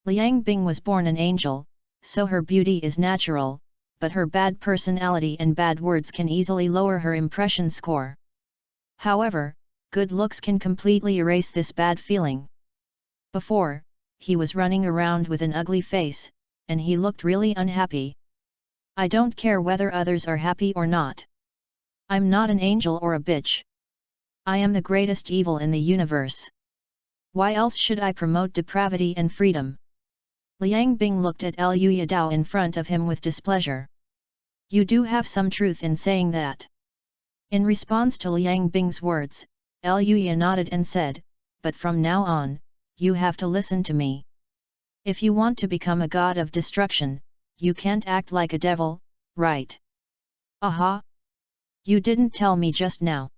Liang Bing was born an angel, so her beauty is natural, but her bad personality and bad words can easily lower her impression score. However, good looks can completely erase this bad feeling. Before, he was running around with an ugly face, and he looked really unhappy. I don't care whether others are happy or not. I'm not an angel or a bitch. I am the greatest evil in the universe. Why else should I promote depravity and freedom? Liang Bing looked at Liu Yadao in front of him with displeasure. You do have some truth in saying that. In response to Liang Bing's words, Liu Ye nodded and said, but from now on, you have to listen to me. If you want to become a god of destruction, you can't act like a devil, right? Aha! You didn't tell me just now.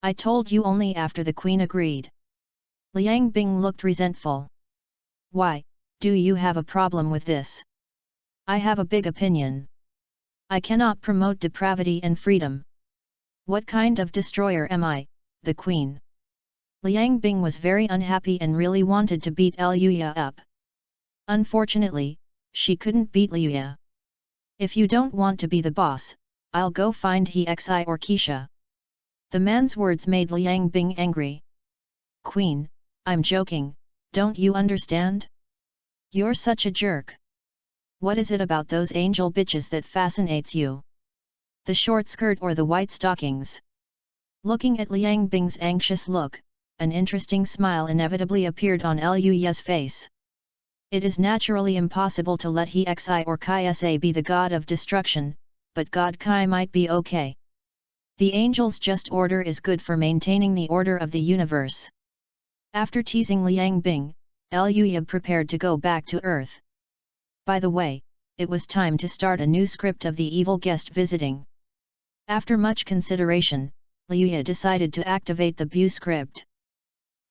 I told you only after the queen agreed. Liang Bing looked resentful. Why, do you have a problem with this? I have a big opinion. I cannot promote depravity and freedom. What kind of destroyer am I, the queen? Liang Bing was very unhappy and really wanted to beat Liu Ye up. Unfortunately, she couldn't beat Liu Ye. If you don't want to be the boss, I'll go find Hexi or Keisha. The man's words made Liang Bing angry. Queen, I'm joking, don't you understand? You're such a jerk. What is it about those angel bitches that fascinates you? The short skirt or the white stockings? Looking at Liang Bing's anxious look, an interesting smile inevitably appeared on Liu Ye's face. It is naturally impossible to let Hexi or Kai be the god of destruction, but God Kai might be okay. The angel's just order is good for maintaining the order of the universe. After teasing Liang Bing, Liu Ye prepared to go back to Earth. By the way, it was time to start a new script of the evil guest visiting. After much consideration, Liu Ye decided to activate the Bu script.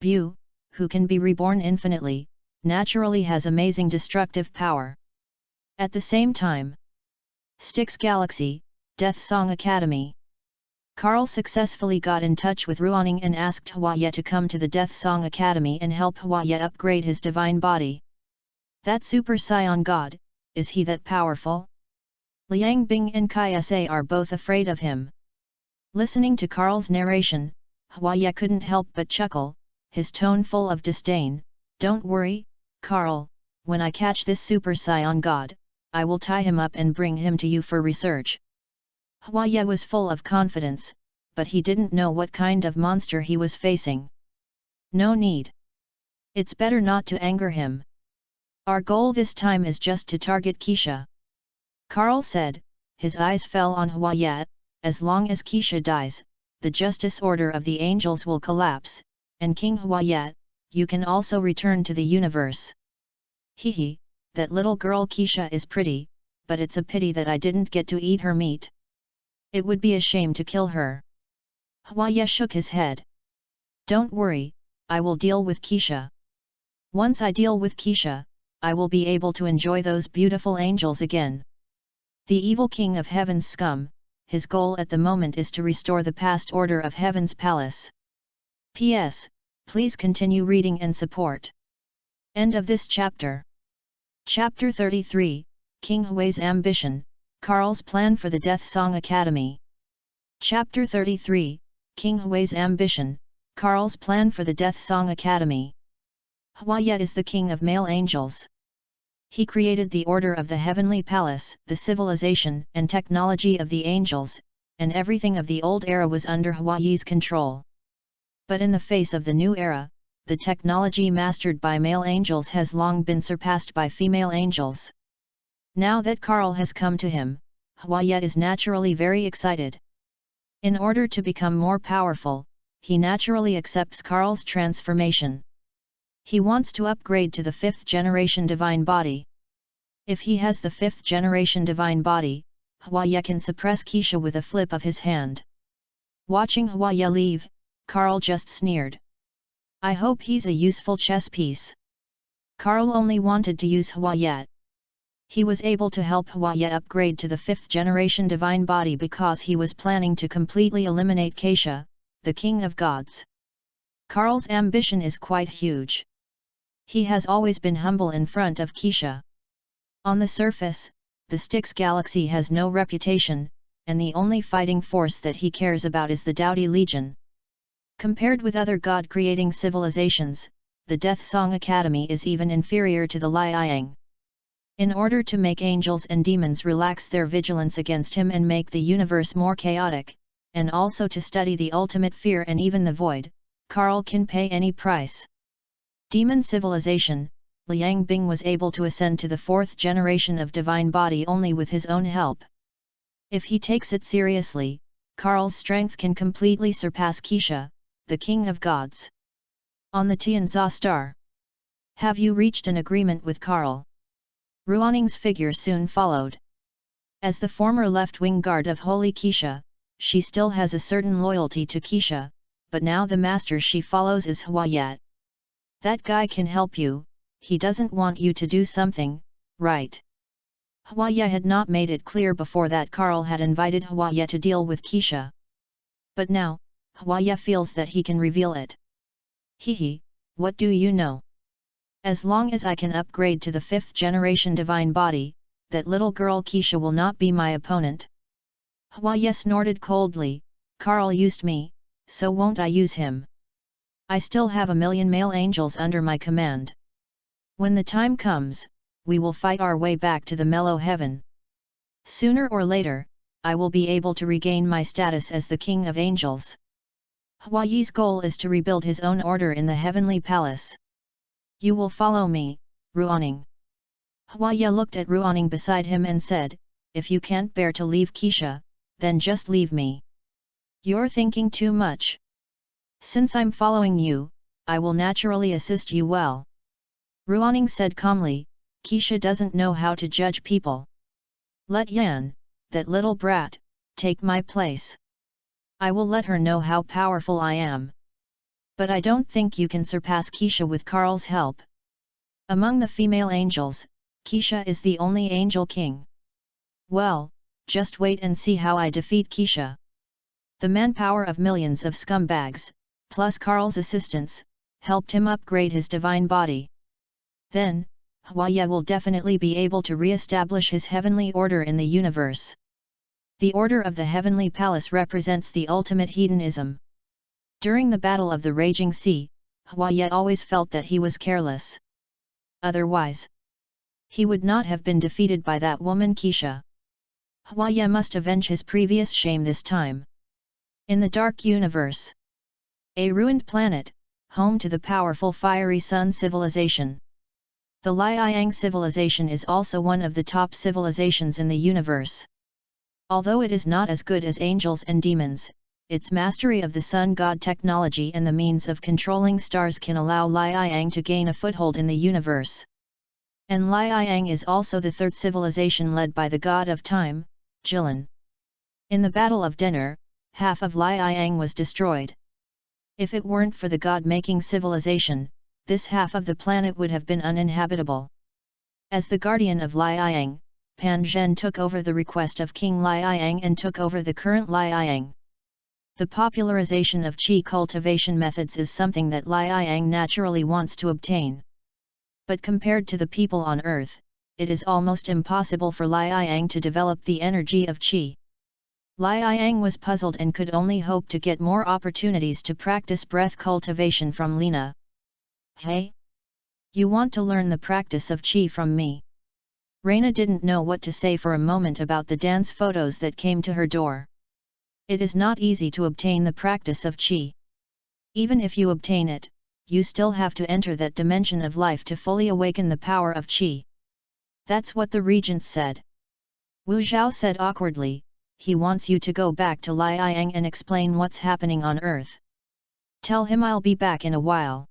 Bu, who can be reborn infinitely, naturally has amazing destructive power. At the same time, Styx Galaxy, Death Song Academy. Carl successfully got in touch with Ruaning and asked Hua Ye to come to the Death Song Academy and help Hua Ye upgrade his divine body. That Super Saiyan God, is he that powerful? Liang Bing and Kai Sa are both afraid of him. Listening to Carl's narration, Hua Ye couldn't help but chuckle, his tone full of disdain. Don't worry, Carl, when I catch this Super Saiyan God, I will tie him up and bring him to you for research. Hua Ye was full of confidence, but he didn't know what kind of monster he was facing. No need. It's better not to anger him. Our goal this time is just to target Keisha. Carl said, his eyes fell on Hua Ye. As long as Keisha dies, the justice order of the angels will collapse, and King Hua Ye, you can also return to the universe. Hehe, that little girl Keisha is pretty, but it's a pity that I didn't get to eat her meat. It would be a shame to kill her. Hua Ye shook his head. Don't worry, I will deal with Keisha. Once I deal with Keisha, I will be able to enjoy those beautiful angels again. The evil king of heaven's scum, his goal at the moment is to restore the past order of heaven's palace. P.S. Please continue reading and support. End of this chapter. Chapter 33, King Hui's Ambition, Karl's Plan for the Death Song Academy. Chapter 33, King Hui's Ambition, Karl's Plan for the Death Song Academy. Huiye is the king of male angels. He created the order of the heavenly palace, the civilization and technology of the angels, and everything of the old era was under Huiye's control. But in the face of the new era, the technology mastered by male angels has long been surpassed by female angels. Now that Karl has come to him, Huiye is naturally very excited. In order to become more powerful, he naturally accepts Karl's transformation. He wants to upgrade to the 5th generation divine body. If he has the 5th generation divine body, Huiye can suppress Keisha with a flip of his hand. Watching Huiye leave, Karl just sneered. I hope he's a useful chess piece. Karl only wanted to use Huiye. He was able to help Huiye upgrade to the 5th generation divine body because he was planning to completely eliminate Keisha, the king of gods. Karl's ambition is quite huge. He has always been humble in front of Keisha. On the surface, the Styx galaxy has no reputation, and the only fighting force that he cares about is the Dowdy Legion. Compared with other god-creating civilizations, the Death Song Academy is even inferior to the Liang. In order to make angels and demons relax their vigilance against him and make the universe more chaotic, and also to study the ultimate fear and even the void, Karl can pay any price. Demon civilization, Liang Bing was able to ascend to the 4th generation of divine body only with his own help. If he takes it seriously, Karl's strength can completely surpass Keisha, the king of gods. On the Tianza star. Have you reached an agreement with Karl? Ruanning's figure soon followed. As the former left-wing guard of Holy Keisha, she still has a certain loyalty to Keisha, but now the master she follows is Huiye. That guy can help you, he doesn't want you to do something, right? Huiye had not made it clear before that Karl had invited Huiye to deal with Keisha. But now, Huiye feels that he can reveal it. Hehe, what do you know? As long as I can upgrade to the 5th generation divine body, that little girl Keisha will not be my opponent. Huiye snorted coldly, Karl used me, so won't I use him? I still have 1,000,000 male angels under my command. When the time comes, we will fight our way back to the mellow heaven. Sooner or later, I will be able to regain my status as the king of angels. Huiye's goal is to rebuild his own order in the heavenly palace. You will follow me, Ruanning. Huiye looked at Ruanning beside him and said, if you can't bear to leave Keisha, then just leave me. You're thinking too much. Since I'm following you, I will naturally assist you well. Ruanning said calmly, Keisha doesn't know how to judge people. Let Yan, that little brat, take my place. I will let her know how powerful I am. But I don't think you can surpass Keisha with Karl's help. Among the female angels, Keisha is the only angel king. Well, just wait and see how I defeat Keisha. The manpower of millions of scumbags, plus Karl's assistance, helped him upgrade his divine body. Then, Huiye will definitely be able to re-establish his heavenly order in the universe. The order of the heavenly palace represents the ultimate hedonism. During the Battle of the Raging Sea, Huiye always felt that he was careless. Otherwise, he would not have been defeated by that woman Keisha. Huiye must avenge his previous shame this time. In the dark universe, a ruined planet, home to the powerful fiery sun civilization. The Liang civilization is also one of the top civilizations in the universe. Although it is not as good as angels and demons, its mastery of the sun god technology and the means of controlling stars can allow Liang to gain a foothold in the universe. And Liang is also the third civilization led by the god of time, Jilin. In the Battle of Denner, half of Liang was destroyed. If it weren't for the god-making civilization, this half of the planet would have been uninhabitable. As the guardian of Liang, Pan Zhen took over the request of King Liang and took over the current Liang. The popularization of qi cultivation methods is something that Liang naturally wants to obtain. But compared to the people on Earth, it is almost impossible for Liang to develop the energy of qi. Liang was puzzled and could only hope to get more opportunities to practice breath cultivation from Lina. Hey? You want to learn the practice of qi from me? Reina didn't know what to say for a moment about the dance photos that came to her door. It is not easy to obtain the practice of qi. Even if you obtain it, you still have to enter that dimension of life to fully awaken the power of qi. That's what the regent said. Wu Zhao said awkwardly, he wants you to go back to Liang and explain what's happening on Earth. Tell him I'll be back in a while.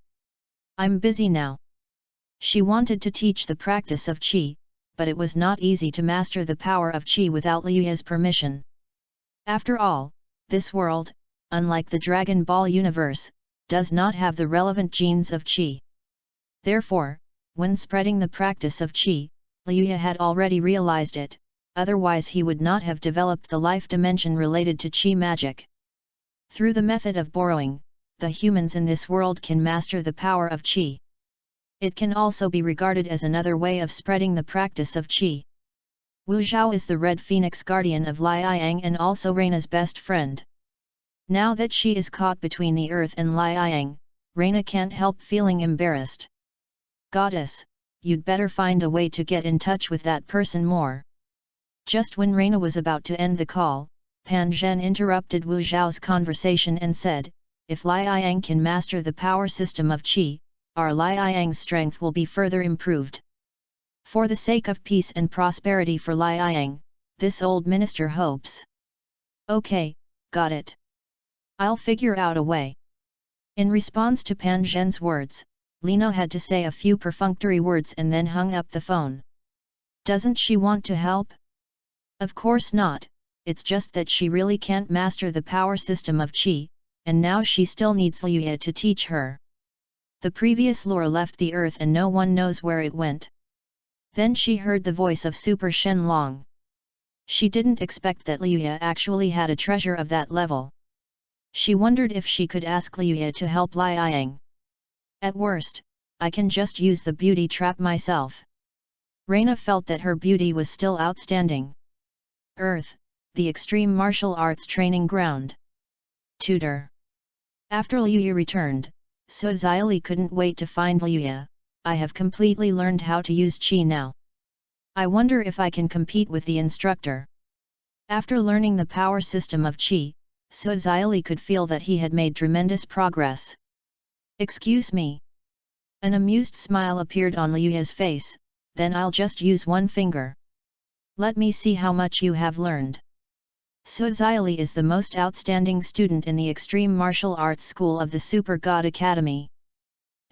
I'm busy now. She wanted to teach the practice of qi, but it was not easy to master the power of qi without Liuya's permission. After all, this world, unlike the Dragon Ball universe, does not have the relevant genes of qi. Therefore, when spreading the practice of qi, Liuya had already realized it, otherwise he would not have developed the life dimension related to qi magic. Through the method of borrowing, the humans in this world can master the power of qi. It can also be regarded as another way of spreading the practice of qi. Wu Zhao is the Red Phoenix guardian of Liang and also Reina's best friend. Now that she is caught between the earth and Liang, Reina can't help feeling embarrassed. Goddess, you'd better find a way to get in touch with that person more. Just when Reina was about to end the call, Pan Zhen interrupted Wu Zhao's conversation and said, if Liang can master the power system of qi, our Liang's strength will be further improved. For the sake of peace and prosperity for Liang, this old minister hopes. Okay, got it. I'll figure out a way. In response to Pan Zhen's words, Lina had to say a few perfunctory words and then hung up the phone. Doesn't she want to help? Of course not, it's just that she really can't master the power system of qi, and now she still needs Liuya to teach her. The previous lure left the earth and no one knows where it went. Then she heard the voice of Super Shenlong. She didn't expect that Liuya actually had a treasure of that level. She wondered if she could ask Liuya to help Liang. At worst, I can just use the beauty trap myself. Reina felt that her beauty was still outstanding. Earth, the extreme martial arts training ground. Tutor. After Liuya returned, Su Xiaoli couldn't wait to find Liuya. I have completely learned how to use qi now. I wonder if I can compete with the instructor. After learning the power system of qi, Su Xiaoli could feel that he had made tremendous progress. Excuse me. An amused smile appeared on Liuya's face, then I'll just use one finger. Let me see how much you have learned. Su Xiaoli is the most outstanding student in the Extreme Martial Arts School of the Super God Academy.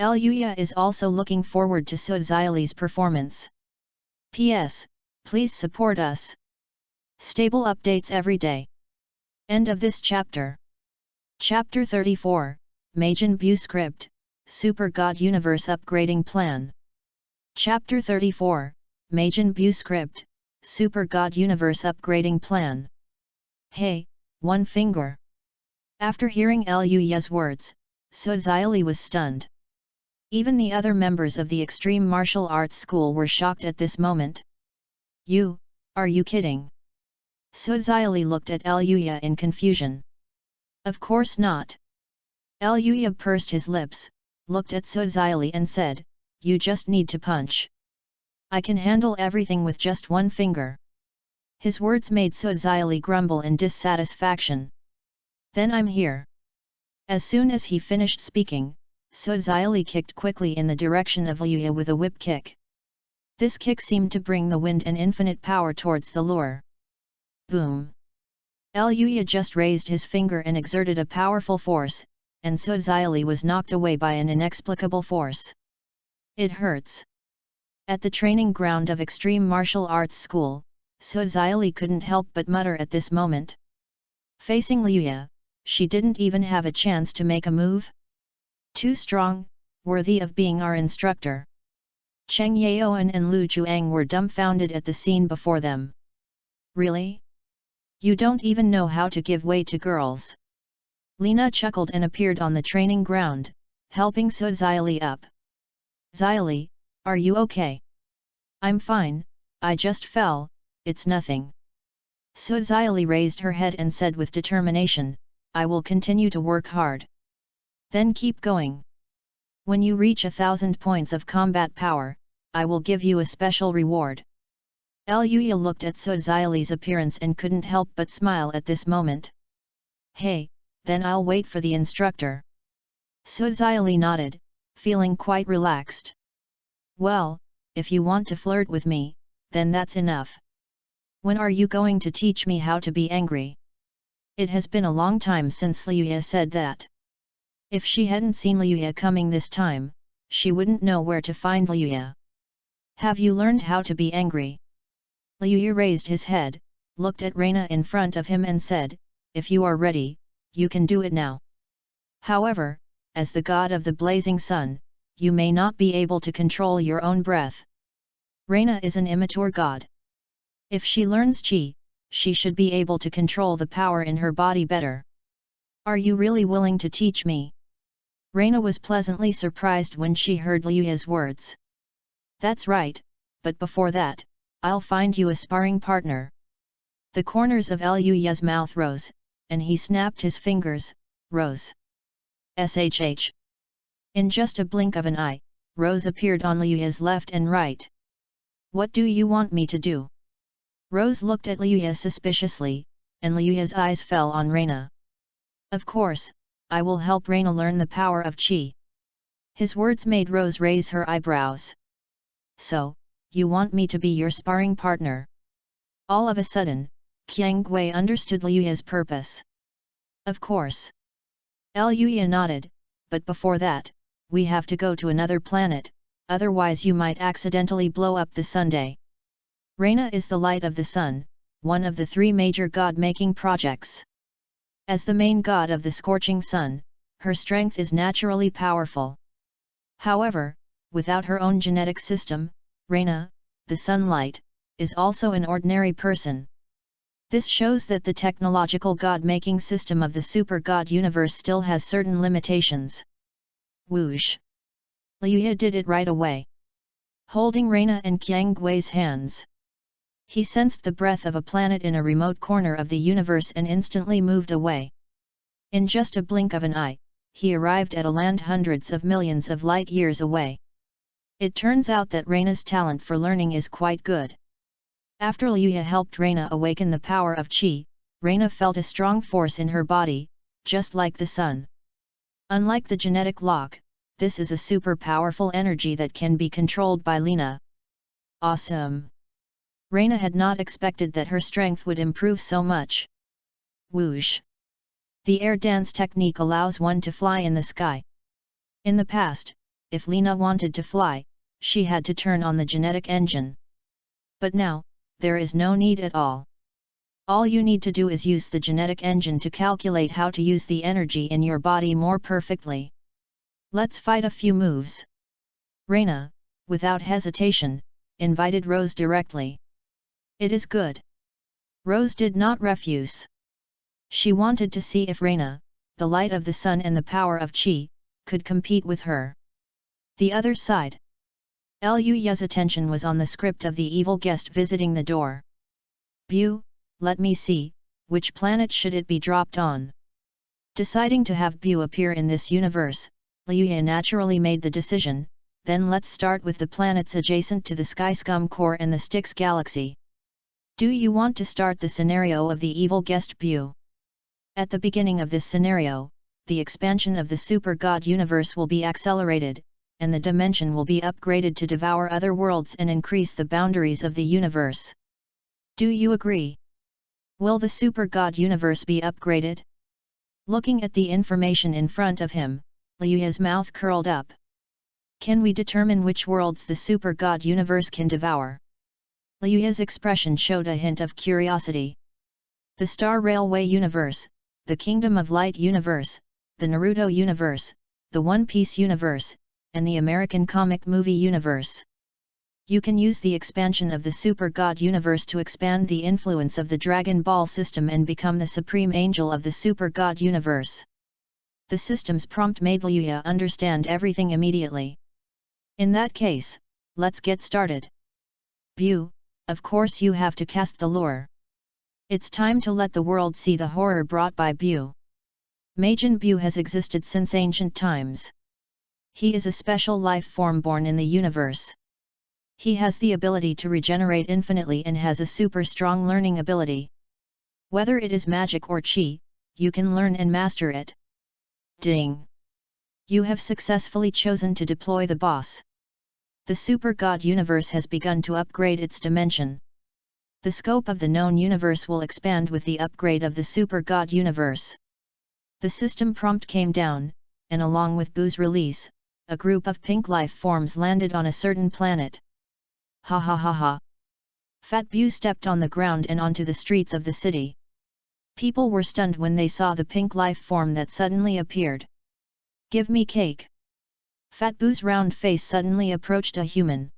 Liuya is also looking forward to Su Xiaoli's performance. P.S. Please support us. Stable updates every day. End of this chapter. Chapter 34, Majin Bu Script, Super God Universe Upgrading Plan. Chapter 34, Majin Bu Script, Super God Universe Upgrading Plan. Hey, one finger. After hearing Liuya's words, Su Xiaoli was stunned. Even the other members of the Extreme Martial Arts School were shocked at this moment. Are you kidding? Su Xiaoli looked at Liuya in confusion. Of course not. Liuya pursed his lips, looked at Su Xiaoli and said, you just need to punch. I can handle everything with just one finger. His words made Su Xiaoli grumble in dissatisfaction. Then I'm here. As soon as he finished speaking, Su Xiaoli kicked quickly in the direction of Liuya with a whip kick. This kick seemed to bring the wind and infinite power towards the lure. Boom! Liuya just raised his finger and exerted a powerful force, and Su Xiaoli was knocked away by an inexplicable force. It hurts. At the training ground of Extreme Martial Arts School, Su Xiaoli couldn't help but mutter at this moment. Facing Liuya, she didn't even have a chance to make a move. Too strong, worthy of being our instructor. Cheng Yaoan and Lu Juang were dumbfounded at the scene before them. Really? You don't even know how to give way to girls. Lina chuckled and appeared on the training ground, helping Su Xiaoli up. Xiaoli, are you okay? I'm fine, I just fell, it's nothing. Suzaili raised her head and said with determination, I will continue to work hard. Then keep going. When you reach 1,000 points of combat power, I will give you a special reward. Luya looked at Suzaili's appearance and couldn't help but smile at this moment. Hey, then I'll wait for the instructor. Suzaili nodded, feeling quite relaxed. Well, if you want to flirt with me, then that's enough. When are you going to teach me how to be angry? It has been a long time since Luya said that. If she hadn't seen Luya coming this time, she wouldn't know where to find Luya. Have you learned how to be angry? Luya raised his head, looked at Reina in front of him and said, if you are ready, you can do it now. However, as the god of the blazing sun, you may not be able to control your own breath. Reina is an immature god. If she learns Qi, she should be able to control the power in her body better. Are you really willing to teach me? Reina was pleasantly surprised when she heard Luya's words. That's right, but before that, I'll find you a sparring partner. The corners of Luya's mouth rose, and he snapped his fingers, Rose. SHH. In just a blink of an eye, Rose appeared on Luya's left and right. What do you want me to do? Rose looked at Luya suspiciously, and Luya's eyes fell on Reina. Of course, I will help Reina learn the power of Qi. His words made Rose raise her eyebrows. So, you want me to be your sparring partner? All of a sudden, Qiang Gui understood Luya's purpose. Of course. Luya nodded, but before that, we have to go to another planet, otherwise you might accidentally blow up the Sunday. Reina is the light of the sun, one of the 3 major god-making projects. As the main god of the scorching sun, her strength is naturally powerful. However, without her own genetic system, Reina, the sunlight, is also an ordinary person. This shows that the technological god-making system of the super-god universe still has certain limitations. Whoosh! Luya did it right away. Holding Reina and Qiang Gui's hands. He sensed the breath of a planet in a remote corner of the universe and instantly moved away. In just a blink of an eye, he arrived at a land hundreds of millions of light years away. It turns out that Reina's talent for learning is quite good. After Luya helped Reina awaken the power of Qi, Reina felt a strong force in her body, just like the sun. Unlike the genetic lock, this is a super powerful energy that can be controlled by Lina. Awesome! Reina had not expected that her strength would improve so much. Whoosh! The air dance technique allows one to fly in the sky. In the past, if Lina wanted to fly, she had to turn on the genetic engine. But now, there is no need at all. All you need to do is use the genetic engine to calculate how to use the energy in your body more perfectly. Let's fight a few moves. Reina, without hesitation, invited Rose directly. It is good. Rose did not refuse. She wanted to see if Reina, the light of the sun and the power of Qi, could compete with her. The other side. Luya's attention was on the script of the evil guest visiting the door. Bu, let me see, which planet should it be dropped on? Deciding to have Bu appear in this universe, Luya naturally made the decision, then let's start with the planets adjacent to the Sky Scum core and the Styx galaxy. Do you want to start the scenario of the evil guest Bu? At the beginning of this scenario, the expansion of the super god universe will be accelerated, and the dimension will be upgraded to devour other worlds and increase the boundaries of the universe. Do you agree? Will the super god universe be upgraded? Looking at the information in front of him, Luya's mouth curled up. Can we determine which worlds the super god universe can devour? Luya's expression showed a hint of curiosity. The Star Railway universe, the Kingdom of Light universe, the Naruto universe, the One Piece universe, and the American comic movie universe. You can use the expansion of the Super God universe to expand the influence of the Dragon Ball system and become the supreme angel of the Super God universe. The system's prompt made Luya understand everything immediately. In that case, let's get started. Bu, of course you have to cast the lure. It's time to let the world see the horror brought by Bu. Majin Bu has existed since ancient times. He is a special life form born in the universe. He has the ability to regenerate infinitely and has a super strong learning ability. Whether it is magic or chi, you can learn and master it. Ding! You have successfully chosen to deploy the boss. The Super God Universe has begun to upgrade its dimension. The scope of the known universe will expand with the upgrade of the Super God Universe. The system prompt came down, and along with Bu's release, a group of pink life forms landed on a certain planet. Ha ha ha ha! Fat Bu stepped on the ground and onto the streets of the city. People were stunned when they saw the pink life form that suddenly appeared. Give me cake! Fat Bu's round face suddenly approached a human.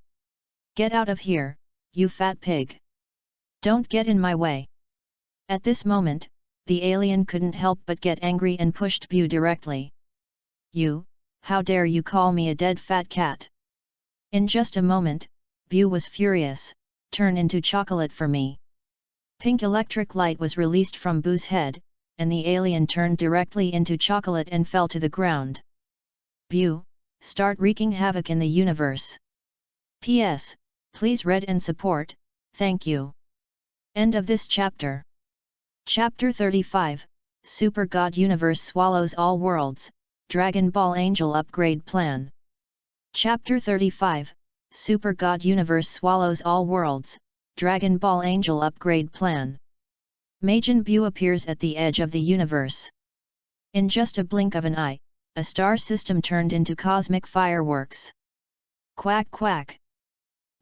Get out of here, you fat pig! Don't get in my way! At this moment, the alien couldn't help but get angry and pushed Bu directly. You, how dare you call me a dead fat cat? In just a moment, Bu was furious. Turn into chocolate for me. Pink electric light was released from Bu's head, and the alien turned directly into chocolate and fell to the ground. Bu, start wreaking havoc in the universe. P.S. Please read and support, thank you. End of this chapter. Chapter 35, Super God Universe Swallows All Worlds, Dragon Ball Angel Upgrade Plan. Chapter 35, Super God Universe Swallows All Worlds, Dragon Ball Angel Upgrade Plan. Majin Bu appears at the edge of the universe. In just a blink of an eye, a star system turned into cosmic fireworks. Quack quack!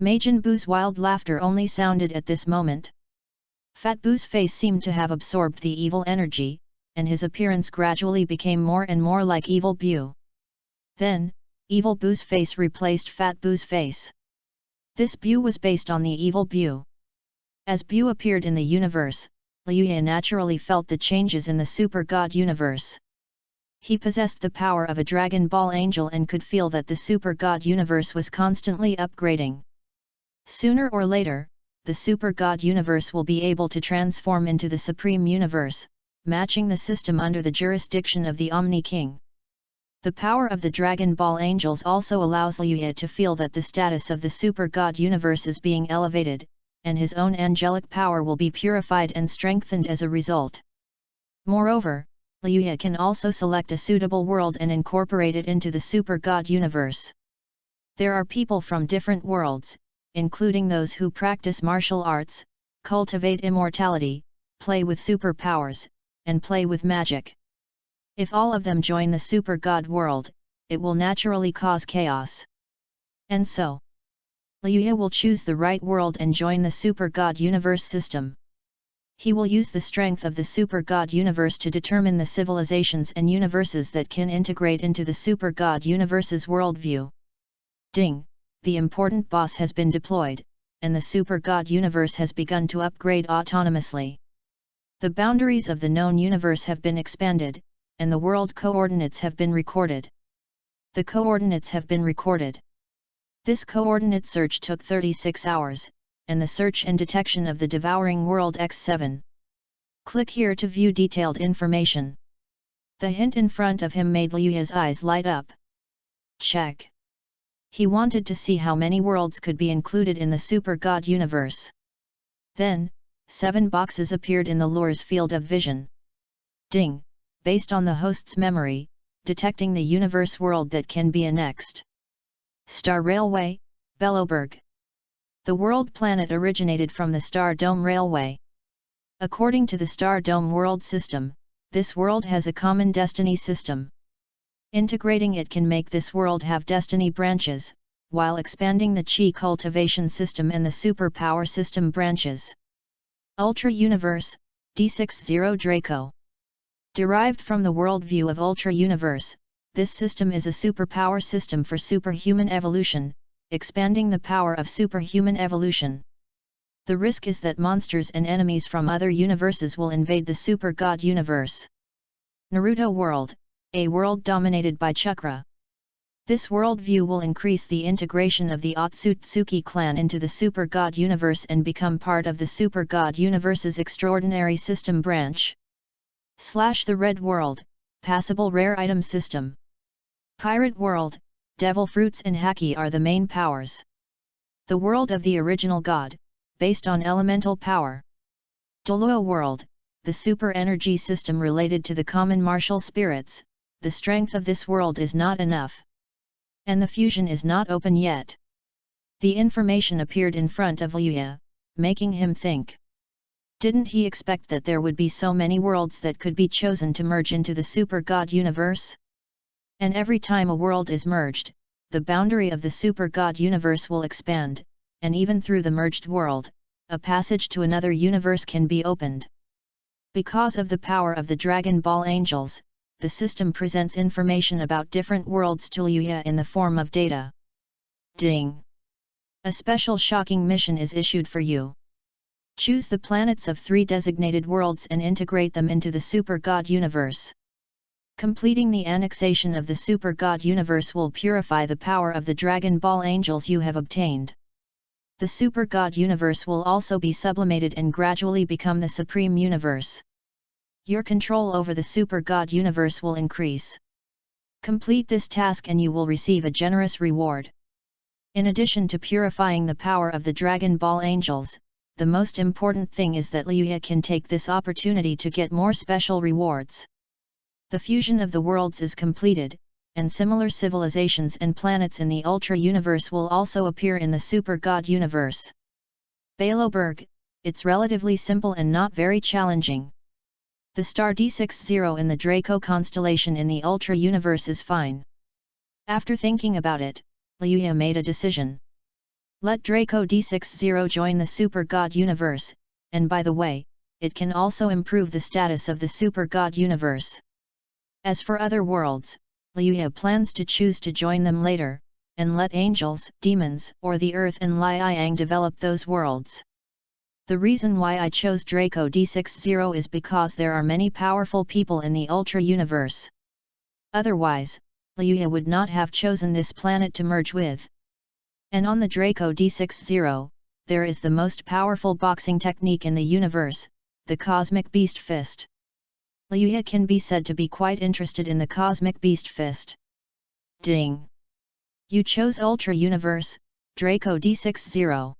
Majin Bu's wild laughter only sounded at this moment. Fat Bu's face seemed to have absorbed the evil energy, and his appearance gradually became more and more like Evil Bu. Then, Evil Bu's face replaced Fat Bu's face. This Bu was based on the Evil Bu. As Bu appeared in the universe, Liuya naturally felt the changes in the Super God Universe. He possessed the power of a Dragon Ball Angel and could feel that the Super God Universe was constantly upgrading. Sooner or later, the Super God Universe will be able to transform into the Supreme Universe, matching the system under the jurisdiction of the Omni King. The power of the Dragon Ball Angels also allows Liuya to feel that the status of the Super God Universe is being elevated, and his own angelic power will be purified and strengthened as a result. Moreover, Liuya can also select a suitable world and incorporate it into the Super God Universe. There are people from different worlds, including those who practice martial arts, cultivate immortality, play with superpowers, and play with magic. If all of them join the Super God world, it will naturally cause chaos. And so, Liuya will choose the right world and join the Super God Universe system. He will use the strength of the Super God Universe to determine the civilizations and universes that can integrate into the Super God Universe's worldview. Ding! The important boss has been deployed, and the Super God Universe has begun to upgrade autonomously. The boundaries of the known universe have been expanded, and the world coordinates have been recorded. The coordinates have been recorded. This coordinate search took 36 hours, and the search and detection of the devouring world X7. Click here to view detailed information. The hint in front of him made Liuya's eyes light up. Check. He wanted to see how many worlds could be included in the Super God Universe. Then, 7 boxes appeared in the lure's field of vision. Ding! Based on the host's memory, detecting the universe world that can be annexed. Star Railway, Bellowberg. The world planet originated from the Star Dome Railway. According to the Star Dome world system, this world has a common destiny system. Integrating it can make this world have destiny branches, while expanding the Chi cultivation system and the superpower system branches. Ultra Universe, D60 Draco. Derived from the worldview of Ultra Universe, this system is a superpower system for superhuman evolution, expanding the power of superhuman evolution. The risk is that monsters and enemies from other universes will invade the Super God Universe. Naruto World, a world dominated by chakra. This worldview will increase the integration of the Otsutsuki clan into the Super God Universe and become part of the Super God Universe's Extraordinary System branch. The Red World, Passable Rare Item System. Pirate World, Devil Fruits and Haki are the main powers. The world of the original god, based on elemental power. Doluo World, the super energy system related to the common martial spirits. The strength of this world is not enough. And the fusion is not open yet. The information appeared in front of Liuya, making him think. Didn't he expect that there would be so many worlds that could be chosen to merge into the Super God Universe? And every time a world is merged, the boundary of the Super God Universe will expand, and even through the merged world, a passage to another universe can be opened. Because of the power of the Dragon Ball Angels, the system presents information about different worlds to Liuya in the form of data. Ding! A special shocking mission is issued for you. Choose the planets of 3 designated worlds and integrate them into the Super God Universe. Completing the annexation of the Super God Universe will purify the power of the Dragon Ball Angels you have obtained. The Super God Universe will also be sublimated and gradually become the Supreme Universe. Your control over the Super God Universe will increase. Complete this task and you will receive a generous reward. In addition to purifying the power of the Dragon Ball Angels, the most important thing is that Liuya can take this opportunity to get more special rewards. The fusion of the worlds is completed, and similar civilizations and planets in the Ultra Universe will also appear in the Super God Universe. Baloberg, it's relatively simple and not very challenging. The star D60 in the Draco constellation in the Ultra Universe is fine. After thinking about it, Liuya made a decision. Let Draco D60 join the Super God Universe, and by the way, it can also improve the status of the Super God Universe. As for other worlds, Liuya plans to choose to join them later, and let angels, demons, or the Earth and Liang develop those worlds. The reason why I chose Draco D60 is because there are many powerful people in the Ultra Universe. Otherwise, Liuya would not have chosen this planet to merge with. And on the Draco D60, there is the most powerful boxing technique in the universe, the Cosmic Beast Fist. Liuya can be said to be quite interested in the Cosmic Beast Fist. Ding! You chose Ultra Universe, Draco D60.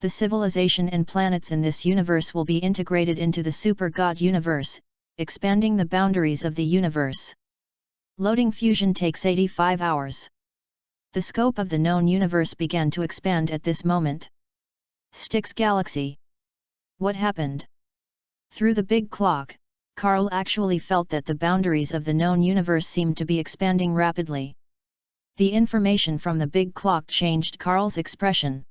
The civilization and planets in this universe will be integrated into the Super God Universe, expanding the boundaries of the universe. Loading fusion takes 85 hours. The scope of the known universe began to expand at this moment. Styx Galaxy. What happened? Through the big clock, Carl actually felt that the boundaries of the known universe seemed to be expanding rapidly. The information from the big clock changed Carl's expression.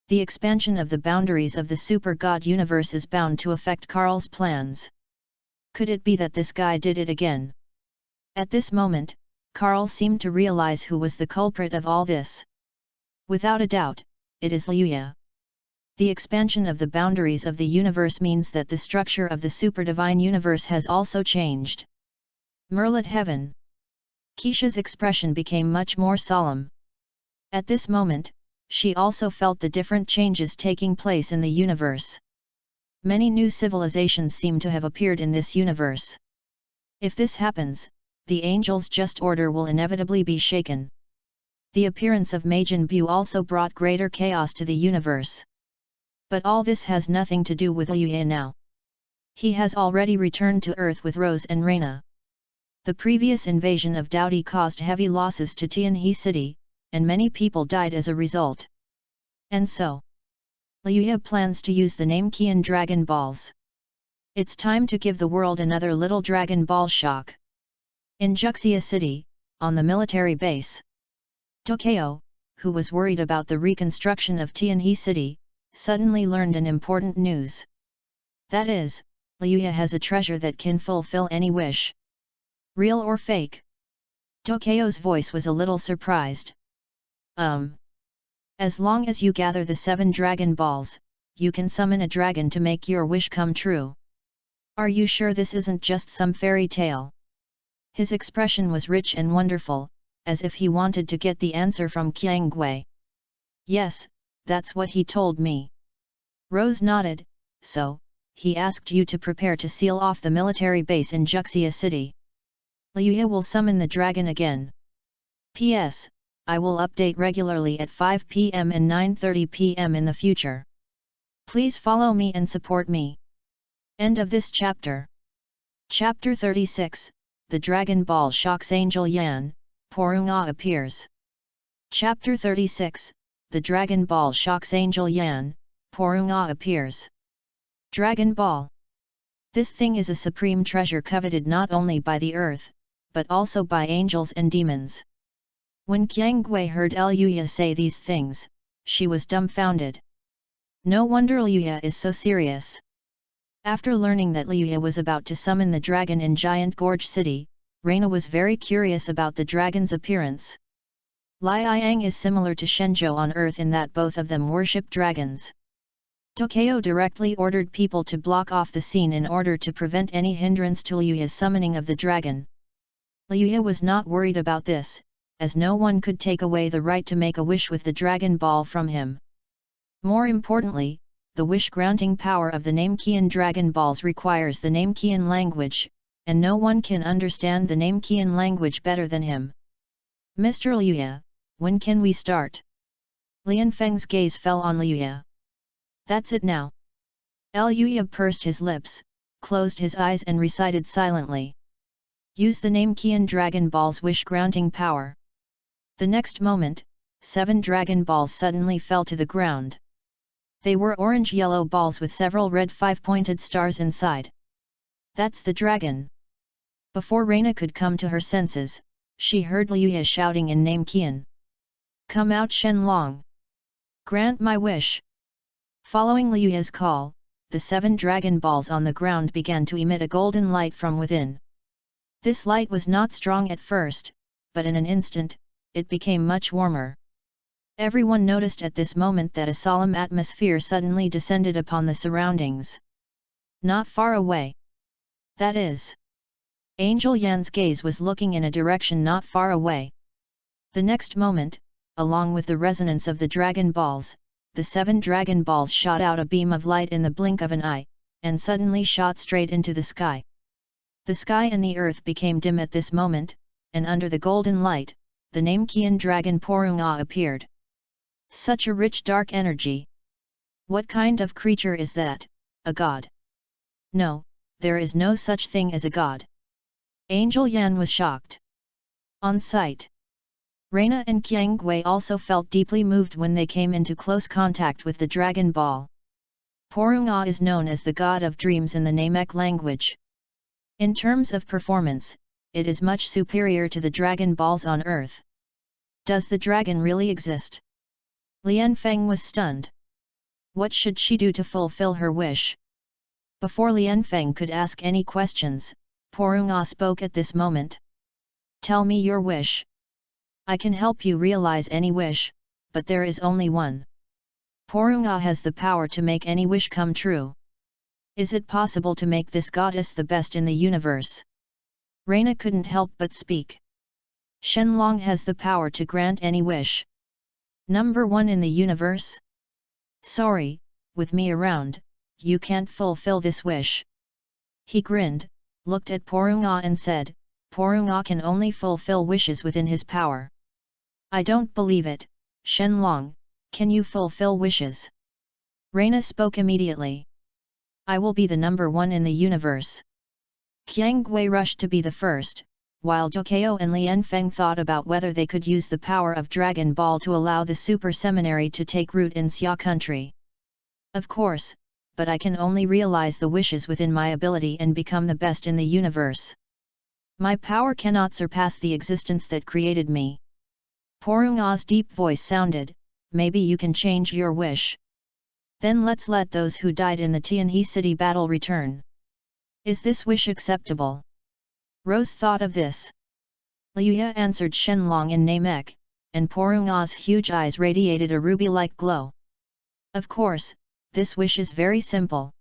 The expansion of the boundaries of the Super God Universe is bound to affect Carl's plans. Could it be that this guy did it again? At this moment, Carl seemed to realize who was the culprit of all this. Without a doubt, it is Liuya. The expansion of the boundaries of the universe means that the structure of the Super Divine Universe has also changed. Merlit Heaven. Keisha's expression became much more solemn. At this moment, she also felt the different changes taking place in the universe. Many new civilizations seem to have appeared in this universe. If this happens, the Angel's just order will inevitably be shaken. The appearance of Majin Buu also brought greater chaos to the universe. But all this has nothing to do with Liuya now. He has already returned to Earth with Rose and Reina. The previous invasion of Dowdy caused heavy losses to Tianhe City, and many people died as a result. And so, Liuya plans to use the name Qian Dragon Balls. It's time to give the world another little Dragon Ball shock. In Juxia City, on the military base, Tokyo, who was worried about the reconstruction of Tianhe City, suddenly learned an important news. That is, Liuya has a treasure that can fulfill any wish. Real or fake? Tokyo's voice was a little surprised. As long as you gather the 7 Dragon Balls, you can summon a dragon to make your wish come true. Are you sure this isn't just some fairy tale? His expression was rich and wonderful, as if he wanted to get the answer from Qiang Gui. Yes, that's what he told me. Rose nodded. So, he asked you to prepare to seal off the military base in Juxia City. Liuya will summon the dragon again. P.S. I will update regularly at 5 p.m. and 9:30 p.m. in the future. Please follow me and support me. End of this chapter. Chapter 36, The Dragon Ball shocks Angel Yan, Porunga appears. Chapter 36, The Dragon Ball shocks Angel Yan, Porunga appears. Dragon Ball. This thing is a supreme treasure coveted not only by the earth, but also by angels and demons. When Qiang Gui heard Liuya say these things, she was dumbfounded. No wonder Liuya is so serious. After learning that Liuya was about to summon the dragon in Giant Gorge City, Reina was very curious about the dragon's appearance. Liang is similar to Shenzhou on Earth in that both of them worship dragons. Tokyo directly ordered people to block off the scene in order to prevent any hindrance to Liuya's summoning of the dragon. Liuya was not worried about this, as no one could take away the right to make a wish with the Dragon Ball from him. More importantly, the wish-granting power of the Namekian Dragon Balls requires the Namekian language, and no one can understand the Namekian language better than him. Mr. Liuya, when can we start? Lian Feng's gaze fell on Liuya. That's it now. Liuya pursed his lips, closed his eyes and recited silently. Use the Namekian Dragon Ball's wish-granting power. The next moment, 7 Dragon Balls suddenly fell to the ground. They were orange-yellow balls with several red 5-pointed stars inside. That's the dragon. Before Reina could come to her senses, she heard Liuya shouting in Namekian. Come out Shenlong! Grant my wish! Following Liuya's call, the 7 Dragon Balls on the ground began to emit a golden light from within. This light was not strong at first, but in an instant, it became much warmer. Everyone noticed at this moment that a solemn atmosphere suddenly descended upon the surroundings. Not far away. That is. Angel Yan's gaze was looking in a direction not far away. The next moment, along with the resonance of the Dragon Balls, the 7 Dragon Balls shot out a beam of light in the blink of an eye, and suddenly shot straight into the sky. The sky and the earth became dim at this moment, and under the golden light, the Namekian dragon Porunga appeared. Such a rich dark energy. What kind of creature is that? A god? No, there is no such thing as a god. Angel Yan was shocked. On sight. Reina and Qiang Gui also felt deeply moved when they came into close contact with the Dragon Ball. Porunga is known as the god of dreams in the Namek language. In terms of performance, it is much superior to the Dragon Balls on Earth. Does the dragon really exist? Lian Feng was stunned. What should she do to fulfill her wish? Before Lian Feng could ask any questions, Porunga spoke at this moment. Tell me your wish. I can help you realize any wish, but there is only one. Porunga has the power to make any wish come true. Is it possible to make this goddess the best in the universe? Reina couldn't help but speak. Shenlong has the power to grant any wish. Number 1 in the universe? Sorry, with me around, you can't fulfill this wish. He grinned, looked at Porunga and said, Porunga can only fulfill wishes within his power. I don't believe it, Shenlong, can you fulfill wishes? Reina spoke immediately. I will be the number 1 in the universe. Qiang Gui rushed to be the first, while Tokyo and Lian Feng thought about whether they could use the power of Dragon Ball to allow the Super Seminary to take root in Xia country. Of course, but I can only realize the wishes within my ability and become the best in the universe. My power cannot surpass the existence that created me. Porunga's deep voice sounded, maybe you can change your wish. Then let's let those who died in the Tianhe city battle return. Is this wish acceptable? Rose thought of this. Liuya answered Shenlong in Namek, and Porunga's huge eyes radiated a ruby-like glow. Of course, this wish is very simple.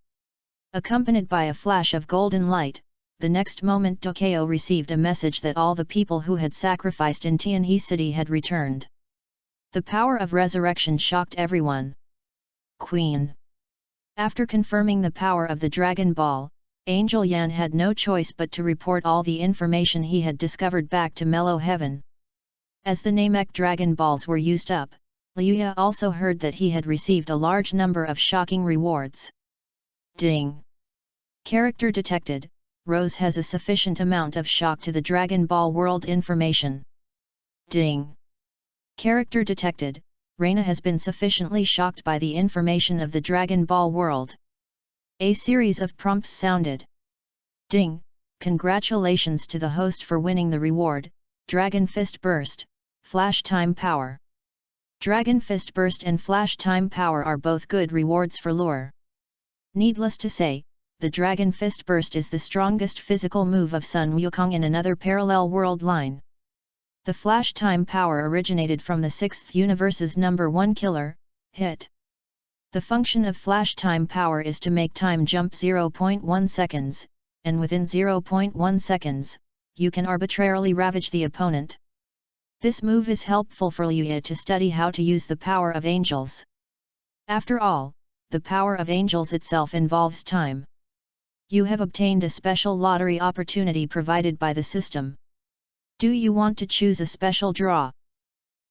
Accompanied by a flash of golden light, the next moment Tokyo received a message that all the people who had sacrificed in Tianhe City had returned. The power of resurrection shocked everyone. Queen. After confirming the power of the Dragon Ball, Angel Yan had no choice but to report all the information he had discovered back to Mellow Heaven. As the Namek Dragon Balls were used up, Liuya also heard that he had received a large number of shocking rewards. Ding! Character detected. Rose has a sufficient amount of shock to the Dragon Ball world information. Ding! Character detected. Reina has been sufficiently shocked by the information of the Dragon Ball world. A series of prompts sounded. Ding! Congratulations to the host for winning the reward, Dragon Fist Burst, Flash Time Power. Dragon Fist Burst and Flash Time Power are both good rewards for lore. Needless to say, the Dragon Fist Burst is the strongest physical move of Sun Wukong in another parallel world line. The Flash Time Power originated from the 6th universe's number 1 killer, Hit. The function of Flash Time Power is to make time jump 0.1 seconds, and within 0.1 seconds, you can arbitrarily ravage the opponent. This move is helpful for Liuya to study how to use the power of angels. After all, the power of angels itself involves time. You have obtained a special lottery opportunity provided by the system. Do you want to choose a special draw?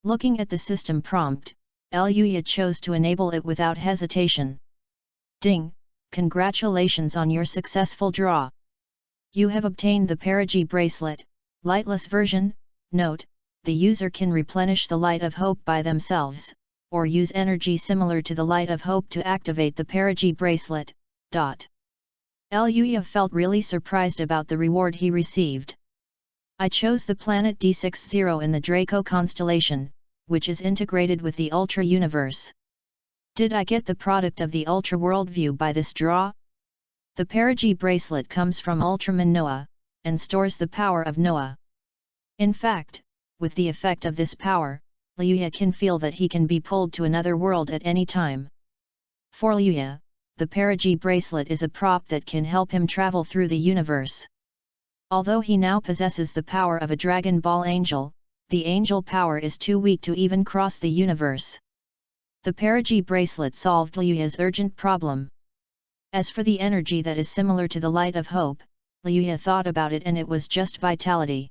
Looking at the system prompt, Liuya chose to enable it without hesitation. Ding! Congratulations on your successful draw. You have obtained the Perigi bracelet, lightless version. Note, the user can replenish the Light of Hope by themselves, or use energy similar to the Light of Hope to activate the Perigi bracelet. Liuya felt really surprised about the reward he received. I chose the planet D60 in the Draco constellation, which is integrated with the Ultra Universe. Did I get the product of the Ultra Worldview by this draw? The Perigi bracelet comes from Ultraman Noah, and stores the power of Noah. In fact, with the effect of this power, Liuya can feel that he can be pulled to another world at any time. For Liuya, the Perigi bracelet is a prop that can help him travel through the universe. Although he now possesses the power of a Dragon Ball angel, the angel power is too weak to even cross the universe. The Perigi bracelet solved Liuya's urgent problem. As for the energy that is similar to the Light of Hope, Liuya thought about it and it was just vitality.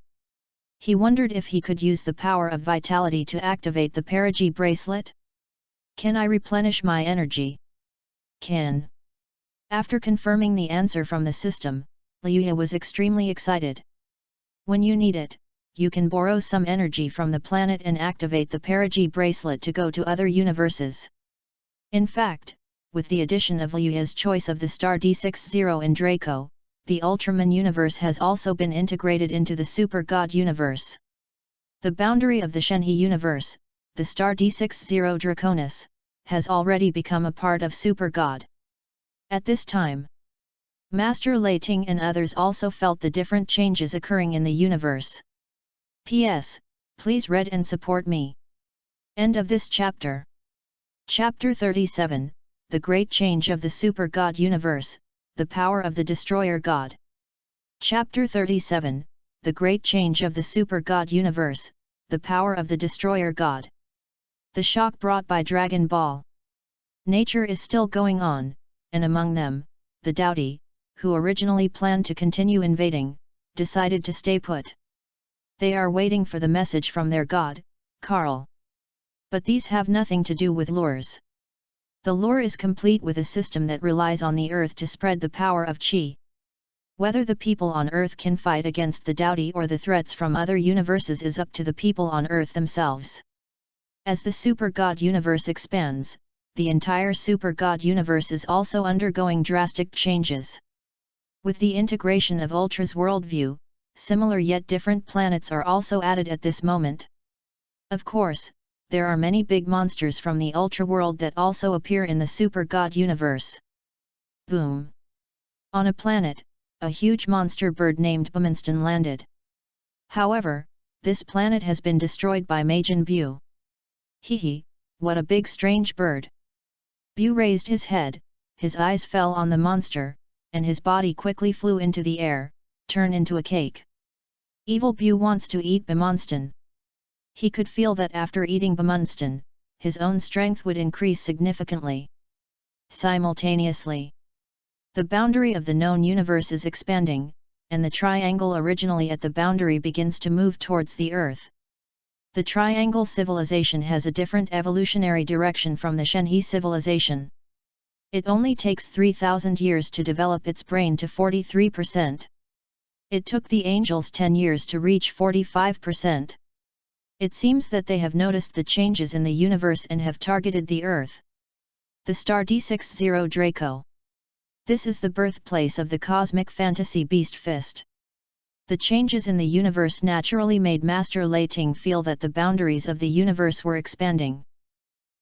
He wondered if he could use the power of vitality to activate the Perigi bracelet. Can I replenish my energy? Can. After confirming the answer from the system, Liuya was extremely excited. When you need it, you can borrow some energy from the planet and activate the Perigi bracelet to go to other universes. In fact, with the addition of Liuya's choice of the star D60 in Draco, the Ultraman universe has also been integrated into the Super God universe. The boundary of the Shenhe universe, the star D60 Draconis, has already become a part of Super God. At this time, Master Lei Ting and others also felt the different changes occurring in the universe. P.S. Please read and support me. End of this chapter. Chapter 37, The Great Change of the Super God Universe, The Power of the Destroyer God. Chapter 37, The Great Change of the Super God Universe, The Power of the Destroyer God. The shock brought by Dragon Ball. Nature is still going on, and among them, the Doubty, who originally planned to continue invading, decided to stay put. They are waiting for the message from their god, Karl. But these have nothing to do with lures. The lore is complete with a system that relies on the earth to spread the power of Qi. Whether the people on earth can fight against the Doubty or the threats from other universes is up to the people on earth themselves. As the Super God universe expands, the entire Super God universe is also undergoing drastic changes. With the integration of Ultra's worldview, similar yet different planets are also added at this moment. Of course, there are many big monsters from the Ultra world that also appear in the Super God universe. Boom! On a planet, a huge monster bird named Bumenston landed. However, this planet has been destroyed by Majin Buu. Hee, what a big strange bird! Buu raised his head, his eyes fell on the monster, and his body quickly flew into the air, turn into a cake. Evil Bu wants to eat Bemonston. He could feel that after eating Bemonston, his own strength would increase significantly. Simultaneously, the boundary of the known universe is expanding, and the triangle originally at the boundary begins to move towards the Earth. The triangle civilization has a different evolutionary direction from the Shenhe civilization. It only takes 3,000 years to develop its brain to 43%. It took the angels 10 years to reach 45%. It seems that they have noticed the changes in the universe and have targeted the Earth. The star D60 Draco. This is the birthplace of the cosmic fantasy beast Fist. The changes in the universe naturally made Master Lei Ting feel that the boundaries of the universe were expanding.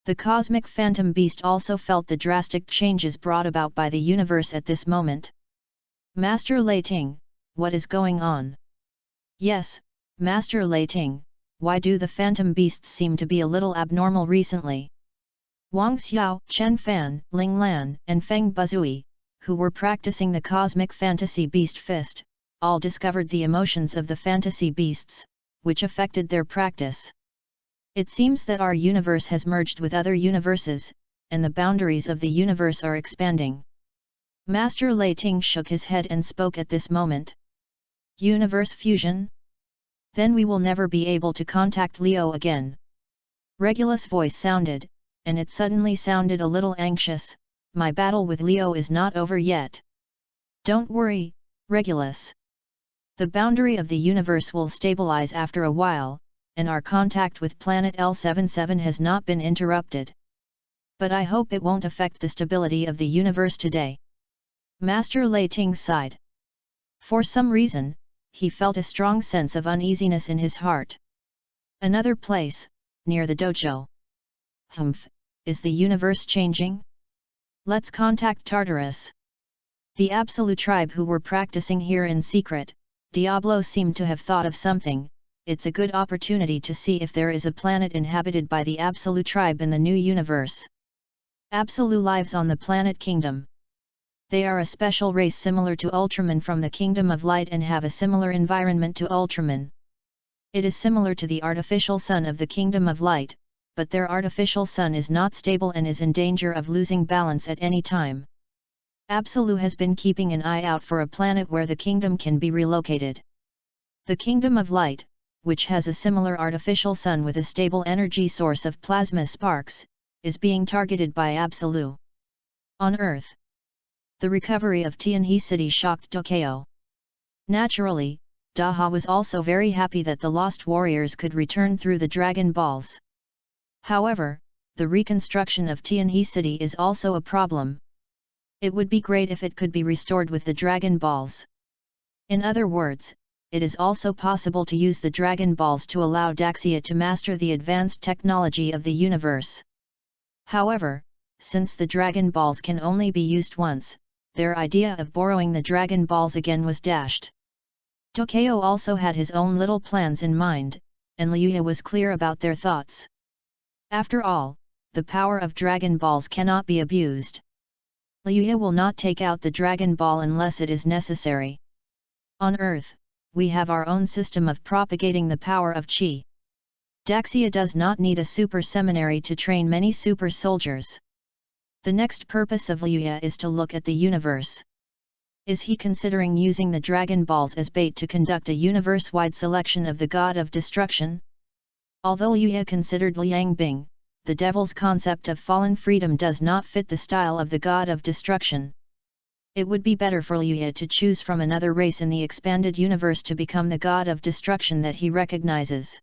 The cosmic phantom beast also felt the drastic changes brought about by the universe at this moment. Master Lei Ting, what is going on? Yes, Master Lei Ting, why do the phantom beasts seem to be a little abnormal recently? Wang Xiao, Chen Fan, Ling Lan, and Feng Buzui, who were practicing the cosmic fantasy beast Fist, all discovered the emotions of the fantasy beasts, which affected their practice. It seems that our universe has merged with other universes, and the boundaries of the universe are expanding. Master Lei Ting shook his head and spoke at this moment. Universe fusion? Then we will never be able to contact Leo again. Regulus' voice sounded, and it suddenly sounded a little anxious. My battle with Leo is not over yet. Don't worry, Regulus. The boundary of the universe will stabilize after a while, and our contact with planet L77 has not been interrupted. But I hope it won't affect the stability of the universe today. Master Lei Ting sighed. For some reason, he felt a strong sense of uneasiness in his heart. Another place, near the dojo. Humph, is the universe changing? Let's contact Tartarus. The Absolute tribe who were practicing here in secret, Diablo seemed to have thought of something. It's a good opportunity to see if there is a planet inhabited by the Absolute tribe in the new universe. Absolute lives on the planet Kingdom. They are a special race similar to Ultraman from the Kingdom of Light and have a similar environment to Ultraman. It is similar to the artificial sun of the Kingdom of Light, but their artificial sun is not stable and is in danger of losing balance at any time. Absolute has been keeping an eye out for a planet where the kingdom can be relocated. The Kingdom of Light, which has a similar artificial sun with a stable energy source of plasma sparks, is being targeted by Absolute. On Earth, the recovery of Tianhe City shocked Tokyo. Naturally, Daha was also very happy that the lost warriors could return through the Dragon Balls. However, the reconstruction of Tianhe City is also a problem. It would be great if it could be restored with the Dragon Balls. In other words, it is also possible to use the Dragon Balls to allow Daxia to master the advanced technology of the universe. However, since the Dragon Balls can only be used once, their idea of borrowing the Dragon Balls again was dashed. Tokyo also had his own little plans in mind, and Liuya was clear about their thoughts. After all, the power of Dragon Balls cannot be abused. Liuya will not take out the Dragon Ball unless it is necessary. On Earth, we have our own system of propagating the power of Qi. Daxia does not need a super seminary to train many super soldiers. The next purpose of Liuya is to look at the universe. Is he considering using the Dragon Balls as bait to conduct a universe-wide selection of the God of Destruction? Although Liuya considered Liang Bing, the devil's concept of fallen freedom does not fit the style of the God of Destruction. It would be better for Liuya to choose from another race in the expanded universe to become the God of Destruction that he recognizes.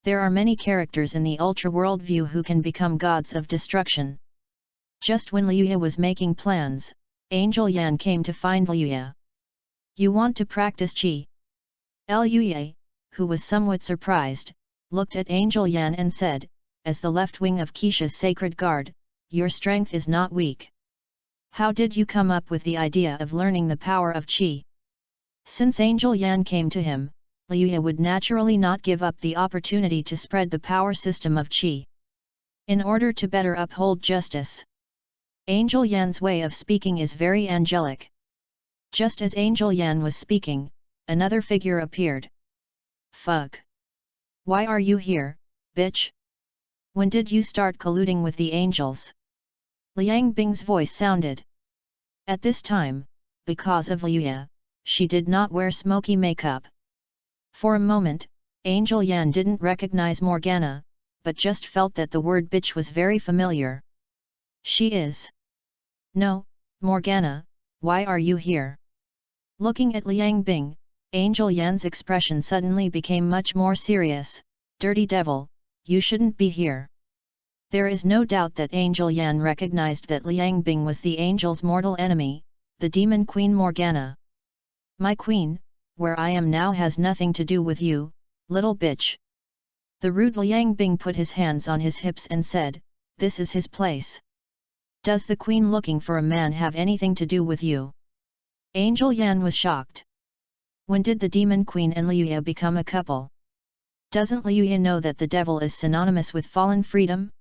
There are many characters in the Ultra worldview who can become gods of destruction. Just when Liuya was making plans, Angel Yan came to find Liuya. You want to practice Qi? Liuya, who was somewhat surprised, looked at Angel Yan and said, as the left wing of Keisha's sacred guard, your strength is not weak. How did you come up with the idea of learning the power of Qi? Since Angel Yan came to him, Liuya would naturally not give up the opportunity to spread the power system of Qi. In order to better uphold justice. Angel Yan's way of speaking is very angelic. Just as Angel Yan was speaking, another figure appeared. Fuck! Why are you here, bitch? When did you start colluding with the angels? Liang Bing's voice sounded. At this time, because of Liuya, she did not wear smoky makeup. For a moment, Angel Yan didn't recognize Morgana, but just felt that the word bitch was very familiar. She is. No, Morgana, why are you here? Looking at Liang Bing, Angel Yan's expression suddenly became much more serious. Dirty devil, you shouldn't be here. There is no doubt that Angel Yan recognized that Liang Bing was the angel's mortal enemy, the demon queen Morgana. My queen, where I am now has nothing to do with you, little bitch. The rude Liang Bing put his hands on his hips and said, this is his place. Does the queen looking for a man have anything to do with you? Angel Yan was shocked. When did the demon queen and Liuya become a couple? Doesn't Liuya know that the devil is synonymous with fallen freedom?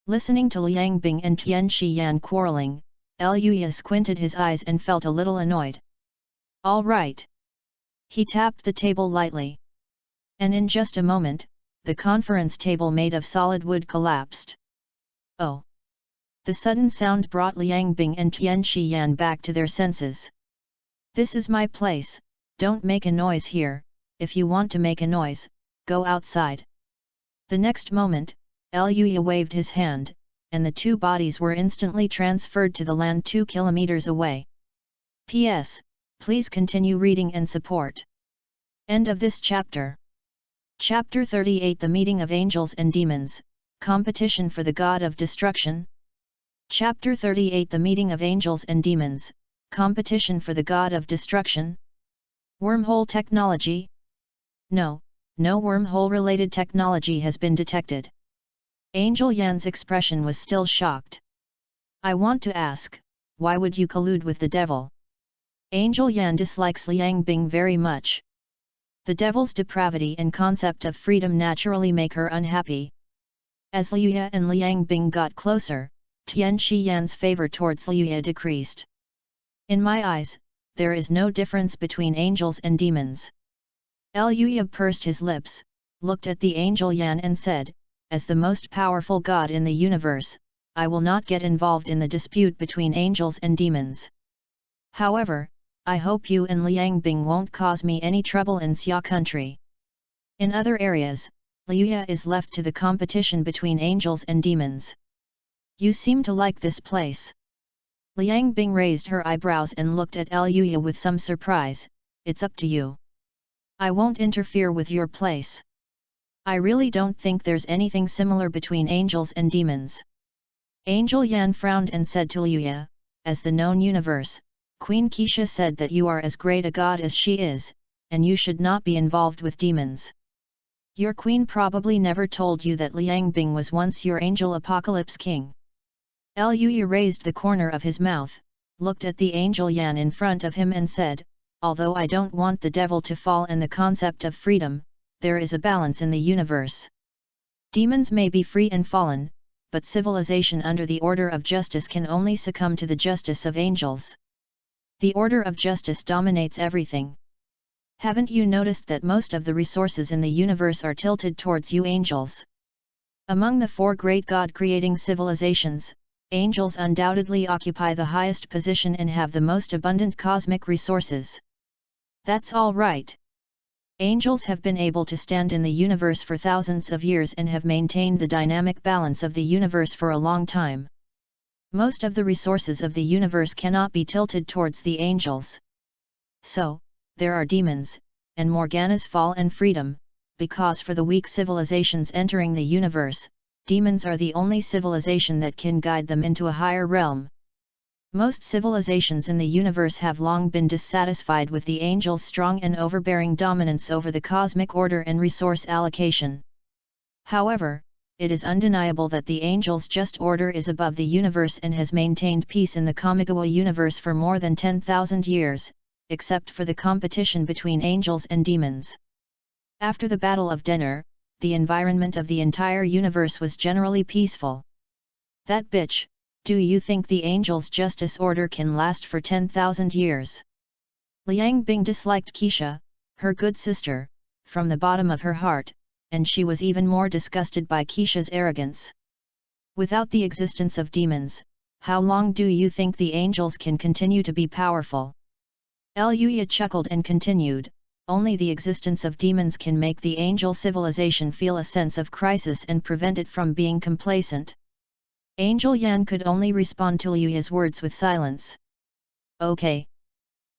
Listening to Liang Bing and Tian Shiyan quarreling, Liuya squinted his eyes and felt a little annoyed. All right. He tapped the table lightly. And in just a moment, the conference table made of solid wood collapsed. Oh! The sudden sound brought Liang Bing and Tian Shiyan back to their senses. This is my place, don't make a noise here, if you want to make a noise, go outside. The next moment, Liuya waved his hand, and the two bodies were instantly transferred to the land 2 kilometers away. P.S. Please continue reading and support. End of this chapter. Chapter 38 The Meeting of Angels and Demons, Competition for the God of Destruction. Chapter 38 The Meeting of Angels and Demons, Competition for the God of Destruction. Wormhole technology? No wormhole-related technology has been detected. Angel Yan's expression was still shocked. I want to ask, why would you collude with the devil? Angel Yan dislikes Liang Bing very much. The devil's depravity and concept of freedom naturally make her unhappy. As Liuya and Liang Bing got closer, Tian Shiyan's favor towards Liuya decreased. In my eyes, there is no difference between angels and demons. Liuya pursed his lips, looked at the Angel Yan and said, as the most powerful god in the universe, I will not get involved in the dispute between angels and demons. However, I hope you and Liang Bing won't cause me any trouble in Xia country. In other areas, Liuya is left to the competition between angels and demons. You seem to like this place. Liang Bing raised her eyebrows and looked at Liuya with some surprise. It's up to you. I won't interfere with your place. I really don't think there's anything similar between angels and demons. Angel Yan frowned and said to Liuya, as the known universe, Queen Keisha said that you are as great a god as she is, and you should not be involved with demons. Your queen probably never told you that Liang Bing was once your angel apocalypse king. Liuya raised the corner of his mouth, looked at the Angel Yan in front of him and said, although I don't want the devil to fall and the concept of freedom, there is a balance in the universe. Demons may be free and fallen, but civilization under the order of justice can only succumb to the justice of angels. The order of justice dominates everything. Haven't you noticed that most of the resources in the universe are tilted towards you angels? Among the 4 great God-creating civilizations, angels undoubtedly occupy the highest position and have the most abundant cosmic resources. That's all right. Angels have been able to stand in the universe for thousands of years and have maintained the dynamic balance of the universe for a long time. Most of the resources of the universe cannot be tilted towards the angels. So, there are demons, and Morgana's fall and freedom, because for the weak civilizations entering the universe, demons are the only civilization that can guide them into a higher realm. Most civilizations in the universe have long been dissatisfied with the angels' strong and overbearing dominance over the cosmic order and resource allocation. However, it is undeniable that the angels' just order is above the universe and has maintained peace in the Kamigawa universe for more than 10,000 years, except for the competition between angels and demons. After the Battle of Denner, the environment of the entire universe was generally peaceful. That bitch, do you think the angels' justice order can last for 10,000 years? Liang Bing disliked Keisha, her good sister, from the bottom of her heart, and she was even more disgusted by Keisha's arrogance. Without the existence of demons, how long do you think the angels can continue to be powerful? Eluya chuckled and continued, only the existence of demons can make the angel civilization feel a sense of crisis and prevent it from being complacent. Angel Yan could only respond to Eluya's words with silence. Okay.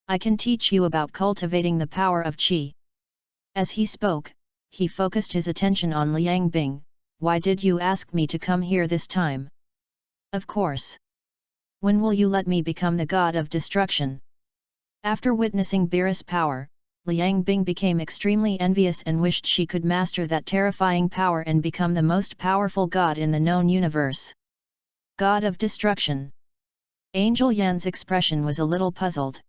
I can teach you about cultivating the power of qi. As he spoke, he focused his attention on Liang Bing. Why did you ask me to come here this time? Of course. When will you let me become the god of destruction? After witnessing Beerus' power, Liang Bing became extremely envious and wished she could master that terrifying power and become the most powerful god in the known universe. God of destruction. Angel Yan's expression was a little puzzled.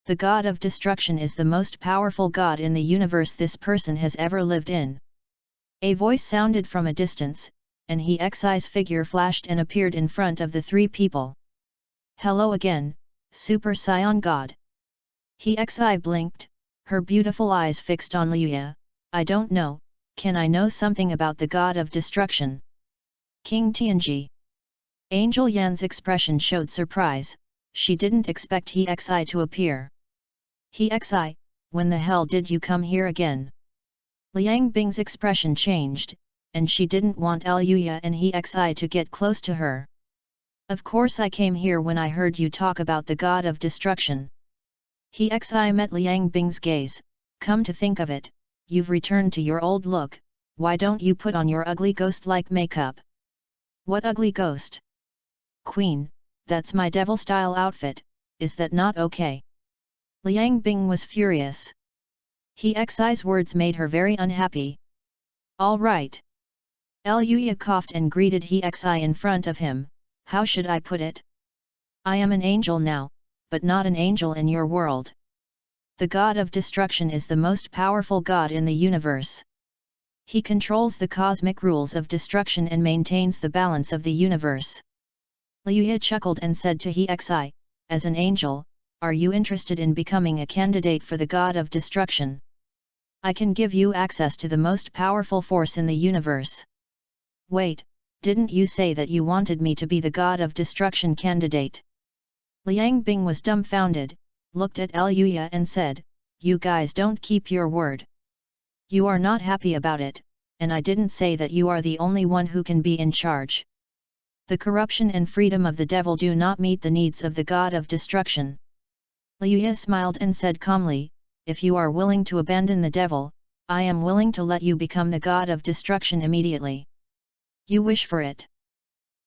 The god of destruction is the most powerful god in the universe this person has ever lived in. A voice sounded from a distance, and He Xi's figure flashed and appeared in front of the three people. Hello again, Super Saiyan God. He Xi blinked, her beautiful eyes fixed on Liuya. I don't know, can I know something about the god of destruction? King Tianji. Angel Yan's expression showed surprise, she didn't expect He Xi to appear. He Xi, when the hell did you come here again? Liang Bing's expression changed, and she didn't want Eluya and He Xi to get close to her. Of course I came here when I heard you talk about the god of destruction. He Xi met Liang Bing's gaze. Come to think of it, you've returned to your old look, why don't you put on your ugly ghost-like makeup? What ugly ghost? Queen, that's my devil-style outfit, is that not okay? Liang Bing was furious. He Xi's words made her very unhappy. All right. Eluya coughed and greeted He Xi in front of him. How should I put it? I am an angel now, but not an angel in your world. The god of destruction is the most powerful god in the universe. He controls the cosmic rules of destruction and maintains the balance of the universe. Liuya chuckled and said to He Xi, as an angel, are you interested in becoming a candidate for the god of destruction? I can give you access to the most powerful force in the universe. Wait, didn't you say that you wanted me to be the god of destruction candidate? Liang Bing was dumbfounded, looked at Eluya and said, you guys don't keep your word. You are not happy about it, and I didn't say that you are the only one who can be in charge. The corruption and freedom of the devil do not meet the needs of the god of destruction. Liuya smiled and said calmly, if you are willing to abandon the devil, I am willing to let you become the god of destruction immediately. You wish for it?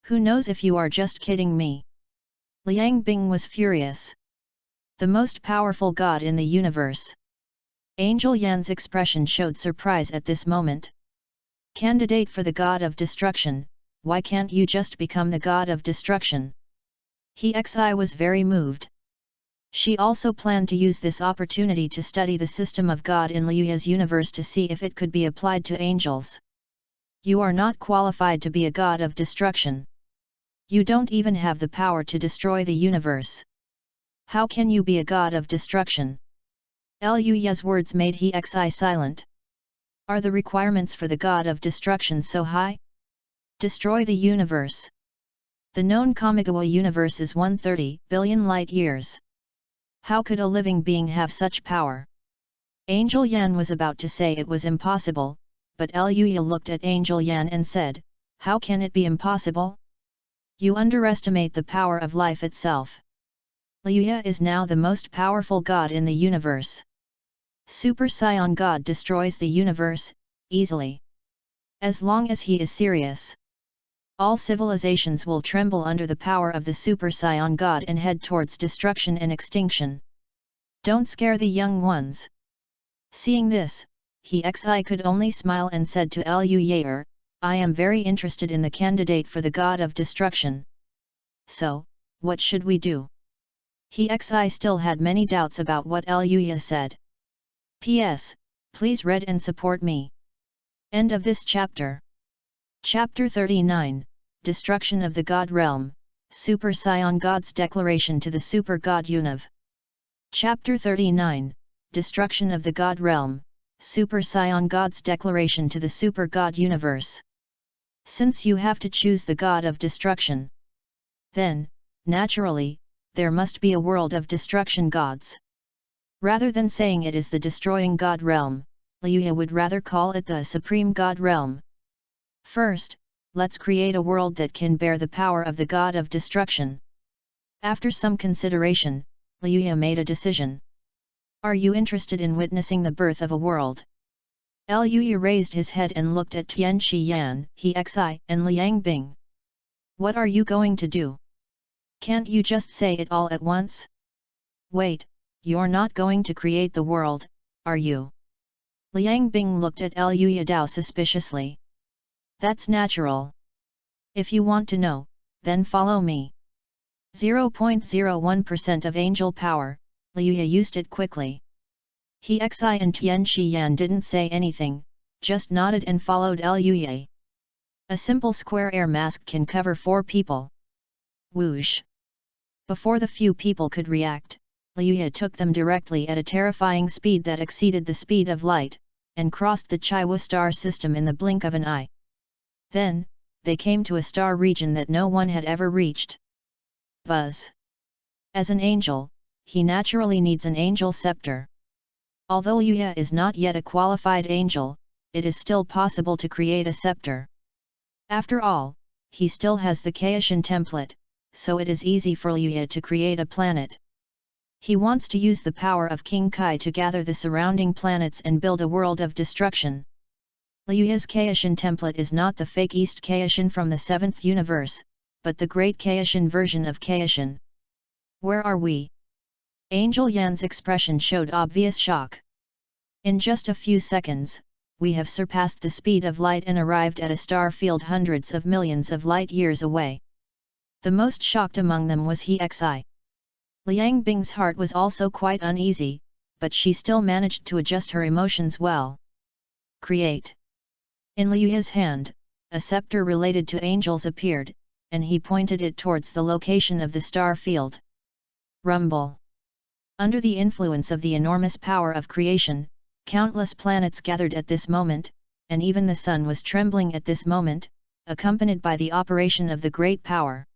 Who knows if you are just kidding me? Liang Bing was furious. The most powerful god in the universe. Angel Yan's expression showed surprise at this moment. Candidate for the god of destruction, why can't you just become the god of destruction? He Xi was very moved. She also planned to use this opportunity to study the system of God in Liuya's universe to see if it could be applied to angels. You are not qualified to be a god of destruction. You don't even have the power to destroy the universe. How can you be a god of destruction? Eluya's words made He Xi silent. Are the requirements for the god of destruction so high? Destroy the universe. The known Kamigawa universe is 130 billion light-years. How could a living being have such power? Angel Yan was about to say it was impossible, but Eluya looked at Angel Yan and said, how can it be impossible? You underestimate the power of life itself. Liuya is now the most powerful god in the universe. Super Saiyan God destroys the universe, easily. As long as he is serious. All civilizations will tremble under the power of the Super Saiyan God and head towards destruction and extinction. Don't scare the young ones. Seeing this, He Xi could only smile and said to Eluya, I am very interested in the candidate for the god of destruction. So, what should we do? He Xi still had many doubts about what Eluya said. P.S. Please read and support me. End of this chapter. Chapter 39, Destruction of the God Realm, Super Saiyan God's Declaration to the Super God Univ. Chapter 39, destruction of the God realm, Super Scion God's declaration to the Super God universe. Since you have to choose the God of destruction, then, naturally, there must be a world of destruction gods. Rather than saying it is the destroying God realm, Liuya would rather call it the Supreme God realm. First, let's create a world that can bear the power of the God of destruction. After some consideration, Liuya made a decision. Are you interested in witnessing the birth of a world? Liuya raised his head and looked at Tian Qiyan, He Xi, and Liang Bing. What are you going to do? Can't you just say it all at once? Wait, you're not going to create the world, are you? Liang Bing looked at Liuya Dao suspiciously. That's natural. If you want to know, then follow me. 0.01% of angel power, Liuya used it quickly. He Xi and Tian Qiyan didn't say anything, just nodded and followed Liuya. A simple square air mask can cover 4 people. Whoosh! Before the few people could react, Liuya took them directly at a terrifying speed that exceeded the speed of light, and crossed the Chaiwa star system in the blink of an eye. Then, they came to a star region that no one had ever reached. Buzz! As an angel, he naturally needs an angel scepter. Although Liuya is not yet a qualified angel, it is still possible to create a scepter. After all, he still has the Kaishan template, so it is easy for Liuya to create a planet. He wants to use the power of King Kai to gather the surrounding planets and build a world of destruction. Liuya's Kaishan template is not the fake East Kaishan from the 7th universe, but the Great Kaishan version of Kaishan. Where are we? Angel Yan's expression showed obvious shock. In just a few seconds, we have surpassed the speed of light and arrived at a star field hundreds of millions of light years away. The most shocked among them was He Xi. Liang Bing's heart was also quite uneasy, but she still managed to adjust her emotions well. Create. In Liuya's hand, a scepter related to angels appeared, and he pointed it towards the location of the star field. Rumble. Under the influence of the enormous power of creation, countless planets gathered at this moment, and even the sun was trembling at this moment, accompanied by the operation of the great power.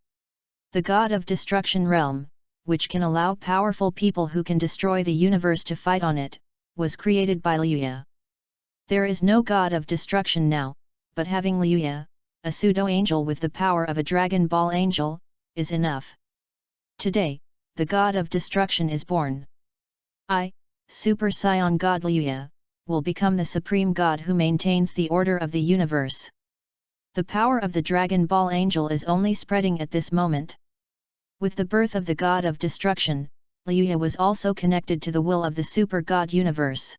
The God of Destruction realm, which can allow powerful people who can destroy the universe to fight on it, was created by Liuya. There is no God of Destruction now, but having Liuya, a pseudo-angel with the power of a Dragon Ball angel, is enough. Today, the God of Destruction is born. I, Super Scion God Liuya, will become the Supreme God who maintains the order of the universe. The power of the Dragon Ball angel is only spreading at this moment. With the birth of the God of Destruction, Liuya was also connected to the will of the Super God universe.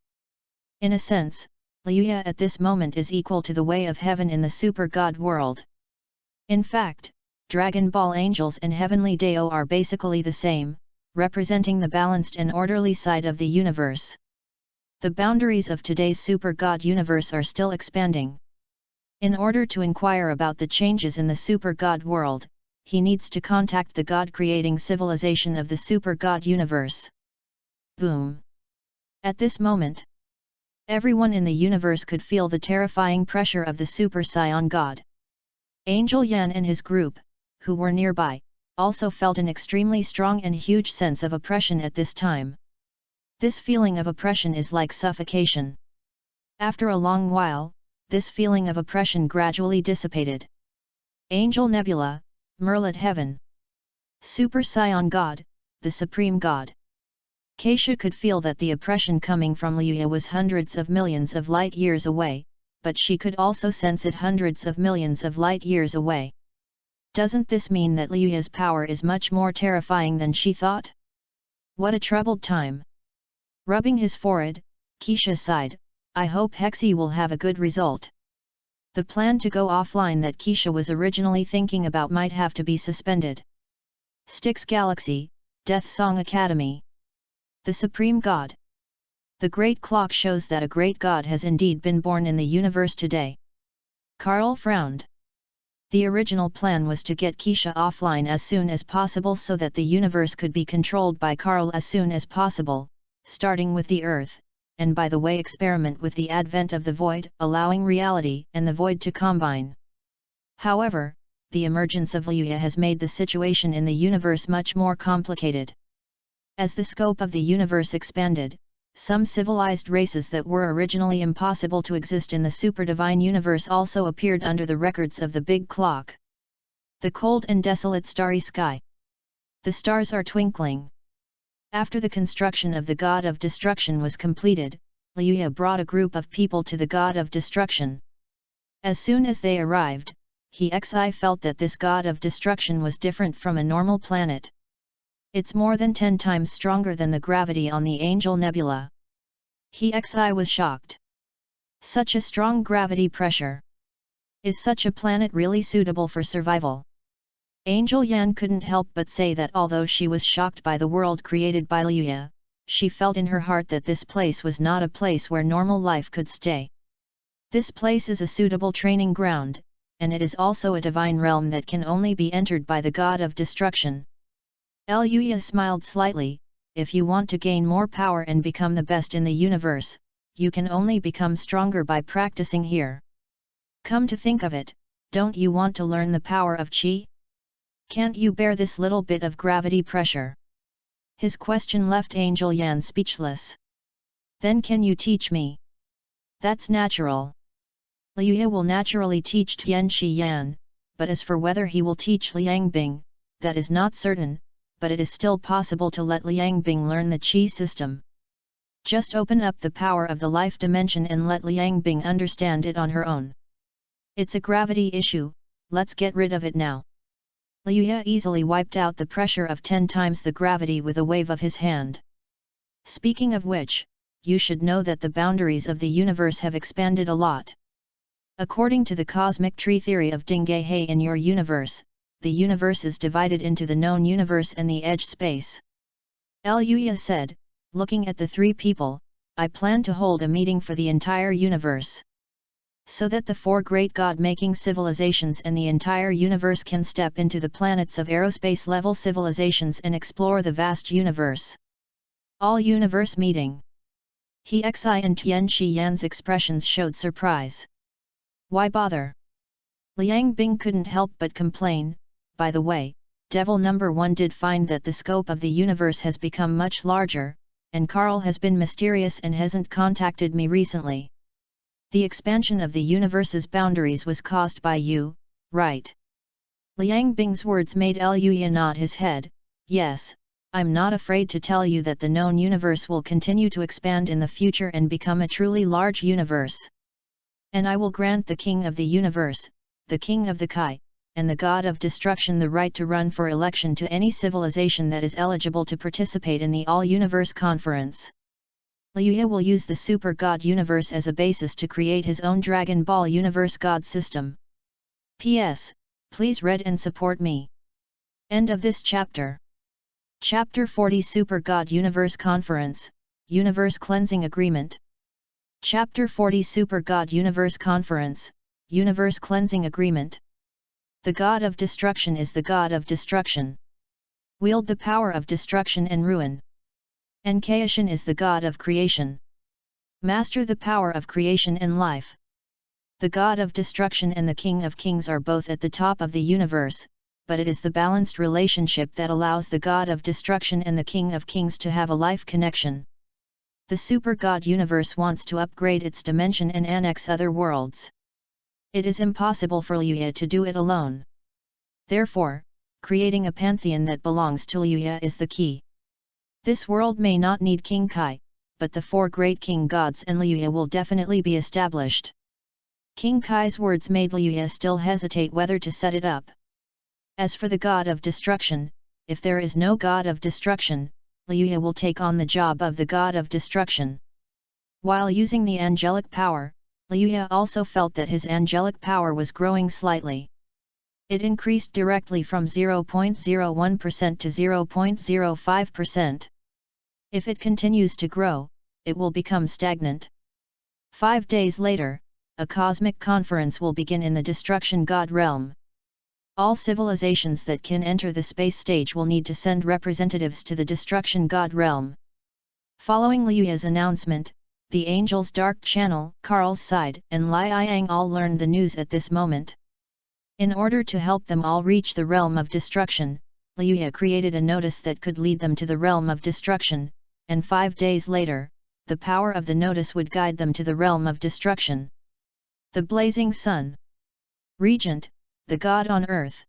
In a sense, Liuya at this moment is equal to the way of heaven in the Super God world. In fact, Dragon Ball angels and Heavenly Dao are basically the same, representing the balanced and orderly side of the universe. The boundaries of today's Super God universe are still expanding. In order to inquire about the changes in the Super God world, he needs to contact the God-creating civilization of the Super God universe. Boom! At this moment, everyone in the universe could feel the terrifying pressure of the Super Scion God. Angel Yan and his group, who were nearby, also felt an extremely strong and huge sense of oppression at this time. This feeling of oppression is like suffocation. After a long while, this feeling of oppression gradually dissipated. Angel Nebula, Merlit Heaven. Super Scion God, the Supreme God. Keisha could feel that the oppression coming from Liuya was hundreds of millions of light years away, but she could also sense it hundreds of millions of light years away. Doesn't this mean that Liuya's power is much more terrifying than she thought? What a troubled time! Rubbing his forehead, Keisha sighed, I hope Hexi will have a good result. The plan to go offline that Keisha was originally thinking about might have to be suspended. Styx Galaxy, Death Song Academy. The Supreme God. The Great Clock shows that a great God has indeed been born in the universe today. Carl frowned. The original plan was to get Keisha offline as soon as possible so that the universe could be controlled by Carl as soon as possible, starting with the Earth, and by the way experiment with the advent of the void, allowing reality and the void to combine. However, the emergence of Liuya has made the situation in the universe much more complicated. As the scope of the universe expanded, some civilized races that were originally impossible to exist in the super-divine universe also appeared under the records of the Big Clock. The cold and desolate starry sky. The stars are twinkling. After the construction of the god of destruction was completed, Liuya brought a group of people to the god of destruction. As soon as they arrived, he felt that this god of destruction was different from a normal planet. It's more than 10 times stronger than the gravity on the Angel Nebula. He was shocked. Such a strong gravity pressure. Is such a planet really suitable for survival? Angel Yan couldn't help but say that although she was shocked by the world created by Liuya, she felt in her heart that this place was not a place where normal life could stay. This place is a suitable training ground, and it is also a divine realm that can only be entered by the god of destruction. Liuya smiled slightly. If you want to gain more power and become the best in the universe, you can only become stronger by practicing here. Come to think of it, don't you want to learn the power of Qi? Can't you bear this little bit of gravity pressure? His question left Angel Yan speechless. Then can you teach me? That's natural. Liuya will naturally teach Tianqi Yan, but as for whether he will teach Liangbing, that is not certain, but it is still possible to let Liangbing learn the Qi system. Just open up the power of the life dimension and let Liangbing understand it on her own. It's a gravity issue, let's get rid of it now. Liuya easily wiped out the pressure of 10 times the gravity with a wave of his hand. Speaking of which, you should know that the boundaries of the universe have expanded a lot. According to the cosmic tree theory of Dinghe in your universe, the universe is divided into the known universe and the edge space. Liuya said, looking at the three people, I plan to hold a meeting for the entire universe. So that the 4 great god-making civilizations and the entire universe can step into the planets of aerospace-level civilizations and explore the vast universe. All-universe meeting. He and Tianqi Yan's expressions showed surprise. Why bother? Liangbing couldn't help but complain, by the way, Devil number 1 did find that the scope of the universe has become much larger, and Carl has been mysterious and hasn't contacted me recently. The expansion of the universe's boundaries was caused by you, right? Liangbing's words made Liuya nod his head. Yes, I'm not afraid to tell you that the known universe will continue to expand in the future and become a truly large universe. And I will grant the king of the universe, the king of the Kai, and the god of destruction the right to run for election to any civilization that is eligible to participate in the All-Universe Conference. Liuya will use the Super God Universe as a basis to create his own Dragon Ball Universe God system. P.S. Please read and support me. End of this chapter. Chapter 40 Super God Universe Conference, Universe Cleansing Agreement. Chapter 40 Super God Universe Conference, Universe Cleansing Agreement. The God of Destruction is the God of Destruction. Wield the power of destruction and ruin. Enchiridion is the god of creation. Master the power of creation and life. The god of destruction and the king of kings are both at the top of the universe, but it is the balanced relationship that allows the god of destruction and the king of kings to have a life connection. The super god universe wants to upgrade its dimension and annex other worlds. It is impossible for Liuya to do it alone. Therefore, creating a pantheon that belongs to Liuya is the key. This world may not need King Kai, but the 4 great king gods and Liuya will definitely be established. King Kai's words made Liuya still hesitate whether to set it up. As for the god of destruction, if there is no god of destruction, Liuya will take on the job of the god of destruction. While using the angelic power, Liuya also felt that his angelic power was growing slightly. It increased directly from 0.01% to 0.05%. If it continues to grow, it will become stagnant. 5 days later, a cosmic conference will begin in the Destruction God realm. All civilizations that can enter the space stage will need to send representatives to the Destruction God realm. Following Liuya's announcement, the Angel's Dark Channel, Carl's side, and Lai Yang all learned the news at this moment. In order to help them all reach the realm of destruction, Liuya created a notice that could lead them to the realm of destruction, and 5 days later, the power of the notice would guide them to the realm of destruction. The Blazing Sun. Regent, the God on Earth.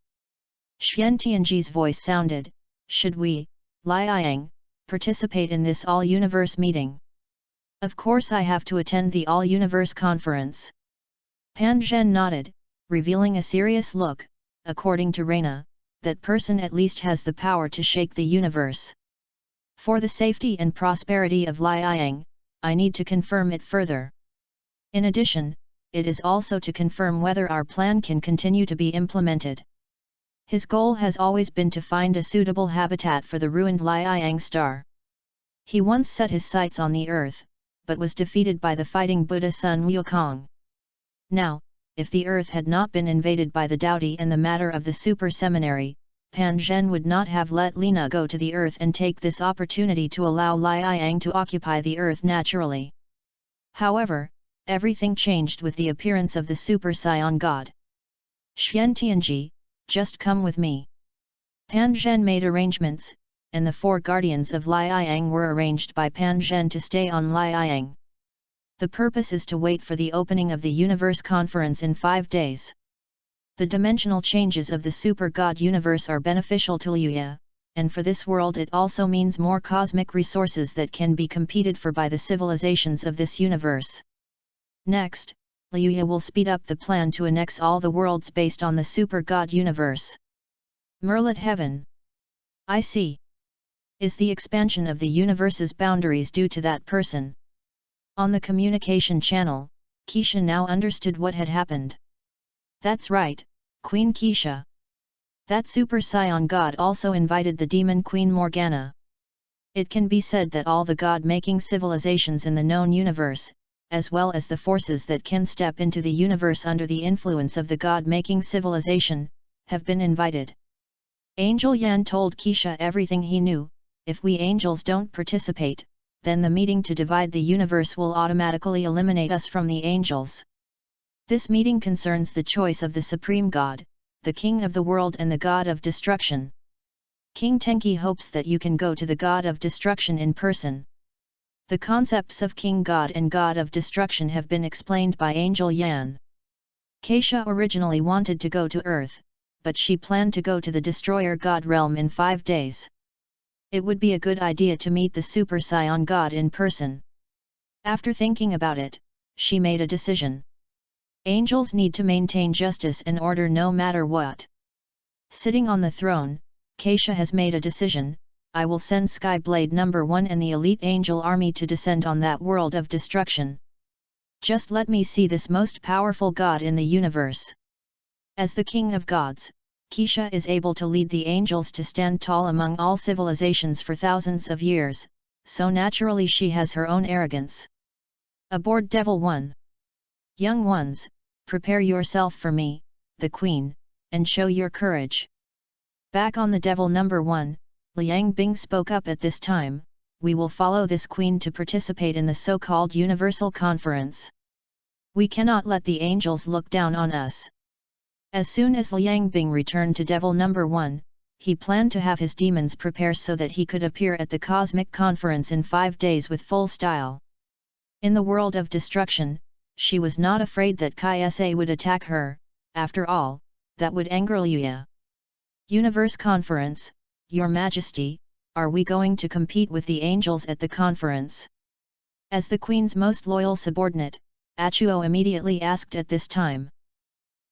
Xian Tianji's voice sounded, should we, Lai Yang, participate in this all-universe meeting? Of course I have to attend the all-universe conference. Pan Zhen nodded, revealing a serious look. According to Reina, that person at least has the power to shake the universe. For the safety and prosperity of Lai Yang, I need to confirm it further. In addition, it is also to confirm whether our plan can continue to be implemented. His goal has always been to find a suitable habitat for the ruined Lai Yang star. He once set his sights on the earth, but was defeated by the fighting Buddha Sun Wukong. Now, if the earth had not been invaded by the Daodi and the matter of the super seminary, Pan Zhen would not have let Lina go to the earth and take this opportunity to allow Lai Yang to occupy the earth naturally. However, everything changed with the appearance of the Super Saiyan God. Xian Tianji, just come with me. Pan Zhen made arrangements, and the 4 guardians of Lai Yang were arranged by Pan Zhen to stay on Lai Yang. The purpose is to wait for the opening of the Universe Conference in 5 days. The dimensional changes of the Super God Universe are beneficial to Liuya, and for this world it also means more cosmic resources that can be competed for by the civilizations of this universe. Next, Liuya will speed up the plan to annex all the worlds based on the Super God Universe. Merlit Heaven. I see. Is the expansion of the universe's boundaries due to that person? On the communication channel, Keisha now understood what had happened. That's right, Queen Keisha. That Super Saiyan God also invited the demon Queen Morgana. It can be said that all the God-making civilizations in the known universe, as well as the forces that can step into the universe under the influence of the God-making civilization, have been invited. Angel Yan told Keisha everything he knew. If we angels don't participate, then the meeting to divide the universe will automatically eliminate us from the angels. This meeting concerns the choice of the Supreme God, the King of the world and the God of Destruction. King Tenki hopes that you can go to the God of Destruction in person. The concepts of King God and God of Destruction have been explained by Angel Yan. Keisha originally wanted to go to Earth, but she planned to go to the Destroyer God realm in 5 days. It would be a good idea to meet the Super Saiyan God in person. After thinking about it, she made a decision. Angels need to maintain justice and order no matter what. Sitting on the throne, Keisha has made a decision. I will send Skyblade No. 1 and the elite angel army to descend on that world of destruction. Just let me see this most powerful God in the universe. As the King of Gods, Keisha is able to lead the angels to stand tall among all civilizations for thousands of years, so naturally she has her own arrogance. Aboard Devil 1. Young ones, prepare yourself for me, the Queen, and show your courage. Back on the Devil No. 1, Liang Bing spoke up at this time. We will follow this Queen to participate in the so-called Universal Conference. We cannot let the angels look down on us. As soon as Liang Bing returned to Devil No. 1, he planned to have his demons prepare so that he could appear at the Cosmic Conference in 5 days with full style. In the world of destruction, she was not afraid that Kai Sa would attack her. After all, that would anger Liuya. Universe Conference, Your Majesty, are we going to compete with the angels at the conference? As the Queen's most loyal subordinate, Achuo immediately asked at this time.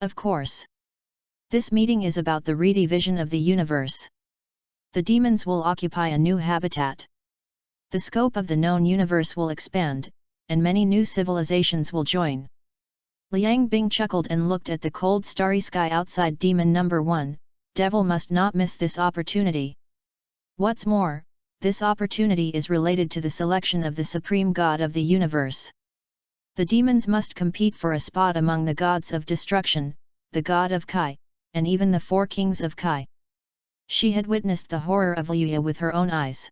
Of course. This meeting is about the redivision of the universe. The demons will occupy a new habitat. The scope of the known universe will expand, and many new civilizations will join. Liang Bing chuckled and looked at the cold starry sky outside Demon No. 1, Devil must not miss this opportunity. What's more, this opportunity is related to the selection of the Supreme God of the universe. The demons must compete for a spot among the gods of destruction, the god of Kai, and even the 4 kings of Kai. She had witnessed the horror of Liuya with her own eyes.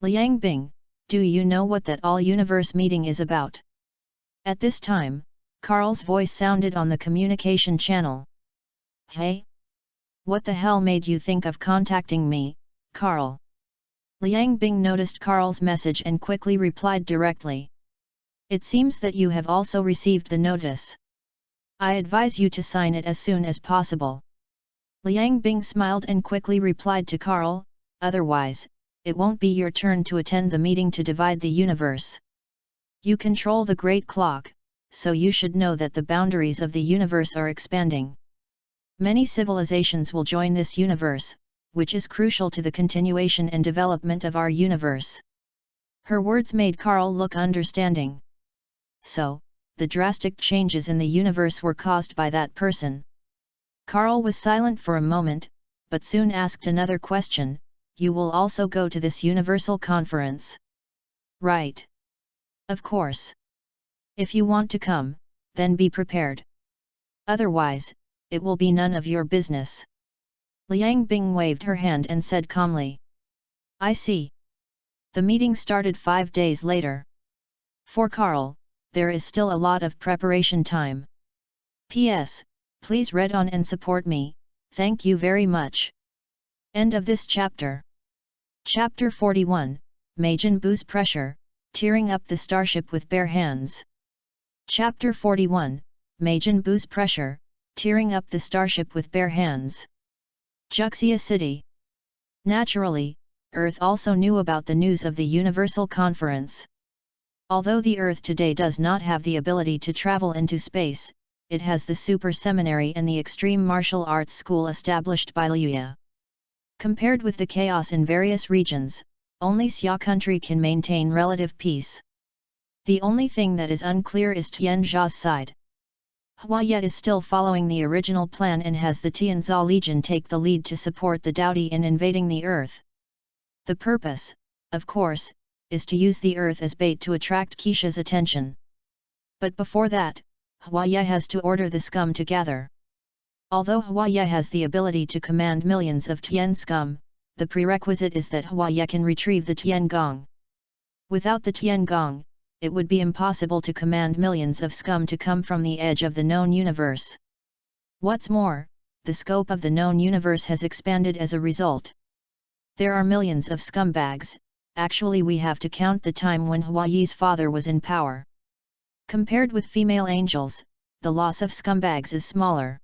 Liang Bing, Do you know what that all-universe meeting is about? At this time, Carl's voice sounded on the communication channel. Hey? What the hell made you think of contacting me, Carl? Liang Bing noticed Carl's message and quickly replied directly. It seems that you have also received the notice. I advise you to sign it as soon as possible. Liang Bing smiled and quickly replied to Carl, otherwise, it won't be your turn to attend the meeting to divide the universe. You control the Great Clock, so you should know that the boundaries of the universe are expanding. Many civilizations will join this universe, which is crucial to the continuation and development of our universe. Her words made Carl look understanding. So, the drastic changes in the universe were caused by that person. Carl was silent for a moment, but soon asked another question. You will also go to this universal conference? Right. Of course. If you want to come, then be prepared. Otherwise, it will be none of your business. Liang Bing waved her hand and said calmly. I see. The meeting started 5 days later. For Carl, there is still a lot of preparation time. P.S. Please read on and support me, thank you very much. End of this chapter. Chapter 41, Majin Buu's Pressure, Tearing Up the Starship with Bare Hands. Chapter 41, Majin Buu's Pressure, Tearing Up the Starship with Bare Hands. Juxia City. Naturally, Earth also knew about the news of the Universal Conference. Although the Earth today does not have the ability to travel into space, it has the Super Seminary and the Extreme Martial Arts School established by Liuya. Compared with the chaos in various regions, only Xia country can maintain relative peace. The only thing that is unclear is Tianzha's side. Huaya is still following the original plan and has the Tianzha Legion take the lead to support the Daodi in invading the Earth. The purpose, of course, is to use the Earth as bait to attract Keisha's attention. But before that, Huaya has to order the scum to gather. Although Huaya has the ability to command millions of Tian scum, the prerequisite is that Huaya can retrieve the Tian Gong. Without the Tian Gong, it would be impossible to command millions of scum to come from the edge of the known universe. What's more, the scope of the known universe has expanded as a result. There are millions of scumbags. Actually we have to count the time when Huayi's father was in power. Compared with female angels, the loss of scumbags is smaller.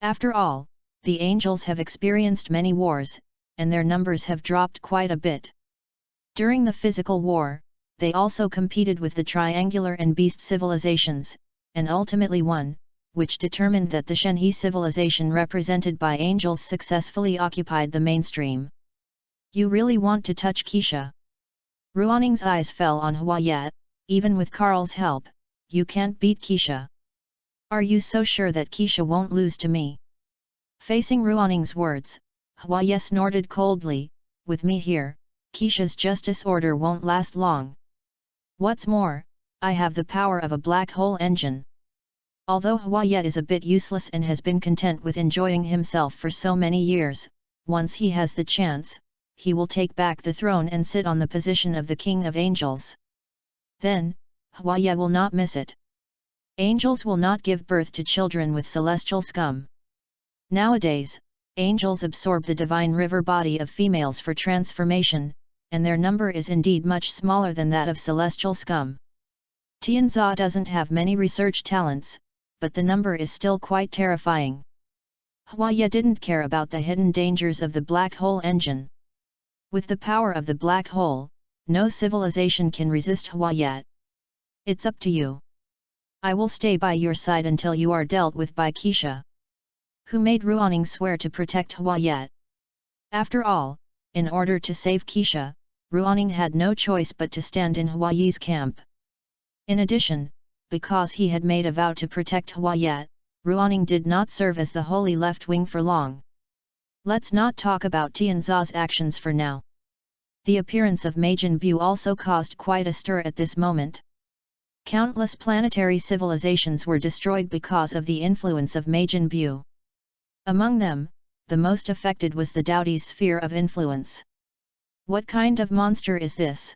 After all, the angels have experienced many wars, and their numbers have dropped quite a bit. During the physical war, they also competed with the triangular and beast civilizations, and ultimately won, which determined that the Shenhe civilization represented by angels successfully occupied the mainstream. You really want to touch Keisha? Ruanning's eyes fell on Huaya. Even with Carl's help, you can't beat Keisha. Are you so sure that Keisha won't lose to me? Facing Ruanning's words, Huaya snorted coldly, with me here, Keisha's justice order won't last long. What's more, I have the power of a black hole engine. Although Huaya is a bit useless and has been content with enjoying himself for so many years, once he has the chance, he will take back the throne and sit on the position of the King of Angels. Then, Huaya will not miss it. Angels will not give birth to children with celestial scum. Nowadays, angels absorb the divine river body of females for transformation, and their number is indeed much smaller than that of celestial scum. Tianzha doesn't have many research talents, but the number is still quite terrifying. Huaya didn't care about the hidden dangers of the black hole engine. With the power of the black hole, no civilization can resist Huaya. It's up to you. I will stay by your side until you are dealt with by Keisha. Who made Ruanning swear to protect Huaya? After all, in order to save Keisha, Ruanning had no choice but to stand in Huayi's camp. In addition, because he had made a vow to protect Huaya, Ruanning did not serve as the holy left wing for long. Let's not talk about Tianzha's actions for now. The appearance of Majin Buu also caused quite a stir at this moment. Countless planetary civilizations were destroyed because of the influence of Majin Buu. Among them, the most affected was the Daodi's sphere of influence. What kind of monster is this?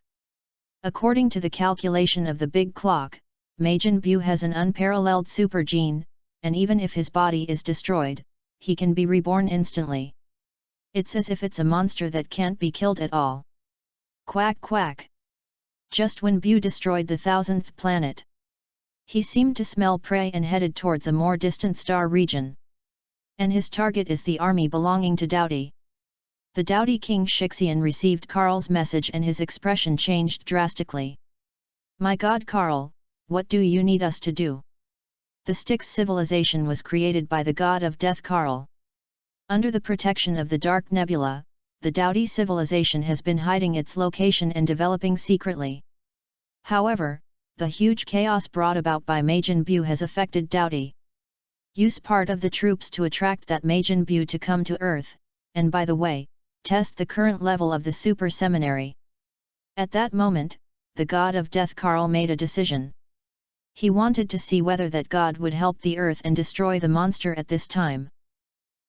According to the calculation of the big clock, Majin Buu has an unparalleled super gene, and even if his body is destroyed, he can be reborn instantly. It's as if it's a monster that can't be killed at all. Quack quack. Just when Buu destroyed the 1000th planet, he seemed to smell prey and headed towards a more distant star region. And his target is the army belonging to Dowdy. The Dowdy King Shixian received Carl's message and his expression changed drastically. My God Carl, what do you need us to do? The Styx civilization was created by the god of death Carl. Under the protection of the Dark Nebula, the Dowdy civilization has been hiding its location and developing secretly. However, the huge chaos brought about by Majin Buu has affected Dowdy. Use part of the troops to attract that Majin Buu to come to Earth, and by the way, test the current level of the Super Seminary. At that moment, the god of death Carl made a decision. He wanted to see whether that god would help the Earth and destroy the monster at this time.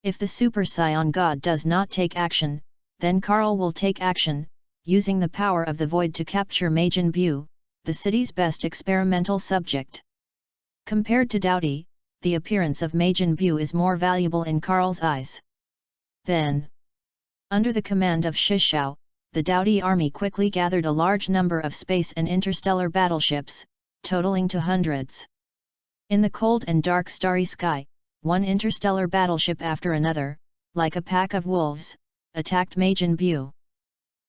If the Super Saiyan god does not take action, then Carl will take action, using the power of the void to capture Majin Buu, the city's best experimental subject. Compared to Dowdy, the appearance of Majin Buu is more valuable in Carl's eyes. Then, under the command of Shishao, the Dowdy army quickly gathered a large number of space and interstellar battleships, totaling to hundreds. In the cold and dark starry sky, one interstellar battleship after another, like a pack of wolves, attacked Majin Buu.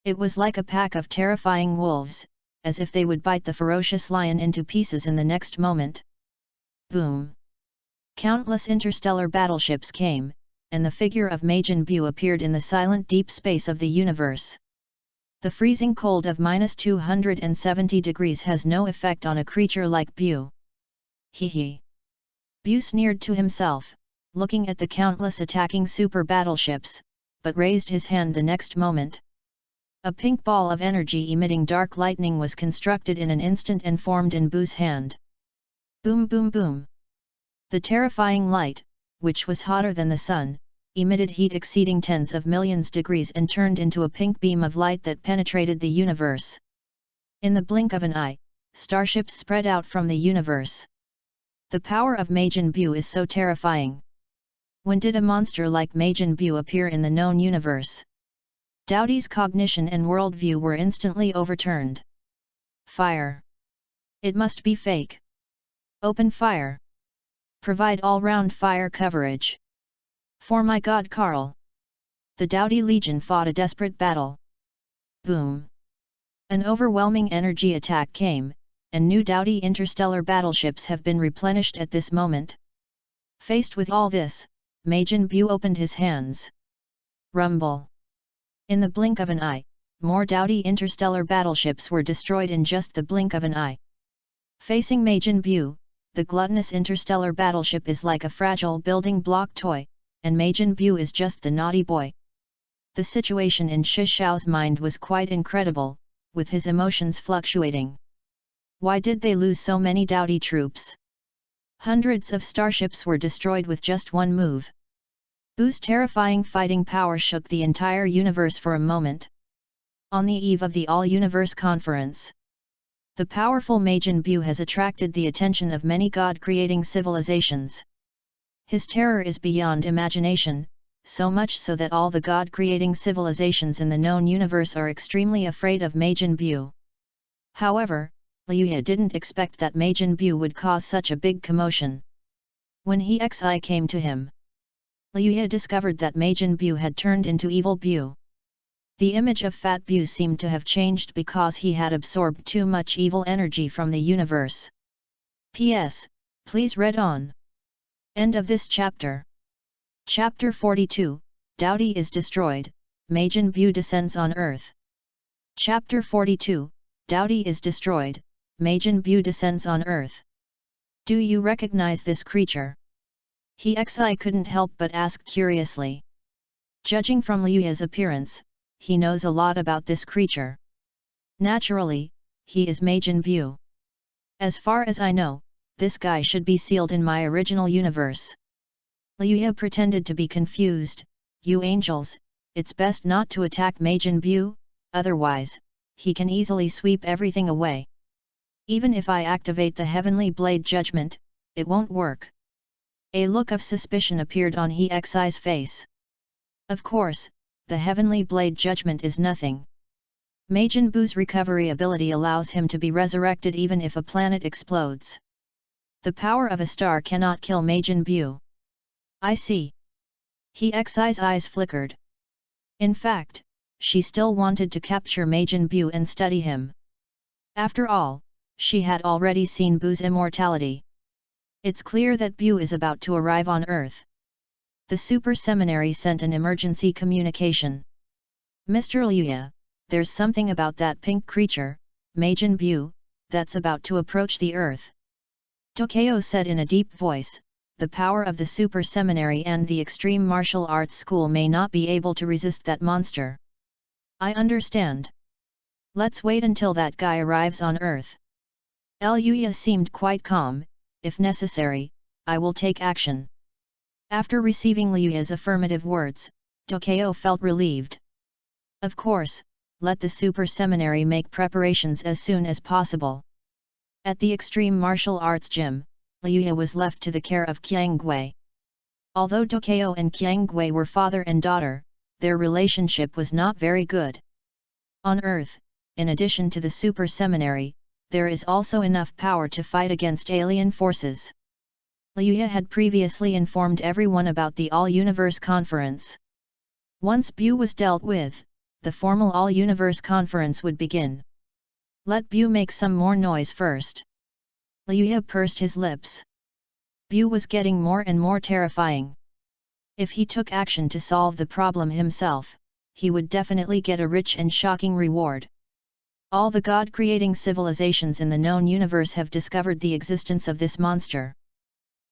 It was like a pack of terrifying wolves, as if they would bite the ferocious lion into pieces in the next moment. Boom! Countless interstellar battleships came, and the figure of Majin Buu appeared in the silent deep space of the universe. The freezing cold of -270 degrees has no effect on a creature like Buu. Hee hee! Buu sneered to himself, looking at the countless attacking super battleships, but raised his hand the next moment. A pink ball of energy emitting dark lightning was constructed in an instant and formed in Buu's hand. Boom boom boom! The terrifying light, which was hotter than the sun, emitted heat exceeding tens of millions degrees and turned into a pink beam of light that penetrated the universe. In the blink of an eye, starships spread out from the universe. The power of Majin Buu is so terrifying. When did a monster like Majin Buu appear in the known universe? Dowdy's cognition and worldview were instantly overturned. Fire! It must be fake. Open fire! Provide all-round fire coverage. For my God Carl! The Dowdy Legion fought a desperate battle. Boom! An overwhelming energy attack came, and new Dowdy interstellar battleships have been replenished at this moment. Faced with all this, Majin Buu opened his hands. Rumble! In the blink of an eye, more Dowdy interstellar battleships were destroyed in just the blink of an eye. Facing Majin Buu, the gluttonous interstellar battleship is like a fragile building block toy, and Majin Buu is just the naughty boy. The situation in Shishao's mind was quite incredible, with his emotions fluctuating. Why did they lose so many Dowdy troops? Hundreds of starships were destroyed with just one move. Buu's terrifying fighting power shook the entire universe for a moment. On the eve of the All-Universe Conference, the powerful Majin Buu has attracted the attention of many god-creating civilizations. His terror is beyond imagination, so much so that all the god-creating civilizations in the known universe are extremely afraid of Majin Buu. However, Liuya didn't expect that Majin Buu would cause such a big commotion. When He came to him, Liuya discovered that Majin Buu had turned into Evil Buu. The image of Fat Buu seemed to have changed because he had absorbed too much evil energy from the universe. P.S. Please read on. End of this chapter. Chapter 42, Dowdy is destroyed, Majin Buu descends on Earth. Chapter 42, Dowdy is destroyed, Majin Buu descends on Earth. Do you recognize this creature? He couldn't help but ask curiously. Judging from Liuya's appearance, he knows a lot about this creature. Naturally, he is Majin Buu. As far as I know, this guy should be sealed in my original universe. Liuya pretended to be confused. You angels, it's best not to attack Majin Buu, otherwise, he can easily sweep everything away. Even if I activate the Heavenly Blade Judgment, it won't work. A look of suspicion appeared on He Xi's face. Of course, the Heavenly Blade Judgment is nothing. Majin Buu's recovery ability allows him to be resurrected even if a planet explodes. The power of a star cannot kill Majin Buu. I see. He Xi's eyes flickered. In fact, she still wanted to capture Majin Buu and study him. After all, she had already seen Buu's immortality. It's clear that Buu is about to arrive on Earth. The Super Seminary sent an emergency communication. Mr. Liuya, there's something about that pink creature, Majin Buu, that's about to approach the Earth. Tokyo said in a deep voice, the power of the Super Seminary and the Extreme Martial Arts School may not be able to resist that monster. I understand. Let's wait until that guy arrives on Earth. Liuya seemed quite calm. If necessary, I will take action. After receiving Liuya's affirmative words, Tokyo felt relieved. Of course, let the Super Seminary make preparations as soon as possible. At the Extreme Martial Arts Gym, Liuya was left to the care of Qiangui. Although Tokyo and Qiangui were father and daughter, their relationship was not very good. On Earth, in addition to the Super Seminary, there is also enough power to fight against alien forces. Liuya had previously informed everyone about the All-Universe Conference. Once Buu was dealt with, the formal All-Universe Conference would begin. Let Buu make some more noise first. Liuya pursed his lips. Buu was getting more and more terrifying. If he took action to solve the problem himself, he would definitely get a rich and shocking reward. All the God-creating civilizations in the known universe have discovered the existence of this monster.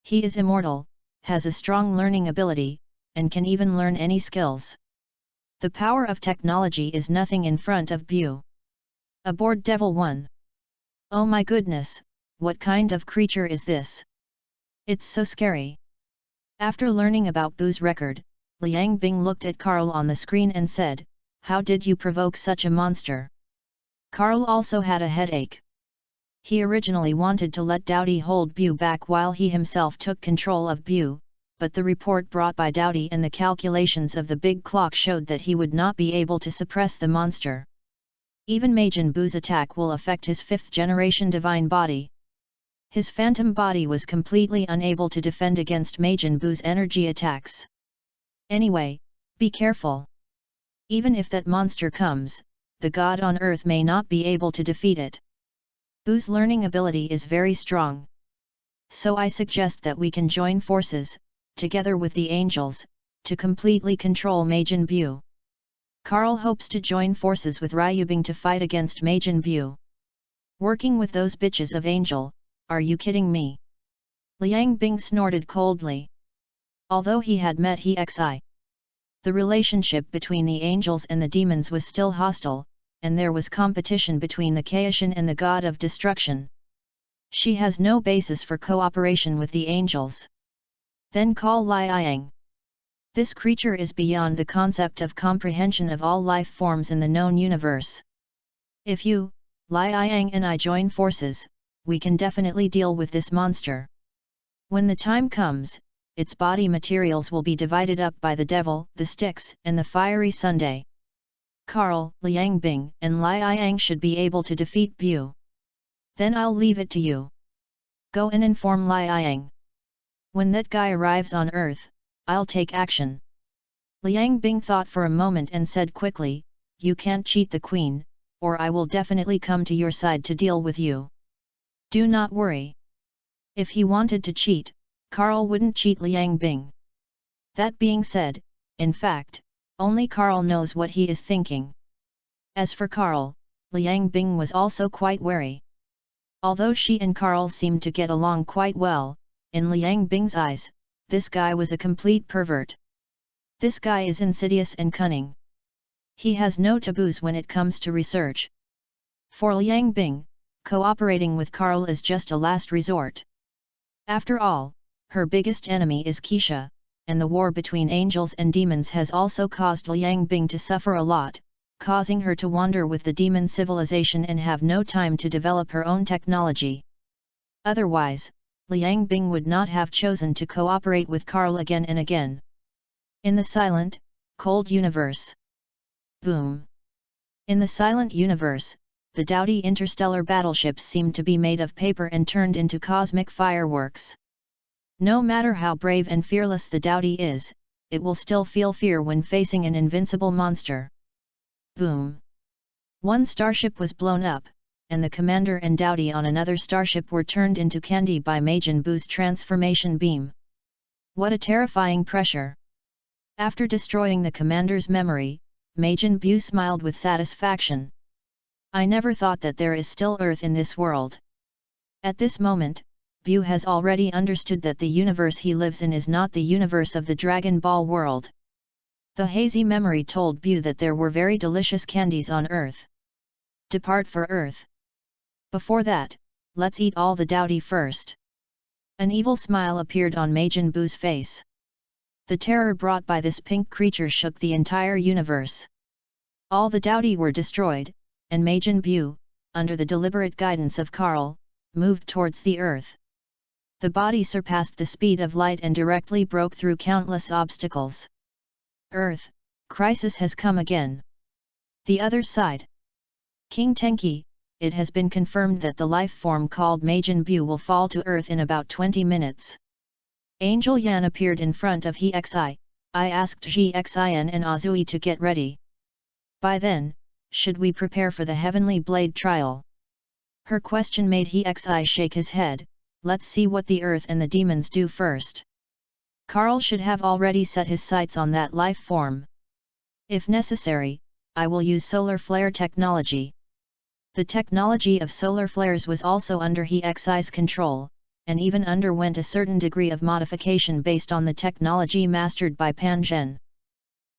He is immortal, has a strong learning ability, and can even learn any skills. The power of technology is nothing in front of Buu. Aboard Devil 1. Oh my goodness, what kind of creature is this? It's so scary. After learning about Buu's record, Liang Bing looked at Carl on the screen and said, how did you provoke such a monster? Carl also had a headache. He originally wanted to let Doughty hold Buu back while he himself took control of Buu, but the report brought by Doughty and the calculations of the big clock showed that he would not be able to suppress the monster. Even Majin Buu's attack will affect his 5th-generation divine body. His phantom body was completely unable to defend against Majin Buu's energy attacks. Anyway, be careful. Even if that monster comes, the god on Earth may not be able to defeat it. Buu's learning ability is very strong. So I suggest that we can join forces, together with the angels, to completely control Majin Buu. Carl hopes to join forces with Ryubing to fight against Majin Buu. Working with those bitches of angel, are you kidding me? Liang Bing snorted coldly. Although he had met He Xi, the relationship between the angels and the demons was still hostile, and there was competition between the Kaishin and the god of destruction. She has no basis for cooperation with the angels. Then call Liang. This creature is beyond the concept of comprehension of all life forms in the known universe. If you, Liang and I join forces, we can definitely deal with this monster. When the time comes, its body materials will be divided up by the devil, the Styx, and the fiery Sunday. Carl, Liang Bing, and Liang should be able to defeat Buu. Then I'll leave it to you. Go and inform Liang. When that guy arrives on Earth, I'll take action. Liang Bing thought for a moment and said quickly, you can't cheat the queen, or I will definitely come to your side to deal with you. Do not worry. If he wanted to cheat, Carl wouldn't cheat Liang Bing. That being said, in fact, only Carl knows what he is thinking. As for Carl, Liang Bing was also quite wary. Although she and Carl seemed to get along quite well, in Liang Bing's eyes, this guy was a complete pervert. This guy is insidious and cunning. He has no taboos when it comes to research. For Liang Bing, cooperating with Carl is just a last resort. After all, her biggest enemy is Keisha, and the war between angels and demons has also caused Liang Bing to suffer a lot. causing her to wander with the demon civilization and have no time to develop her own technology. Otherwise, Liang Bing would not have chosen to cooperate with Carl again and again. In the silent, cold universe. Boom. In the silent universe, the dowdy interstellar battleships seemed to be made of paper and turned into cosmic fireworks. No matter how brave and fearless the dowdy is, it will still feel fear when facing an invincible monster. Boom. One starship was blown up, and the commander and dowdy on another starship were turned into candy by Majin Buu's transformation beam. What a terrifying pressure! After destroying the commander's memory, Majin Buu smiled with satisfaction. I never thought that there is still Earth in this world. At this moment, Buu has already understood that the universe he lives in is not the universe of the Dragon Ball world. The hazy memory told Buu that there were very delicious candies on Earth. Depart for Earth. Before that, let's eat all the dowdy first. An evil smile appeared on Majin Buu's face. The terror brought by this pink creature shook the entire universe. All the dowdy were destroyed, and Majin Buu, under the deliberate guidance of Carl, moved towards the Earth. The body surpassed the speed of light and directly broke through countless obstacles. Earth, crisis has come again. The other side. King Tenki, it has been confirmed that the life form called Majin Buu will fall to Earth in about 20 minutes. Angel Yan appeared in front of Hexi. I asked Xin and Azui to get ready. By then, should we prepare for the Heavenly Blade trial? Her question made Hexi shake his head. Let's see what the Earth and the demons do first. Carl should have already set his sights on that life form. If necessary, I will use solar flare technology. The technology of solar flares was also under Hexi's control, and even underwent a certain degree of modification based on the technology mastered by Pan Zhen.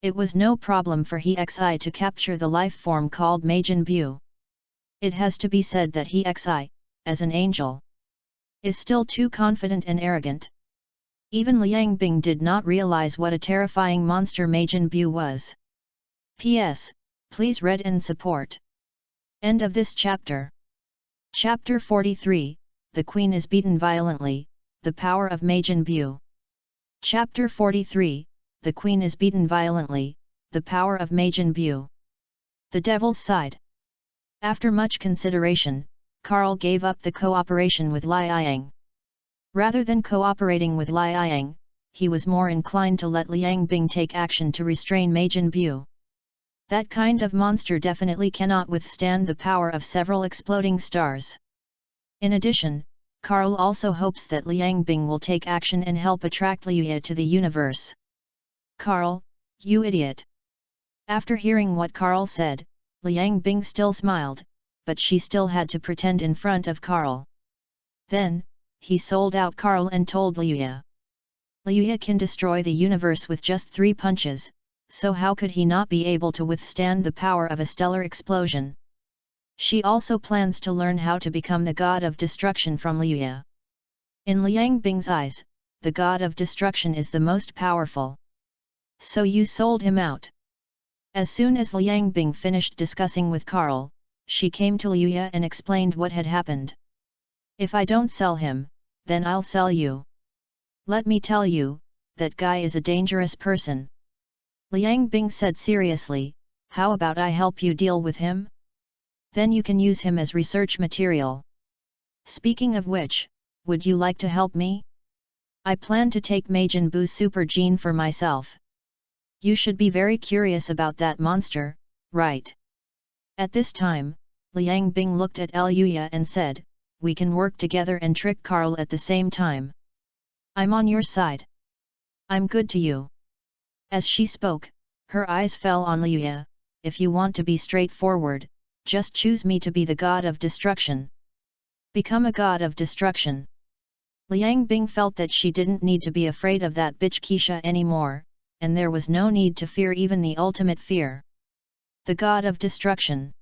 It was no problem for Hexi to capture the life form called Majin Buu. It has to be said that Hexi, as an angel, is still too confident and arrogant. Even Liang Bing did not realize what a terrifying monster Majin Buu was. P.S. Please read and support. End of this chapter. Chapter 43, The Queen is beaten violently, the power of Majin Buu. Chapter 43, The Queen is beaten violently, the power of Majin Buu. The Devil's Side. After much consideration, Carl gave up the cooperation with Liang. Rather than cooperating with Liang, he was more inclined to let Liang Bing take action to restrain Majin Buu. That kind of monster definitely cannot withstand the power of several exploding stars. In addition, Carl also hopes that Liang Bing will take action and help attract Liuya to the universe. Carl, you idiot! After hearing what Carl said, Liang Bing still smiled, but she still had to pretend in front of Carl. Then, he sold out Carl and told Liuya. Liuya can destroy the universe with just 3 punches, so how could he not be able to withstand the power of a stellar explosion? She also plans to learn how to become the god of destruction from Liuya. In Liang Bing's eyes, the god of destruction is the most powerful. So you sold him out. As soon as Liang Bing finished discussing with Carl, she came to Liuya and explained what had happened. If I don't sell him, then I'll sell you. Let me tell you, that guy is a dangerous person. Liang Bing said seriously, how about I help you deal with him? Then you can use him as research material. Speaking of which, would you like to help me? I plan to take Majin Buu's super gene for myself. You should be very curious about that monster, right? At this time, Liang Bing looked at Liuya and said, we can work together and trick Carl at the same time. I'm on your side. I'm good to you. As she spoke, her eyes fell on Liuya. If you want to be straightforward, just choose me to be the god of destruction. Become a god of destruction. Liang Bing felt that she didn't need to be afraid of that bitch Keisha anymore, and there was no need to fear even the ultimate fear. The god of destruction.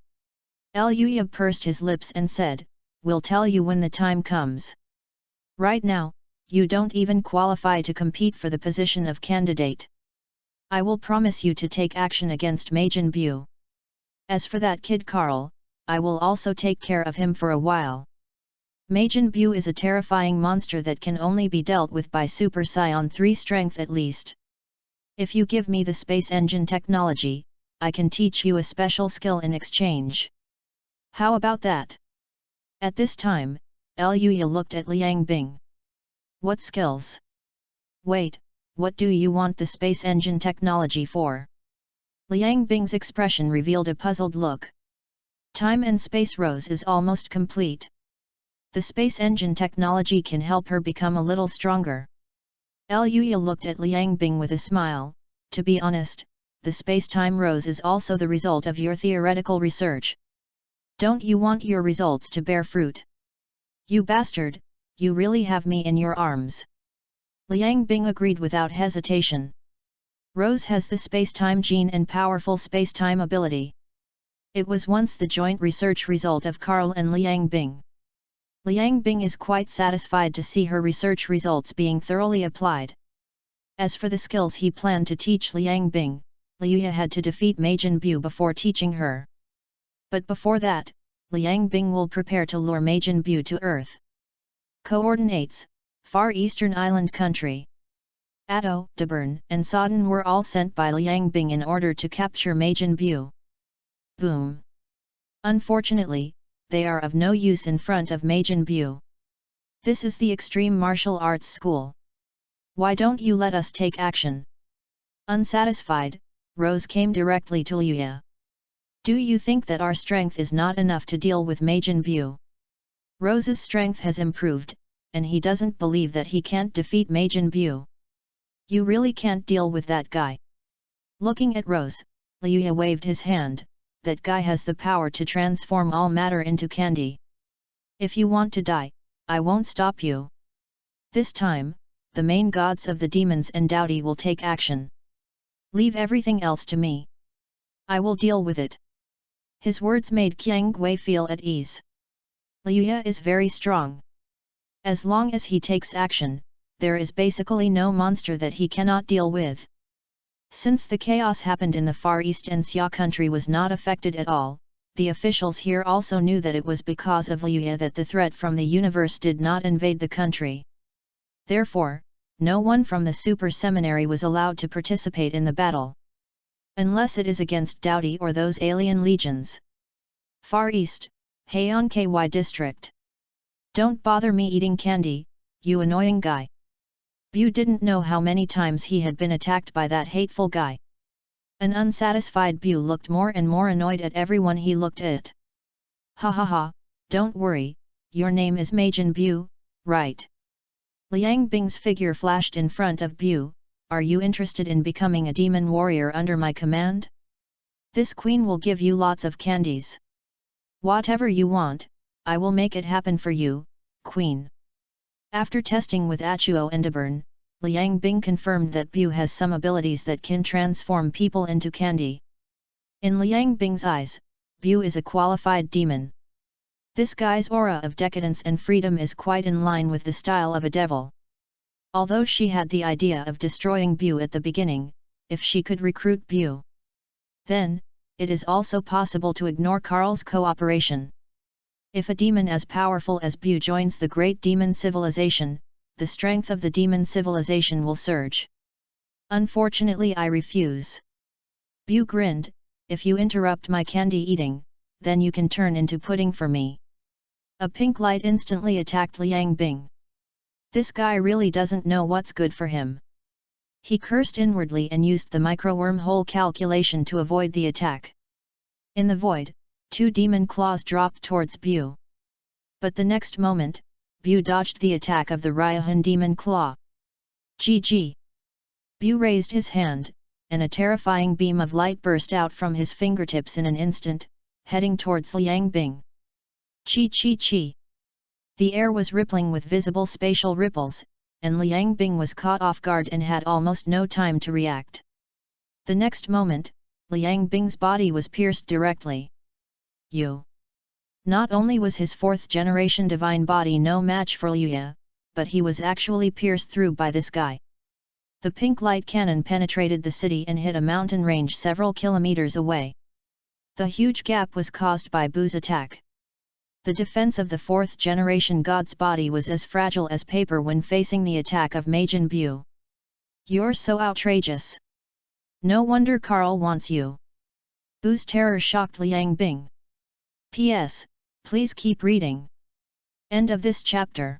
Liuya pursed his lips and said, we'll tell you when the time comes. Right now, you don't even qualify to compete for the position of candidate. I will promise you to take action against Majin Buu. As for that kid Carl, I will also take care of him for a while. Majin Buu is a terrifying monster that can only be dealt with by Super Saiyan 3 strength at least. If you give me the space engine technology, I can teach you a special skill in exchange. How about that? At this time, Liuya looked at Liang Bing. What skills? Wait, what do you want the space engine technology for? Liang Bing's expression revealed a puzzled look. Time and Space Rose is almost complete. The space engine technology can help her become a little stronger. Liuya looked at Liang Bing with a smile. To be honest, the space-time rose is also the result of your theoretical research. Don't you want your results to bear fruit? You bastard, you really have me in your arms. Liang Bing agreed without hesitation. Rose has the space-time gene and powerful space-time ability. It was once the joint research result of Carl and Liang Bing. Liang Bing is quite satisfied to see her research results being thoroughly applied. As for the skills he planned to teach Liang Bing, Liuya had to defeat Majin Buu before teaching her. But before that, Liang Bing will prepare to lure Majin Buu to Earth. Coordinates: Far Eastern Island Country. Atto, Dabern and Sodden were all sent by Liang Bing in order to capture Majin Buu. Boom! Unfortunately, they are of no use in front of Majin Buu. This is the Extreme Martial Arts School. Why don't you let us take action? Unsatisfied, Rose came directly to Liuya. Do you think that our strength is not enough to deal with Majin Buu? Rose's strength has improved, and he doesn't believe that he can't defeat Majin Buu. You really can't deal with that guy. Looking at Rose, Liuya waved his hand. That guy has the power to transform all matter into candy. If you want to die, I won't stop you. This time, the main gods of the demons and Dowdy will take action. Leave everything else to me. I will deal with it. His words made Qiang Gui feel at ease. Liuya is very strong. As long as he takes action, there is basically no monster that he cannot deal with. Since the chaos happened in the Far East and Xia country was not affected at all, the officials here also knew that it was because of Liuya that the threat from the universe did not invade the country. Therefore, no one from the Super Seminary was allowed to participate in the battle. Unless it is against Dowdy or those alien legions. Far East, Heian KY District. Don't bother me eating candy, you annoying guy. Buu didn't know how many times he had been attacked by that hateful guy. An unsatisfied Buu looked more and more annoyed at everyone he looked at. Ha ha ha, don't worry, your name is Majin Buu, right? Liang Bing's figure flashed in front of Buu. Are you interested in becoming a demon warrior under my command? This queen will give you lots of candies. Whatever you want, I will make it happen for you, queen. After testing with Achuo and Dabern, Liang Bing confirmed that Buu has some abilities that can transform people into candy. In Liang Bing's eyes, Buu is a qualified demon. This guy's aura of decadence and freedom is quite in line with the style of a devil. Although she had the idea of destroying Buu at the beginning, if she could recruit Buu, then, it is also possible to ignore Carl's cooperation. If a demon as powerful as Buu joins the great demon civilization, the strength of the demon civilization will surge. Unfortunately, I refuse. Buu grinned, if you interrupt my candy eating, then you can turn into pudding for me. A pink light instantly attacked Liang Bing. This guy really doesn't know what's good for him. He cursed inwardly and used the micro-wormhole calculation to avoid the attack. In the void, 2 demon claws dropped towards Buu. But the next moment, Buu dodged the attack of the Ryahan demon claw. GG. Buu raised his hand, and a terrifying beam of light burst out from his fingertips in an instant, heading towards Liang Bing. Chi chi chi. The air was rippling with visible spatial ripples, and Liang Bing was caught off guard and had almost no time to react. The next moment, Liang Bing's body was pierced directly. Not only was his 4th-generation divine body no match for Liuya, but he was actually pierced through by this guy. The pink light cannon penetrated the city and hit a mountain range several kilometers away. The huge gap was caused by Bu's attack. The defense of the fourth-generation god's body was as fragile as paper when facing the attack of Majin Bu. You're so outrageous. No wonder Carl wants you. Bu's terror shocked Liang Bing. P.S. Please keep reading. End of this chapter.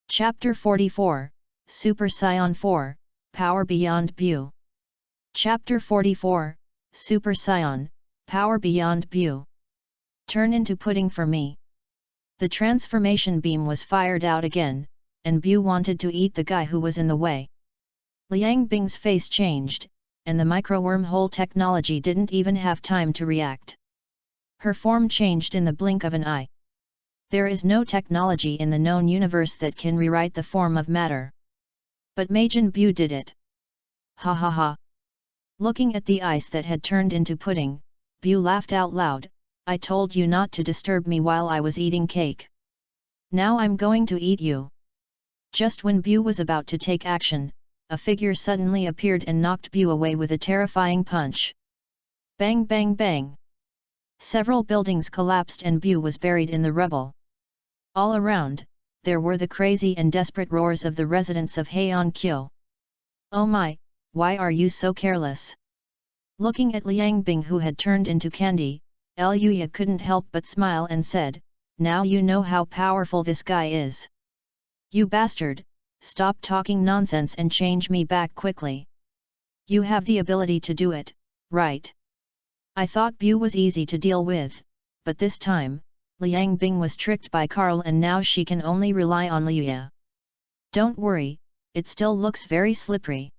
Chapter 44, Super Saiyan 4, Power Beyond Bu. Chapter 44, Super Saiyan, Power Beyond Bu. Turn into pudding for me. The transformation beam was fired out again, and Bu wanted to eat the guy who was in the way. Liang Bing's face changed, and the micro-wormhole technology didn't even have time to react. Her form changed in the blink of an eye. There is no technology in the known universe that can rewrite the form of matter. But Majin Bu did it. Ha ha ha. Looking at the ice that had turned into pudding, Bu laughed out loud. I told you not to disturb me while I was eating cake. Now I'm going to eat you. Just when Bu was about to take action, a figure suddenly appeared and knocked Bu away with a terrifying punch. Bang bang bang. Several buildings collapsed and Bu was buried in the rubble. All around, there were the crazy and desperate roars of the residents of Heian-kyo. Oh my, why are you so careless? Looking at Liang Bing who had turned into candy, Eluya couldn't help but smile and said, now you know how powerful this guy is. You bastard, stop talking nonsense and change me back quickly. You have the ability to do it, right? I thought Bu was easy to deal with, but this time, Liang Bing was tricked by Carl and now she can only rely on Eluya. Don't worry, it still looks very slippery.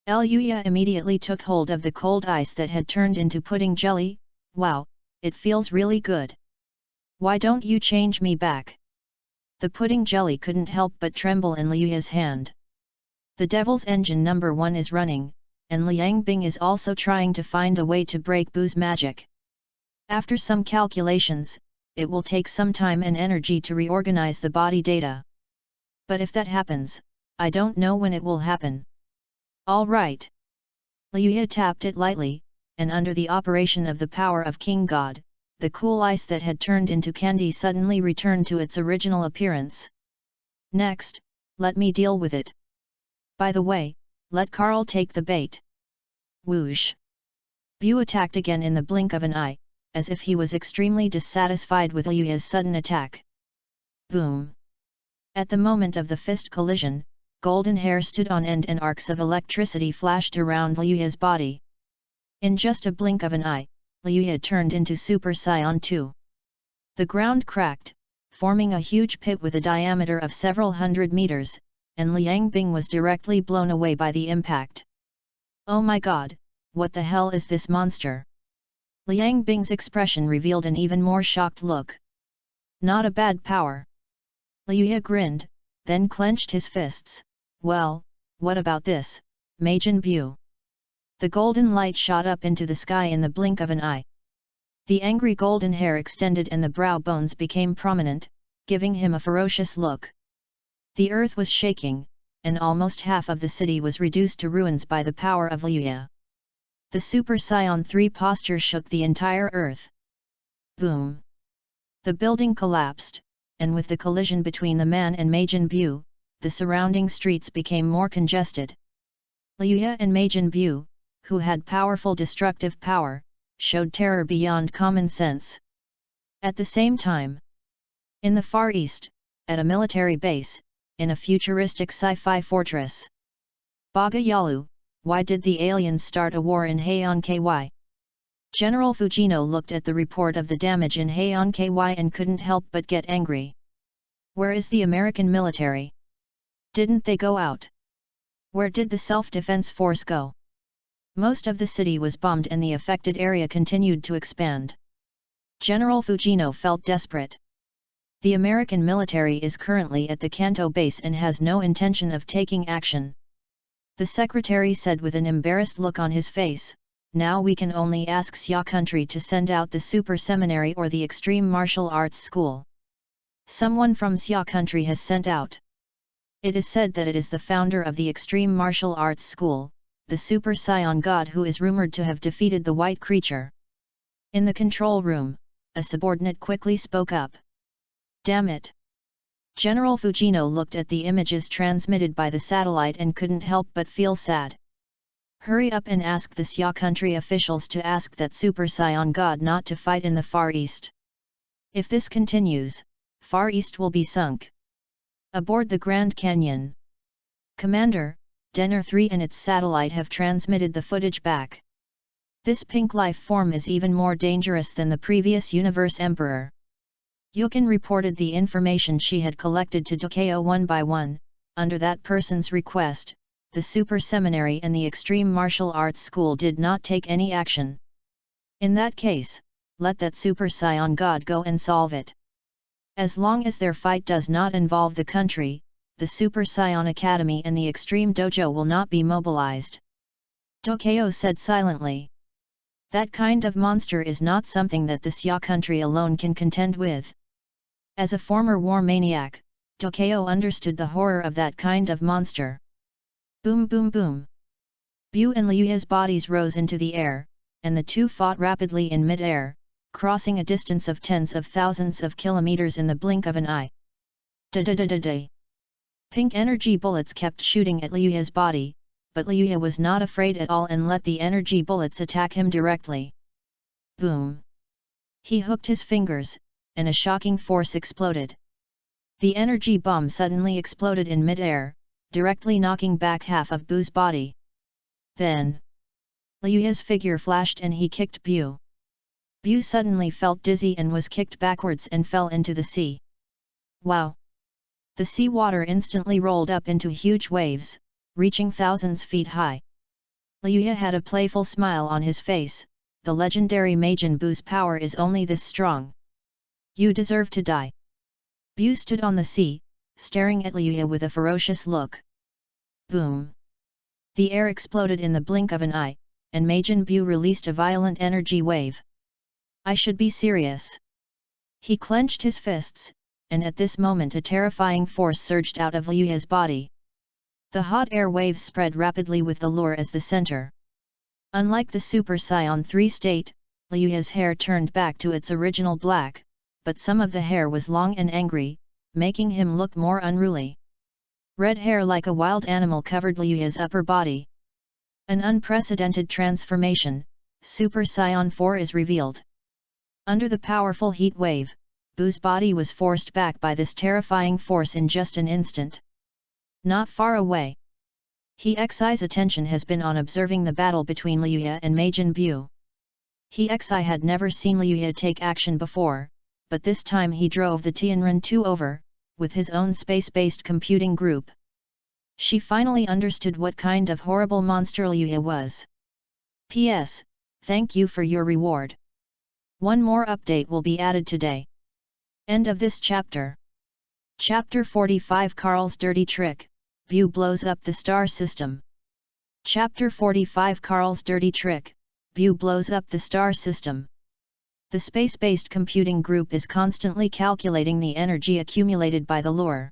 Eluya immediately took hold of the cold ice that had turned into pudding jelly. Wow, it feels really good. Why don't you change me back? The pudding jelly couldn't help but tremble in Liuya's hand. The Devil's Engine number 1 is running, and Liang Bing is also trying to find a way to break Bu's magic. After some calculations, it will take some time and energy to reorganize the body data. But if that happens, I don't know when it will happen. All right. Liuya tapped it lightly, and under the operation of the power of King God, the cool ice that had turned into candy suddenly returned to its original appearance. Next, let me deal with it. By the way, let Carl take the bait. Whoosh! Bu attacked again in the blink of an eye, as if he was extremely dissatisfied with Liuya's sudden attack. Boom! At the moment of the fist collision, golden hair stood on end and arcs of electricity flashed around Liuya's body. In just a blink of an eye, Liuya turned into Super Saiyan 2. The ground cracked, forming a huge pit with a diameter of several hundred meters, and Liang Bing was directly blown away by the impact. Oh my god, what the hell is this monster? Liang Bing's expression revealed an even more shocked look. Not a bad power. Liuya grinned, then clenched his fists. Well, what about this, Majin Bu? The golden light shot up into the sky in the blink of an eye. The angry golden hair extended and the brow bones became prominent, giving him a ferocious look. The earth was shaking, and almost half of the city was reduced to ruins by the power of Liuya. The Super Saiyan 3 posture shook the entire earth. Boom! The building collapsed, and with the collision between the man and Majin Bu, the surrounding streets became more congested. Liuya and Majin Bu, who had powerful destructive power, showed terror beyond common sense. At the same time, in the Far East, at a military base, in a futuristic sci-fi fortress. Baga Yalu, why did the aliens start a war in Heian-ky? General Fujino looked at the report of the damage in Heian-ky and couldn't help but get angry. Where is the American military? Didn't they go out? Where did the self-defense force go? Most of the city was bombed and the affected area continued to expand. General Fujino felt desperate. The American military is currently at the Kanto base and has no intention of taking action. The secretary said with an embarrassed look on his face, now we can only ask Xia country to send out the super seminary or the extreme martial arts school. Someone from Xia country has sent out. It is said that it is the founder of the extreme martial arts school, the Super Saiyan God who is rumored to have defeated the white creature. In the control room, a subordinate quickly spoke up. Damn it! General Fujino looked at the images transmitted by the satellite and couldn't help but feel sad. Hurry up and ask the Xia country officials to ask that Super Saiyan God not to fight in the Far East. If this continues, Far East will be sunk. Aboard the Grand Canyon. Commander, Denner 3 and its satellite have transmitted the footage back. This pink life form is even more dangerous than the previous Universe Emperor. Yukin reported the information she had collected to Dokeo one by one. Under that person's request, the Super Seminary and the Extreme Martial Arts School did not take any action. In that case, let that Super Saiyan God go and solve it. As long as their fight does not involve the country, the Super Saiyan Academy and the Extreme Dojo will not be mobilized. Dokeo said silently. That kind of monster is not something that the Xia country alone can contend with. As a former war maniac, Dokeo understood the horror of that kind of monster. Boom boom boom. Bu and Liuya's bodies rose into the air, and the two fought rapidly in mid-air, crossing a distance of tens of thousands of kilometers in the blink of an eye. Da-da-da-da-da. Pink energy bullets kept shooting at Liuya's body, but Liuya was not afraid at all and let the energy bullets attack him directly. Boom. He hooked his fingers, and a shocking force exploded. The energy bomb suddenly exploded in mid-air, directly knocking back half of Bu's body. Then, Liuya's figure flashed and he kicked Bu. Bu suddenly felt dizzy and was kicked backwards and fell into the sea. Wow! The sea water instantly rolled up into huge waves, reaching thousands feet high. Liuya had a playful smile on his face. The legendary Majin Bu's power is only this strong. You deserve to die. Bu stood on the sea, staring at Liuya with a ferocious look. Boom! The air exploded in the blink of an eye, and Majin Bu released a violent energy wave. I should be serious. He clenched his fists, and at this moment a terrifying force surged out of Liuya's body. The hot air waves spread rapidly with the lure as the center. Unlike the Super Saiyan 3 state, Liuya's hair turned back to its original black, but some of the hair was long and angry, making him look more unruly. Red hair like a wild animal covered Liuya's upper body. An unprecedented transformation, Super Saiyan 4 is revealed. Under the powerful heat wave, Bu's body was forced back by this terrifying force in just an instant. Not far away. He Xi's attention has been on observing the battle between Liuya and Majin Bu. He Xi had never seen Liuya take action before, but this time he drove the Tianren 2 over, with his own space-based computing group. She finally understood what kind of horrible monster Liuya was. P.S. Thank you for your reward. One more update will be added today. End of this chapter. Chapter 45 Carl's Dirty Trick, Bu blows up the star system. Chapter 45 Carl's Dirty Trick, Bu blows up the star system. The space-based computing group is constantly calculating the energy accumulated by the lure.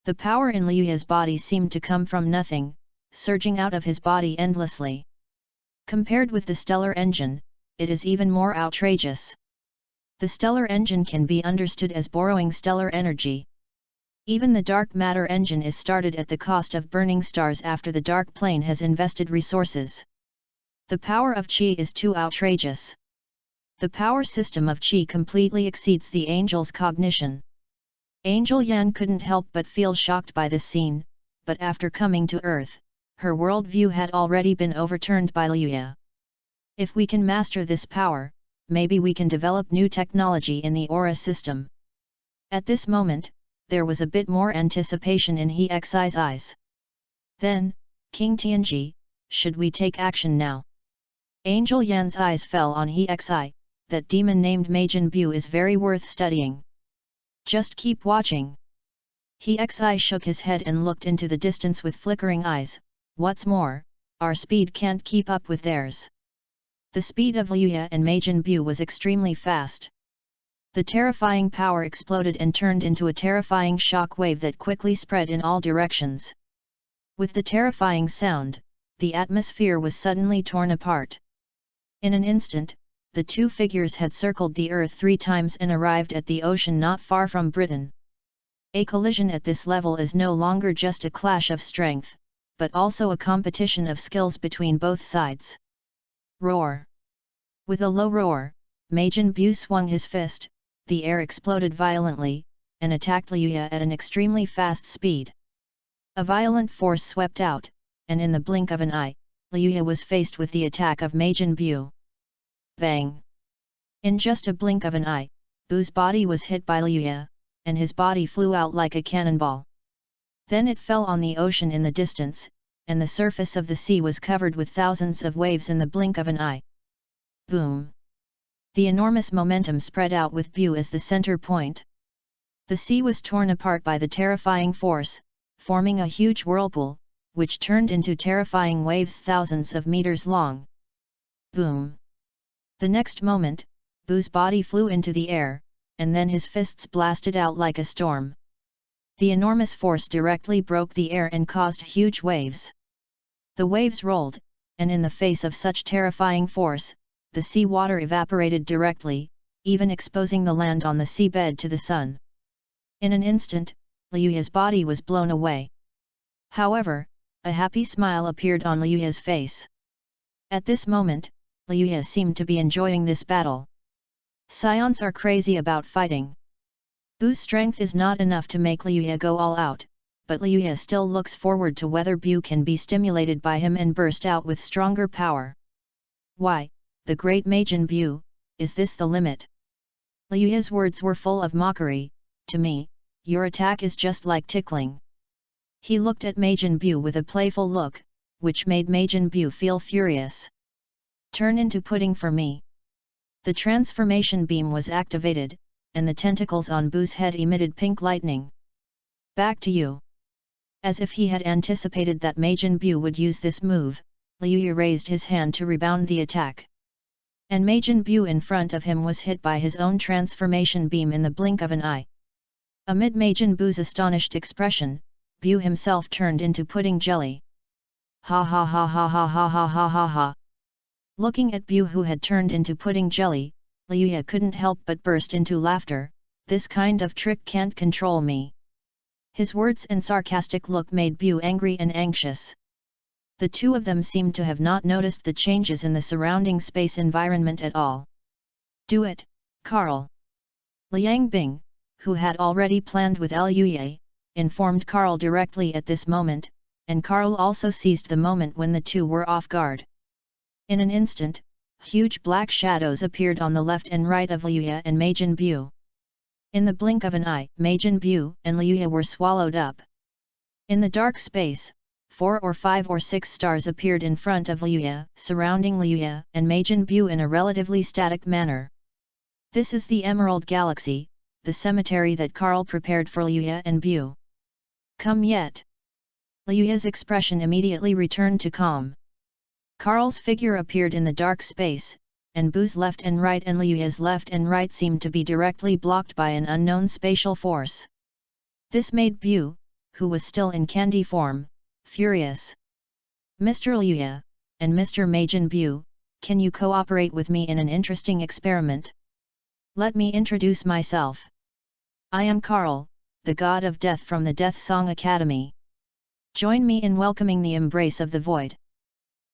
The power in Liuya's body seemed to come from nothing, surging out of his body endlessly. Compared with the stellar engine, it is even more outrageous. The stellar engine can be understood as borrowing stellar energy. Even the dark matter engine is started at the cost of burning stars after the dark plane has invested resources. The power of Qi is too outrageous. The power system of Qi completely exceeds the angel's cognition. Angel Yan couldn't help but feel shocked by this scene, but after coming to Earth, her worldview had already been overturned by Liuya. If we can master this power, maybe we can develop new technology in the aura system. At this moment, there was a bit more anticipation in He Xi's eyes. Then, King Tianji, should we take action now? Angel Yan's eyes fell on He Xi. That demon named Majin Bu is very worth studying. Just keep watching. He Xi shook his head and looked into the distance with flickering eyes. What's more, our speed can't keep up with theirs. The speed of Liuya and Majin Bu was extremely fast. The terrifying power exploded and turned into a terrifying shock wave that quickly spread in all directions. With the terrifying sound, the atmosphere was suddenly torn apart. In an instant, the two figures had circled the earth 3 times and arrived at the ocean not far from Britain. A collision at this level is no longer just a clash of strength, but also a competition of skills between both sides. Roar! With a low roar, Majin Buu swung his fist, the air exploded violently, and attacked Liuya at an extremely fast speed. A violent force swept out, and in the blink of an eye, Liuya was faced with the attack of Majin Buu. Bang! In just a blink of an eye, Buu's body was hit by Liuya, and his body flew out like a cannonball. Then it fell on the ocean in the distance, and the surface of the sea was covered with thousands of waves in the blink of an eye. Boom! The enormous momentum spread out with Buu as the center point. The sea was torn apart by the terrifying force, forming a huge whirlpool, which turned into terrifying waves thousands of meters long. Boom! The next moment, Buu's body flew into the air, and then his fists blasted out like a storm. The enormous force directly broke the air and caused huge waves. The waves rolled, and in the face of such terrifying force, the sea water evaporated directly, even exposing the land on the seabed to the sun. In an instant, Liuya's body was blown away. However, a happy smile appeared on Liuya's face. At this moment, Liuya seemed to be enjoying this battle. Scions are crazy about fighting. Buu's strength is not enough to make Liuya go all out, but Liuya still looks forward to whether Buu can be stimulated by him and burst out with stronger power. Why, the great Majin Buu, is this the limit? Liuya's words were full of mockery. To me, your attack is just like tickling. He looked at Majin Buu with a playful look, which made Majin Buu feel furious. Turn into pudding for me. The transformation beam was activated, and the tentacles on Buu's head emitted pink lightning. Back to you. As if he had anticipated that Majin Buu would use this move, Liuya raised his hand to rebound the attack. And Majin Buu in front of him was hit by his own transformation beam in the blink of an eye. Amid Majin Buu's astonished expression, Buu himself turned into pudding jelly. Ha ha ha ha ha ha ha ha ha ha. Looking at Buu who had turned into pudding jelly, Liuya couldn't help but burst into laughter. This kind of trick can't control me. His words and sarcastic look made Buu angry and anxious. The two of them seemed to have not noticed the changes in the surrounding space environment at all. Do it, Carl. Liang Bing, who had already planned with Liuya, informed Carl directly at this moment, and Carl also seized the moment when the two were off guard. In an instant, huge black shadows appeared on the left and right of Liuya and Majin Buu. In the blink of an eye, Majin Buu and Liuya were swallowed up. In the dark space, 4 or 5 or 6 stars appeared in front of Liuya, surrounding Liuya and Majin Buu in a relatively static manner. This is the Emerald Galaxy, the cemetery that Carl prepared for Liuya and Buu. Come yet. Liuya's expression immediately returned to calm. Carl's figure appeared in the dark space, and Buu's left and right and Liuya's left and right seemed to be directly blocked by an unknown spatial force. This made Buu, who was still in candy form, furious. Mr. Liuya, and Mr. Majin Buu, can you cooperate with me in an interesting experiment? Let me introduce myself. I am Carl, the god of death from the Death Song Academy. Join me in welcoming the embrace of the void.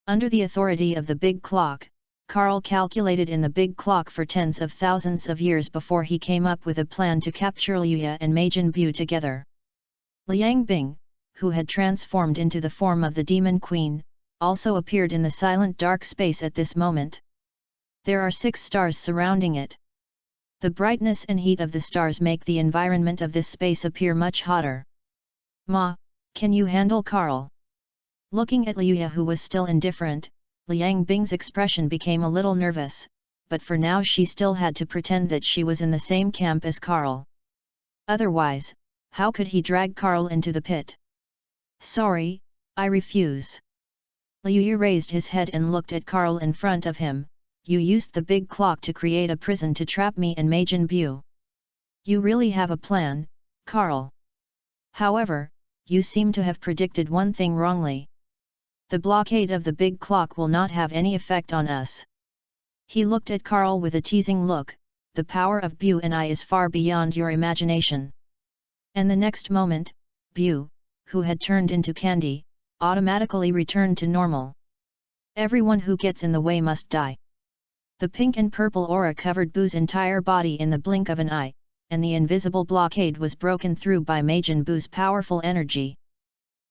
Under the authority of the big clock, Carl calculated in the big clock for tens of thousands of years before he came up with a plan to capture Liuya and Majin Buu together. Liang Bing, who had transformed into the form of the Demon Queen, also appeared in the silent dark space at this moment. There are 6 stars surrounding it. The brightness and heat of the stars make the environment of this space appear much hotter. Ma, can you handle Carl? Looking at Liuya who was still indifferent, Liang Bing's expression became a little nervous, but for now she still had to pretend that she was in the same camp as Carl. Otherwise, how could he drag Carl into the pit? Sorry, I refuse. Liuya raised his head and looked at Carl in front of him. You used the big clock to create a prison to trap me and Majin Buu. You really have a plan, Carl. However, you seem to have predicted one thing wrongly. The blockade of the big clock will not have any effect on us. He looked at Carl with a teasing look. The power of Bu and I is far beyond your imagination. And the next moment, Bu, who had turned into candy, automatically returned to normal. Everyone who gets in the way must die. The pink and purple aura covered Bu's entire body in the blink of an eye, and the invisible blockade was broken through by Majin Bu's powerful energy.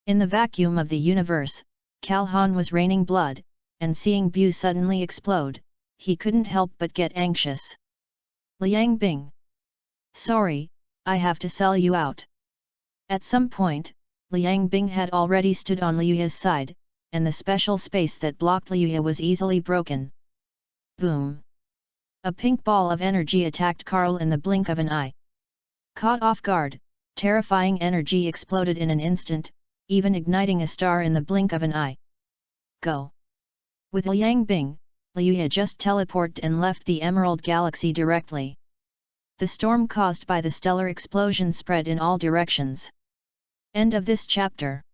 In the vacuum of the universe, Calhoun was raining blood, and seeing Bu suddenly explode, he couldn't help but get anxious. Liang Bing. Sorry, I have to sell you out. At some point, Liang Bing had already stood on Liuya's side, and the special space that blocked Liuya was easily broken. Boom! A pink ball of energy attacked Carl in the blink of an eye. Caught off guard, terrifying energy exploded in an instant, even igniting a star in the blink of an eye. Go! With Liang Bing, Liuya just teleported and left the Emerald Galaxy directly. The storm caused by the stellar explosion spread in all directions. End of this chapter.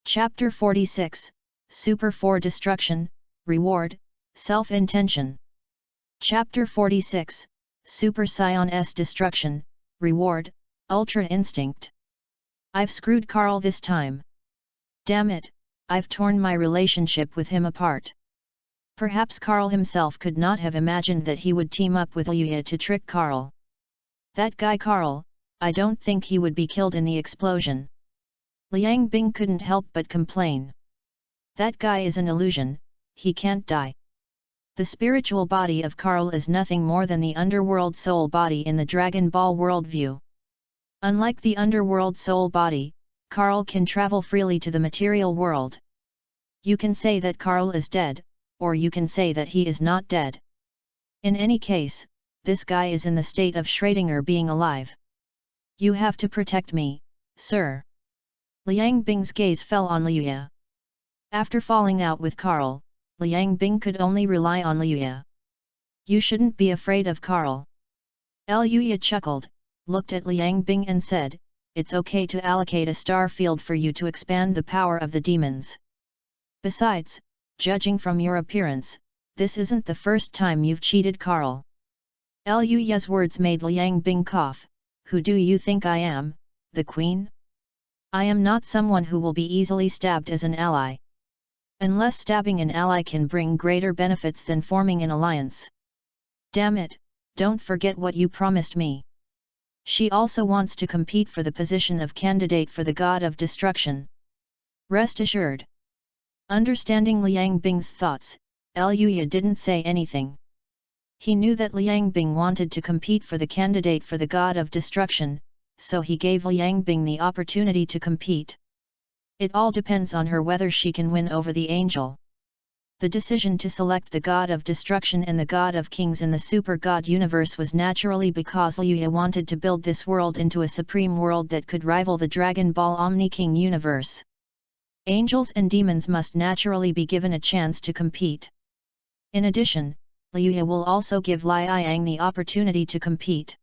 Chapter 46, Super 4 Destruction, Reward, Self-Intention. Chapter 46, Super Scion S Destruction, Reward, Ultra Instinct. I've screwed Carl this time. Damn it, I've torn my relationship with him apart. Perhaps Carl himself could not have imagined that he would team up with Liuya to trick Carl. That guy Carl, I don't think he would be killed in the explosion. Liang Bing couldn't help but complain. That guy is an illusion, he can't die. The spiritual body of Carl is nothing more than the underworld soul body in the Dragon Ball worldview. Unlike the underworld soul body, Carl can travel freely to the material world. You can say that Carl is dead, or you can say that he is not dead. In any case, this guy is in the state of Schrödinger being alive. You have to protect me, sir. Liang Bing's gaze fell on Liuya. After falling out with Carl, Liang Bing could only rely on Liuya. You shouldn't be afraid of Carl. Liuya chuckled, looked at Liang Bing and said, it's okay to allocate a star field for you to expand the power of the demons. Besides, judging from your appearance, this isn't the first time you've cheated Carl. Liuya's words made Liang Bing cough. Who do you think I am, the queen? I am not someone who will be easily stabbed as an ally. Unless stabbing an ally can bring greater benefits than forming an alliance. Damn it, don't forget what you promised me. She also wants to compete for the position of candidate for the God of Destruction. Rest assured. Understanding Liang Bing's thoughts, Liuya didn't say anything. He knew that Liang Bing wanted to compete for the candidate for the God of Destruction, so he gave Liang Bing the opportunity to compete. It all depends on her whether she can win over the angel. The decision to select the God of Destruction and the God of Kings in the Super God universe was naturally because Liuya wanted to build this world into a supreme world that could rival the Dragon Ball Omni King universe. Angels and demons must naturally be given a chance to compete. In addition, Liuya will also give Liang the opportunity to compete.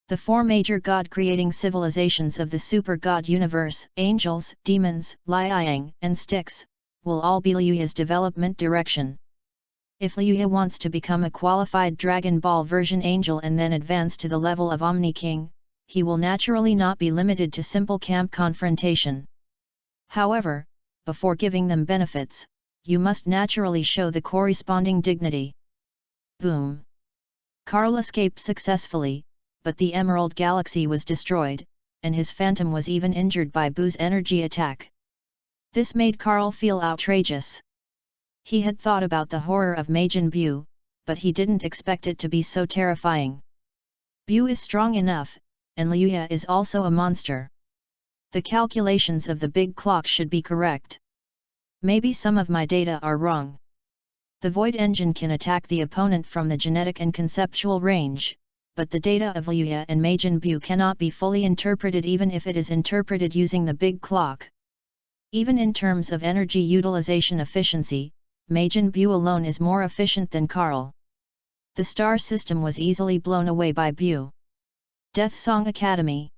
The four major God-creating civilizations of the Super God universe, angels, demons, Liang, and Styx, will all be Liuya's development direction. If Liuya wants to become a qualified Dragon Ball version angel and then advance to the level of Omni King, he will naturally not be limited to simple camp confrontation. However, before giving them benefits, you must naturally show the corresponding dignity. Boom! Carl escaped successfully, but the Emerald Galaxy was destroyed, and his phantom was even injured by Bu's energy attack. This made Carl feel outrageous. He had thought about the horror of Majin Bu, but he didn't expect it to be so terrifying. Bu is strong enough, and Liuya is also a monster. The calculations of the big clock should be correct. Maybe some of my data are wrong. The Void Engine can attack the opponent from the genetic and conceptual range, but the data of Liuya and Majin Bu cannot be fully interpreted even if it is interpreted using the big clock. Even in terms of energy utilization efficiency, Majin Bu alone is more efficient than Carl. The star system was easily blown away by Bu. Death Song Academy.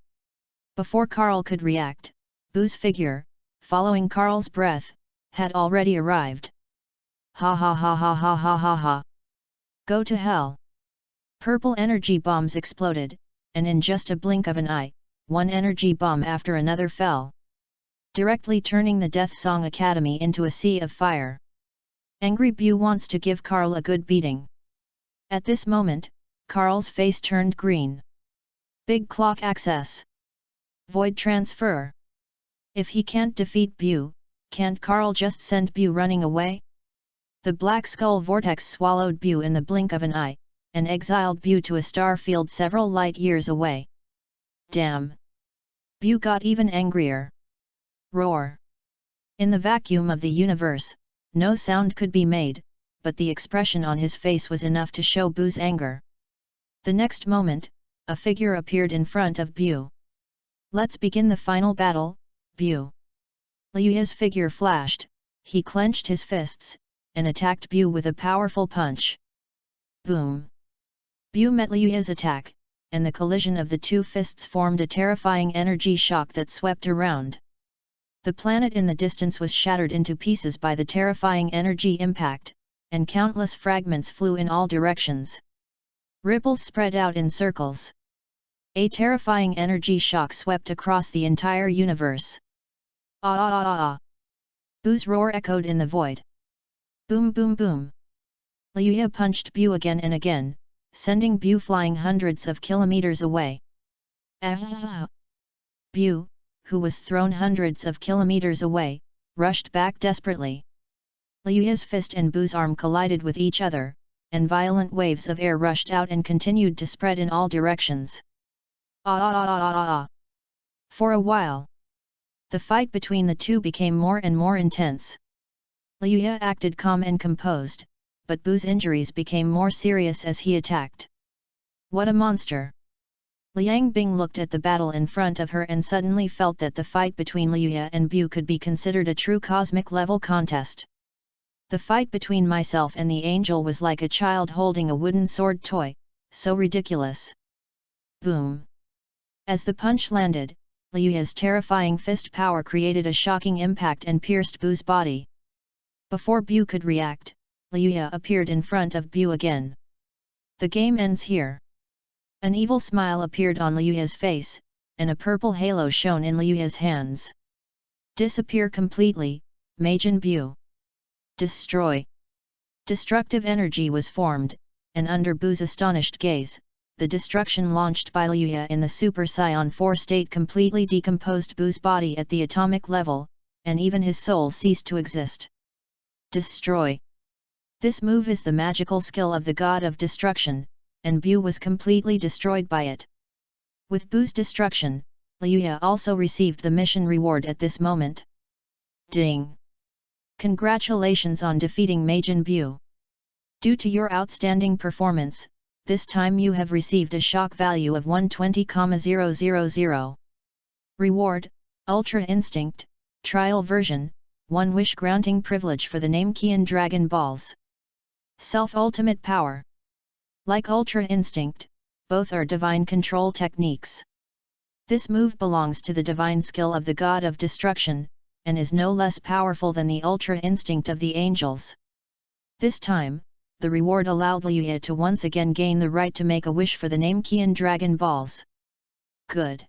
Before Carl could react, Bu's figure, following Carl's breath, had already arrived. Ha ha ha ha ha ha ha ha. Go to hell! Purple energy bombs exploded, and in just a blink of an eye, one energy bomb after another fell, directly turning the Death Song Academy into a sea of fire. Angry Bu wants to give Carl a good beating. At this moment, Carl's face turned green. Big clock access. Void transfer. If he can't defeat Bu, can't Carl just send Bu running away? The Black Skull Vortex swallowed Bu in the blink of an eye, and exiled Bu to a star field several light years away. Damn! Bu got even angrier. Roar! In the vacuum of the universe, no sound could be made, but the expression on his face was enough to show Bu's anger. The next moment, a figure appeared in front of Bu. Let's begin the final battle, Bu. Liuya's figure flashed, he clenched his fists, and attacked Bu with a powerful punch. Boom! Bu met Liuya's attack, and the collision of the two fists formed a terrifying energy shock that swept around. The planet in the distance was shattered into pieces by the terrifying energy impact, and countless fragments flew in all directions. Ripples spread out in circles. A terrifying energy shock swept across the entire universe. Ah ah ah ah ah! Bu's roar echoed in the void. Boom boom boom! Liuya punched Bu again and again, sending Bu flying hundreds of kilometers away. Ah! Bu, who was thrown hundreds of kilometers away, rushed back desperately. Liuya's fist and Bu's arm collided with each other, and violent waves of air rushed out and continued to spread in all directions. Ah ah ah ah ah ah! For a while, the fight between the two became more and more intense. Liuya acted calm and composed, but Bu's injuries became more serious as he attacked. What a monster! Liang Bing looked at the battle in front of her and suddenly felt that the fight between Liuya and Bu could be considered a true cosmic-level contest. The fight between myself and the angel was like a child holding a wooden sword toy, so ridiculous. Boom! As the punch landed, Liuya's terrifying fist power created a shocking impact and pierced Bu's body. Before Bu could react, Liuya appeared in front of Bu again. The game ends here. An evil smile appeared on Liuya's face, and a purple halo shone in Liuya's hands. Disappear completely, Majin Bu. Destroy. Destructive energy was formed, and under Bu's astonished gaze, the destruction launched by Liuya in the Super Saiyan 4 state completely decomposed Bu's body at the atomic level, and even his soul ceased to exist. Destroy. This move is the magical skill of the god of destruction, and Bu was completely destroyed by it. With Bu's destruction, Liuya also received the mission reward at this moment. Ding! Congratulations on defeating Majin Bu. Due to your outstanding performance, this time you have received a shock value of 120,000. Reward, Ultra Instinct, Trial Version, 1 wish granting privilege for the name Qian Dragon Balls. Self-Ultimate Power. Like Ultra Instinct, both are divine control techniques. This move belongs to the divine skill of the God of Destruction, and is no less powerful than the Ultra Instinct of the angels. This time, the reward allowed Liuya to once again gain the right to make a wish for the name Qian Dragon Balls. Good.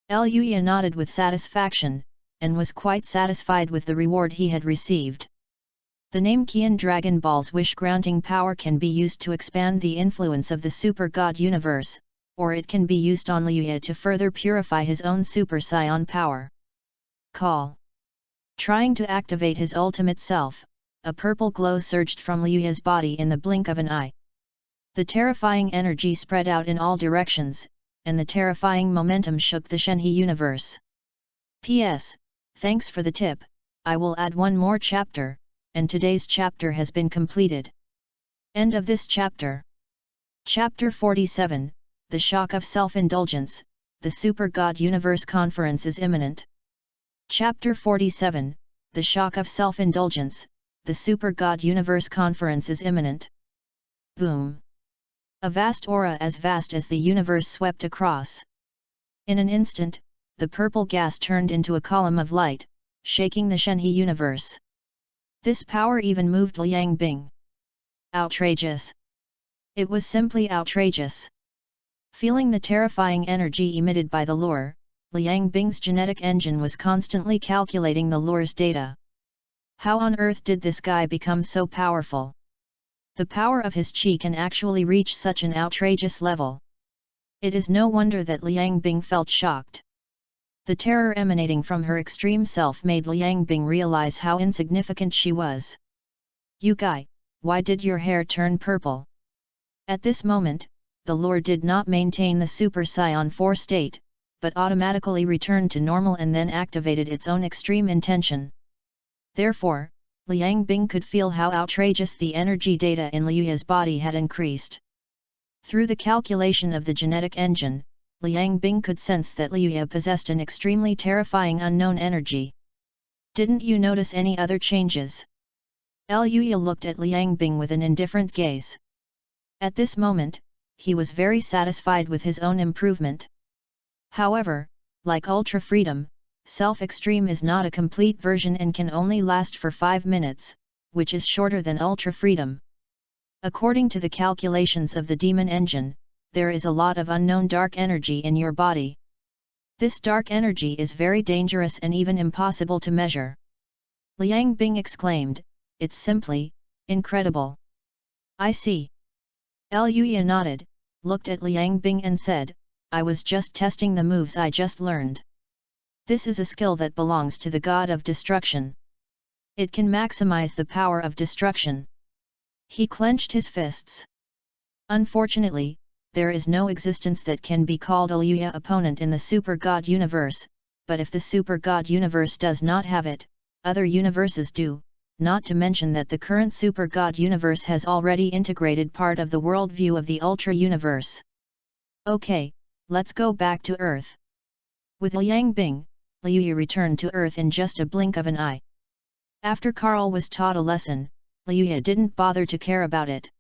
Liuya nodded with satisfaction, and was quite satisfied with the reward he had received. The name Qian Dragon Ball's wish-granting power can be used to expand the influence of the Super God universe, or it can be used on Liuya to further purify his own Super Saiyan power. Call. Trying to activate his ultimate self, a purple glow surged from Liuya's body in the blink of an eye. The terrifying energy spread out in all directions, and the terrifying momentum shook the Shenhe universe. P.S. Thanks for the tip, I will add one more chapter, and today's chapter has been completed. End of this chapter. Chapter 47, The Shock of Self-Indulgence, the Super God Universe Conference is imminent. Chapter 47, The Shock of Self-Indulgence, the Super God Universe Conference is imminent. Boom! A vast aura as vast as the universe swept across. In an instant, the purple gas turned into a column of light, shaking the Shenhe universe. This power even moved Liang Bing. Outrageous! It was simply outrageous. Feeling the terrifying energy emitted by the lure, Liang Bing's genetic engine was constantly calculating the lure's data. How on earth did this guy become so powerful? The power of his qi can actually reach such an outrageous level. It is no wonder that Liang Bing felt shocked. The terror emanating from her extreme self made Liang Bing realize how insignificant she was. "You guy, why did your hair turn purple?" At this moment, the lure did not maintain the Super Saiyan 4 state, but automatically returned to normal and then activated its own extreme intention. Therefore, Liang Bing could feel how outrageous the energy data in Liuya's body had increased. Through the calculation of the genetic engine, Liang Bing could sense that Liuya possessed an extremely terrifying unknown energy. "Didn't you notice any other changes?" Liuya looked at Liang Bing with an indifferent gaze. At this moment, he was very satisfied with his own improvement. However, like Ultra Freedom, Self-Extreme is not a complete version and can only last for 5 minutes, which is shorter than Ultra Freedom. According to the calculations of the Demon Engine, there is a lot of unknown dark energy in your body. This dark energy is very dangerous and even impossible to measure. Liang Bing exclaimed, "It's simply incredible." "I see." Liuya nodded, looked at Liang Bing and said, "I was just testing the moves I just learned. This is a skill that belongs to the God of Destruction. It can maximize the power of destruction." He clenched his fists. Unfortunately, there is no existence that can be called a Liuya opponent in the Super God universe, but if the Super God universe does not have it, other universes do, not to mention that the current Super God universe has already integrated part of the worldview of the Ultra universe. "Okay, let's go back to Earth." With Liang Bing, Liuya returned to Earth in just a blink of an eye. After Carl was taught a lesson, Liuya didn't bother to care about it.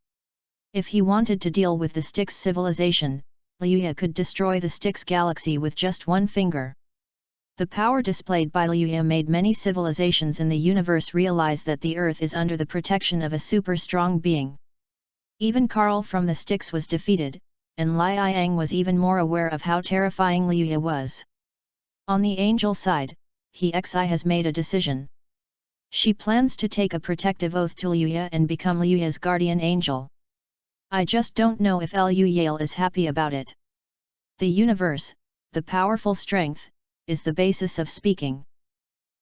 If he wanted to deal with the Styx civilization, Liuya could destroy the Styx galaxy with just one finger. The power displayed by Liuya made many civilizations in the universe realize that the Earth is under the protection of a super strong being. Even Carl from the Styx was defeated, and Liang was even more aware of how terrifying Liuya was. On the angel side, He-Xi has made a decision. She plans to take a protective oath to Liuya and become Liuya's guardian angel. I just don't know if Liuya is happy about it. The universe, the powerful strength, is the basis of speaking.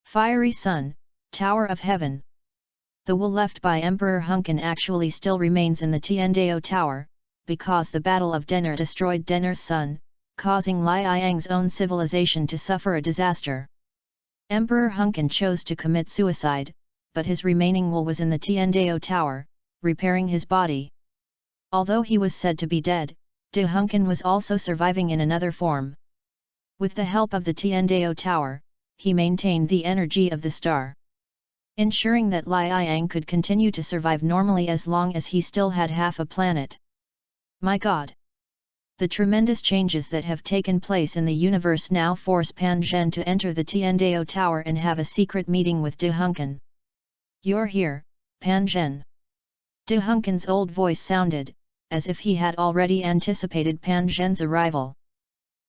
Fiery Sun, Tower of Heaven. The will left by Emperor Hunkin actually still remains in the Tiandao Tower, because the Battle of Denner destroyed Denner's sun, causing Liang's own civilization to suffer a disaster. Emperor Hunkin chose to commit suicide, but his remaining will was in the Tiandao Tower, repairing his body. Although he was said to be dead, De Hunkin was also surviving in another form. With the help of the Tiandao Tower, he maintained the energy of the star, ensuring that Liang could continue to survive normally as long as he still had half a planet. My God! The tremendous changes that have taken place in the universe now force Pan Zhen to enter the Tiandao Tower and have a secret meeting with De Hunkin. "You're here, Pan Zhen." De Hunkin's old voice sounded, as if he had already anticipated Pan Zhen's arrival.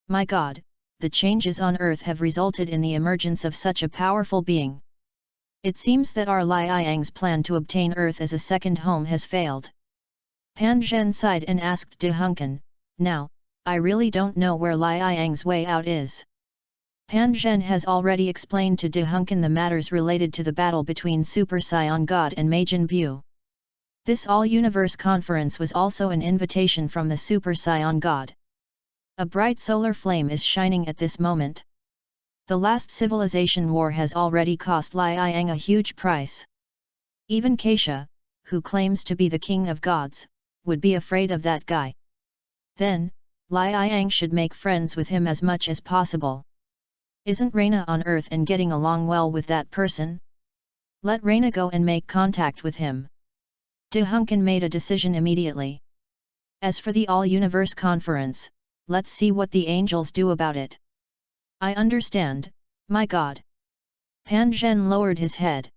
My God, the changes on Earth have resulted in the emergence of such a powerful being. It seems that our Liang's plan to obtain Earth as a second home has failed. Pan Zhen sighed and asked De Hunkin, "Now, I really don't know where Liang's way out is." Pan Zhen has already explained to De Hunkin the matters related to the battle between Super Saiyan God and Majin Buu. This all-universe conference was also an invitation from the Super Saiyan God. A bright solar flame is shining at this moment. The last civilization war has already cost Liang a huge price. Even Keisha, who claims to be the king of gods, would be afraid of that guy. Then, Liang should make friends with him as much as possible. Isn't Reina on Earth and getting along well with that person? Let Reina go and make contact with him. De Hunkin made a decision immediately. As for the all-universe conference, let's see what the angels do about it. I understand, my God. Pan Zhen lowered his head.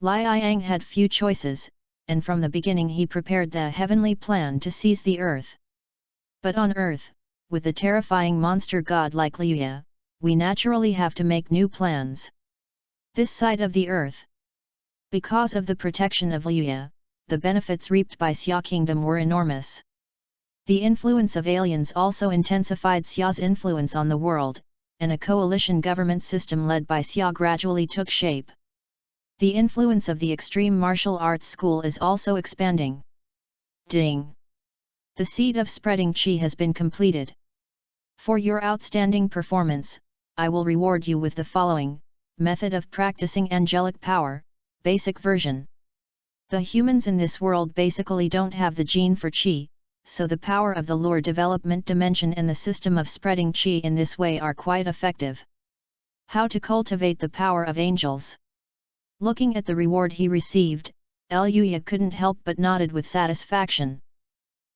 Liang had few choices, and from the beginning he prepared the heavenly plan to seize the earth. But on earth, with the terrifying monster god like Liuya, we naturally have to make new plans. This side of the earth. Because of the protection of Liuya, the benefits reaped by Xia Kingdom were enormous. The influence of aliens also intensified Xia's influence on the world, and a coalition government system led by Xia gradually took shape. The influence of the extreme martial arts school is also expanding. Ding! The seed of spreading qi has been completed. For your outstanding performance, I will reward you with the following: method of practicing angelic power, basic version. The humans in this world basically don't have the gene for qi, so the power of the lore development dimension and the system of spreading qi in this way are quite effective. How to cultivate the power of angels? Looking at the reward he received, Liuya couldn't help but nodded with satisfaction.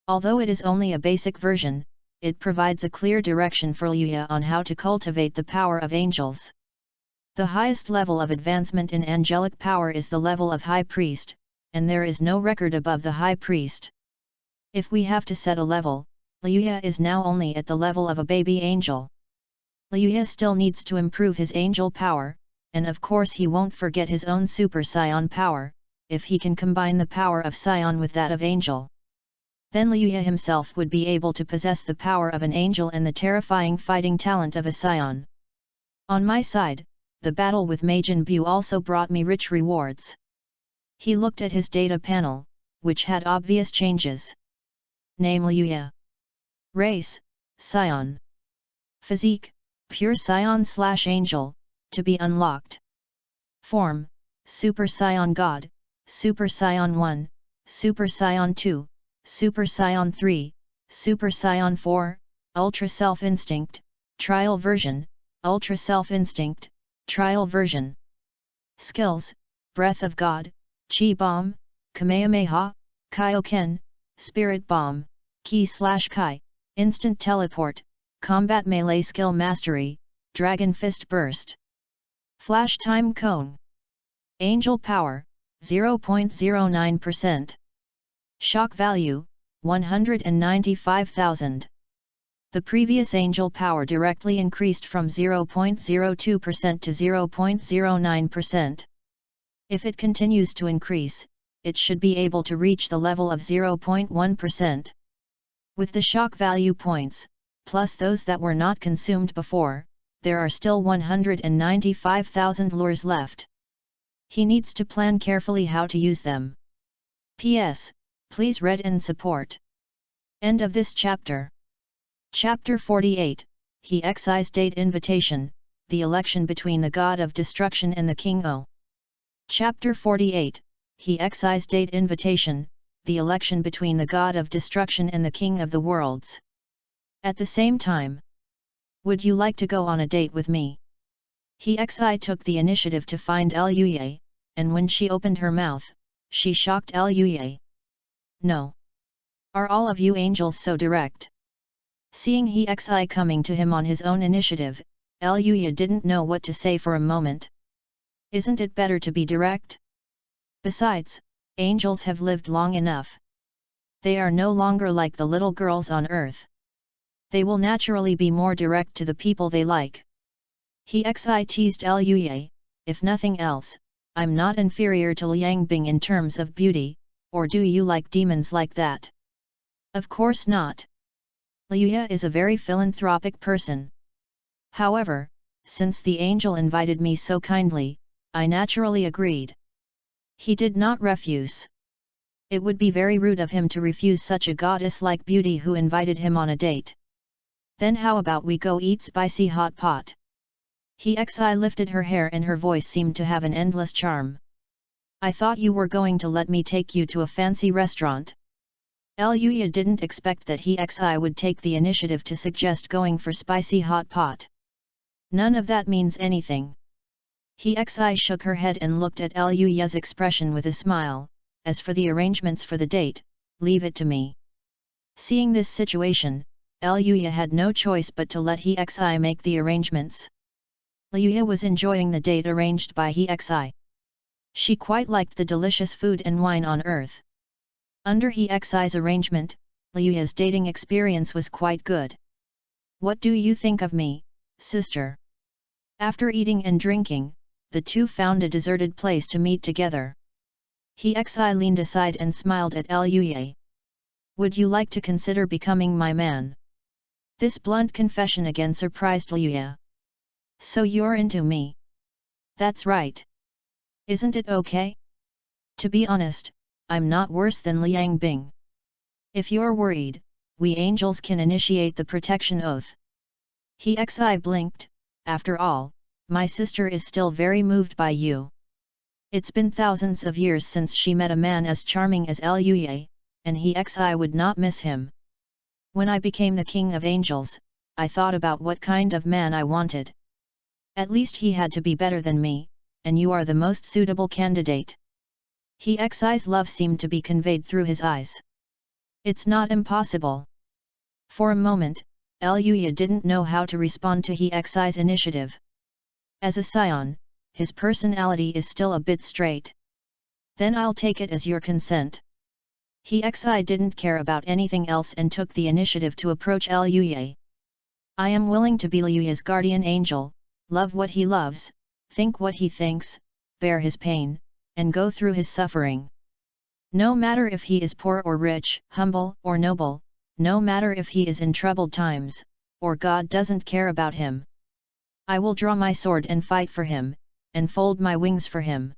Although it is only a basic version, it provides a clear direction for Liuya on how to cultivate the power of angels. The highest level of advancement in angelic power is the level of High Priest, and there is no record above the High Priest. If we have to set a level, Liuya is now only at the level of a baby angel. Liuya still needs to improve his angel power, and of course he won't forget his own Super Scion power. If he can combine the power of Scion with that of angel, then Liuya himself would be able to possess the power of an angel and the terrifying fighting talent of a Scion. On my side, the battle with Majin Bu also brought me rich rewards. He looked at his data panel, which had obvious changes. Name Liuya. Race, Scion. Physique, pure Scion/angel, to be unlocked. Form, Super Scion God, Super Scion 1, Super Scion 2, Super Scion 3, Super Scion 4, Ultra Self Instinct, Trial Version, Ultra Self Instinct, Trial Version. Skills, Breath of God, Chi Bomb, Kamehameha, Kaioken, Spirit Bomb, Ki/Kai, Instant Teleport, Combat Melee Skill Mastery, Dragon Fist Burst. Flash Time Cone. Angel Power, 0.09%. Shock Value, 195,000. The previous angel power directly increased from 0.02% to 0.09%. If it continues to increase, it should be able to reach the level of 0.1%. With the shock value points, plus those that were not consumed before, there are still 195,000 lures left. He needs to plan carefully how to use them. P.S. Please read and support. End of this chapter. Chapter 48, He Exci's Date Invitation, the election between the God of Destruction and the King O. Chapter 48, He Exci's Date Invitation, the election between the God of Destruction and the King of the Worlds. At the same time, would you like to go on a date with me? He Exi took the initiative to find Liuya, and when she opened her mouth, she shocked Liuya. No. Are all of you angels so direct? Seeing He Exi coming to him on his own initiative, Liuya didn't know what to say for a moment. Isn't it better to be direct? Besides, angels have lived long enough. They are no longer like the little girls on earth. They will naturally be more direct to the people they like. He Exi teased Liuya, if nothing else, I'm not inferior to Liang Bing in terms of beauty, or do you like demons like that? Of course not. Liuya is a very philanthropic person. However, since the angel invited me so kindly, I naturally agreed. He did not refuse. It would be very rude of him to refuse such a goddess-like beauty who invited him on a date. Then how about we go eat spicy hot pot? He Exi lifted her hair and her voice seemed to have an endless charm. I thought you were going to let me take you to a fancy restaurant. Liuya didn't expect that He Exi would take the initiative to suggest going for spicy hot pot. None of that means anything. He Exi shook her head and looked at Liuya's expression with a smile. As for the arrangements for the date, leave it to me. Seeing this situation, Liuya had no choice but to let He Exi make the arrangements. Liuya was enjoying the date arranged by He Exi. She quite liked the delicious food and wine on earth. Under He Xi's arrangement, Liuya's dating experience was quite good. What do you think of me, sister? After eating and drinking, the two found a deserted place to meet together. He Xi leaned aside and smiled at Liuya. Would you like to consider becoming my man? This blunt confession again surprised Liuya. So you're into me? That's right. Isn't it okay? To be honest, I'm not worse than Liang Bing. If you're worried, we angels can initiate the protection oath. He Xi blinked. After all, my sister is still very moved by you. It's been thousands of years since she met a man as charming as Liuya, and He Xi would not miss him. When I became the king of angels, I thought about what kind of man I wanted. At least he had to be better than me, and you are the most suitable candidate. He Xi's love seemed to be conveyed through his eyes. It's not impossible. For a moment, Liuya didn't know how to respond to He Xi's initiative. As a scion, his personality is still a bit straight. Then I'll take it as your consent. He Xi didn't care about anything else and took the initiative to approach Liuya. I am willing to be Liuya's guardian angel, love what he loves, think what he thinks, bear his pain, and go through his suffering. No matter if he is poor or rich, humble or noble, no matter if he is in troubled times, or God doesn't care about him. I will draw my sword and fight for him, and fold my wings for him.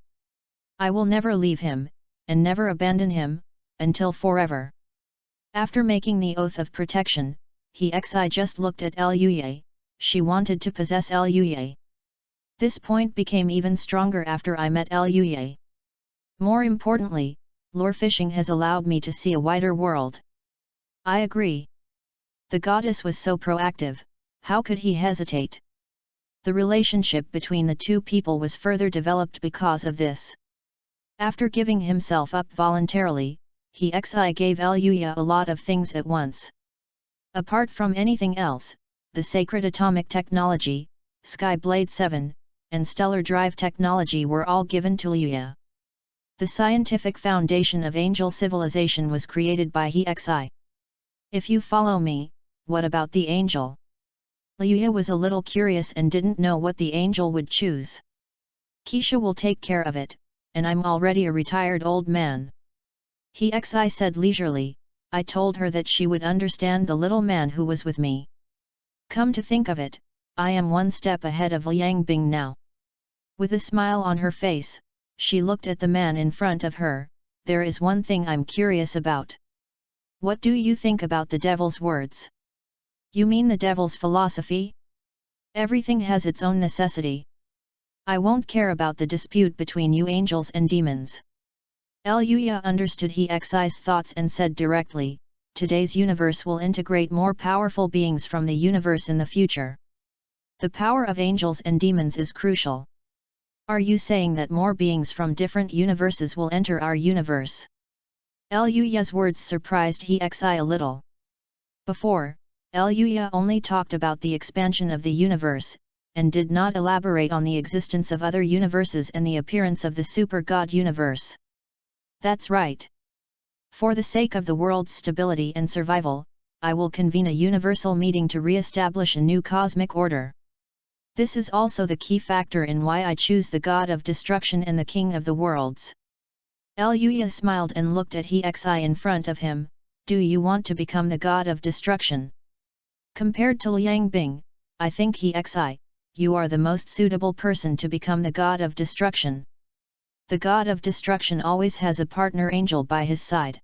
I will never leave him, and never abandon him, until forever. After making the oath of protection, He Xi just looked at Liuya. She wanted to possess Liuya. This point became even stronger after I met Liuya. More importantly, lure fishing has allowed me to see a wider world. I agree. The goddess was so proactive, how could he hesitate? The relationship between the two people was further developed because of this. After giving himself up voluntarily, He Xi gave Liuya a lot of things at once. Apart from anything else, the sacred atomic technology, Sky Blade 7, and stellar drive technology were all given to Liuya. The scientific foundation of angel civilization was created by He Xi. If you follow me, what about the angel? Liuya was a little curious and didn't know what the angel would choose. Keisha will take care of it, and I'm already a retired old man. He Xi said leisurely. I told her that she would understand the little man who was with me. Come to think of it, I am one step ahead of Liang Bing now. With a smile on her face, she looked at the man in front of her. There is one thing I'm curious about. What do you think about the devil's words? You mean the devil's philosophy? Everything has its own necessity. I won't care about the dispute between you angels and demons. Liuya understood He Xi's thoughts and said directly, today's universe will integrate more powerful beings from the universe in the future. The power of angels and demons is crucial. Are you saying that more beings from different universes will enter our universe? Liuya's words surprised He Xi a little. Before, Liuya only talked about the expansion of the universe, and did not elaborate on the existence of other universes and the appearance of the super god universe. That's right. For the sake of the world's stability and survival, I will convene a universal meeting to re-establish a new cosmic order. This is also the key factor in why I choose the god of destruction and the king of the worlds. Liuya smiled and looked at He Xi in front of him. Do you want to become the god of destruction? Compared to Liang Bing, I think He Xi, you are the most suitable person to become the god of destruction. The god of destruction always has a partner angel by his side.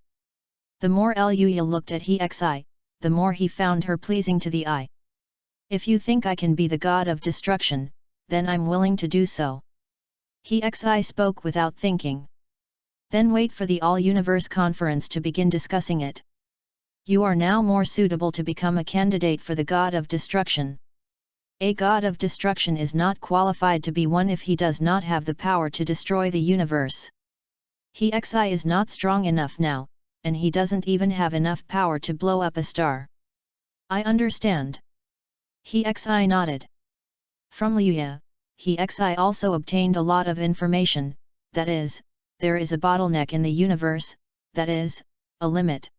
The more Liuya looked at He Xi, the more he found her pleasing to the eye. If you think I can be the god of destruction, then I'm willing to do so. He Xi spoke without thinking. Then wait for the all-universe conference to begin discussing it. You are now more suitable to become a candidate for the god of destruction. A god of destruction is not qualified to be one if he does not have the power to destroy the universe. He Xi is not strong enough now, and he doesn't even have enough power to blow up a star. I understand. He Xi nodded. From Liuya, He Xi also obtained a lot of information, that is, there is a bottleneck in the universe, that is, a limit.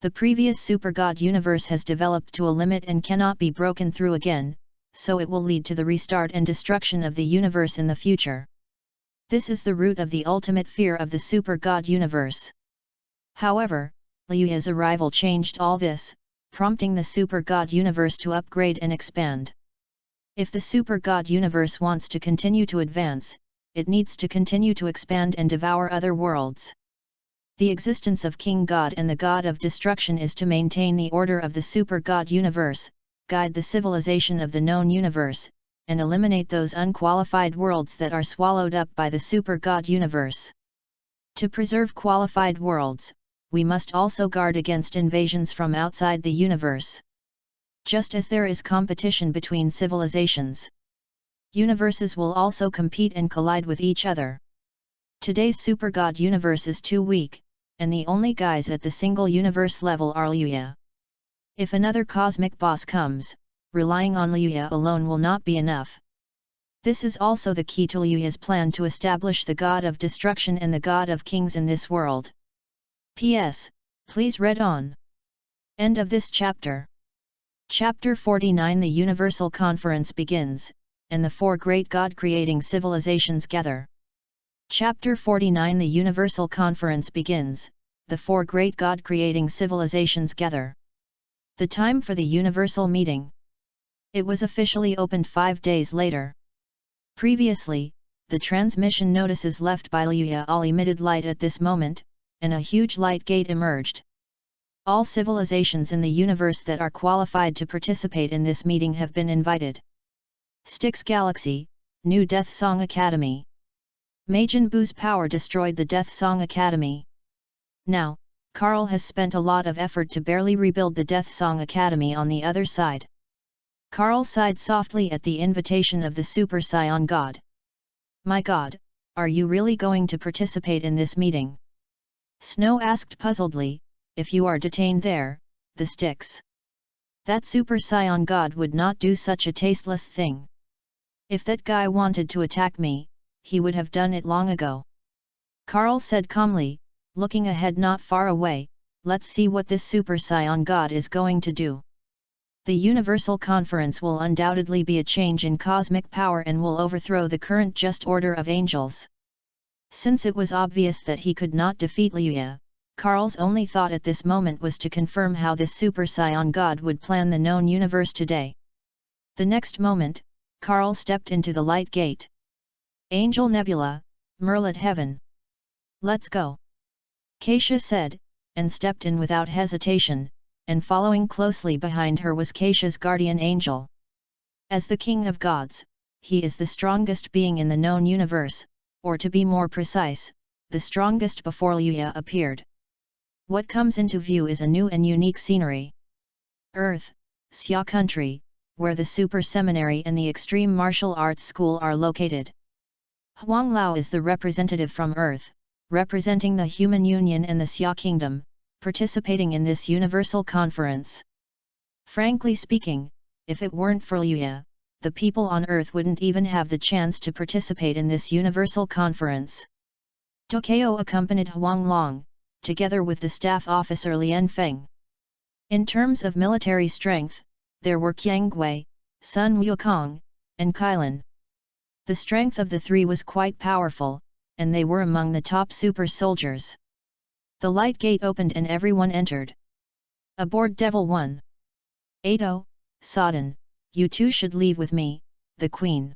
The previous super god universe has developed to a limit and cannot be broken through again, so it will lead to the restart and destruction of the universe in the future. This is the root of the ultimate fear of the super god universe. However, Liuya's arrival changed all this, prompting the super god universe to upgrade and expand. If the super god universe wants to continue to advance, it needs to continue to expand and devour other worlds. The existence of King God and the God of Destruction is to maintain the order of the super god universe, guide the civilization of the known universe, and eliminate those unqualified worlds that are swallowed up by the super god universe. To preserve qualified worlds, we must also guard against invasions from outside the universe. Just as there is competition between civilizations, universes will also compete and collide with each other. Today's super god universe is too weak, and the only guys at the single universe level are Liuya. If another cosmic boss comes, relying on Liuya alone will not be enough. This is also the key to Liuya's plan to establish the God of Destruction and the God of Kings in this world. P.S. Please read on. End of this chapter. Chapter 49. The Universal Conference begins, and the four great God-creating civilizations gather. Chapter 49. The Universal Conference begins, the four great God-creating civilizations gather. The time for the Universal Meeting. It was officially opened 5 days later. Previously, the transmission notices left by Liuya all emitted light at this moment, and a huge light gate emerged. All civilizations in the universe that are qualified to participate in this meeting have been invited. Styx Galaxy, New Death Song Academy. Majin Buu's power destroyed the Death Song Academy. Now, Carl has spent a lot of effort to barely rebuild the Death Song Academy on the other side. Carl sighed softly at the invitation of the Super Saiyan God. My God, are you really going to participate in this meeting? Snow asked puzzledly. If you are detained there, the Styx. That Super Saiyan God would not do such a tasteless thing. If that guy wanted to attack me, he would have done it long ago. Carl said calmly, looking ahead not far away. Let's see what this Super Saiyan God is going to do. The Universal Conference will undoubtedly be a change in cosmic power and will overthrow the current just order of angels. Since it was obvious that he could not defeat Liuya, Carl's only thought at this moment was to confirm how this Super Saiyan God would plan the known universe today. The next moment, Carl stepped into the light gate. Angel Nebula, Merlit Heaven. Let's go. Keisha said, and stepped in without hesitation, and following closely behind her was Keisha's guardian angel. As the King of Gods, he is the strongest being in the known universe, or to be more precise, the strongest before Liuya appeared. What comes into view is a new and unique scenery. Earth, Xia country, where the Super Seminary and the Extreme Martial Arts School are located. Huang Lao is the representative from Earth, representing the Human Union and the Xia Kingdom, participating in this Universal Conference. Frankly speaking, if it weren't for Liuya, the people on Earth wouldn't even have the chance to participate in this Universal Conference. Tokyo accompanied Huang Long, together with the staff officer Lian Feng. In terms of military strength, there were Qiang Gui, Sun Wukong, and Kailan. The strength of the three was quite powerful, and they were among the top super soldiers. The light gate opened and everyone entered. Aboard Devil 1. Ato, Sodden, you two should leave with me, the Queen.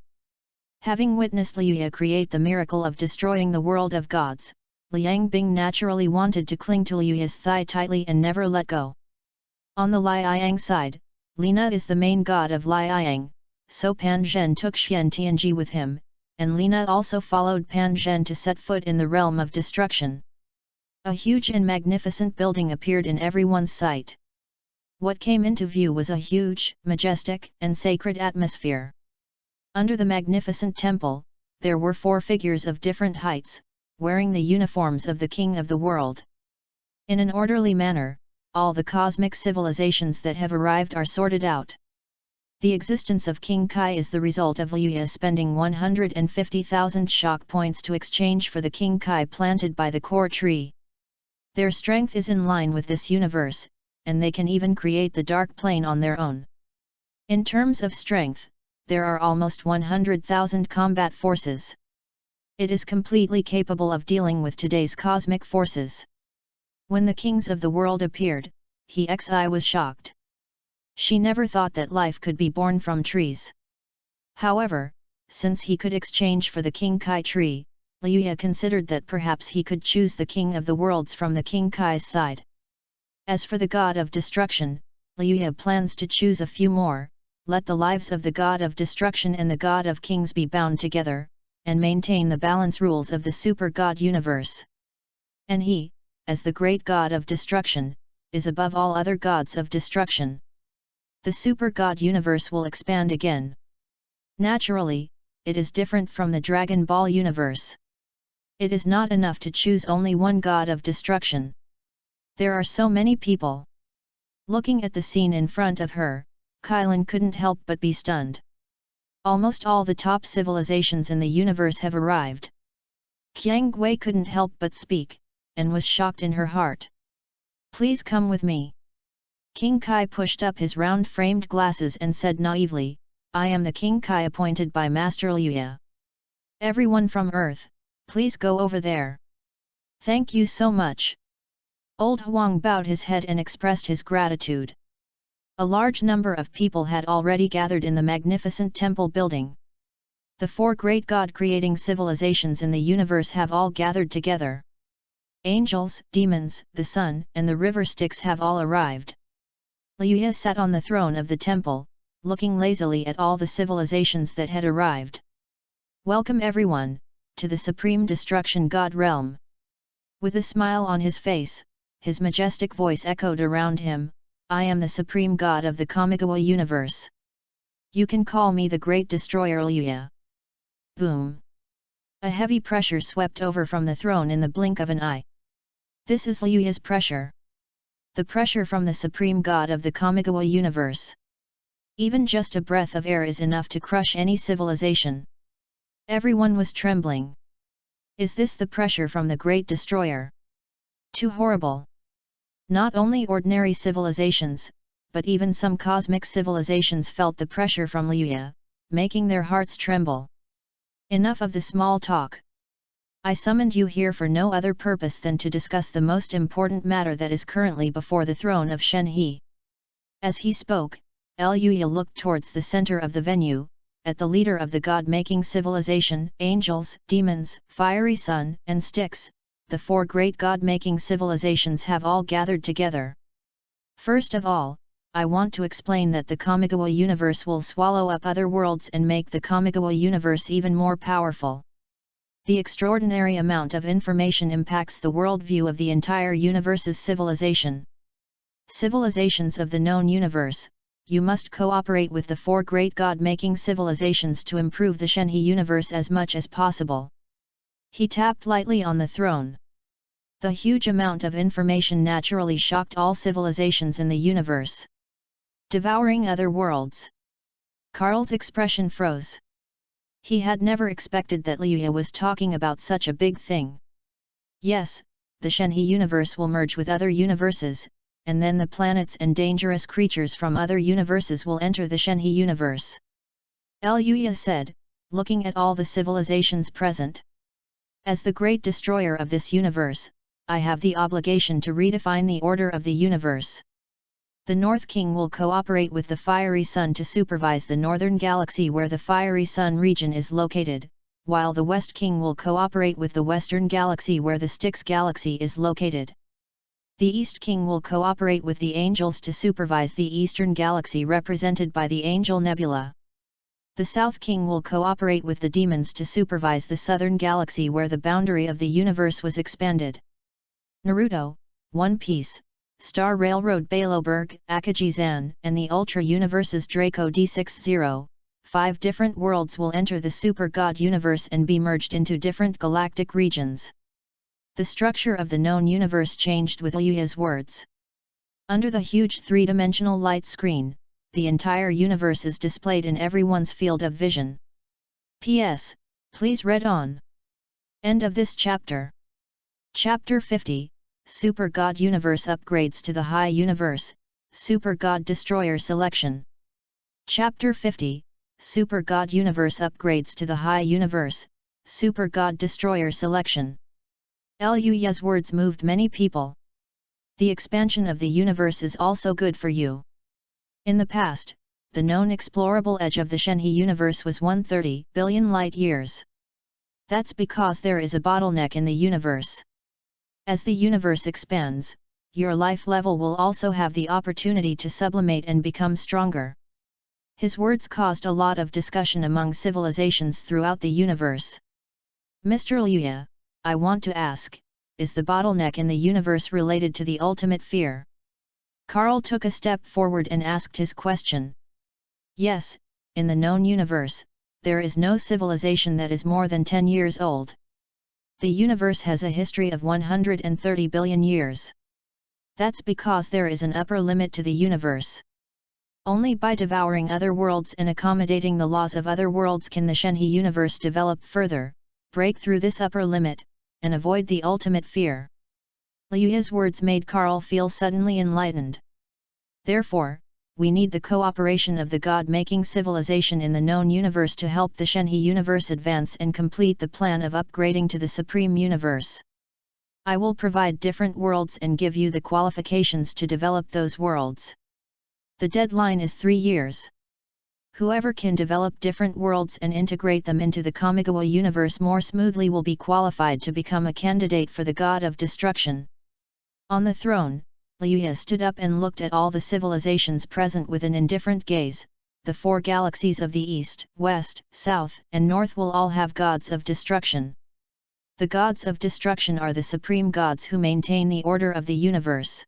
Having witnessed Liuya create the miracle of destroying the world of gods, Liang Bing naturally wanted to cling to Liuya's thigh tightly and never let go. On the Liang side, Lina is the main god of Liang, so Pan Zhen took Xian Tianji with him, and Lina also followed Pan Zhen to set foot in the realm of destruction. A huge and magnificent building appeared in everyone's sight. What came into view was a huge, majestic, and sacred atmosphere. Under the magnificent temple, there were 4 figures of different heights, wearing the uniforms of the King of the world. In an orderly manner, all the cosmic civilizations that have arrived are sorted out. The existence of King Kai is the result of Liuya spending 150,000 shock points to exchange for the King Kai planted by the core tree. Their strength is in line with this universe, and they can even create the dark plane on their own. In terms of strength, there are almost 100,000 combat forces. It is completely capable of dealing with today's cosmic forces. When the kings of the world appeared, He-Xi was shocked. She never thought that life could be born from trees. However, since he could exchange for the King Kai tree, Liuya considered that perhaps he could choose the king of the worlds from the King Kai's side. As for the god of destruction, Liuya plans to choose a few more. Let the lives of the god of destruction and the god of kings be bound together, and maintain the balance rules of the super god universe. And he, as the great god of destruction, is above all other gods of destruction. The super god universe will expand again. Naturally, it is different from the Dragon Ball universe. It is not enough to choose only one god of destruction. There are so many people. Looking at the scene in front of her, Kylin couldn't help but be stunned. Almost all the top civilizations in the universe have arrived. Qiang Gui couldn't help but speak, and was shocked in her heart. Please come with me. King Kai pushed up his round-framed glasses and said naively, I am the King Kai appointed by Master Liuya. Everyone from Earth, please go over there. Thank you so much. Old Huang bowed his head and expressed his gratitude. A large number of people had already gathered in the magnificent temple building. The four great god-creating civilizations in the universe have all gathered together. Angels, demons, the sun, and the river Styx have all arrived. Liuya sat on the throne of the temple, looking lazily at all the civilizations that had arrived. Welcome everyone, to the Supreme Destruction God Realm. With a smile on his face, his majestic voice echoed around him, I am the Supreme God of the Kamigawa universe. You can call me the Great Destroyer Liuya. Boom! A heavy pressure swept over from the throne in the blink of an eye. This is Liuya's pressure. The pressure from the Supreme God of the Kamigawa universe. Even just a breath of air is enough to crush any civilization. Everyone was trembling. Is this the pressure from the Great Destroyer? Too horrible. Not only ordinary civilizations, but even some cosmic civilizations felt the pressure from Liuya, making their hearts tremble. Enough of the small talk. I summoned you here for no other purpose than to discuss the most important matter that is currently before the throne of Shenhe. As he spoke, Liuya looked towards the center of the venue, at the leader of the god-making civilization, angels, demons, fiery sun, and Styx. The four great god-making civilizations have all gathered together. First of all, I want to explain that the Kamigawa universe will swallow up other worlds and make the Kamigawa universe even more powerful. The extraordinary amount of information impacts the worldview of the entire universe's civilization. Civilizations of the known universe, you must cooperate with the four great god-making civilizations to improve the Shenhe universe as much as possible. He tapped lightly on the throne. The huge amount of information naturally shocked all civilizations in the universe. Devouring other worlds. Karl's expression froze. He had never expected that Liuya was talking about such a big thing. Yes, the Shenhe universe will merge with other universes, and then the planets and dangerous creatures from other universes will enter the Shenhe universe. Liuya said, looking at all the civilizations present. As the great destroyer of this universe, I have the obligation to redefine the order of the universe. The North King will cooperate with the Fiery Sun to supervise the Northern Galaxy where the Fiery Sun region is located, while the West King will cooperate with the Western Galaxy where the Styx Galaxy is located. The East King will cooperate with the Angels to supervise the Eastern Galaxy represented by the Angel Nebula. The South King will cooperate with the Demons to supervise the Southern Galaxy where the boundary of the universe was expanded. Naruto, One Piece, Star Railroad Baloberg, Akagi-zan, and the Ultra Universe's Draco D60, 5 different worlds will enter the Super God universe and be merged into different galactic regions. The structure of the known universe changed with Liuya's words. Under the huge three-dimensional light screen, the entire universe is displayed in everyone's field of vision. P.S. Please read on. End of this chapter. Chapter 50, Super God Universe Upgrades to the High Universe, Super God Destroyer Selection. Chapter 50, Super God Universe Upgrades to the High Universe, Super God Destroyer Selection. Luya's words moved many people. The expansion of the universe is also good for you. In the past, the known explorable edge of the Shenhe universe was 130 billion light-years. That's because there is a bottleneck in the universe. As the universe expands, your life level will also have the opportunity to sublimate and become stronger. His words caused a lot of discussion among civilizations throughout the universe. Mr. Luya, I want to ask, is the bottleneck in the universe related to the ultimate fear? Carl took a step forward and asked his question. Yes, in the known universe, there is no civilization that is more than 10 years old. The universe has a history of 130 billion years. That's because there is an upper limit to the universe. Only by devouring other worlds and accommodating the laws of other worlds can the Shenhe universe develop further, break through this upper limit, and avoid the ultimate fear. Luya's words made Carl feel suddenly enlightened. Therefore, we need the cooperation of the God-making civilization in the known universe to help the Shenhe universe advance and complete the plan of upgrading to the Supreme Universe. I will provide different worlds and give you the qualifications to develop those worlds. The deadline is 3 years. Whoever can develop different worlds and integrate them into the Kamigawa universe more smoothly will be qualified to become a candidate for the God of Destruction. On the throne, Luya stood up and looked at all the civilizations present with an indifferent gaze. The 4 galaxies of the East, West, South, and North will all have gods of destruction. The gods of destruction are the supreme gods who maintain the order of the universe.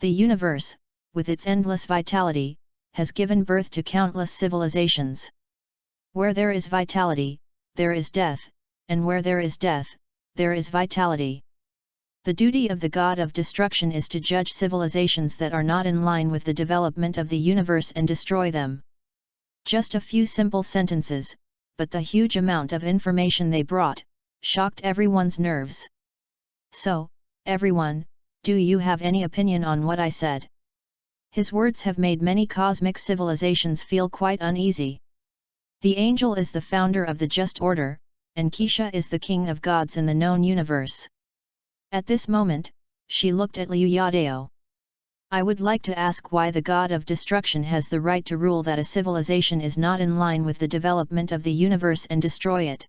The universe, with its endless vitality, has given birth to countless civilizations. Where there is vitality, there is death, and where there is death, there is vitality. The duty of the God of Destruction is to judge civilizations that are not in line with the development of the universe and destroy them. Just a few simple sentences, but the huge amount of information they brought, shocked everyone's nerves. So, everyone, do you have any opinion on what I said? His words have made many cosmic civilizations feel quite uneasy. The angel is the founder of the just order, and Keisha is the king of gods in the known universe. At this moment, she looked at Liu Yadao. I would like to ask why the God of Destruction has the right to rule that a civilization is not in line with the development of the universe and destroy it.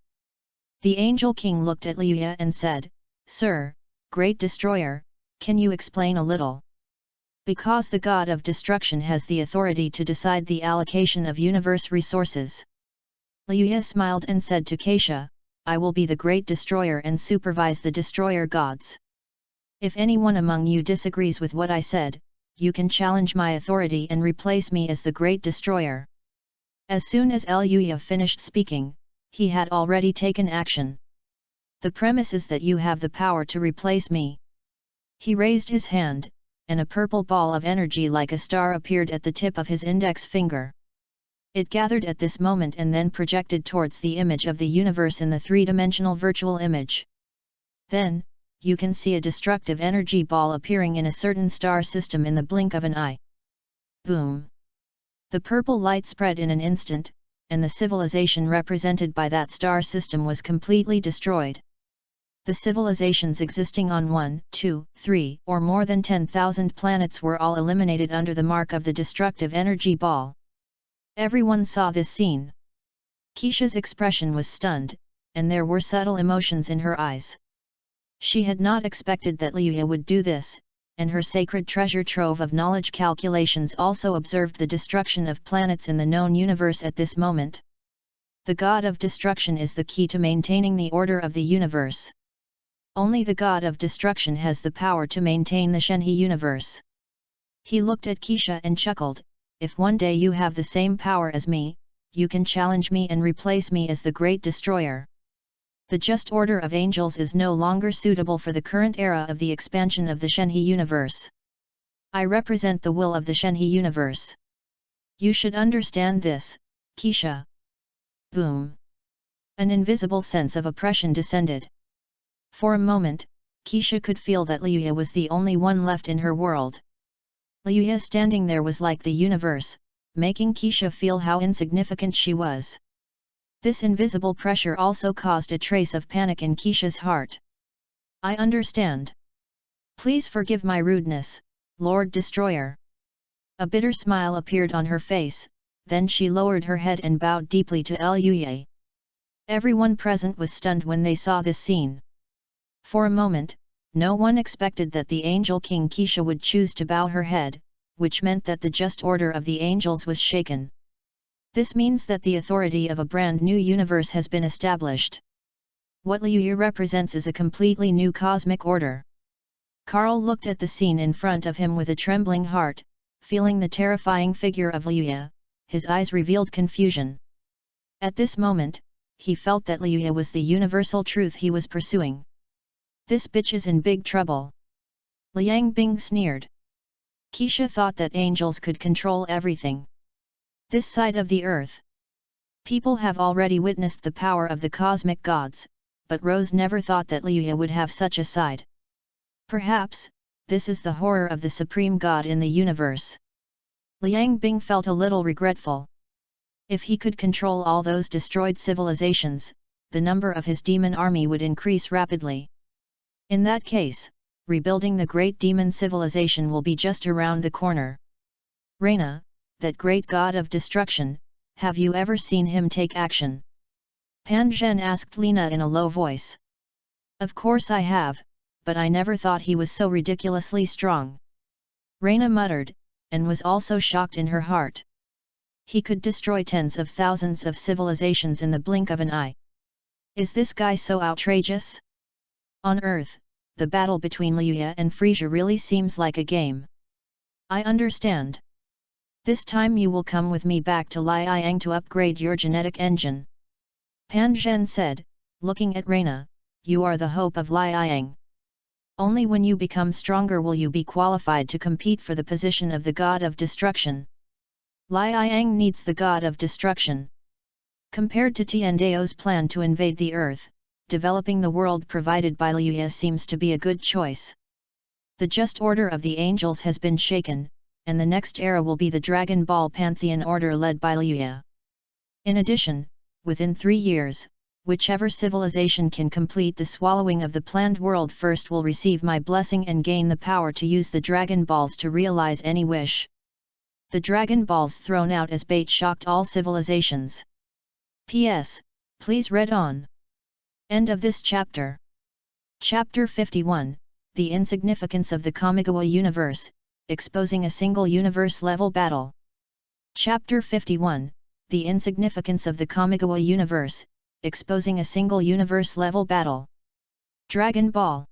The Angel King looked at Liuya and said, Sir, Great Destroyer, can you explain a little? Because the God of Destruction has the authority to decide the allocation of universe resources. Liuya smiled and said to Keisha, I will be the Great Destroyer and supervise the Destroyer gods. If anyone among you disagrees with what I said, you can challenge my authority and replace me as the Great Destroyer. As soon as Luya finished speaking, he had already taken action. The premise is that you have the power to replace me. He raised his hand, and a purple ball of energy like a star appeared at the tip of his index finger. It gathered at this moment and then projected towards the image of the universe in the three-dimensional virtual image. Then, you can see a destructive energy ball appearing in a certain star system in the blink of an eye. Boom! The purple light spread in an instant, and the civilization represented by that star system was completely destroyed. The civilizations existing on 1, 2, 3, or more than 10,000 planets were all eliminated under the mark of the destructive energy ball. Everyone saw this scene. Keisha's expression was stunned, and there were subtle emotions in her eyes. She had not expected that Liuya would do this, and her sacred treasure trove of knowledge calculations also observed the destruction of planets in the known universe at this moment. The God of Destruction is the key to maintaining the order of the universe. Only the God of Destruction has the power to maintain the Shenhe universe. He looked at Keisha and chuckled, if one day you have the same power as me, you can challenge me and replace me as the Great Destroyer. The just order of angels is no longer suitable for the current era of the expansion of the Shenhe universe. I represent the will of the Shenhe universe. You should understand this, Keisha. Boom. An invisible sense of oppression descended. For a moment, Keisha could feel that Liuya was the only one left in her world. Liuya standing there was like the universe, making Keisha feel how insignificant she was. This invisible pressure also caused a trace of panic in Keisha's heart. I understand. Please forgive my rudeness, Lord Destroyer. A bitter smile appeared on her face, then she lowered her head and bowed deeply to Liuya. Everyone present was stunned when they saw this scene. For a moment, no one expected that the Angel King Keisha would choose to bow her head, which meant that the just order of the angels was shaken. This means that the authority of a brand new universe has been established. What Liuya represents is a completely new cosmic order. Carl looked at the scene in front of him with a trembling heart, feeling the terrifying figure of Liuya. His eyes revealed confusion. At this moment, he felt that Liuya was the universal truth he was pursuing. This bitch is in big trouble. Liang Bing sneered. Keisha thought that angels could control everything. This side of the earth. People have already witnessed the power of the cosmic gods, but Rose never thought that Liuya would have such a side. Perhaps, this is the horror of the supreme god in the universe. Liang Bing felt a little regretful. If he could control all those destroyed civilizations, the number of his demon army would increase rapidly. In that case, rebuilding the great demon civilization will be just around the corner. Reina, that great god of destruction, have you ever seen him take action? Pan Zhen asked Lina in a low voice. Of course I have, but I never thought he was so ridiculously strong. Reina muttered, and was also shocked in her heart. He could destroy tens of thousands of civilizations in the blink of an eye. Is this guy so outrageous? On Earth, the battle between Liuya and Frisia really seems like a game. I understand. This time you will come with me back to Liang to upgrade your genetic engine. Pan Zhen said, looking at Reina, you are the hope of Liang. Only when you become stronger will you be qualified to compete for the position of the god of destruction. Liang needs the god of destruction. Compared to Tiandao's plan to invade the earth, developing the world provided by Liuya seems to be a good choice. The just order of the angels has been shaken, and the next era will be the Dragon Ball Pantheon order led by Liuya. In addition, within 3 years, whichever civilization can complete the swallowing of the planned world first will receive my blessing and gain the power to use the Dragon Balls to realize any wish. The Dragon Balls thrown out as bait shocked all civilizations. P.S. Please read on. End of this chapter. Chapter 51, The Insignificance of the Kamigawa Universe, Exposing a Single Universe-Level Battle. Chapter 51, The Insignificance of the Kamigawa Universe, Exposing a Single Universe-Level Battle. Dragon Ball.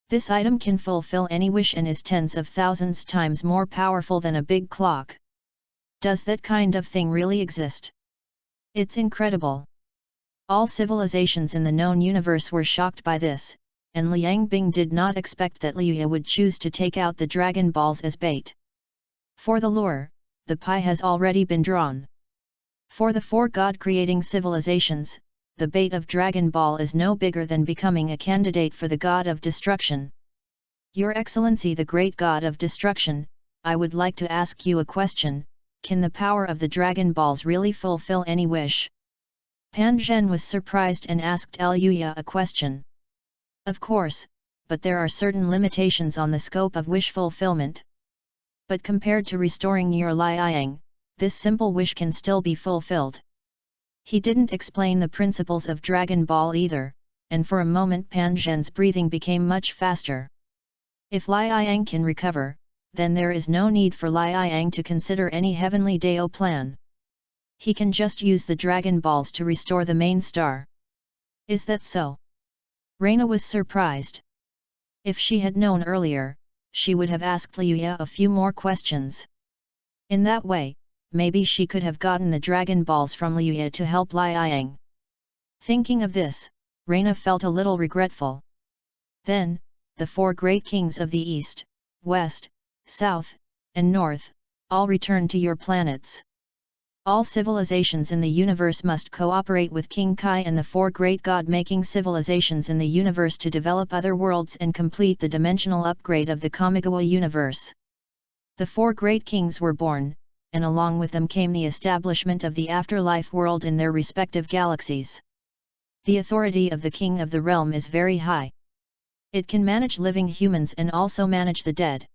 This item can fulfill any wish and is tens of thousands times more powerful than a big clock. Does that kind of thing really exist? It's incredible. All civilizations in the known universe were shocked by this, and Liang Bing did not expect that Liuya would choose to take out the Dragon Balls as bait. For the lure, the pie has already been drawn. For the 4 god-creating civilizations, the bait of Dragon Ball is no bigger than becoming a candidate for the god of destruction. Your Excellency the great god of destruction, I would like to ask you a question, can the power of the Dragon Balls really fulfill any wish? Pan Zhen was surprised and asked Liuya a question. Of course, but there are certain limitations on the scope of wish fulfillment. But compared to restoring your Liang, this simple wish can still be fulfilled. He didn't explain the principles of Dragon Ball either, and for a moment Pan Zhen's breathing became much faster. If Liang can recover, then there is no need for Liang to consider any heavenly Dao plan. He can just use the Dragon Balls to restore the main star. Is that so? Reina was surprised. If she had known earlier, she would have asked Liuya a few more questions. In that way, maybe she could have gotten the Dragon Balls from Liuya to help Liang. Thinking of this, Reina felt a little regretful. Then, the 4 great kings of the East, West, South, and North, all return to your planets. All civilizations in the universe must cooperate with King Kai and the 4 great god-making civilizations in the universe to develop other worlds and complete the dimensional upgrade of the Kamigawa universe. The 4 great kings were born, and along with them came the establishment of the afterlife world in their respective galaxies. The authority of the king of the realm is very high. It can manage living humans and also manage the dead.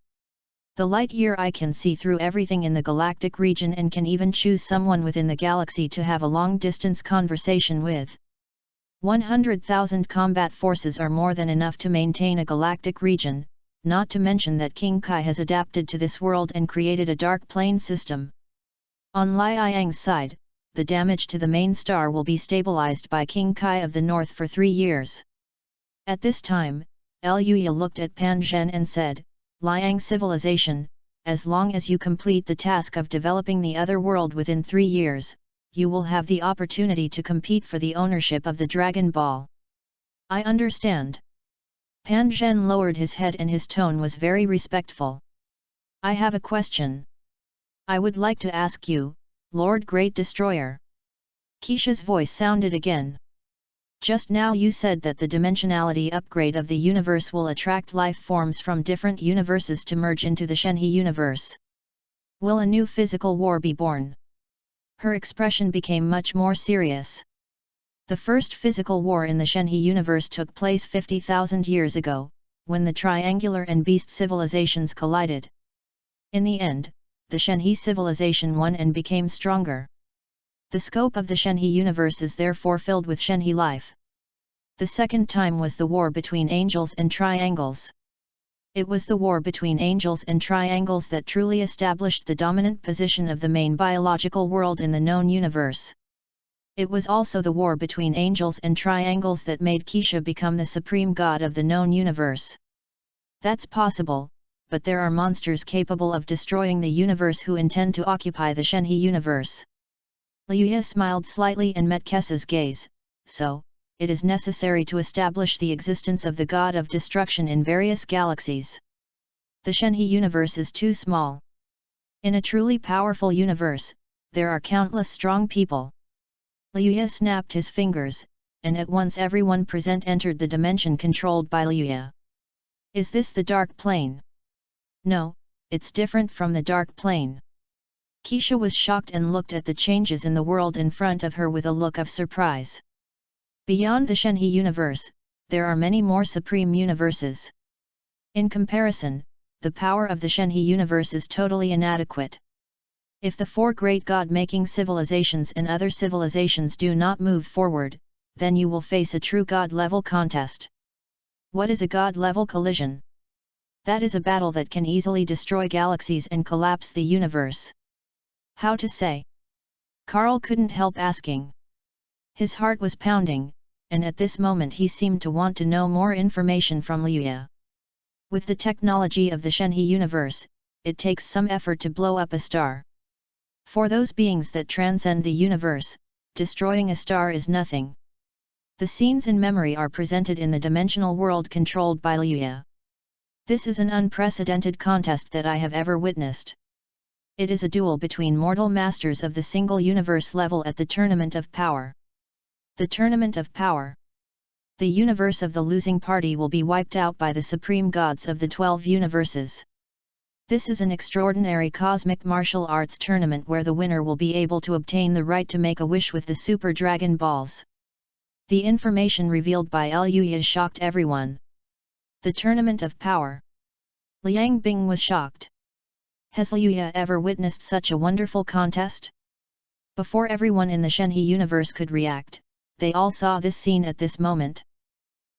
The light year eye can see through everything in the galactic region and can even choose someone within the galaxy to have a long-distance conversation with. 100,000 combat forces are more than enough to maintain a galactic region, not to mention that King Kai has adapted to this world and created a dark plane system. On Liang's side, the damage to the main star will be stabilized by King Kai of the North for 3 years. At this time, Luya looked at Pan Zhen and said, Liang civilization, as long as you complete the task of developing the other world within 3 years, you will have the opportunity to compete for the ownership of the Dragon Ball. I understand. Pan Zhen lowered his head and his tone was very respectful. I have a question. I would like to ask you, Lord Great Destroyer. Keisha's voice sounded again. Just now you said that the dimensionality upgrade of the universe will attract life forms from different universes to merge into the Shenhe universe. Will a new physical war be born? Her expression became much more serious. The first physical war in the Shenhe universe took place 50,000 years ago, when the triangular and beast civilizations collided. In the end, the Shenhe civilization won and became stronger. The scope of the Shenhe universe is therefore filled with Shenhe life. The second time was the war between angels and triangles. It was the war between angels and triangles that truly established the dominant position of the main biological world in the known universe. It was also the war between angels and triangles that made Keisha become the supreme god of the known universe. That's possible, but there are monsters capable of destroying the universe who intend to occupy the Shenhe universe. Liuya smiled slightly and met Kessa's gaze, so, it is necessary to establish the existence of the god of destruction in various galaxies. The Shenhe universe is too small. In a truly powerful universe, there are countless strong people. Liuya snapped his fingers, and at once everyone present entered the dimension controlled by Liuya. Is this the dark plane? No, it's different from the dark plane. Keisha was shocked and looked at the changes in the world in front of her with a look of surprise. Beyond the Shenhe universe, there are many more supreme universes. In comparison, the power of the Shenhe universe is totally inadequate. If the 4 great god-making civilizations and other civilizations do not move forward, then you will face a true god-level contest. What is a god-level collision? That is a battle that can easily destroy galaxies and collapse the universe. How to say? Carl couldn't help asking. His heart was pounding, and at this moment he seemed to want to know more information from Liuya. With the technology of the Shenhe universe, it takes some effort to blow up a star. For those beings that transcend the universe, destroying a star is nothing. The scenes in memory are presented in the dimensional world controlled by Liuya. This is an unprecedented contest that I have ever witnessed. It is a duel between mortal masters of the single universe level at the Tournament of Power. The Tournament of Power. The universe of the losing party will be wiped out by the supreme gods of the 12 universes. This is an extraordinary cosmic martial arts tournament where the winner will be able to obtain the right to make a wish with the Super Dragon Balls. The information revealed by Luya shocked everyone. The Tournament of Power. Liang Bing was shocked. Has Liuya ever witnessed such a wonderful contest? Before everyone in the Shenhe universe could react, they all saw this scene at this moment.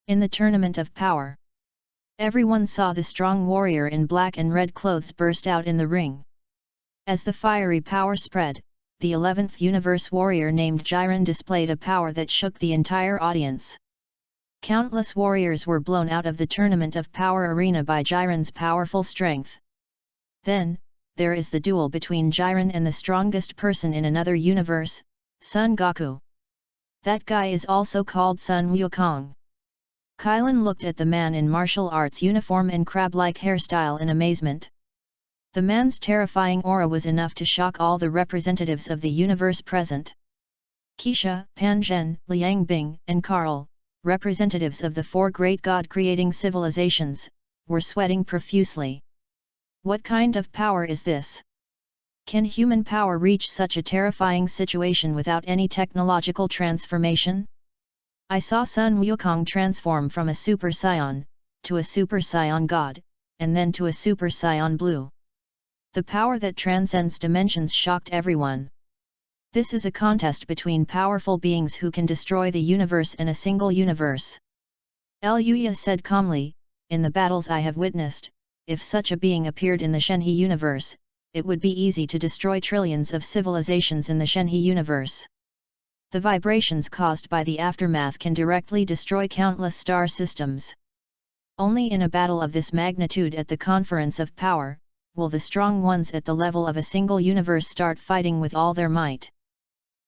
In the Tournament of Power, everyone saw the strong warrior in black and red clothes burst out in the ring. As the fiery power spread, the 11th universe warrior named Jiren displayed a power that shook the entire audience. Countless warriors were blown out of the Tournament of Power arena by Jiren's powerful strength. Then, there is the duel between Jiren and the strongest person in another universe, Son Goku. That guy is also called Sun Wukong. Kylan looked at the man in martial arts uniform and crab-like hairstyle in amazement. The man's terrifying aura was enough to shock all the representatives of the universe present. Keisha, Pan Zhen, Liang Bing, and Carl, representatives of the four great god-creating civilizations, were sweating profusely. What kind of power is this? Can human power reach such a terrifying situation without any technological transformation? I saw Sun Wukong transform from a Super Saiyan, to a Super Saiyan God, and then to a Super Saiyan Blue. The power that transcends dimensions shocked everyone. This is a contest between powerful beings who can destroy the universe in a single universe. Luya said calmly, in the battles I have witnessed, if such a being appeared in the Shenhe universe, it would be easy to destroy trillions of civilizations in the Shenhe universe. The vibrations caused by the aftermath can directly destroy countless star systems. Only in a battle of this magnitude at the Conference of Power, will the strong ones at the level of a single universe start fighting with all their might.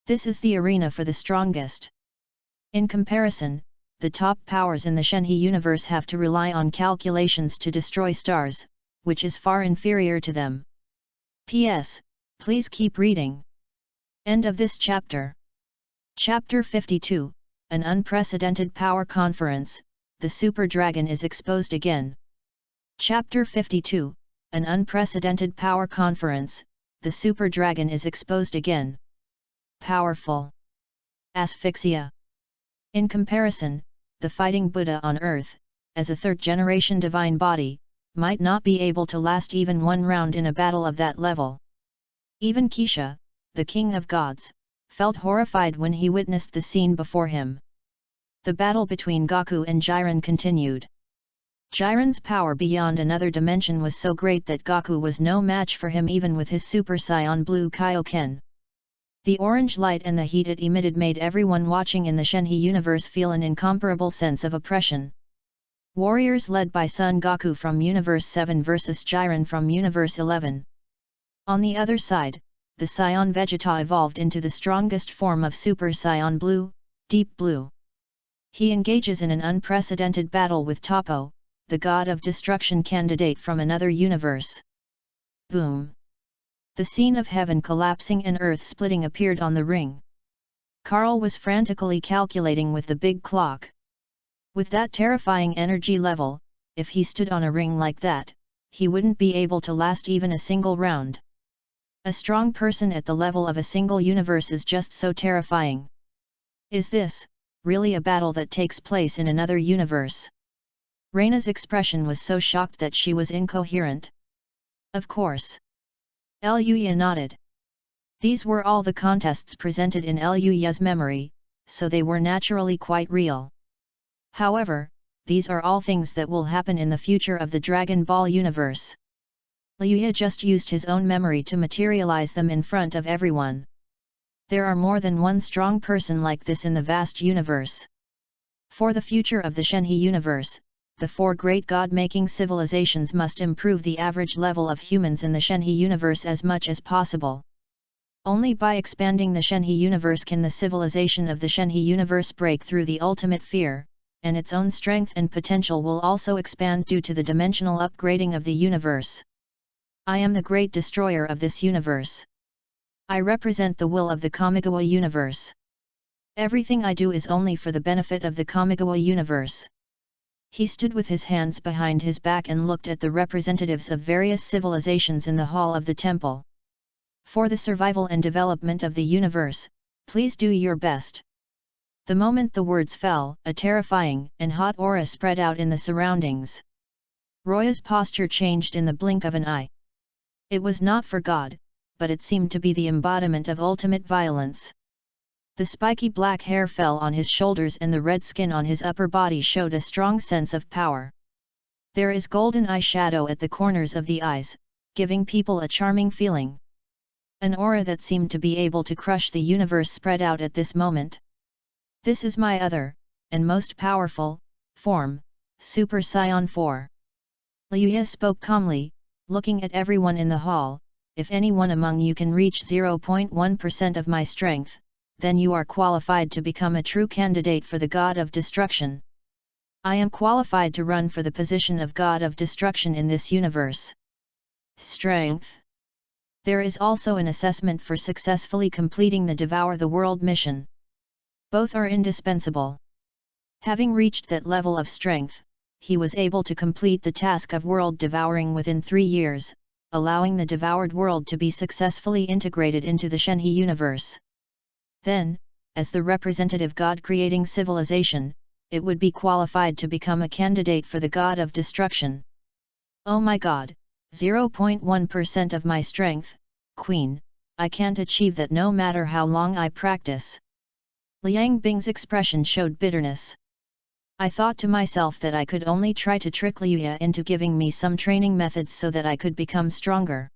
This is the arena for the strongest. In comparison, the top powers in the Shenhe universe have to rely on calculations to destroy stars, which is far inferior to them. P.S. Please keep reading. End of this chapter. Chapter 52, An Unprecedented Power Conference, the Super Dragon is exposed again. Chapter 52, An Unprecedented Power Conference, the Super Dragon is exposed again. Powerful. Asphyxia. In comparison, the Fighting Buddha on Earth, as a third-generation divine body, might not be able to last even one round in a battle of that level. Even Keisha, the King of Gods, felt horrified when he witnessed the scene before him. The battle between Goku and Jiren continued. Jiren's power beyond another dimension was so great that Goku was no match for him even with his Super Saiyan Blue Kaioken. The orange light and the heat it emitted made everyone watching in the Shenhe universe feel an incomparable sense of oppression. Warriors led by Son Goku from Universe 7 versus Jiren from Universe 11. On the other side, the Saiyan Vegeta evolved into the strongest form of Super Saiyan Blue, Deep Blue. He engages in an unprecedented battle with Toppo, the god of destruction candidate from another universe. Boom! The scene of heaven collapsing and earth splitting appeared on the ring. Carl was frantically calculating with the big clock. With that terrifying energy level, if he stood on a ring like that, he wouldn't be able to last even a single round. A strong person at the level of a single universe is just so terrifying. Is this really a battle that takes place in another universe? Reina's expression was so shocked that she was incoherent. Of course. Luya nodded. These were all the contests presented in Luya's memory, so they were naturally quite real. However, these are all things that will happen in the future of the Dragon Ball universe. Luya just used his own memory to materialize them in front of everyone. There are more than one strong person like this in the vast universe. For the future of the Shenhe universe, the four great god-making civilizations must improve the average level of humans in the Shenhe universe as much as possible. Only by expanding the Shenhe universe can the civilization of the Shenhe universe break through the ultimate fear, and its own strength and potential will also expand due to the dimensional upgrading of the universe. I am the great destroyer of this universe. I represent the will of the Kamigawa universe. Everything I do is only for the benefit of the Kamigawa universe. He stood with his hands behind his back and looked at the representatives of various civilizations in the hall of the temple. For the survival and development of the universe, please do your best. The moment the words fell, a terrifying and hot aura spread out in the surroundings. Roya's posture changed in the blink of an eye. It was not for God, but it seemed to be the embodiment of ultimate violence. The spiky black hair fell on his shoulders and the red skin on his upper body showed a strong sense of power. There is golden eyeshadow at the corners of the eyes, giving people a charming feeling. An aura that seemed to be able to crush the universe spread out at this moment. This is my other, and most powerful, form, Super Saiyan 4. Luya spoke calmly, looking at everyone in the hall. If anyone among you can reach 0.1% of my strength, then you are qualified to become a true candidate for the God of Destruction. I am qualified to run for the position of God of Destruction in this universe. Strength. There is also an assessment for successfully completing the Devour the World mission. Both are indispensable. Having reached that level of strength, he was able to complete the task of world devouring within 3 years, allowing the devoured world to be successfully integrated into the Shenhe universe. Then, as the representative God-creating civilization, it would be qualified to become a candidate for the God of Destruction. Oh my God, 0.1% of my strength, Queen, I can't achieve that no matter how long I practice. Liang Bing's expression showed bitterness. I thought to myself that I could only try to trick Liuya into giving me some training methods so that I could become stronger.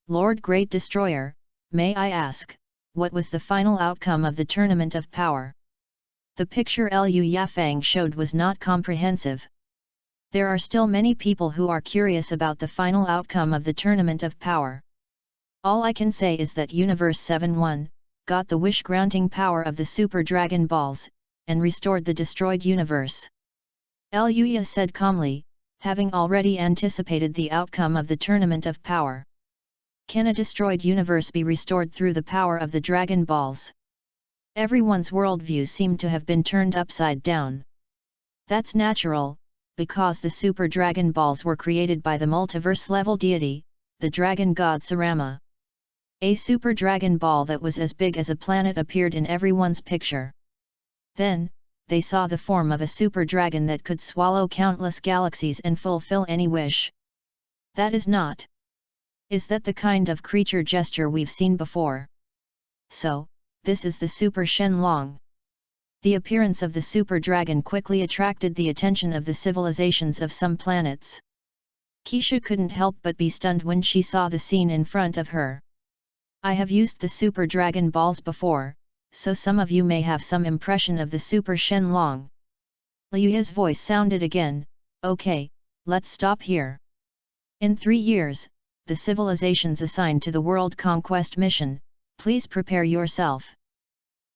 Lord Great Destroyer, may I ask, what was the final outcome of the Tournament of Power? The picture Liu Yafang showed was not comprehensive. There are still many people who are curious about the final outcome of the Tournament of Power. All I can say is that Universe 7-1 got the wish-granting power of the Super Dragon Balls, and restored the destroyed universe. Liuya said calmly, having already anticipated the outcome of the Tournament of Power. Can a destroyed universe be restored through the power of the Dragon Balls? Everyone's worldview seemed to have been turned upside down. That's natural, because the Super Dragon Balls were created by the multiverse-level deity, the Dragon God Sarama. A Super Dragon Ball that was as big as a planet appeared in everyone's picture. Then, they saw the form of a super dragon that could swallow countless galaxies and fulfill any wish. That is not. Is that the kind of creature gesture we've seen before? So, this is the Super Shenlong. The appearance of the super dragon quickly attracted the attention of the civilizations of some planets. Keisha couldn't help but be stunned when she saw the scene in front of her. I have used the Super Dragon Balls before, so some of you may have some impression of the Super Shenlong. Liuya's voice sounded again, okay, let's stop here. In 3 years, the civilizations assigned to the World Conquest mission, please prepare yourself.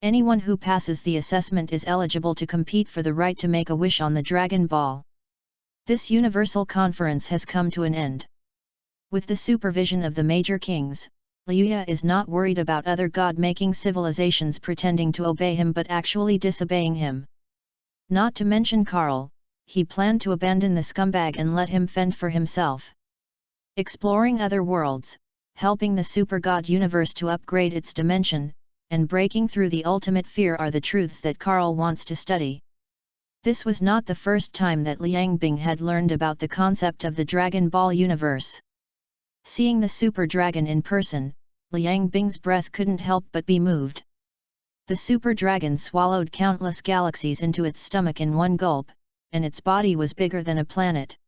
Anyone who passes the assessment is eligible to compete for the right to make a wish on the Dragon Ball. This universal conference has come to an end. With the supervision of the major kings, Liuya is not worried about other god-making civilizations pretending to obey him but actually disobeying him. Not to mention Karl, he planned to abandon the scumbag and let him fend for himself. Exploring other worlds, helping the super god universe to upgrade its dimension, and breaking through the ultimate fear are the truths that Karl wants to study. This was not the first time that Liang Bing had learned about the concept of the Dragon Ball universe. Seeing the super dragon in person, Liang Bing's breath couldn't help but be moved. The super dragon swallowed countless galaxies into its stomach in one gulp, and its body was bigger than a planet.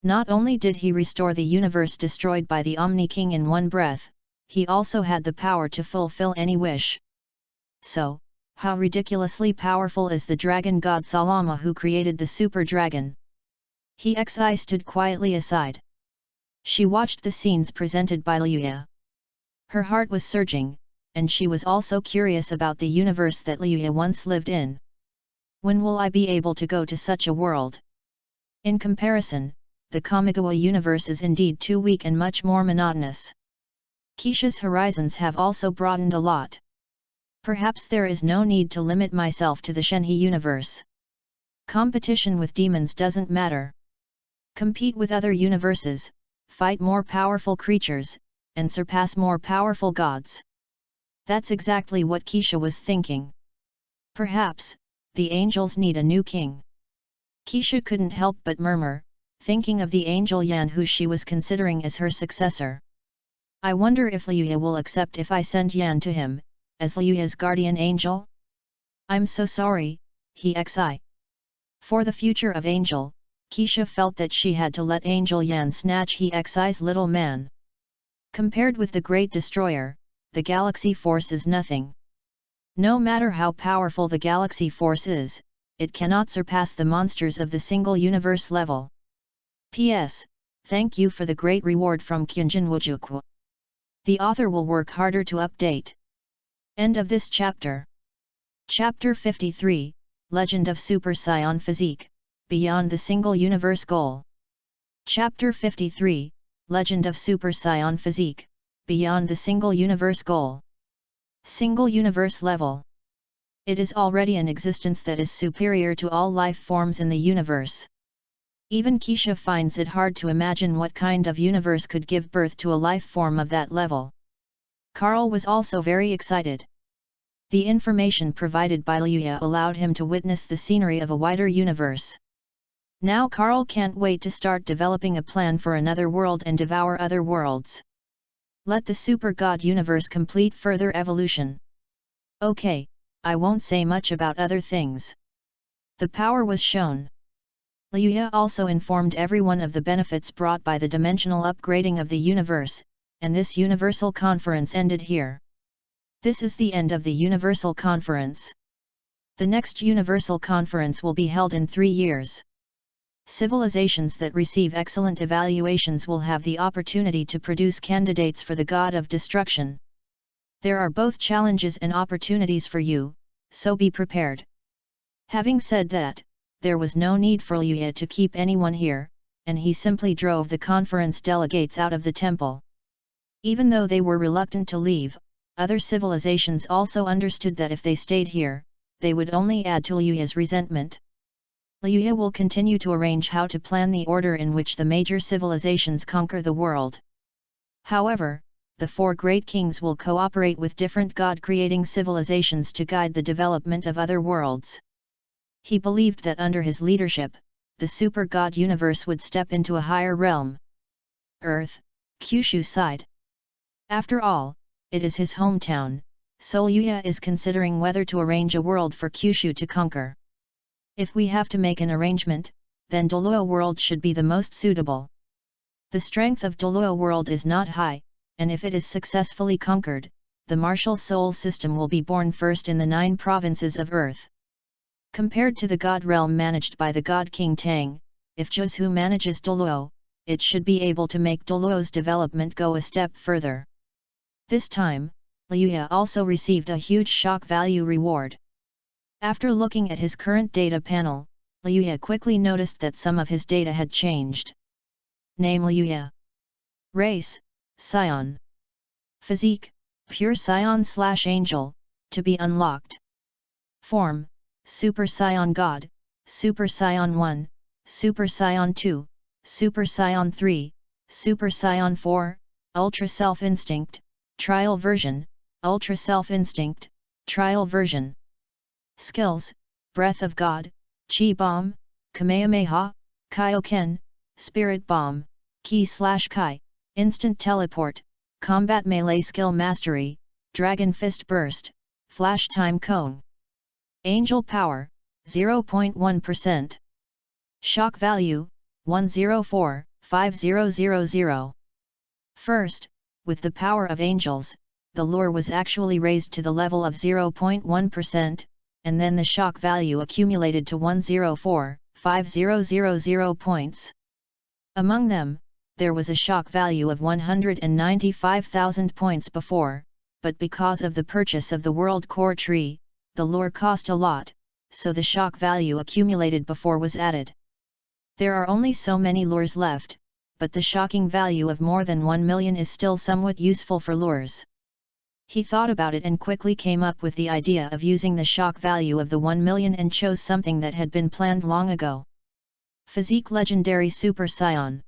Not only did he restore the universe destroyed by the Omni King in one breath, he also had the power to fulfill any wish. So, how ridiculously powerful is the dragon god Salama who created the super dragon? Xi stood quietly aside. She watched the scenes presented by Liuya. Her heart was surging, and she was also curious about the universe that Liuya once lived in. When will I be able to go to such a world? In comparison, the Kamigawa universe is indeed too weak and much more monotonous. Keisha's horizons have also broadened a lot. Perhaps there is no need to limit myself to the Shenhe universe. Competition with demons doesn't matter. Compete with other universes, fight more powerful creatures, and surpass more powerful gods. That's exactly what Keisha was thinking. Perhaps, the angels need a new king. Keisha couldn't help but murmur, thinking of the angel Yan who she was considering as her successor. I wonder if Liuya will accept if I send Yan to him, as Liuya's guardian angel? I'm so sorry, Xi. For the future of Angel, Keisha felt that she had to let Angel Yan snatch Xi's little man. Compared with the Great Destroyer, the Galaxy Force is nothing. No matter how powerful the Galaxy Force is, it cannot surpass the monsters of the single universe level. P.S. Thank you for the great reward from Kyunjin Wujukwu. The author will work harder to update. End of this chapter. Chapter 53, Legend of Super Saiyan Physique, Beyond the Single Universe Goal. Chapter 53, Legend of Super Scion Physique, Beyond the Single Universe Goal. Single Universe Level. It is already an existence that is superior to all life forms in the universe. Even Keisha finds it hard to imagine what kind of universe could give birth to a life form of that level. Carl was also very excited. The information provided by Liuya allowed him to witness the scenery of a wider universe. Now Carl can't wait to start developing a plan for another world and devour other worlds. Let the super god universe complete further evolution. Okay, I won't say much about other things. The power was shown. Liuya also informed everyone of the benefits brought by the dimensional upgrading of the universe, and this universal conference ended here. This is the end of the universal conference. The next universal conference will be held in 3 years. Civilizations that receive excellent evaluations will have the opportunity to produce candidates for the God of Destruction. There are both challenges and opportunities for you, so be prepared. Having said that, there was no need for Liuya to keep anyone here, and he simply drove the conference delegates out of the temple. Even though they were reluctant to leave, other civilizations also understood that if they stayed here, they would only add to Liuya's resentment. Liuya will continue to arrange how to plan the order in which the major civilizations conquer the world. However, the 4 great kings will cooperate with different god-creating civilizations to guide the development of other worlds. He believed that under his leadership, the super god universe would step into a higher realm. Earth, Kyushu side. After all, it is his hometown, so Liuya is considering whether to arrange a world for Kyushu to conquer. If we have to make an arrangement, then Doluo world should be the most suitable. The strength of Doluo world is not high, and if it is successfully conquered, the martial soul system will be born first in the 9 provinces of Earth. Compared to the god realm managed by the god King Tang, if Zhu manages Doluo, it should be able to make Doluo's development go a step further. This time, Liuya also received a huge shock value reward. After looking at his current data panel, Liuya quickly noticed that some of his data had changed. Name Liuya. Race, Scion. Physique, Pure Scion/Angel, to be unlocked. Form, Super Scion God, Super Scion 1, Super Scion 2, Super Scion 3, Super Scion 4, Ultra Self Instinct, Trial Version, Ultra Self Instinct, Trial Version. Skills, Breath of God, Chi Bomb, Kamehameha, Kaioken, Spirit Bomb, Ki/Kai, Instant Teleport, Combat Melee Skill Mastery, Dragon Fist Burst, Flash Time Cone. Angel Power, 0.1%. Shock Value, 104,5000. First, with the power of angels, the lure was actually raised to the level of 0.1%, and then the shock value accumulated to 104,5000 points. Among them, there was a shock value of 195,000 points before, but because of the purchase of the World Core Tree, the lure cost a lot, so the shock value accumulated before was added. There are only so many lures left, but the shocking value of more than 1 million is still somewhat useful for lures. He thought about it and quickly came up with the idea of using the shock value of the 1 million and chose something that had been planned long ago. Physique Legendary Super Scion.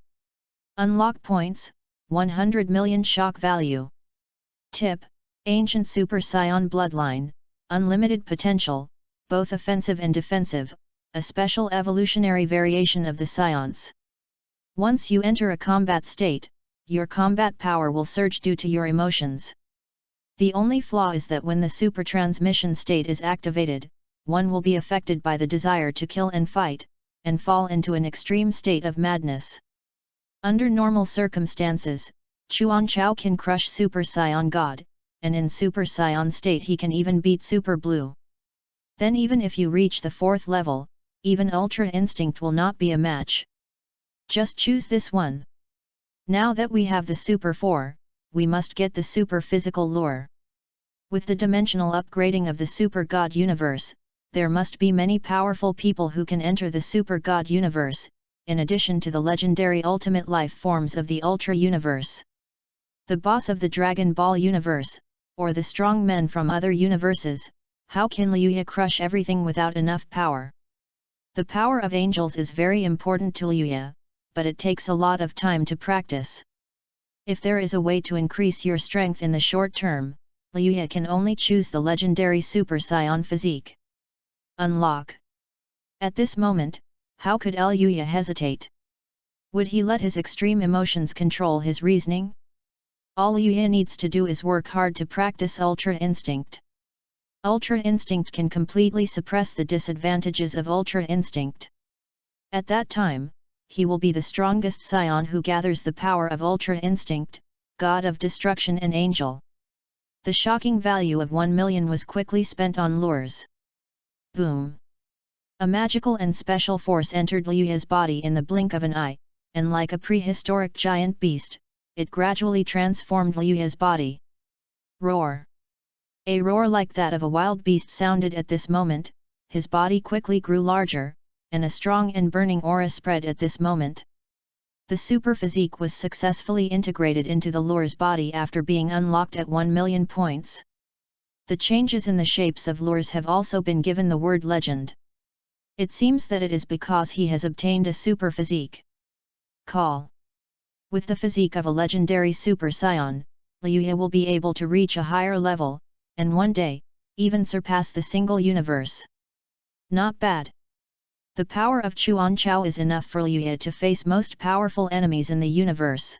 Unlock points, 100 million shock value. Tip, Ancient Super Scion Bloodline, Unlimited Potential, both offensive and defensive, a special evolutionary variation of the Scions. Once you enter a combat state, your combat power will surge due to your emotions. The only flaw is that when the super transmission state is activated, one will be affected by the desire to kill and fight, and fall into an extreme state of madness. Under normal circumstances, Chuan Chao can crush Super Scion God, and in Super Scion state he can even beat Super Blue. Then even if you reach the 4th level, even Ultra Instinct will not be a match. Just choose this one. Now that we have the Super 4, we must get the Super Physical Lure. With the dimensional upgrading of the Super God Universe, there must be many powerful people who can enter the Super God Universe, in addition to the legendary ultimate life forms of the Ultra Universe. The boss of the Dragon Ball universe, or the strong men from other universes, how can Liyue crush everything without enough power? The power of angels is very important to Liyue, but it takes a lot of time to practice. If there is a way to increase your strength in the short term, Liyue can only choose the legendary Super Saiyan physique. Unlock. At this moment, how could Liyue hesitate? Would he let his extreme emotions control his reasoning? All Liyue needs to do is work hard to practice Ultra Instinct. Ultra Instinct can completely suppress the disadvantages of Ultra Instinct. At that time, he will be the strongest Saiyan who gathers the power of Ultra Instinct, God of Destruction and Angel. The shocking value of 1 million was quickly spent on lures. Boom! A magical and special force entered Liyue's body in the blink of an eye, and like a prehistoric giant beast, it gradually transformed Liyue's body. Roar! A roar like that of a wild beast sounded at this moment. His body quickly grew larger, and a strong and burning aura spread at this moment. The super physique was successfully integrated into the lure's body after being unlocked at 1 million points. The changes in the shapes of lures have also been given the word legend. It seems that it is because he has obtained a super physique. Call. With the physique of a legendary Super Saiyan, Liyue will be able to reach a higher level, and one day, even surpass the single universe. Not bad. The power of Chuan Chao is enough for Liyue to face most powerful enemies in the universe.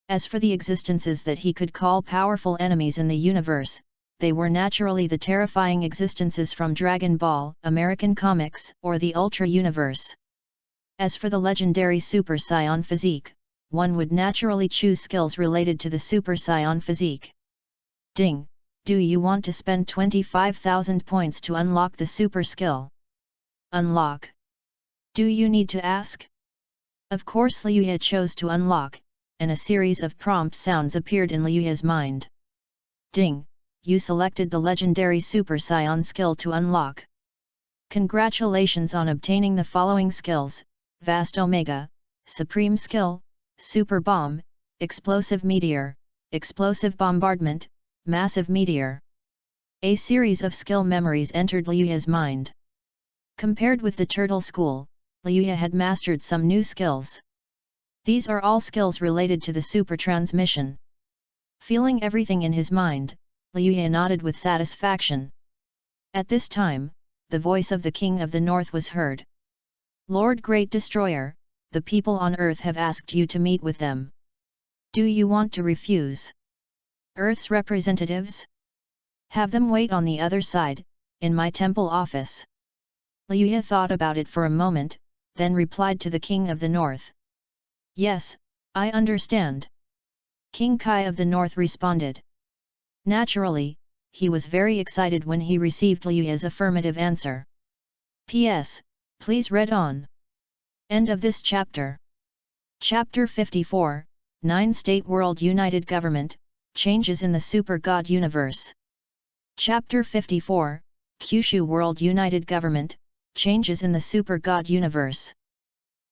As for the existences that he could call powerful enemies in the universe, they were naturally the terrifying existences from Dragon Ball, American comics, or the Ultra Universe. As for the legendary Super Saiyan physique, one would naturally choose skills related to the Super Saiyan physique. Ding! Do you want to spend 25,000 points to unlock the super skill? Unlock. Do you need to ask? Of course Liyue chose to unlock, and a series of prompt sounds appeared in Liyue's mind. Ding! You selected the legendary Super Saiyan skill to unlock. Congratulations on obtaining the following skills: Vast Omega, Supreme Skill, Super Bomb, Explosive Meteor, Explosive Bombardment, Massive Meteor. A series of skill memories entered Liyue's mind. Compared with the Turtle School, Liyue had mastered some new skills. These are all skills related to the super transmission. Feeling everything in his mind, Liyue nodded with satisfaction. At this time, the voice of the King of the North was heard. Lord Great Destroyer, the people on Earth have asked you to meet with them. Do you want to refuse? Earth's representatives? Have them wait on the other side, in my temple office. Liyue thought about it for a moment, then replied to the King of the North. Yes, I understand. King Kai of the North responded. Naturally, he was very excited when he received Liyue's affirmative answer. P.S. Please read on. End of this chapter. Chapter 54, 9-State World United Government, Changes in the Super God Universe. Chapter 54, Kyushu World United Government, Changes in the Super God Universe.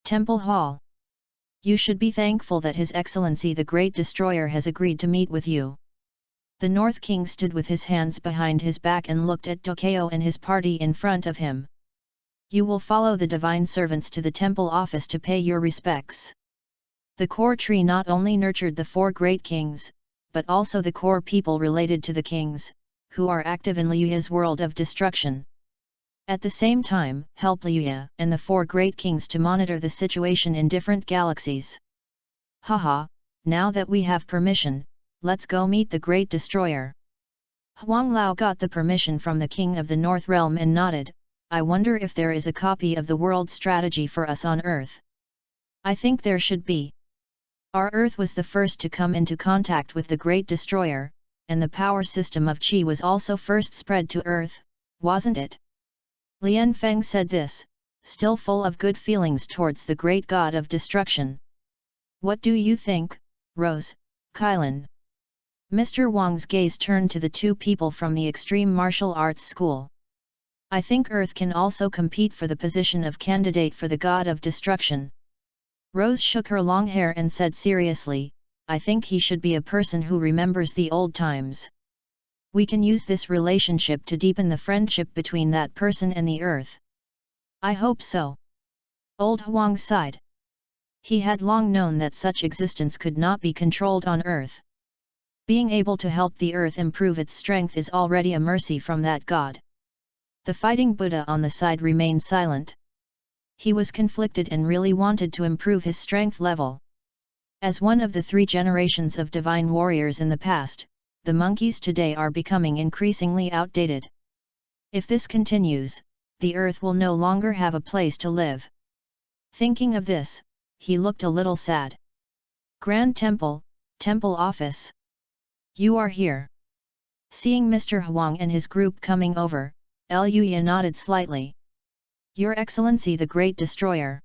Temple Hall. You should be thankful that His Excellency the Great Destroyer has agreed to meet with you. The North King stood with his hands behind his back and looked at Dokeo and his party in front of him. You will follow the divine servants to the temple office to pay your respects. The core tree not only nurtured the 4 great kings, but also the core people related to the kings, who are active in Liyue's world of destruction. At the same time, help Liyue and the 4 great kings to monitor the situation in different galaxies. Haha, now that we have permission, let's go meet the Great Destroyer. Huang Lao got the permission from the King of the North Realm and nodded. I wonder if there is a copy of the world strategy for us on Earth. I think there should be. Our Earth was the first to come into contact with the Great Destroyer, and the power system of Qi was also first spread to Earth, wasn't it? Lian Feng said this, still full of good feelings towards the great god of destruction. What do you think, Rose, Kylan? Mr. Wang's gaze turned to the 2 people from the Extreme Martial Arts School. I think Earth can also compete for the position of candidate for the god of destruction. Rose shook her long hair and said seriously, I think he should be a person who remembers the old times. We can use this relationship to deepen the friendship between that person and the earth. I hope so. Old Huang sighed. He had long known that such existence could not be controlled on earth. Being able to help the earth improve its strength is already a mercy from that god. The fighting Buddha on the side remained silent. He was conflicted and really wanted to improve his strength level. As one of the 3 generations of divine warriors in the past, the monkeys today are becoming increasingly outdated. If this continues, the earth will no longer have a place to live. Thinking of this, he looked a little sad. Grand Temple, Temple Office. You are here. Seeing Mr. Huang and his group coming over, Luya nodded slightly. Your Excellency the Great Destroyer.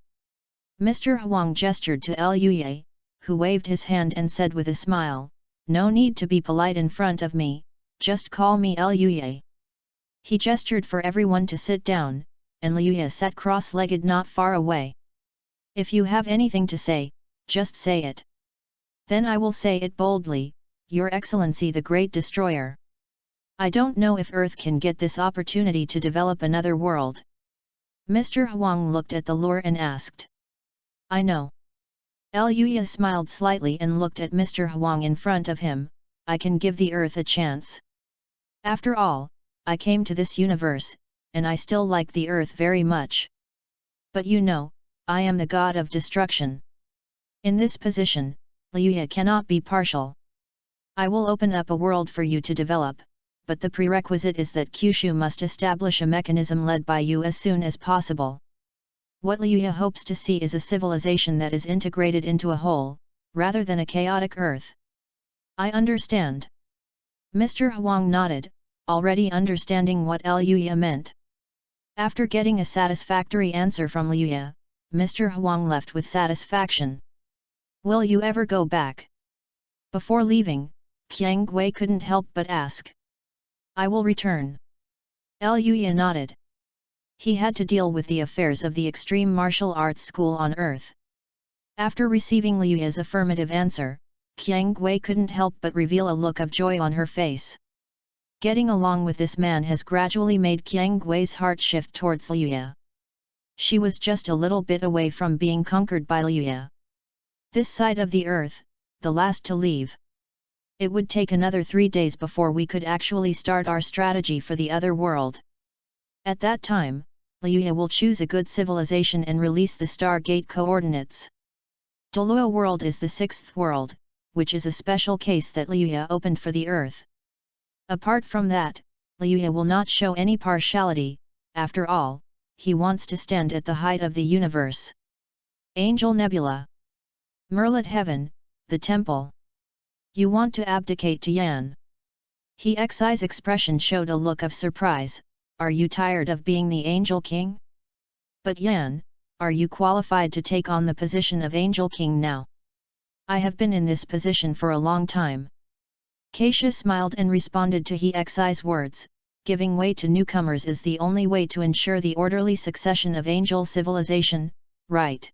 Mr. Huang gestured to Luya, who waved his hand and said with a smile, no need to be polite in front of me, just call me Luya. He gestured for everyone to sit down, and Luya sat cross-legged not far away. If you have anything to say, just say it. Then I will say it boldly, Your Excellency the Great Destroyer. I don't know if Earth can get this opportunity to develop another world. Mr. Huang looked at the lure and asked. I know. Luya smiled slightly and looked at Mr. Huang in front of him, I can give the Earth a chance. After all, I came to this universe, and I still like the Earth very much. But you know, I am the god of destruction. In this position, Luya cannot be partial. I will open up a world for you to develop, but the prerequisite is that Kyushu must establish a mechanism led by you as soon as possible. What Luya hopes to see is a civilization that is integrated into a whole, rather than a chaotic Earth. I understand. Mr. Huang nodded, already understanding what Luya meant. After getting a satisfactory answer from Luya, Mr. Huang left with satisfaction. Will you ever go back? Before leaving, Qiang Gui couldn't help but ask. I will return. Luya nodded. He had to deal with the affairs of the extreme martial arts school on Earth. After receiving Luya's affirmative answer, Qiang Gui couldn't help but reveal a look of joy on her face. Getting along with this man has gradually made Qiang Gui's heart shift towards Luya. She was just a little bit away from being conquered by Luya. This side of the Earth, the last to leave. It would take another 3 days before we could actually start our strategy for the other world. At that time, Luya will choose a good civilization and release the Stargate coordinates. Dolua world is the 6th world, which is a special case that Luya opened for the Earth. Apart from that, Luya will not show any partiality, after all, he wants to stand at the height of the universe. Angel Nebula. Merlit Heaven, the Temple. You want to abdicate to Yan? Xi's expression showed a look of surprise, are you tired of being the Angel King? But Yan, are you qualified to take on the position of Angel King now? I have been in this position for a long time. Keisha smiled and responded to Xi's words, giving way to newcomers is the only way to ensure the orderly succession of angel civilization, right?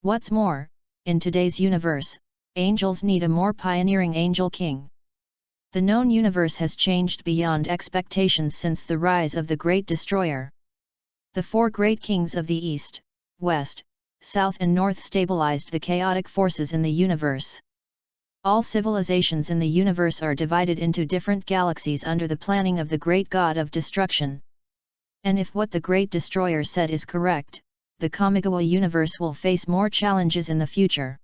What's more, in today's universe, angels need a more pioneering angel king. The known universe has changed beyond expectations since the rise of the Great Destroyer. The 4 great kings of the East, West, South and North stabilized the chaotic forces in the universe. All civilizations in the universe are divided into different galaxies under the planning of the great god of destruction. And if what the Great Destroyer said is correct, the Kamigawa universe will face more challenges in the future.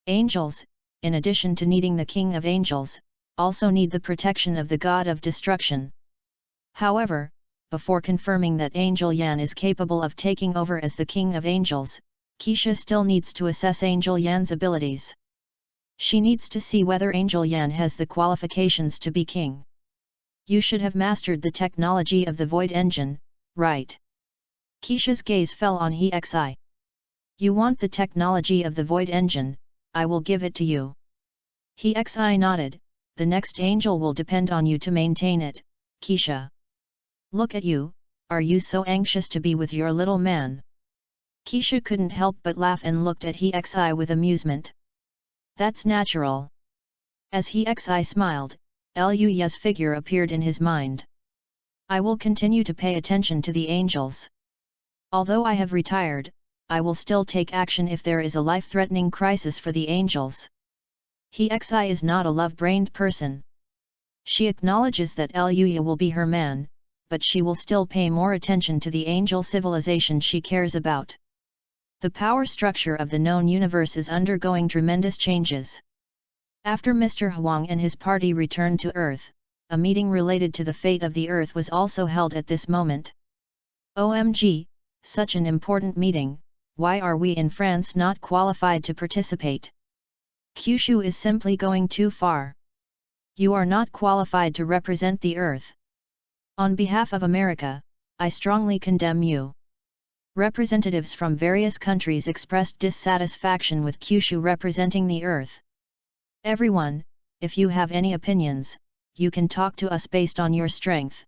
Angels, in addition to needing the King of Angels, also need the protection of the god of destruction. However, before confirming that Angel Yan is capable of taking over as the King of Angels, Keisha still needs to assess Angel Yan's abilities. She needs to see whether Angel Yan has the qualifications to be king. You should have mastered the technology of the Void Engine, right? Keisha's gaze fell on Xi. You want the technology of the Void Engine, I will give it to you. Xi nodded, the next angel will depend on you to maintain it, Keisha. Look at you, are you so anxious to be with your little man? Keisha couldn't help but laugh and looked at Hexi with amusement. That's natural. As Hexi smiled, Luya's figure appeared in his mind. I will continue to pay attention to the angels. Although I have retired, I will still take action if there is a life-threatening crisis for the angels. Hexi is not a love-brained person. She acknowledges that Luya will be her man, but she will still pay more attention to the angel civilization she cares about. The power structure of the known universe is undergoing tremendous changes. After Mr. Huang and his party returned to Earth, a meeting related to the fate of the Earth was also held at this moment. OMG, such an important meeting, why are we in France not qualified to participate? Kyushu is simply going too far. You are not qualified to represent the Earth. On behalf of America, I strongly condemn you. Representatives from various countries expressed dissatisfaction with Kyushu representing the Earth. Everyone, if you have any opinions, you can talk to us based on your strength.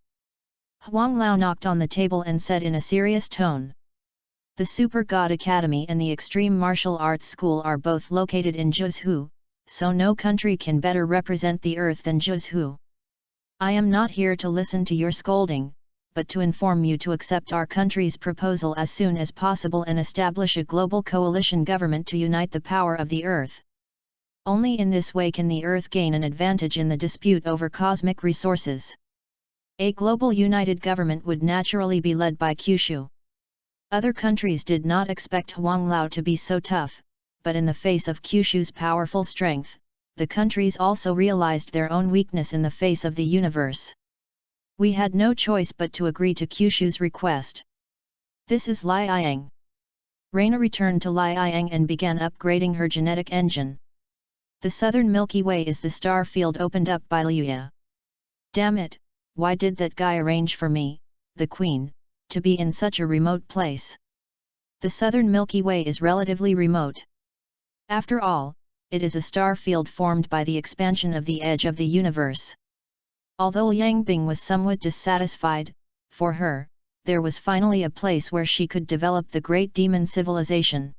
Huang Lao knocked on the table and said in a serious tone. The Super God Academy and the Extreme Martial Arts School are both located in Zhuzhou, so no country can better represent the Earth than Zhuzhou. I am not here to listen to your scolding, but to inform you to accept our country's proposal as soon as possible and establish a global coalition government to unite the power of the Earth. Only in this way can the Earth gain an advantage in the dispute over cosmic resources. A global united government would naturally be led by Kyushu. Other countries did not expect Huang Lao to be so tough, but in the face of Kyushu's powerful strength, the countries also realized their own weakness in the face of the universe. We had no choice but to agree to Kyushu's request. This is Lai Yang. Reina returned to Lai Yang and began upgrading her genetic engine. The southern Milky Way is the star field opened up by Luya. Damn it, why did that guy arrange for me, the Queen, to be in such a remote place? The southern Milky Way is relatively remote. After all, it is a star field formed by the expansion of the edge of the universe. Although Yang Bing was somewhat dissatisfied, for her, there was finally a place where she could develop the great demon civilization.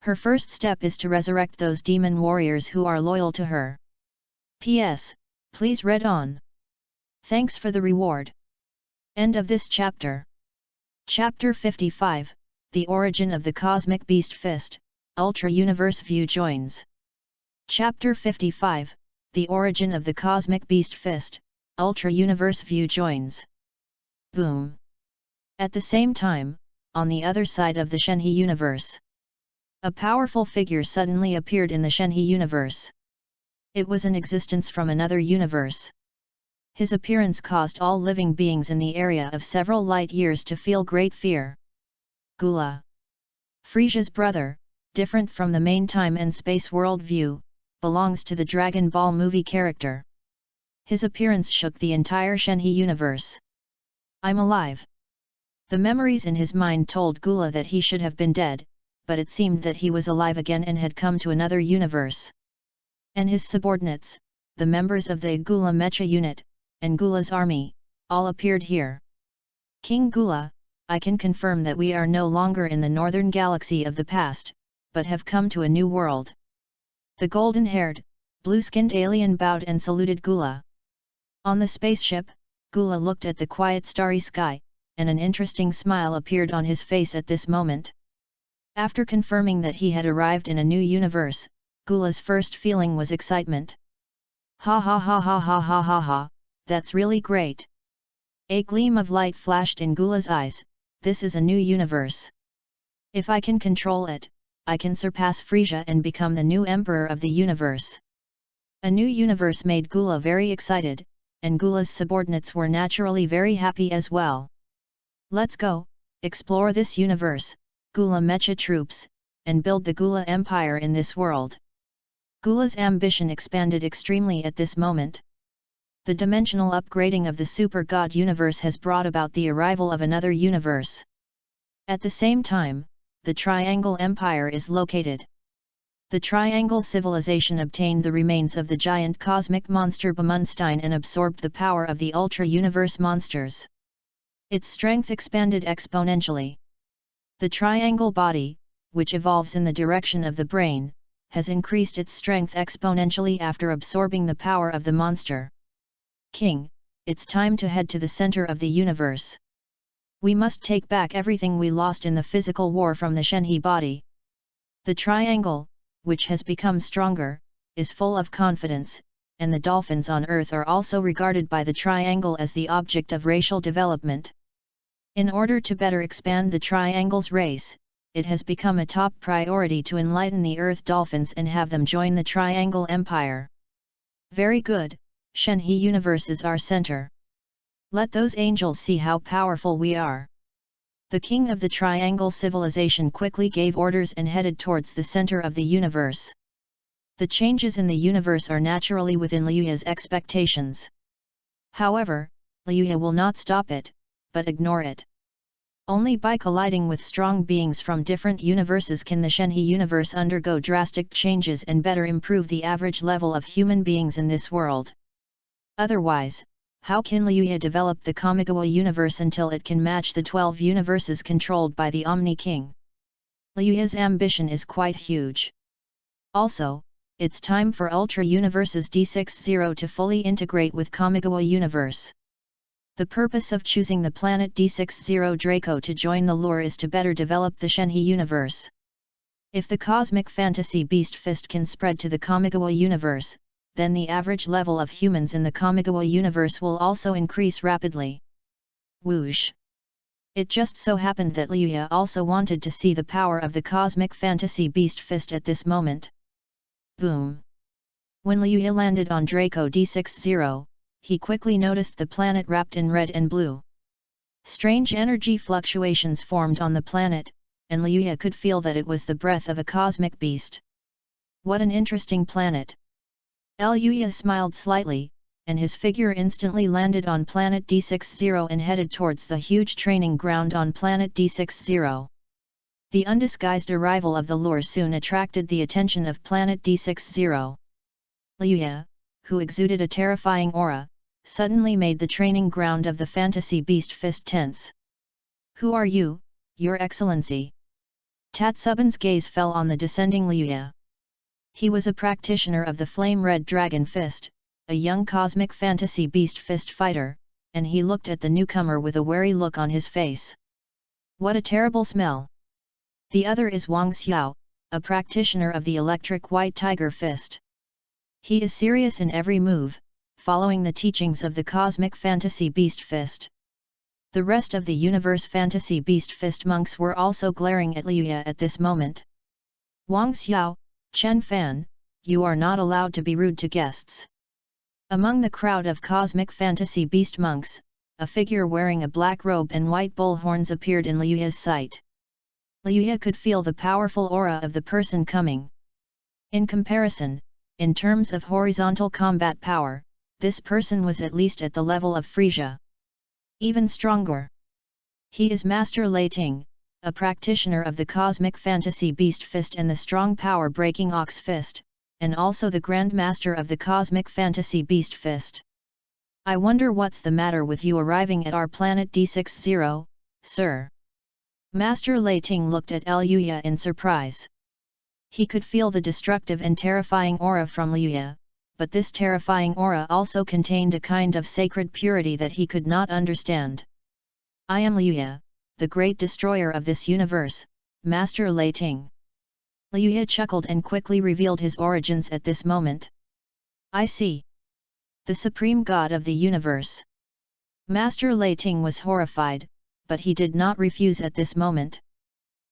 Her first step is to resurrect those demon warriors who are loyal to her. P.S. Please read on. Thanks for the reward. End of this chapter. Chapter 55, The Origin of the Cosmic Beast Fist, Ultra Universe View joins. Chapter 55, The Origin of the Cosmic Beast Fist, Ultra Universe View joins. Boom. At the same time, on the other side of the Shenhe universe, a powerful figure suddenly appeared in the Shenhe universe. It was an existence from another universe. His appearance caused all living beings in the area of several light years to feel great fear. Gula. Frisia's brother, different from the main time and space world view, belongs to the Dragon Ball movie character. His appearance shook the entire Shenhe universe. I'm alive. The memories in his mind told Gula that he should have been dead, but it seemed that he was alive again and had come to another universe. And his subordinates, the members of the Gula Mecha unit, and Gula's army, all appeared here. King Gula, I can confirm that we are no longer in the northern galaxy of the past, but have come to a new world. The golden-haired, blue-skinned alien bowed and saluted Gula. On the spaceship, Gula looked at the quiet starry sky, and an interesting smile appeared on his face at this moment. After confirming that he had arrived in a new universe, Gula's first feeling was excitement. Ha ha ha ha ha ha ha ha, that's really great. A gleam of light flashed in Gula's eyes. This is a new universe. If I can control it, I can surpass Frisia and become the new emperor of the universe. A new universe made Gula very excited, and Gula's subordinates were naturally very happy as well. Let's go, explore this universe, Gula Mecha troops, and build the Gula Empire in this world. Gula's ambition expanded extremely at this moment. The dimensional upgrading of the Super God universe has brought about the arrival of another universe. At the same time, the Triangle Empire is located. The Triangle Civilization obtained the remains of the giant cosmic monster Bemunstein and absorbed the power of the Ultra Universe monsters. Its strength expanded exponentially. The triangle body, which evolves in the direction of the brain, has increased its strength exponentially after absorbing the power of the monster. King, it's time to head to the center of the universe. We must take back everything we lost in the physical war from the Shenhe body. The triangle, which has become stronger, is full of confidence, and the dolphins on Earth are also regarded by the triangle as the object of racial development. In order to better expand the triangle's race, it has become a top priority to enlighten the Earth dolphins and have them join the Triangle Empire. Very good, Shenhe universe is our center. Let those angels see how powerful we are. The king of the Triangle civilization quickly gave orders and headed towards the center of the universe. The changes in the universe are naturally within Liuya's expectations. However, Liuya will not stop it, but ignore it. Only by colliding with strong beings from different universes can the Shenhe universe undergo drastic changes and better improve the average level of human beings in this world. Otherwise, how can Liuya develop the Kamigawa universe until it can match the 12 universes controlled by the Omni King? Liuya's ambition is quite huge. Also, it's time for Ultra Universes D60 to fully integrate with Kamigawa universe. The purpose of choosing the planet D60 Draco to join the lure is to better develop the Shenhe universe. If the cosmic fantasy beast fist can spread to the Kamigawa universe, then the average level of humans in the Kamigawa universe will also increase rapidly. Whoosh! It just so happened that Liuya also wanted to see the power of the cosmic fantasy beast fist at this moment. Boom! When Liuya landed on Draco D60, he quickly noticed the planet wrapped in red and blue. Strange energy fluctuations formed on the planet, and Liuya could feel that it was the breath of a cosmic beast. What an interesting planet! Liuya smiled slightly, and his figure instantly landed on planet D60 and headed towards the huge training ground on planet D60. The undisguised arrival of the lure soon attracted the attention of planet D60. Liuya, who exuded a terrifying aura, suddenly made the training ground of the fantasy beast fist tense. Who are you, Your Excellency? Tatsuban's gaze fell on the descending Liuya. He was a practitioner of the flame-red dragon fist, a young cosmic fantasy beast fist fighter, and he looked at the newcomer with a wary look on his face. What a terrible smell! The other is Wang Xiao, a practitioner of the electric white tiger fist. He is serious in every move, following the teachings of the cosmic fantasy beast fist. The rest of the universe fantasy beast fist monks were also glaring at Liuya at this moment. Wang Xiao, Chen Fan, you are not allowed to be rude to guests. Among the crowd of cosmic fantasy beast monks, a figure wearing a black robe and white bull horns appeared in Liuya's sight. Liuya could feel the powerful aura of the person coming. In comparison, in terms of horizontal combat power, this person was at least at the level of Frisia. Even stronger. He is Master Lei Ting, a practitioner of the cosmic fantasy beast fist and the strong power-breaking ox fist, and also the Grand Master of the cosmic fantasy beast fist. I wonder what's the matter with you arriving at our planet D60, sir? Master Lei Ting looked at Liuya in surprise. He could feel the destructive and terrifying aura from Liuya, but this terrifying aura also contained a kind of sacred purity that he could not understand. I am Liuya, the great destroyer of this universe, Master Lei Ting. Liuya chuckled and quickly revealed his origins at this moment. I see. The supreme god of the universe. Master Lei Ting was horrified, but he did not refuse at this moment.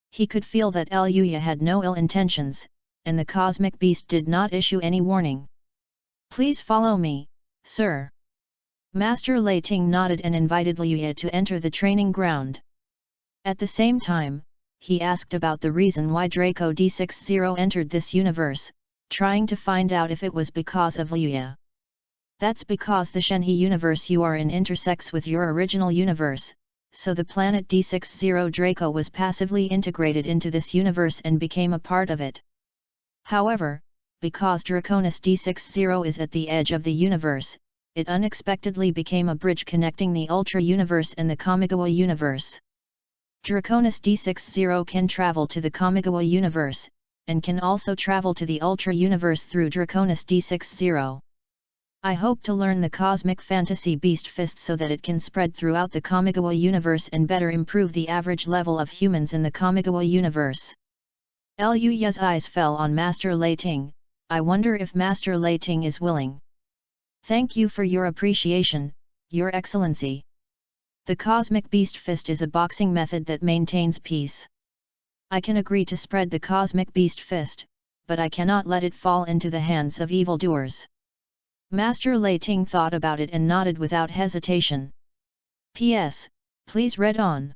He could feel that Liuya had no ill intentions, and the cosmic beast did not issue any warning. Please follow me, sir. Master Lei Ting nodded and invited Liuya to enter the training ground. At the same time, he asked about the reason why Draco D60 entered this universe, trying to find out if it was because of Liuya. That's because the Shenhe universe you are in intersects with your original universe, so the planet D60 Draco was passively integrated into this universe and became a part of it. However, because Draconis D60 is at the edge of the universe, it unexpectedly became a bridge connecting the Ultra Universe and the Kamigawa Universe. Draconis D60 can travel to the Kamigawa universe, and can also travel to the Ultra universe through Draconis D60. I hope to learn the cosmic fantasy beast fist so that it can spread throughout the Kamigawa universe and better improve the average level of humans in the Kamigawa universe. Liu Ye's eyes fell on Master Lei Ting. I wonder if Master Lei Ting is willing. Thank you for your appreciation, Your Excellency. The cosmic beast fist is a boxing method that maintains peace. I can agree to spread the cosmic beast fist, but I cannot let it fall into the hands of evildoers. Master Lei Ting thought about it and nodded without hesitation. P.S. Please read on.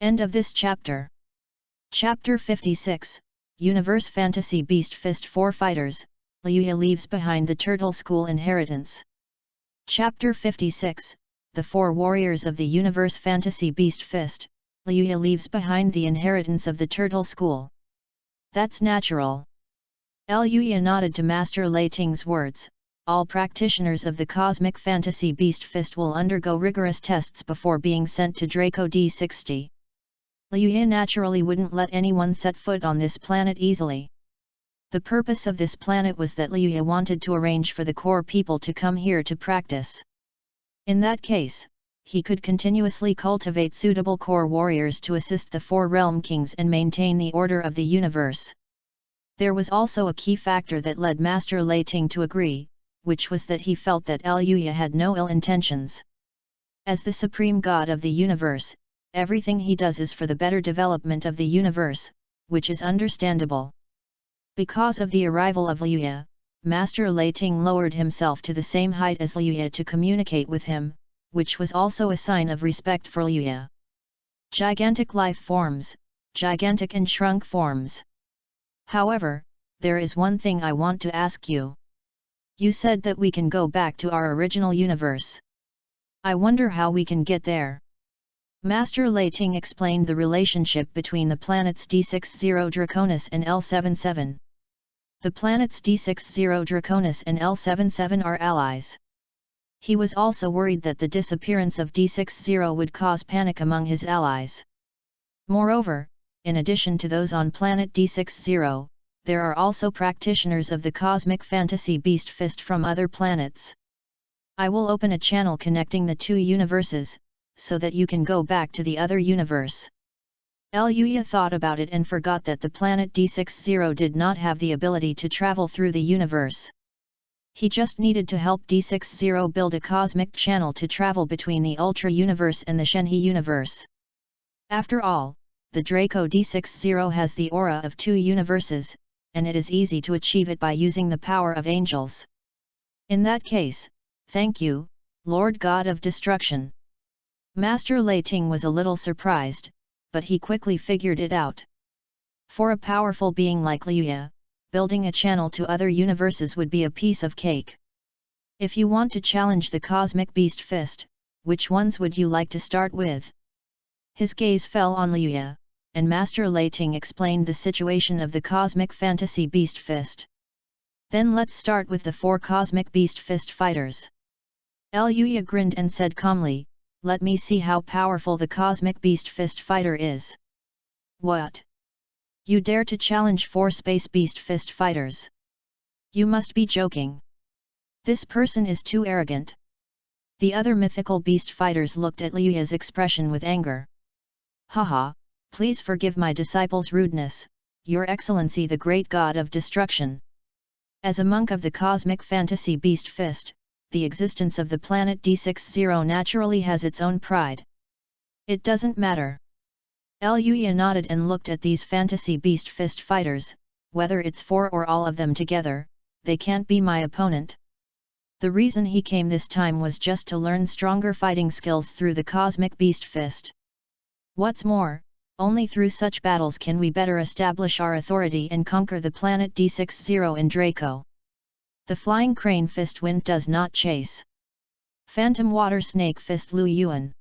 End of this chapter. Chapter 56, Universe Fantasy Beast Fist 4 Fighters, Liu Ye leaves behind the Turtle School inheritance. Chapter 56, The 4 Warriors of the Universe Fantasy Beast Fist, Liu Ye leaves behind the inheritance of the Turtle School. That's natural. Liu Ye nodded to Master Lei Ting's words. All practitioners of the cosmic fantasy beast fist will undergo rigorous tests before being sent to Draco D60. Liu Ye naturally wouldn't let anyone set foot on this planet easily. The purpose of this planet was that Liu Ye wanted to arrange for the core people to come here to practice. In that case, he could continuously cultivate suitable core warriors to assist the 4 realm kings and maintain the order of the universe. There was also a key factor that led Master Lei Ting to agree, which was that he felt that Liu Ye had no ill intentions. As the supreme god of the universe, everything he does is for the better development of the universe, which is understandable. Because of the arrival of Liu Ye, Master Lei Ting lowered himself to the same height as Liu Ye to communicate with him, which was also a sign of respect for Liu Ye. Gigantic life forms, gigantic and shrunk forms. However, there is one thing I want to ask you. You said that we can go back to our original universe. I wonder how we can get there. Master Lei Ting explained the relationship between the planets D60 Draconis and L77. The planets D60 Draconis and L77 are allies. He was also worried that the disappearance of D60 would cause panic among his allies. Moreover, in addition to those on planet D60, there are also practitioners of the cosmic fantasy beast fist from other planets. I will open a channel connecting the 2 universes, so that you can go back to the other universe. Liu Ye thought about it and forgot that the planet D60 did not have the ability to travel through the universe. He just needed to help D60 build a cosmic channel to travel between the Ultra universe and the Shenhe universe. After all, the Draco D60 has the aura of 2 universes, and it is easy to achieve it by using the power of angels. In that case, thank you, Lord God of Destruction. Master Lei Ting was a little surprised, but he quickly figured it out. For a powerful being like Liu Ye, building a channel to other universes would be a piece of cake. If you want to challenge the cosmic beast fist, which ones would you like to start with? His gaze fell on Liu Ye, and Master Lei Ting explained the situation of the cosmic fantasy beast fist. Then let's start with the 4 cosmic beast fist fighters. Liu Ye grinned and said calmly, let me see how powerful the cosmic beast fist fighter is. What? You dare to challenge 4 space beast fist fighters? You must be joking. This person is too arrogant. The other mythical beast fighters looked at Liu Ye's expression with anger. Haha, please forgive my disciple's rudeness, Your Excellency the great god of destruction. As a monk of the cosmic fantasy beast fist, the existence of the planet D60 naturally has its own pride. It doesn't matter. Liu Ye nodded and looked at these fantasy beast fist fighters, whether it's 4 or all of them together, they can't be my opponent. The reason he came this time was just to learn stronger fighting skills through the cosmic beast fist. What's more, only through such battles can we better establish our authority and conquer the planet D60 in Draco. The flying crane fist wind does not chase. Phantom water snake fist Lu Yuan.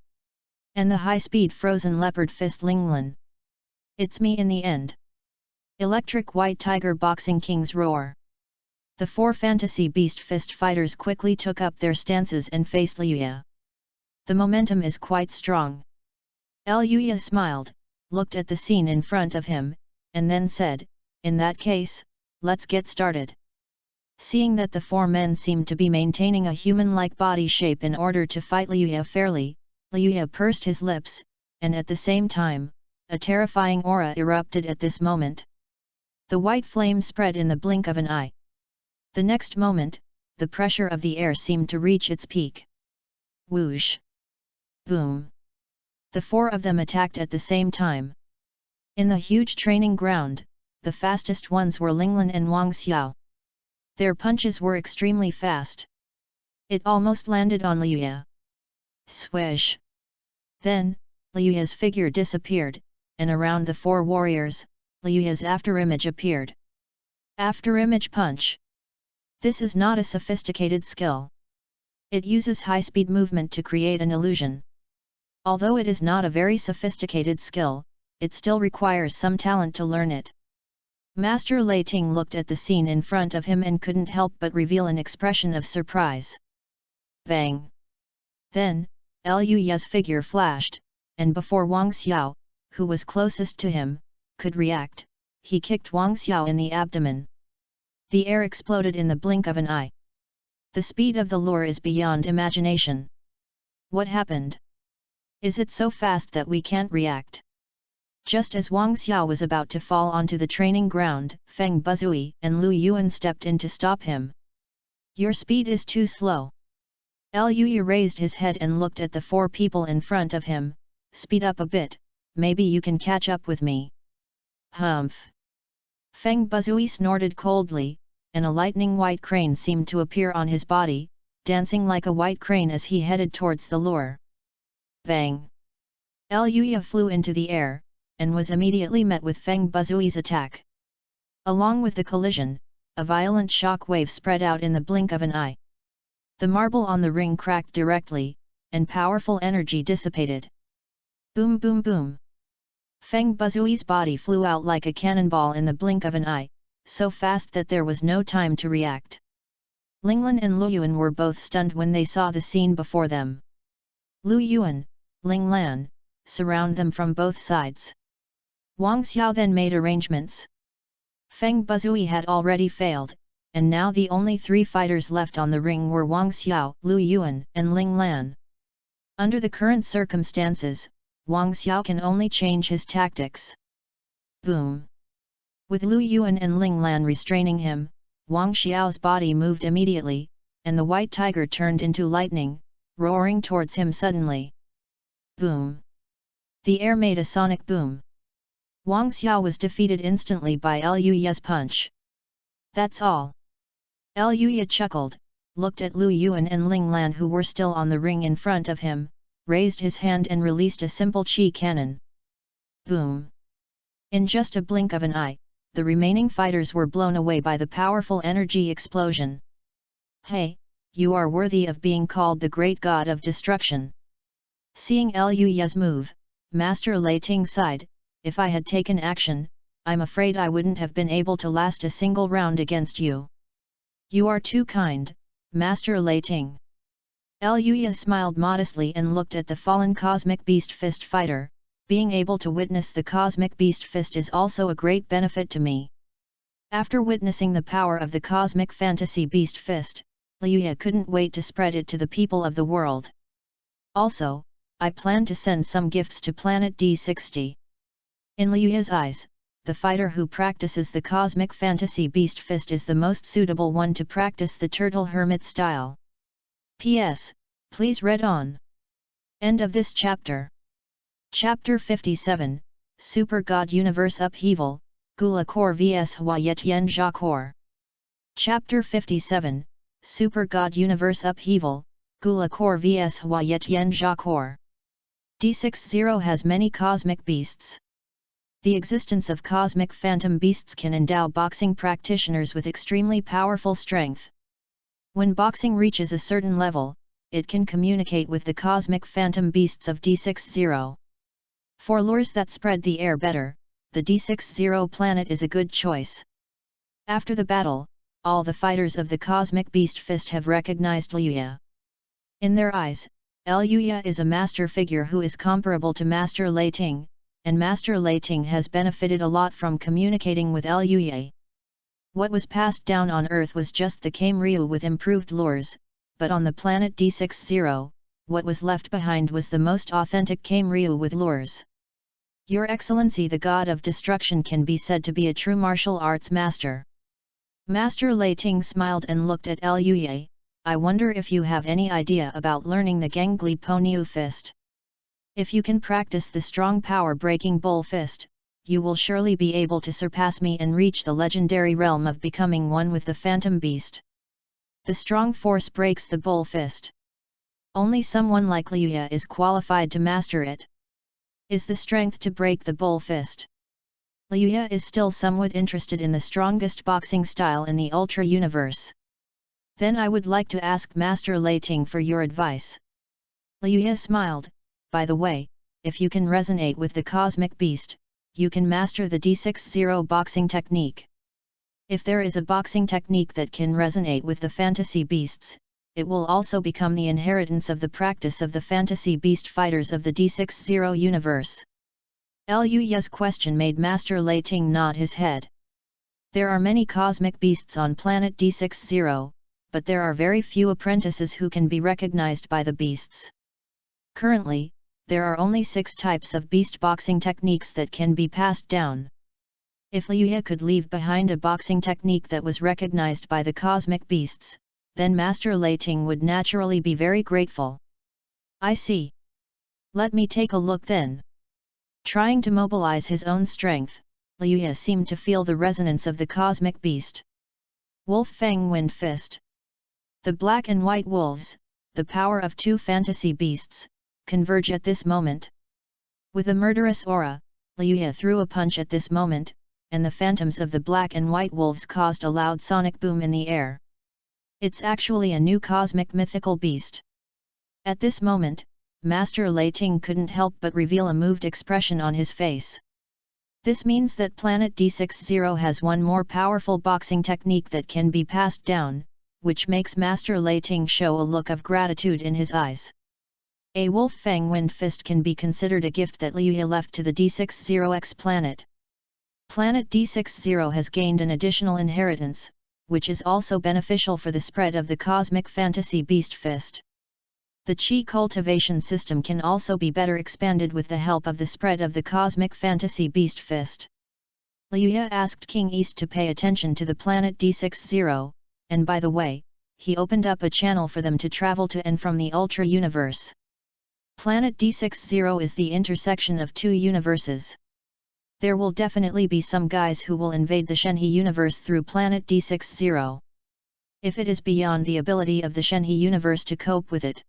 And the high-speed frozen leopard fist Linglan. It's me in the end. Electric white tiger boxing king's roar. The 4 fantasy beast fist fighters quickly took up their stances and faced Liu Ye. The momentum is quite strong. Luya smiled, looked at the scene in front of him, and then said, "In that case, let's get started." Seeing that the four men seemed to be maintaining a human-like body shape in order to fight Luya fairly, Luya pursed his lips, and at the same time, a terrifying aura erupted at this moment. The white flame spread in the blink of an eye. The next moment, the pressure of the air seemed to reach its peak. Whoosh! Boom! The four of them attacked at the same time. In the huge training ground, the fastest ones were Linglan and Wang Xiao. Their punches were extremely fast. It almost landed on Luya. Swish! Then, Luya's figure disappeared, and around the four warriors, Luya's afterimage appeared. Afterimage punch. This is not a sophisticated skill. It uses high-speed movement to create an illusion. Although it is not a very sophisticated skill, it still requires some talent to learn it. Master Lei Ting looked at the scene in front of him and couldn't help but reveal an expression of surprise. Bang! Then, Luya's figure flashed, and before Wang Xiao, who was closest to him, could react, he kicked Wang Xiao in the abdomen. The air exploded in the blink of an eye. The speed of the lure is beyond imagination. What happened? Is it so fast that we can't react? Just as Wang Xiao was about to fall onto the training ground, Feng Buzui and Lu Yuan stepped in to stop him. Your speed is too slow. Luya raised his head and looked at the four people in front of him. Speed up a bit, maybe you can catch up with me. Humph! Feng Buzui snorted coldly, and a lightning white crane seemed to appear on his body, dancing like a white crane as he headed towards the lure. Bang! Luya flew into the air, and was immediately met with Feng Buzui's attack. Along with the collision, a violent shock wave spread out in the blink of an eye. The marble on the ring cracked directly, and powerful energy dissipated. Boom boom boom! Feng Buzui's body flew out like a cannonball in the blink of an eye, so fast that there was no time to react. Linglan and Lu Yuan were both stunned when they saw the scene before them. Lu Yuan, Linglan, surround them from both sides. Wang Xiao then made arrangements. Feng Buzui had already failed, and now the only three fighters left on the ring were Wang Xiao, Lu Yuan, and Linglan. Under the current circumstances, Wang Xiao can only change his tactics. Boom! With Lu Yuan and Linglan restraining him, Wang Xiao's body moved immediately, and the white tiger turned into lightning, roaring towards him suddenly. Boom! The air made a sonic boom. Wang Xiao was defeated instantly by Luya's punch. That's all. Luya chuckled, looked at Lu Yuan and Linglan who were still on the ring in front of him, raised his hand and released a simple chi cannon. Boom! In just a blink of an eye, the remaining fighters were blown away by the powerful energy explosion. Hey, you are worthy of being called the great god of destruction. Seeing Luya's move, Master Lei Ting sighed, if I had taken action, I'm afraid I wouldn't have been able to last a single round against you. You are too kind, Master Lei Ting. Luya smiled modestly and looked at the fallen Cosmic Beast Fist fighter. Being able to witness the Cosmic Beast Fist is also a great benefit to me. After witnessing the power of the Cosmic Fantasy Beast Fist, Luya couldn't wait to spread it to the people of the world. Also, I plan to send some gifts to planet D60. In Luya's eyes, the fighter who practices the Cosmic Fantasy Beast Fist is the most suitable one to practice the Turtle Hermit style. P.S. Please read on. End of this chapter. Chapter 57, Super God Universe Upheaval, Gula Kor vs Huayet Yen Jia Kor. Chapter 57, Super God Universe Upheaval, Gula Kor vs Huayet Yen Jia Kor. D60 has many cosmic beasts. The existence of cosmic phantom beasts can endow boxing practitioners with extremely powerful strength. When boxing reaches a certain level, it can communicate with the cosmic phantom beasts of D60. For lures that spread the air better, the D60 planet is a good choice. After the battle, all the fighters of the Cosmic Beast Fist have recognized Luya. In their eyes, Liuya is a master figure who is comparable to Master Lei Ting, and Master Lei Ting has benefited a lot from communicating with Liuya. What was passed down on Earth was just the Kame Ryu with improved lures, but on the planet D60, what was left behind was the most authentic Kame Ryu with lures. Your Excellency, the God of Destruction can be said to be a true martial arts master. Master Lei Ting smiled and looked at Liuya. I wonder if you have any idea about learning the Gangli Po Niu Fist. If you can practice the strong power-breaking Bull Fist, you will surely be able to surpass me and reach the legendary realm of becoming one with the Phantom Beast. The strong force breaks the Bull Fist. Only someone like Liuya is qualified to master it. Is the strength to break the Bull Fist? Liuya is still somewhat interested in the strongest boxing style in the Ultra Universe. Then I would like to ask Master Lei Ting for your advice. Liuya smiled. By the way, if you can resonate with the Cosmic Beast, you can master the D60 boxing technique. If there is a boxing technique that can resonate with the fantasy beasts, it will also become the inheritance of the practice of the fantasy beast fighters of the D60 universe. Liuya's question made Master Lei Ting nod his head. There are many cosmic beasts on planet D60, but there are very few apprentices who can be recognized by the beasts. Currently, there are only 6 types of beast boxing techniques that can be passed down. If Liuya could leave behind a boxing technique that was recognized by the cosmic beasts, then Master Lei Ting would naturally be very grateful. I see. Let me take a look then. Trying to mobilize his own strength, Liuya seemed to feel the resonance of the cosmic beast. Wolf Fang Wind Fist. The black and white wolves, the power of 2 fantasy beasts, converge at this moment. With a murderous aura, Liuya threw a punch at this moment, and the phantoms of the black and white wolves caused a loud sonic boom in the air. It's actually a new cosmic mythical beast. At this moment, Master Lei Ting couldn't help but reveal a moved expression on his face. This means that planet D60 has one more powerful boxing technique that can be passed down, which makes Master Lei Ting show a look of gratitude in his eyes. A Wolf Fang Wind Fist can be considered a gift that Liuya left to the D60X planet. Planet D60 has gained an additional inheritance, which is also beneficial for the spread of the cosmic fantasy beast fist. The Qi cultivation system can also be better expanded with the help of the spread of the cosmic fantasy beast fist. Liuya asked King East to pay attention to the planet D60, and by the way, he opened up a channel for them to travel to and from the Ultra Universe. Planet D60 is the intersection of 2 universes. There will definitely be some guys who will invade the Shenhe universe through planet D60. If it is beyond the ability of the Shenhe universe to cope with it,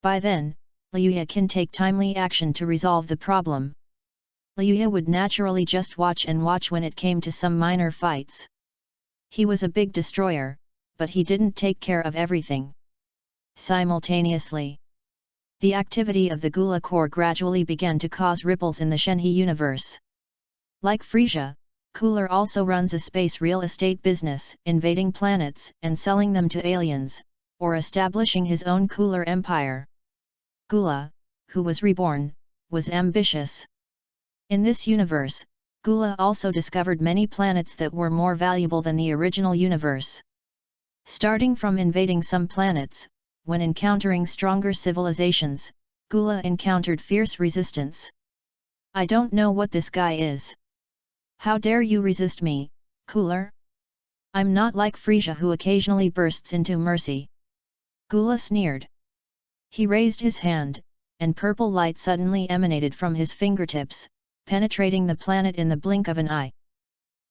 by then, Liuya can take timely action to resolve the problem. Liuya would naturally just watch and watch when it came to some minor fights. He was a big destroyer, but he didn't take care of everything. Simultaneously, the activity of the Gula Core gradually began to cause ripples in the Shenhe universe. Like Frisia, Cooler also runs a space real estate business, invading planets and selling them to aliens, or establishing his own Cooler empire. Gula, who was reborn, was ambitious. In this universe, Gula also discovered many planets that were more valuable than the original universe. Starting from invading some planets, when encountering stronger civilizations, Gula encountered fierce resistance. I don't know what this guy is. How dare you resist me, Cooler? I'm not like Frisia who occasionally bursts into mercy. Gula sneered. He raised his hand, and purple light suddenly emanated from his fingertips, penetrating the planet in the blink of an eye.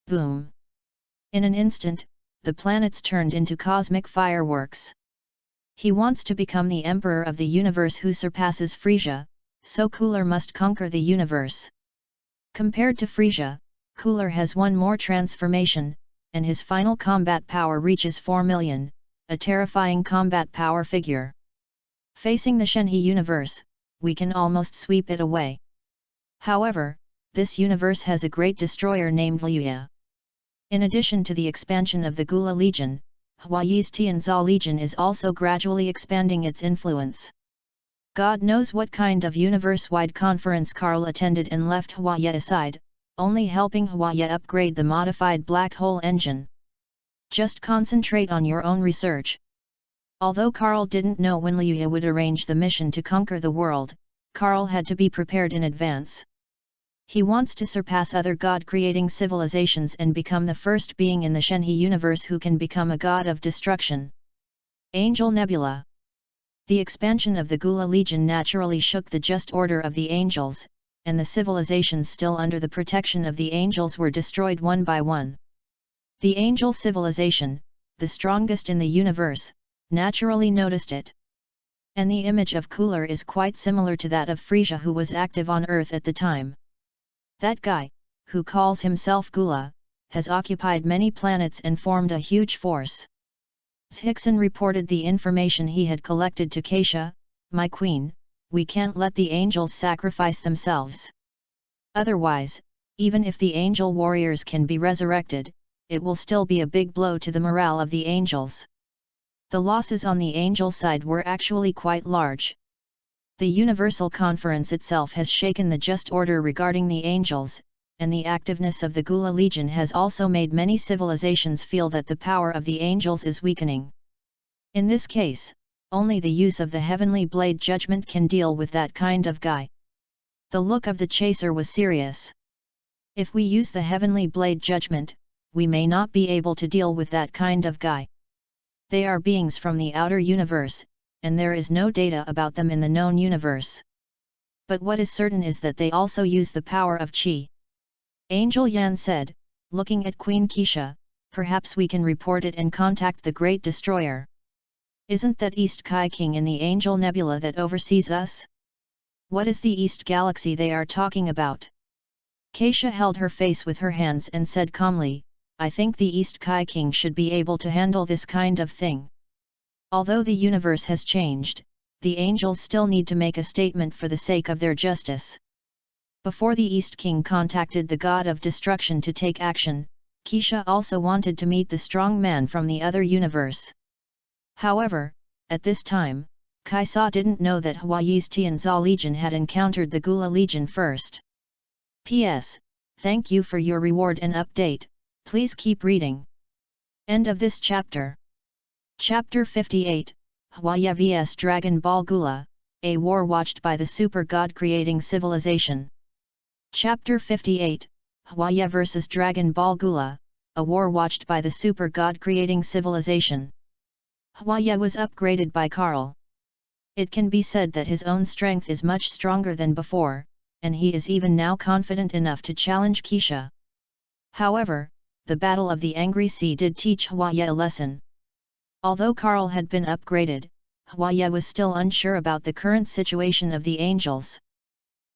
Boom! In an instant, the planets turned into cosmic fireworks. He wants to become the emperor of the universe who surpasses Frisia, so Cooler must conquer the universe. Compared to Frisia, Cooler has one more transformation, and his final combat power reaches 4 million, a terrifying combat power figure. Facing the Shenhe universe, we can almost sweep it away. However, this universe has a great destroyer named Liuya. In addition to the expansion of the Gula Legion, Huayi's Tianzha Legion is also gradually expanding its influence. God knows what kind of universe-wide conference Carl attended and left Hawaii aside, only helping Hawaii upgrade the modified black hole engine. Just concentrate on your own research. Although Carl didn't know when Liuya would arrange the mission to conquer the world, Carl had to be prepared in advance. He wants to surpass other god-creating civilizations and become the first being in the Shenhe universe who can become a god of destruction. Angel Nebula. The expansion of the Gula Legion naturally shook the just order of the angels, and the civilizations still under the protection of the angels were destroyed one by one. The angel civilization, the strongest in the universe, naturally noticed it. And the image of Cooler is quite similar to that of Frisia, who was active on Earth at the time. That guy, who calls himself Gula, has occupied many planets and formed a huge force. Hickson reported the information he had collected to Keisha, "My queen, we can't let the angels sacrifice themselves. Otherwise, even if the angel warriors can be resurrected, it will still be a big blow to the morale of the angels." The losses on the angel side were actually quite large. The Universal Conference itself has shaken the just order regarding the angels, and the activeness of the Gula Legion has also made many civilizations feel that the power of the angels is weakening. In this case, only the use of the Heavenly Blade Judgment can deal with that kind of guy. The look of the chaser was serious. If we use the Heavenly Blade Judgment, we may not be able to deal with that kind of guy. They are beings from the outer universe, and there is no data about them in the known universe. But what is certain is that they also use the power of Qi. Angel Yan said, looking at Queen Keisha, "Perhaps we can report it and contact the Great Destroyer. Isn't that East Kai King in the Angel Nebula that oversees us? What is the East Galaxy they are talking about?" Keisha held her face with her hands and said calmly, "I think the East Kai King should be able to handle this kind of thing. Although the universe has changed, the angels still need to make a statement for the sake of their justice." Before the East King contacted the god of destruction to take action, Keisha also wanted to meet the strong man from the other universe. However, at this time, Kaisa didn't know that Hawaii's Tianza Legion had encountered the Gula Legion first. P.S. Thank you for your reward and update, please keep reading. End of this chapter. Chapter 58, Hawaii vs Dragon Ball Gula, a war watched by the super god-creating civilization. Chapter 58, Hawaii vs Dragon Ball Gula, a war watched by the super god-creating civilization. Hawaii was upgraded by Carl. It can be said that his own strength is much stronger than before, and he is even now confident enough to challenge Keisha. However, the Battle of the Angry Sea did teach Hawaii a lesson. Although Carl had been upgraded, Hawaii was still unsure about the current situation of the angels.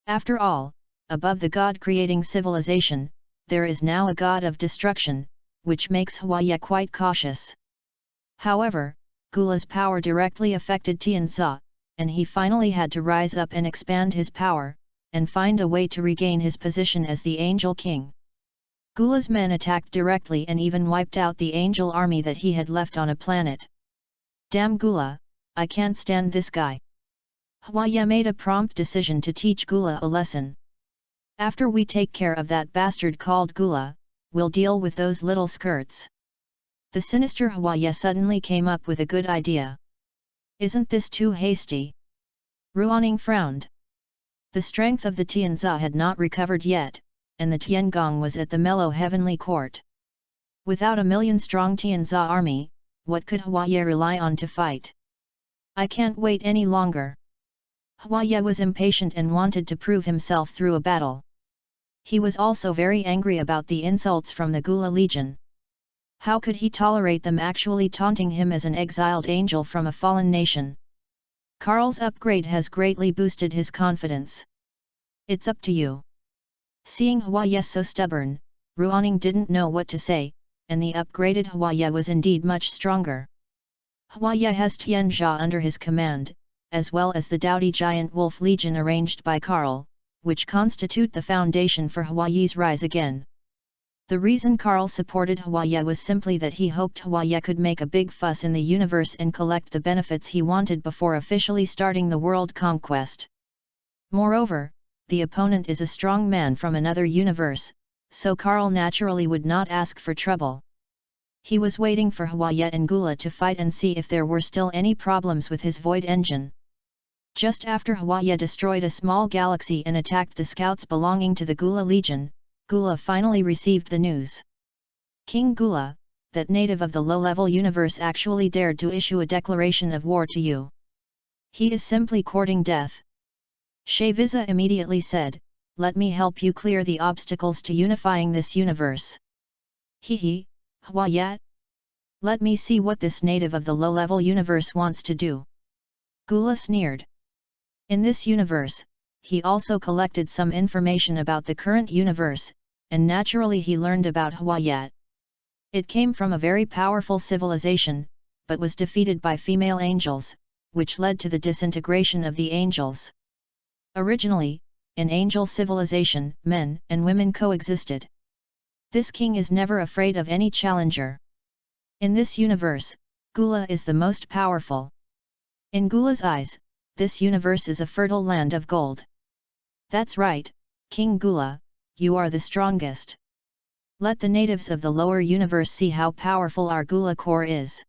After all, above the god-creating civilization, there is now a god of destruction, which makes Hawaii quite cautious. However, Gula's power directly affected Tianza, and he finally had to rise up and expand his power, and find a way to regain his position as the Angel King. Gula's men attacked directly and even wiped out the angel army that he had left on a planet. "Damn Gula, I can't stand this guy." Hawaii made a prompt decision to teach Gula a lesson. "After we take care of that bastard called Gula, we'll deal with those little skirts." The sinister Hawaii suddenly came up with a good idea. "Isn't this too hasty?" Ruaning frowned. The strength of the Tianza had not recovered yet, and the Tiangong was at the mellow heavenly court. Without a million-strong Tianza army, what could Hawaii rely on to fight? "I can't wait any longer." Hawaii was impatient and wanted to prove himself through a battle. He was also very angry about the insults from the Gula Legion. How could he tolerate them actually taunting him as an exiled angel from a fallen nation? Carl's upgrade has greatly boosted his confidence. "It's up to you." Seeing Hawaii so stubborn, Ruaning didn't know what to say, and the upgraded Hawaii was indeed much stronger. Hawaii has Tianjia under his command, as well as the doughty giant wolf legion arranged by Carl, which constitute the foundation for Hawaii's rise again. The reason Carl supported Hwaye was simply that he hoped Hwaye could make a big fuss in the universe and collect the benefits he wanted before officially starting the world conquest. Moreover, the opponent is a strong man from another universe, so Carl naturally would not ask for trouble. He was waiting for Hwaye and Gula to fight and see if there were still any problems with his void engine. Just after Hwaye destroyed a small galaxy and attacked the scouts belonging to the Gula Legion, Gula finally received the news. King Gula, that native of the low-level universe actually dared to issue a declaration of war to you. He is simply courting death. Shaviza immediately said, "Let me help you clear the obstacles to unifying this universe." Hee, Hwaye? Let me see what this native of the low-level universe wants to do. Gula sneered. In this universe, he also collected some information about the current universe, and naturally he learned about Hwaye. It came from a very powerful civilization, but was defeated by female angels, which led to the disintegration of the angels. Originally, in angel civilization, men and women coexisted. This king is never afraid of any challenger. In this universe, Gula is the most powerful. In Gula's eyes, this universe is a fertile land of gold. That's right, King Gula, you are the strongest. Let the natives of the lower universe see how powerful our Gula core is.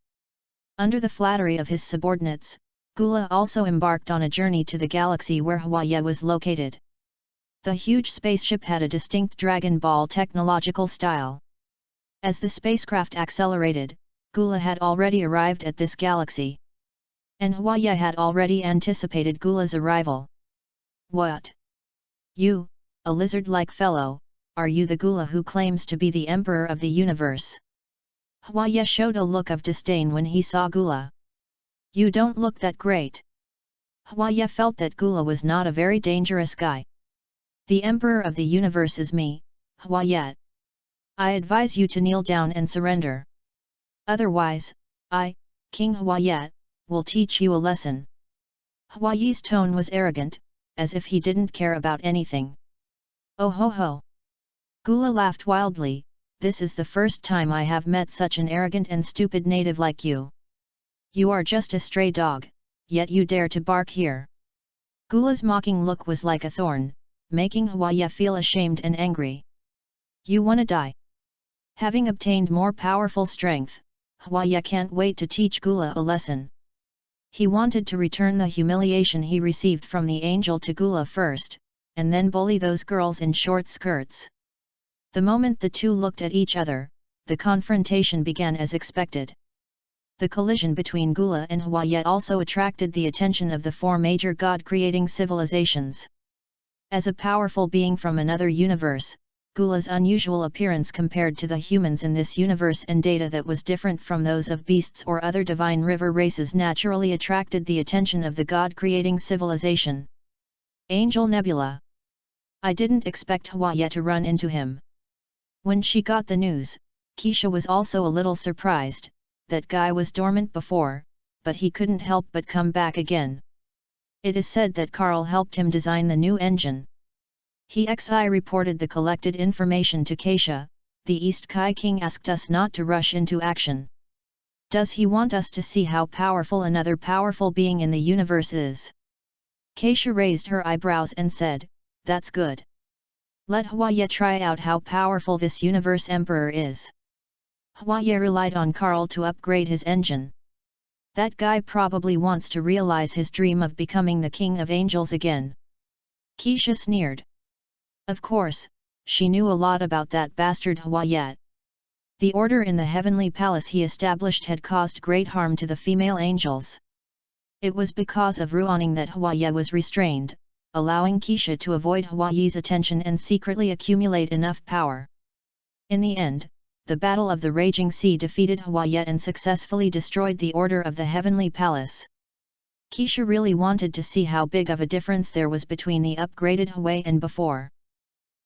Under the flattery of his subordinates, Gula also embarked on a journey to the galaxy where Hwaye was located. The huge spaceship had a distinct Dragon Ball technological style. As the spacecraft accelerated, Gula had already arrived at this galaxy. And Hwaye had already anticipated Gula's arrival. What? You, a lizard-like fellow, are you the Gula who claims to be the emperor of the universe? Hwaye showed a look of disdain when he saw Gula. You don't look that great. Hwaye felt that Gula was not a very dangerous guy. The emperor of the universe is me, Hwaye. I advise you to kneel down and surrender. Otherwise, I, King Hwaye, will teach you a lesson. Hwaye's tone was arrogant, as if he didn't care about anything. Oh ho ho! Gula laughed wildly, this is the first time I have met such an arrogant and stupid native like you. You are just a stray dog, yet you dare to bark here. Gula's mocking look was like a thorn, making Hwaye feel ashamed and angry. You wanna die? Having obtained more powerful strength, Hwaye can't wait to teach Gula a lesson. He wanted to return the humiliation he received from the angel to Gula first, and then bully those girls in short skirts. The moment the two looked at each other, the confrontation began as expected. The collision between Gula and Hwaye also attracted the attention of the four major god-creating civilizations. As a powerful being from another universe, Gula's unusual appearance compared to the humans in this universe and data that was different from those of beasts or other divine river races naturally attracted the attention of the god-creating civilization. Angel Nebula. I didn't expect Hwaye to run into him. When she got the news, Keisha was also a little surprised. That guy was dormant before, but he couldn't help but come back again. It is said that Carl helped him design the new engine. He reported the collected information to Keisha. The East Kai King asked us not to rush into action. Does he want us to see how powerful another powerful being in the universe is? Keisha raised her eyebrows and said, that's good. Let Hwaye try out how powerful this universe emperor is. Hwaye relied on Carl to upgrade his engine. That guy probably wants to realize his dream of becoming the king of angels again. Keisha sneered. Of course, she knew a lot about that bastard Hwaye. The order in the heavenly palace he established had caused great harm to the female angels. It was because of Ruaning that Hwaye was restrained, allowing Keisha to avoid Hwaye's attention and secretly accumulate enough power. In the end, the Battle of the Raging Sea defeated Hwaye and successfully destroyed the order of the heavenly palace. Keisha really wanted to see how big of a difference there was between the upgraded Hwaye and before.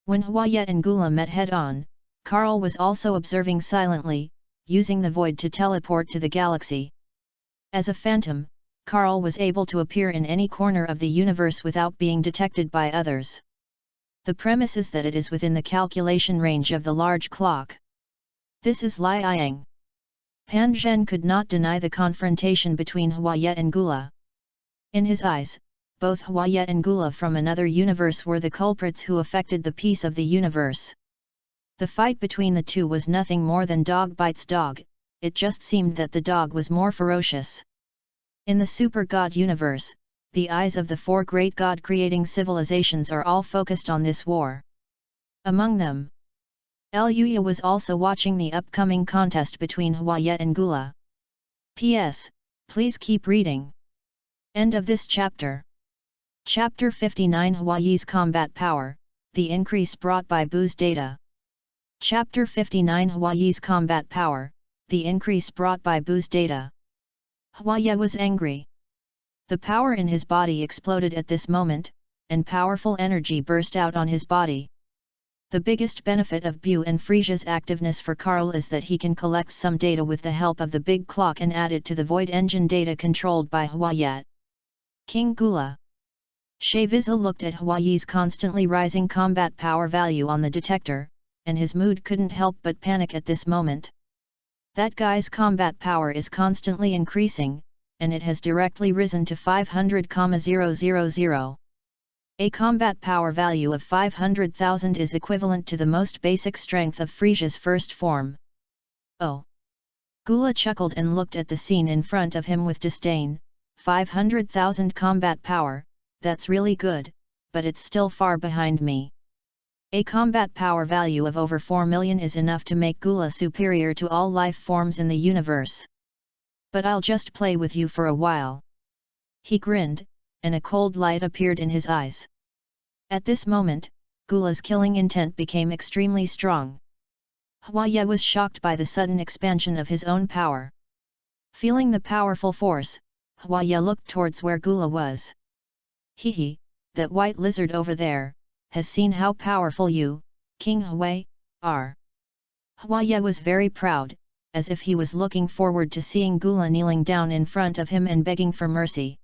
When Hwaye and Gula met head-on, Carl was also observing silently, using the void to teleport to the galaxy. As a phantom, Carl was able to appear in any corner of the universe without being detected by others. The premise is that it is within the calculation range of the large clock. This is lying. Pan Zhen could not deny the confrontation between Huaye and Gula. In his eyes, both Huaye and Gula from another universe were the culprits who affected the peace of the universe. The fight between the two was nothing more than dog bites dog, it just seemed that the dog was more ferocious. In the super god universe, the eyes of the four great god-creating civilizations are all focused on this war. Among them, Luya was also watching the upcoming contest between Huaye and Gula. P.S. Please keep reading. End of this chapter. Chapter 59 Huaye's Combat Power, the increase brought by Bu's data. Chapter 59 Huaye's Combat Power, the increase brought by Bu's data. Huaye was angry. The power in his body exploded at this moment, and powerful energy burst out on his body. The biggest benefit of Bu and Frisia's activeness for Karl is that he can collect some data with the help of the big clock and add it to the void engine data controlled by Huaye. King Gula. Shaviza looked at Huaye's constantly rising combat power value on the detector, and his mood couldn't help but panic at this moment. That guy's combat power is constantly increasing, and it has directly risen to 500,000. A combat power value of 500,000 is equivalent to the most basic strength of Frisia's first form. Oh! Gula chuckled and looked at the scene in front of him with disdain. 500,000 combat power, that's really good, but it's still far behind me. A combat power value of over 4 million is enough to make Gula superior to all life forms in the universe. But I'll just play with you for a while. He grinned, and a cold light appeared in his eyes. At this moment, Gula's killing intent became extremely strong. Huaye was shocked by the sudden expansion of his own power. Feeling the powerful force, Huaye looked towards where Gula was. Hehe, that white lizard over there, has seen how powerful you, King Huaye, are. Huaye was very proud, as if he was looking forward to seeing Gula kneeling down in front of him and begging for mercy.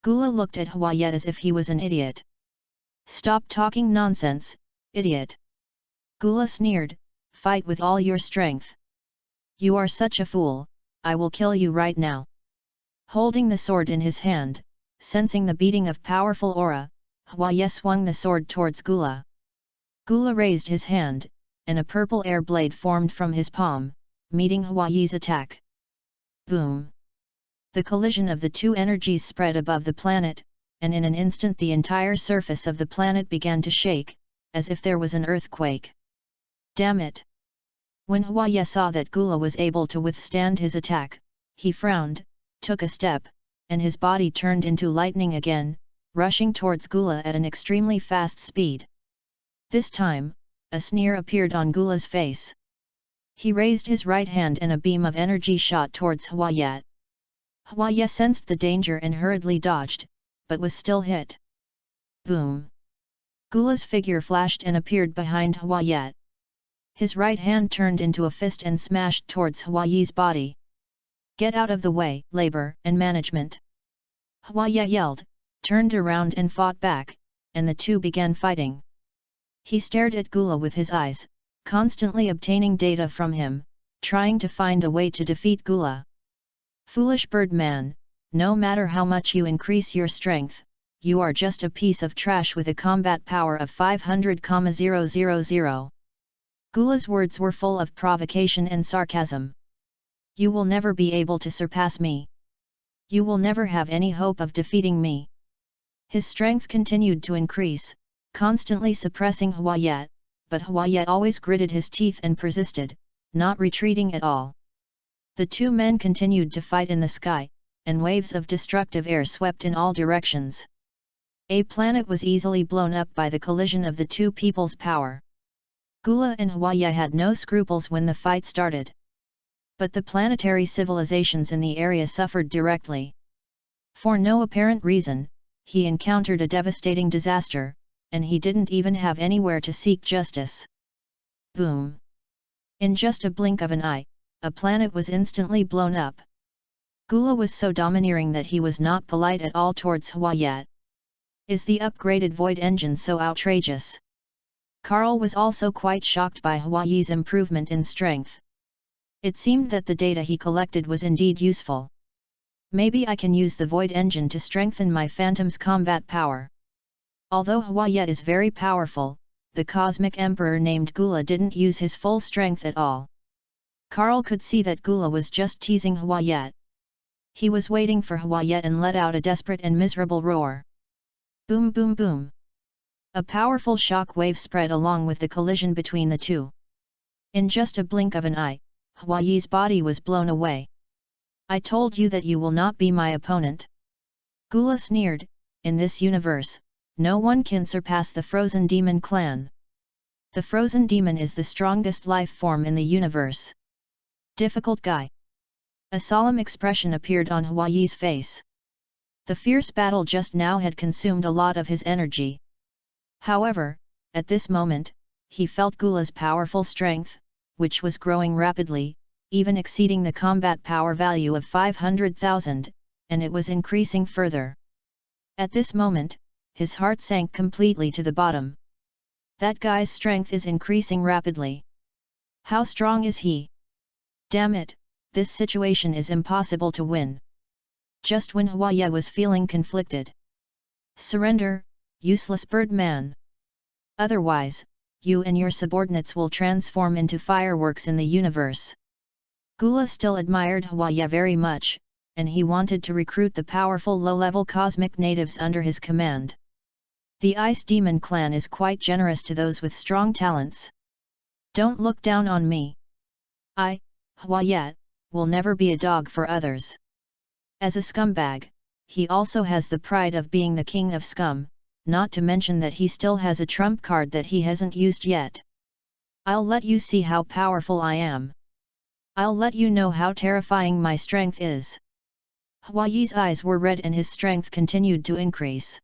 Gula looked at Huaye as if he was an idiot. Stop talking nonsense, idiot. Gula sneered, fight with all your strength. You are such a fool, I will kill you right now. Holding the sword in his hand, sensing the beating of powerful aura, Huaye swung the sword towards Gula. Gula raised his hand, and a purple air blade formed from his palm, meeting Huaye's attack. Boom! The collision of the two energies spread above the planet, and in an instant the entire surface of the planet began to shake, as if there was an earthquake. Damn it! When Huaye saw that Gula was able to withstand his attack, he frowned, took a step, and his body turned into lightning again, rushing towards Gula at an extremely fast speed. This time, a sneer appeared on Gula's face. He raised his right hand and a beam of energy shot towards Huaye. Huaye sensed the danger and hurriedly dodged, but was still hit. Boom! Gula's figure flashed and appeared behind Huaye. His right hand turned into a fist and smashed towards Huaye's body. Get out of the way, labor and management! Huaye yelled, turned around and fought back, and the two began fighting. He stared at Gula with his eyes, constantly obtaining data from him, trying to find a way to defeat Gula. Foolish birdman, no matter how much you increase your strength, you are just a piece of trash with a combat power of 500,000. Gula's words were full of provocation and sarcasm. You will never be able to surpass me. You will never have any hope of defeating me. His strength continued to increase, constantly suppressing Huaye, but Huaye always gritted his teeth and persisted, not retreating at all. The two men continued to fight in the sky, and waves of destructive air swept in all directions. A planet was easily blown up by the collision of the two people's power. Gula and Huaye had no scruples when the fight started. But the planetary civilizations in the area suffered directly. For no apparent reason, he encountered a devastating disaster, and he didn't even have anywhere to seek justice. Boom! In just a blink of an eye, a planet was instantly blown up. Gula was so domineering that he was not polite at all towards Huaye. Is the upgraded void engine so outrageous? Carl was also quite shocked by Hawaii's improvement in strength. It seemed that the data he collected was indeed useful. Maybe I can use the Void Engine to strengthen my Phantom's combat power. Although Hawaii is very powerful, the Cosmic Emperor named Gula didn't use his full strength at all. Carl could see that Gula was just teasing Hawaii. He was waiting for Hawaii and let out a desperate and miserable roar. Boom boom boom. A powerful shock wave spread along with the collision between the two. In just a blink of an eye, Hawaii's body was blown away. I told you that you will not be my opponent. Gula sneered, in this universe, no one can surpass the Frozen Demon clan. The Frozen Demon is the strongest life form in the universe. Difficult guy. A solemn expression appeared on Hawaii's face. The fierce battle just now had consumed a lot of his energy. However, at this moment, he felt Gula's powerful strength, which was growing rapidly, even exceeding the combat power value of 500,000, and it was increasing further. At this moment, his heart sank completely to the bottom. That guy's strength is increasing rapidly. How strong is he? Damn it, this situation is impossible to win. Just when Hawaii was feeling conflicted. Surrender, useless bird man. Otherwise, you and your subordinates will transform into fireworks in the universe. Gula still admired Hawaii very much, and he wanted to recruit the powerful low-level cosmic natives under his command. The Ice Demon clan is quite generous to those with strong talents. Don't look down on me. I, Hawaii, will never be a dog for others. As a scumbag, he also has the pride of being the king of scum, not to mention that he still has a trump card that he hasn't used yet. I'll let you see how powerful I am. I'll let you know how terrifying my strength is. Hawaii's eyes were red and his strength continued to increase.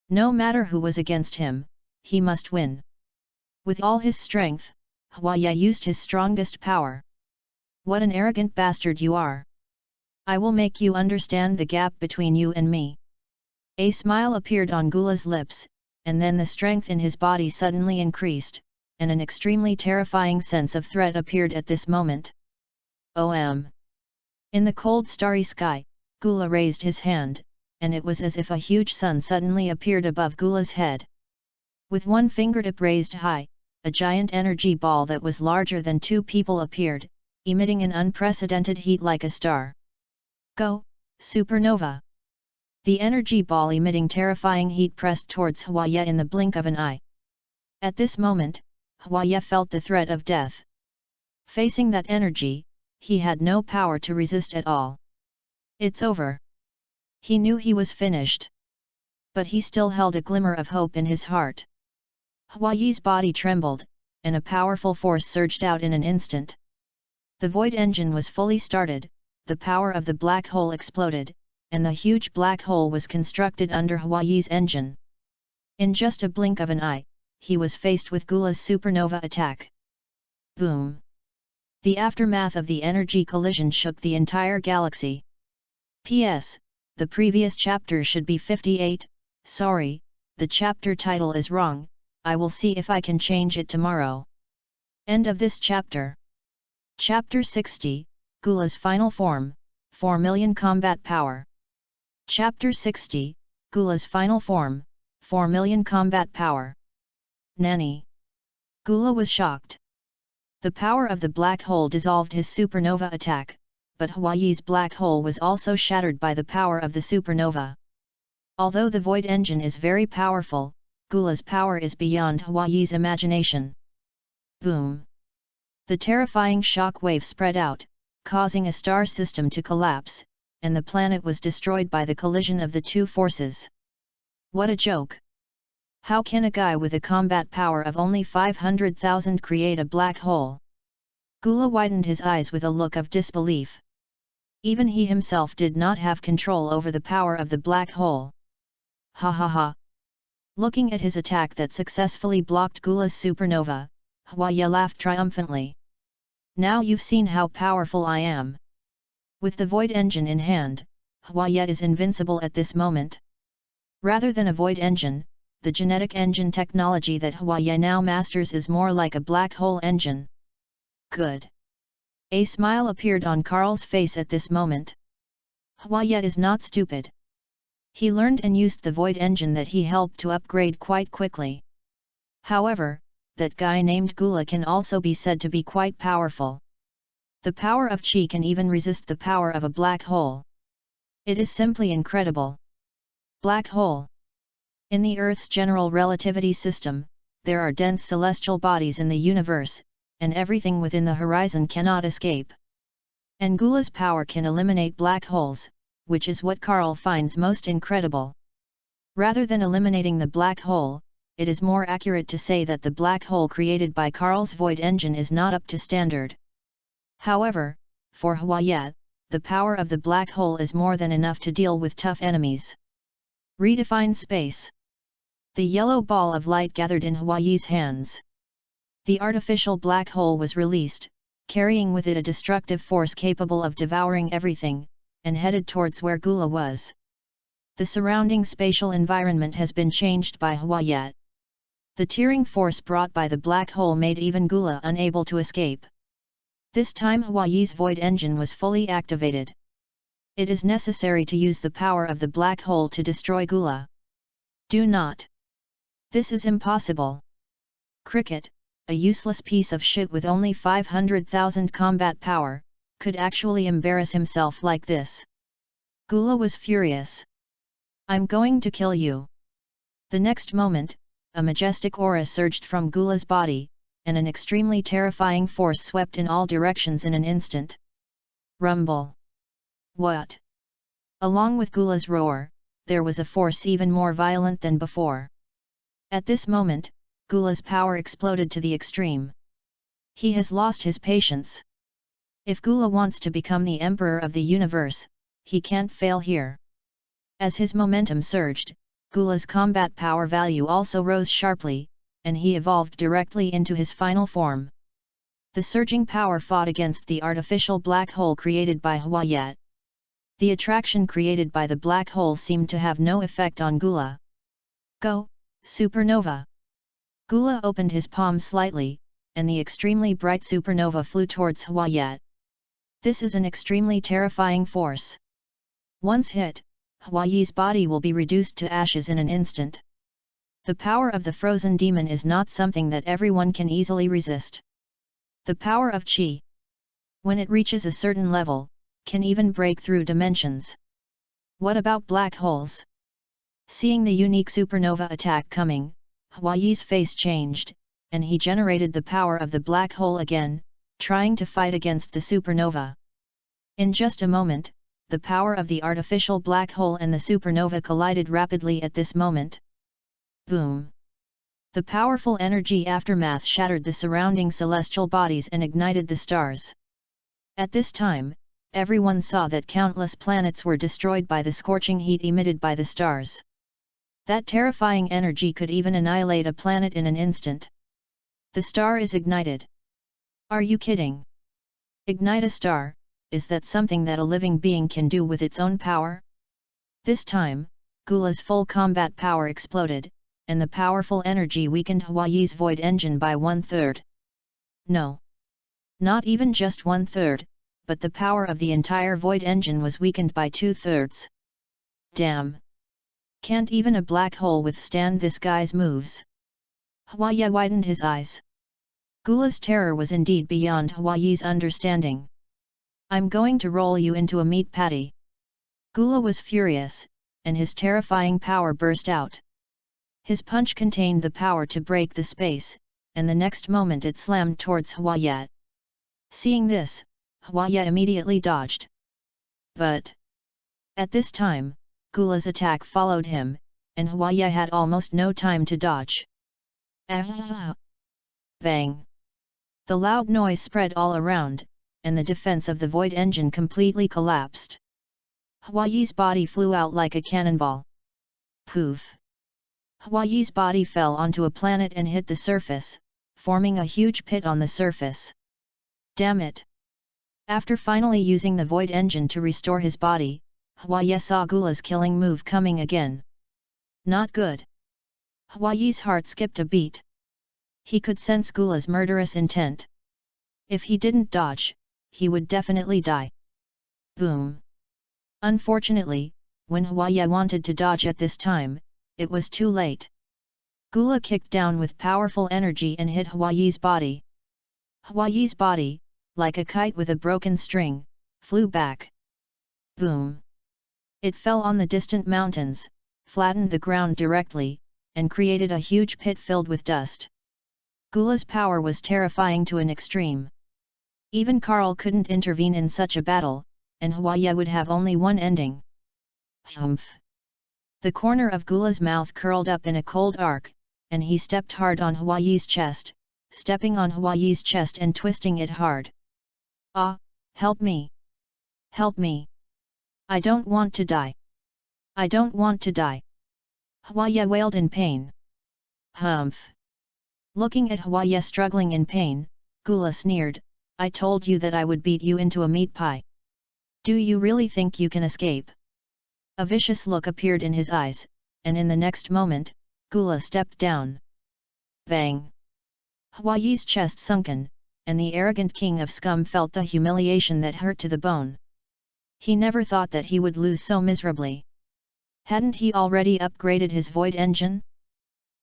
No matter who was against him, he must win. With all his strength, Hawaii used his strongest power. What an arrogant bastard you are! I will make you understand the gap between you and me. A smile appeared on Gula's lips, and then the strength in his body suddenly increased, and an extremely terrifying sense of threat appeared at this moment. OM. In the cold starry sky, Gula raised his hand, and it was as if a huge sun suddenly appeared above Gula's head. With one fingertip raised high, a giant energy ball that was larger than two people appeared, emitting an unprecedented heat like a star. Go, supernova! The energy ball emitting terrifying heat pressed towards Hawaii in the blink of an eye. At this moment, Hawaii felt the threat of death. Facing that energy, he had no power to resist at all. It's over. He knew he was finished. But he still held a glimmer of hope in his heart. Hawaii's body trembled, and a powerful force surged out in an instant. The Void Engine was fully started, the power of the black hole exploded, and the huge black hole was constructed under Hawaii's engine. In just a blink of an eye, he was faced with Gula's supernova attack. Boom! The aftermath of the energy collision shook the entire galaxy. P.S. The previous chapter should be 58, sorry, the chapter title is wrong, I will see if I can change it tomorrow. End of this chapter. Chapter 60, Gula's final form, 4 million combat power. Chapter 60, Gula's final form, 4 million combat power. Nanny. Gula was shocked. The power of the black hole dissolved his supernova attack, but Hawaii's black hole was also shattered by the power of the supernova. Although the Void Engine is very powerful, Gula's power is beyond Hawaii's imagination. Boom! The terrifying shock wave spread out, causing a star system to collapse, and the planet was destroyed by the collision of the two forces. What a joke! How can a guy with a combat power of only 500,000 create a black hole? Gula widened his eyes with a look of disbelief. Even he himself did not have control over the power of the black hole. Ha ha ha! Looking at his attack that successfully blocked Gula's supernova, Hawaii laughed triumphantly. Now you've seen how powerful I am. With the Void Engine in hand, Hawaii is invincible at this moment. Rather than a Void Engine, the genetic engine technology that Hwaya now masters is more like a black hole engine. Good. A smile appeared on Carl's face at this moment. Hwaya is not stupid. He learned and used the void engine that he helped to upgrade quite quickly. However, that guy named Gula can also be said to be quite powerful. The power of Chi can even resist the power of a black hole. It is simply incredible. Black hole. In the Earth's general relativity system, there are dense celestial bodies in the universe, and everything within the horizon cannot escape. And Gula's power can eliminate black holes, which is what Carl finds most incredible. Rather than eliminating the black hole, it is more accurate to say that the black hole created by Carl's void engine is not up to standard. However, for Hwaya, the power of the black hole is more than enough to deal with tough enemies. Redefine space. The yellow ball of light gathered in Hwaya's hands. The artificial black hole was released, carrying with it a destructive force capable of devouring everything, and headed towards where Gula was. The surrounding spatial environment has been changed by Hwaya. The tearing force brought by the black hole made even Gula unable to escape. This time Hwaya's void engine was fully activated. It is necessary to use the power of the black hole to destroy Gula. Do not. This is impossible. Cricket, a useless piece of shit with only 500,000 combat power, could actually embarrass himself like this. Gula was furious. I'm going to kill you. The next moment, a majestic aura surged from Gula's body, and an extremely terrifying force swept in all directions in an instant. Rumble. What? Along with Gula's roar, there was a force even more violent than before. At this moment, Gula's power exploded to the extreme. He has lost his patience. If Gula wants to become the emperor of the universe, he can't fail here. As his momentum surged, Gula's combat power value also rose sharply, and he evolved directly into his final form. The surging power fought against the artificial black hole created by Hwaya. The attraction created by the black hole seemed to have no effect on Gula. Go, supernova! Gula opened his palm slightly, and the extremely bright supernova flew towards Hwaya. This is an extremely terrifying force. Once hit, Hwaya's body will be reduced to ashes in an instant. The power of the frozen demon is not something that everyone can easily resist. The power of Qi, when it reaches a certain level, can even break through dimensions. What about black holes? Seeing the unique supernova attack coming, Hwaya's face changed, and he generated the power of the black hole again, trying to fight against the supernova. In just a moment, the power of the artificial black hole and the supernova collided rapidly at this moment. Boom! The powerful energy aftermath shattered the surrounding celestial bodies and ignited the stars. At this time, everyone saw that countless planets were destroyed by the scorching heat emitted by the stars. That terrifying energy could even annihilate a planet in an instant. The star is ignited. Are you kidding? Ignite a star, is that something that a living being can do with its own power? This time, Gula's full combat power exploded, and the powerful energy weakened Hwaya's void engine by 1/3. No. Not even just 1/3, but the power of the entire void engine was weakened by 2/3. Damn! Can't even a black hole withstand this guy's moves. Hwaya widened his eyes. Gula's terror was indeed beyond Hwaya's understanding. I'm going to roll you into a meat patty. Gula was furious, and his terrifying power burst out. His punch contained the power to break the space, and the next moment it slammed towards Hwaya. Seeing this, Hwaya immediately dodged. But at this time, Gula's attack followed him, and Hwaya had almost no time to dodge. Bang! The loud noise spread all around, and the defense of the void engine completely collapsed. Hwaya's body flew out like a cannonball. Poof! Hwaya's body fell onto a planet and hit the surface, forming a huge pit on the surface. Damn it! After finally using the void engine to restore his body, Hwaya saw Gula's killing move coming again. Not good. Hwayee's heart skipped a beat. He could sense Gula's murderous intent. If he didn't dodge, he would definitely die. Boom! Unfortunately, when Hwayee wanted to dodge at this time, it was too late. Gula kicked down with powerful energy and hit Hwayee's body. Hwayee's body, like a kite with a broken string, flew back. Boom! It fell on the distant mountains, flattened the ground directly, and created a huge pit filled with dust. Gula's power was terrifying to an extreme. Even Karl couldn't intervene in such a battle, and Hwayee would have only one ending. Humph! The corner of Gula's mouth curled up in a cold arc, and he stepped hard on Hwayee's chest, stepping on Hwayee's chest and twisting it hard. Ah, help me! Help me! I don't want to die! I don't want to die! Hwayee wailed in pain. Humph! Looking at Hwayee struggling in pain, Gula sneered, I told you that I would beat you into a meat pie. Do you really think you can escape? A vicious look appeared in his eyes, and in the next moment, Gula stepped down. Bang! Hwayee's chest sunken, and the arrogant king of scum felt the humiliation that hurt to the bone. He never thought that he would lose so miserably. Hadn't he already upgraded his void engine?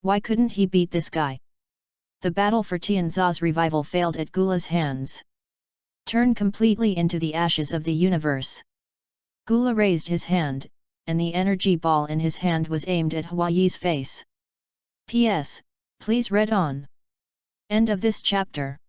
Why couldn't he beat this guy? The battle for Tianzi's revival failed at Gula's hands. Turned completely into the ashes of the universe. Gula raised his hand, and the energy ball in his hand was aimed at Hwayee's face. P.S. Please read on. End of this chapter.